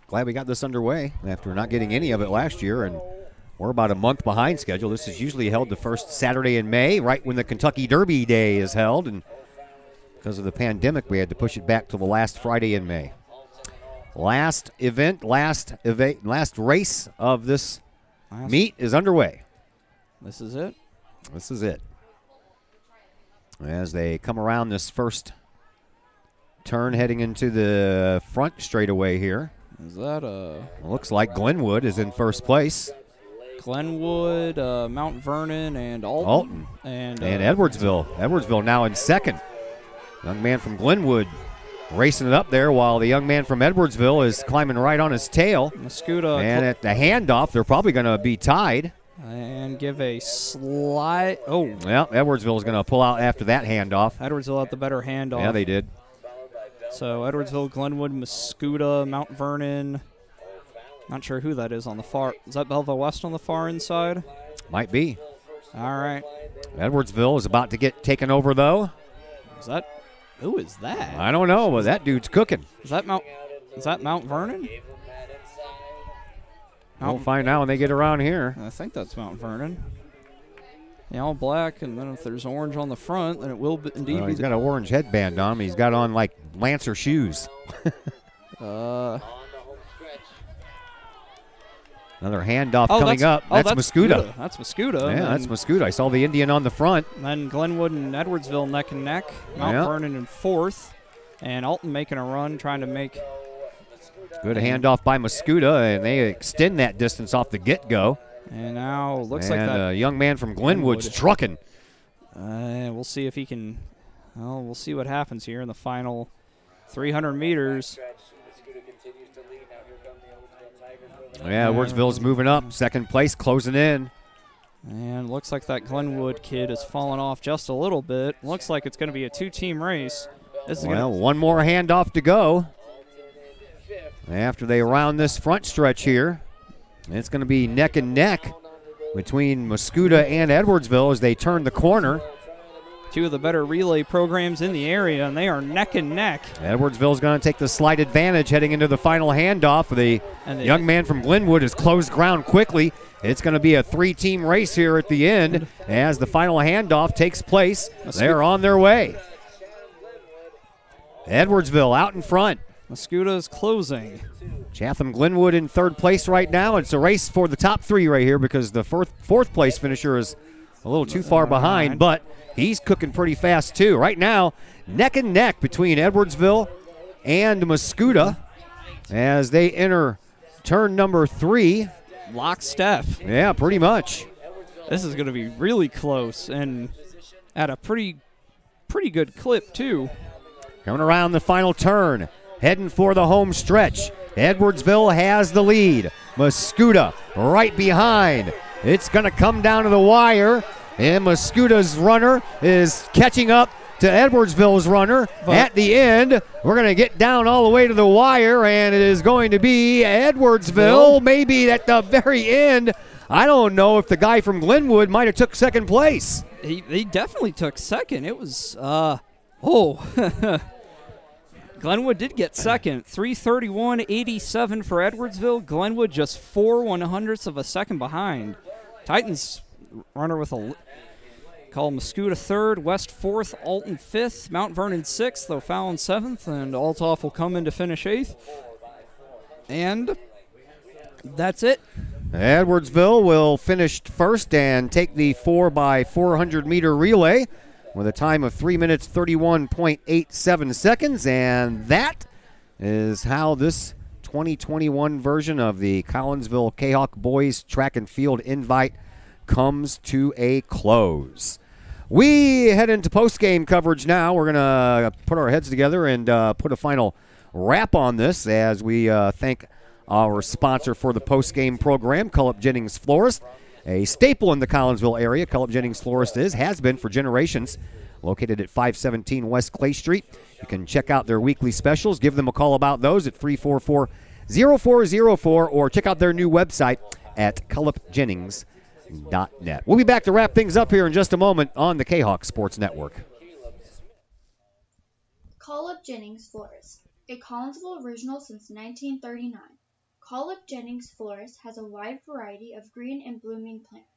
Glad we got this underway after not getting any of it last year, and we're about a month behind schedule. This is usually held the first Saturday in May, right when the Kentucky Derby Day is held, and because of the pandemic, we had to push it back to the last Friday in May. Last race of this meet is underway. This is it? This is it. As they come around this first turn heading into the front straightaway here. Is that a... Looks like Glenwood is in first place. Glenwood, Mount Vernon, and Alton. And Edwardsville. Edwardsville now in second. Young man from Glenwood racing it up there while the young man from Edwardsville is climbing right on his tail. Mascuda. And at the handoff, they're probably going to be tied. And give a slide. Oh. Well, Edwardsville is going to pull out after that handoff. Edwardsville had the better handoff. Yeah, they did. So Edwardsville, Glenwood, Mascuda, Mount Vernon. Not sure who that is on the far. Is that Belleville West on the far inside? Might be. All right. Edwardsville is about to get taken over, though. Is that? Who is that? I don't know, but that dude's cooking. Is that Mount Vernon? We'll find out when they get around here. I think that's Mount Vernon. Yeah, all black, and then if there's orange on the front, then it will indeed be. He's got an orange headband on him. He's got on, like, Lancer shoes. Another handoff coming up. That's Mascuda. That's Mascuda. Yeah, that's Mascuda. I saw the Indian on the front. And then Glenwood and Edwardsville neck and neck. Mount Vernon in fourth. And Alton making a run, trying to make... Good handoff by Mascuda, and they extend that distance off the get-go. And now looks like that... And a young man from Glenwood's trucking. We'll see if he can... Well, we'll see what happens here in the final 300 meters. Yeah, Edwardsville's moving up. Second place, closing in. And looks like that Glenwood kid has fallen off just a little bit. Looks like it's going to be a two-team race. One more handoff to go after they round this front stretch here. It's going to be neck and neck between Mascuda and Edwardsville as they turn the corner. Two of the better relay programs in the area, and they are neck and neck. Edwardsville's going to take the slight advantage heading into the final handoff. The young man from Glenwood has closed ground quickly. It's going to be a three-team race here at the end as the final handoff takes place. They're on their way. Edwardsville out in front. Mascuda is closing. Chatham Glenwood in third place right now. It's a race for the top three right here because the fourth place finisher is a little too far behind, but he's cooking pretty fast too. Right now, neck and neck between Edwardsville and Mascuda as they enter turn number 3. Lockstep. Yeah, pretty much. This is going to be really close and at a pretty good clip too. Coming around the final turn, heading for the home stretch. Edwardsville has the lead. Mascuda right behind. It's going to come down to the wire, and Mascuda's runner is catching up to Edwardsville's runner. At the end, we're going to get down all the way to the wire, and it is going to be Edwardsville. Maybe at the very end. I don't know if the guy from Glenwood might have took second place. He definitely took second. It was, Glenwood did get second. 3:31.87 for Edwardsville. Glenwood just 4/100ths of a second behind. Titans runner with a call Mascuda third, West fourth, Alton fifth, Mount Vernon sixth, O'Fallon seventh, and Altoff will come in to finish eighth. And that's it. Edwardsville will finish first and take the 4x400 meter relay with a time of 3 minutes 31.87 seconds, and that is how this 2021 version of the Collinsville-Kahok Boys Track and Field Invite comes to a close. We head into post-game coverage now. We're going to put our heads together and put a final wrap on this as we thank our sponsor for the post-game program, Cullip Jennings Florist. A staple in the Collinsville area, Cullip Jennings Florist has been for generations. Located at 517 West Clay Street. You can check out their weekly specials. Give them a call about those at 344-0404 or check out their new website at cullipjennings.com. We'll be back to wrap things up here in just a moment on the K-Hawk Sports Network. Call Up Jennings Florist, a Collinsville original since 1939. Call Up Jennings Florist has a wide variety of green and blooming plants,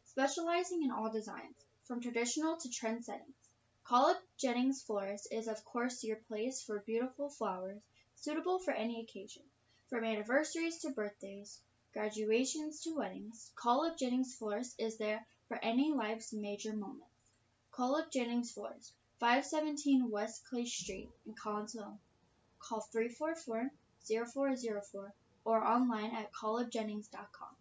specializing in all designs, from traditional to trend settings. Call Up Jennings Florist is of course your place for beautiful flowers, suitable for any occasion. From anniversaries to birthdays, graduations to weddings, Call Up Jennings Florist is there for any life's major moments. Call Up Jennings Florist, 517 West Clay Street in Collinsville. Call 344-0404 or online at callupjennings.com.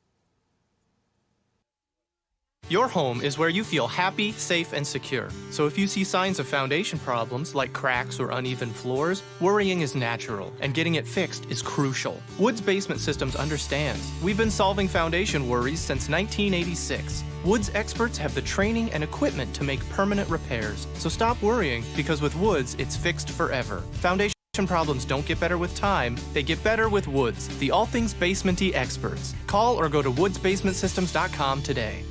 Your home is where you feel happy, safe, and secure. So if you see signs of foundation problems like cracks or uneven floors, worrying is natural, and getting it fixed is crucial. Woods Basement Systems understands. We've been solving foundation worries since 1986. Woods experts have the training and equipment to make permanent repairs. So stop worrying, because with Woods, it's fixed forever. Foundation problems don't get better with time, they get better with Woods, the all things basement-y experts. Call or go to woodsbasementsystems.com today.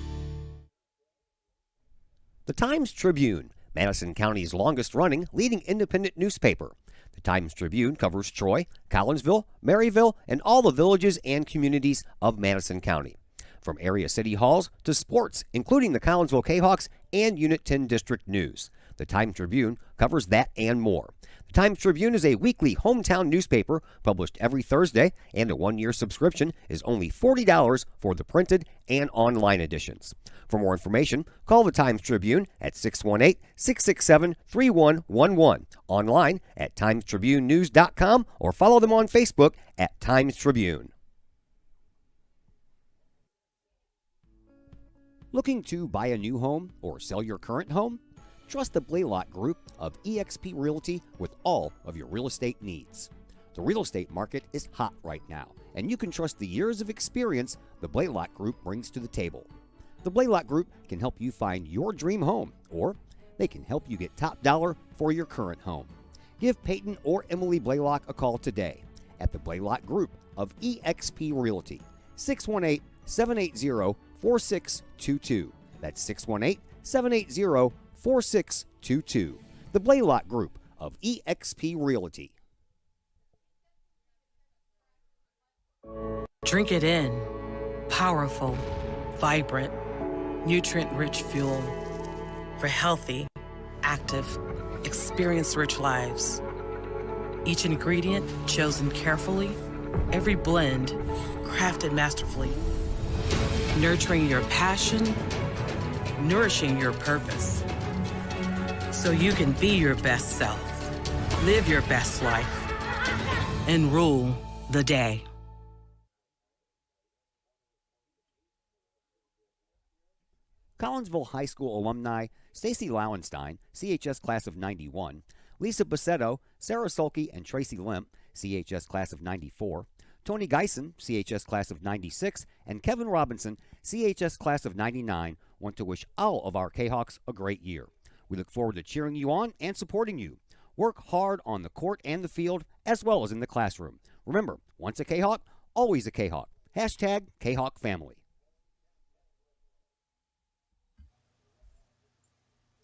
The Times-Tribune, Madison County's longest-running leading independent newspaper. The Times-Tribune covers Troy, Collinsville, Maryville, and all the villages and communities of Madison County. From area city halls to sports, including the Collinsville K-Hawks and Unit 10 District News. The Times-Tribune covers that and more. The Times-Tribune is a weekly hometown newspaper published every Thursday, and a one-year subscription is only $40 for the printed and online editions. For more information, call the Times-Tribune at 618-667-3111, online at timestribunenews.com, or follow them on Facebook at Times-Tribune. Looking to buy a new home or sell your current home? Trust the Blaylock Group of eXp Realty with all of your real estate needs. The real estate market is hot right now, and you can trust the years of experience the Blaylock Group brings to the table. The Blaylock Group can help you find your dream home, or they can help you get top dollar for your current home. Give Peyton or Emily Blaylock a call today at the Blaylock Group of eXp Realty, 618-780-4622. That's 618-780-4622. The Blaylock Group of eXp Realty. Drink it in. Powerful, vibrant, nutrient-rich fuel for healthy, active, experience-rich lives. Each ingredient chosen carefully, every blend crafted masterfully. Nurturing your passion, nourishing your purpose. So you can be your best self, live your best life, and rule the day. Collinsville High School alumni Stacy Lauenstein, CHS class of 91, Lisa Bassetto, Sarah Sulke, and Tracy Limp, CHS class of 94, Tony Geisen, CHS class of 96, and Kevin Robinson, CHS class of 99, want to wish all of our K-Hawks a great year. We look forward to cheering you on and supporting you. Work hard on the court and the field, as well as in the classroom. Remember, once a K-Hawk, always a K-Hawk. Hashtag K-Hawk Family.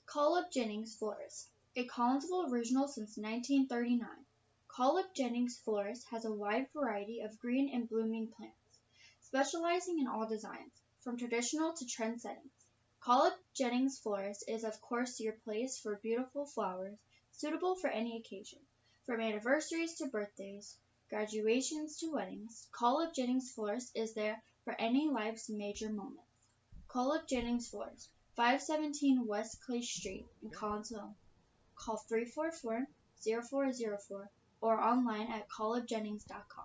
Call Up Jennings Florist, a Collinsville original since 1939. Call Up Jennings Florist has a wide variety of green and blooming plants, specializing in all designs, from traditional to trend settings. Call Up Jennings Florist is of course your place for beautiful flowers, suitable for any occasion. From anniversaries to birthdays, graduations to weddings, Call Up Jennings Florist is there for any life's major moments. Call Up Jennings Florist, 517 West Clay Street in Collinsville. Call 344-0404 or online at callupjennings.com.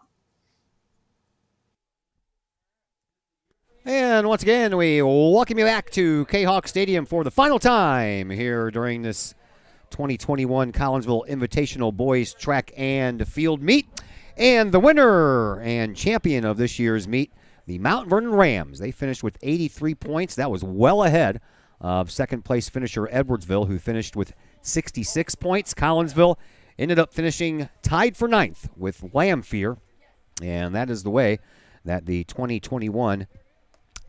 And once again, we welcome you back to K-Hawk Stadium for the final time here during this 2021 Collinsville Invitational Boys Track and Field Meet. And the winner and champion of this year's meet, the Mount Vernon Rams. They finished with 83 points. That was well ahead of second-place finisher Edwardsville, who finished with 66 points. Collinsville ended up finishing tied for ninth with Lamphir. And that is the way that the 2021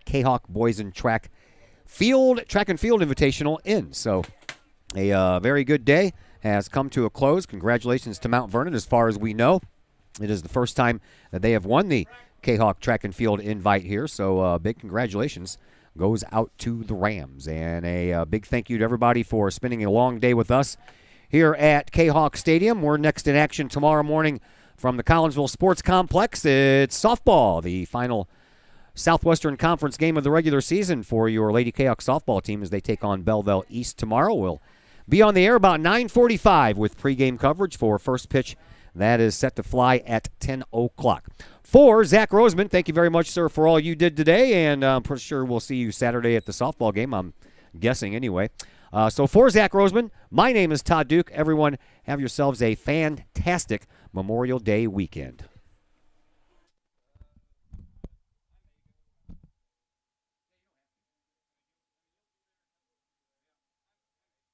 Kahok Boys and Track and Field Invitational in. So a very good day has come to a close. Congratulations to Mount Vernon. As far as we know, it is the first time that they have won the Kahok Track and Field Invite here. So big congratulations goes out to the Rams. And a big thank you to everybody for spending a long day with us here at Kahok Stadium. We're next in action tomorrow morning from the Collinsville Sports Complex. It's softball, the final Southwestern Conference game of the regular season for your Lady Kahok softball team as they take on Belleville East tomorrow. We'll be on the air about 9:45 with pregame coverage for first pitch. That is set to fly at 10 o'clock. For Zach Roseman, thank you very much, sir, for all you did today, and I'm pretty sure we'll see you Saturday at the softball game, I'm guessing anyway. So for Zach Roseman, my name is Todd Duke. Everyone, have yourselves a fantastic Memorial Day weekend.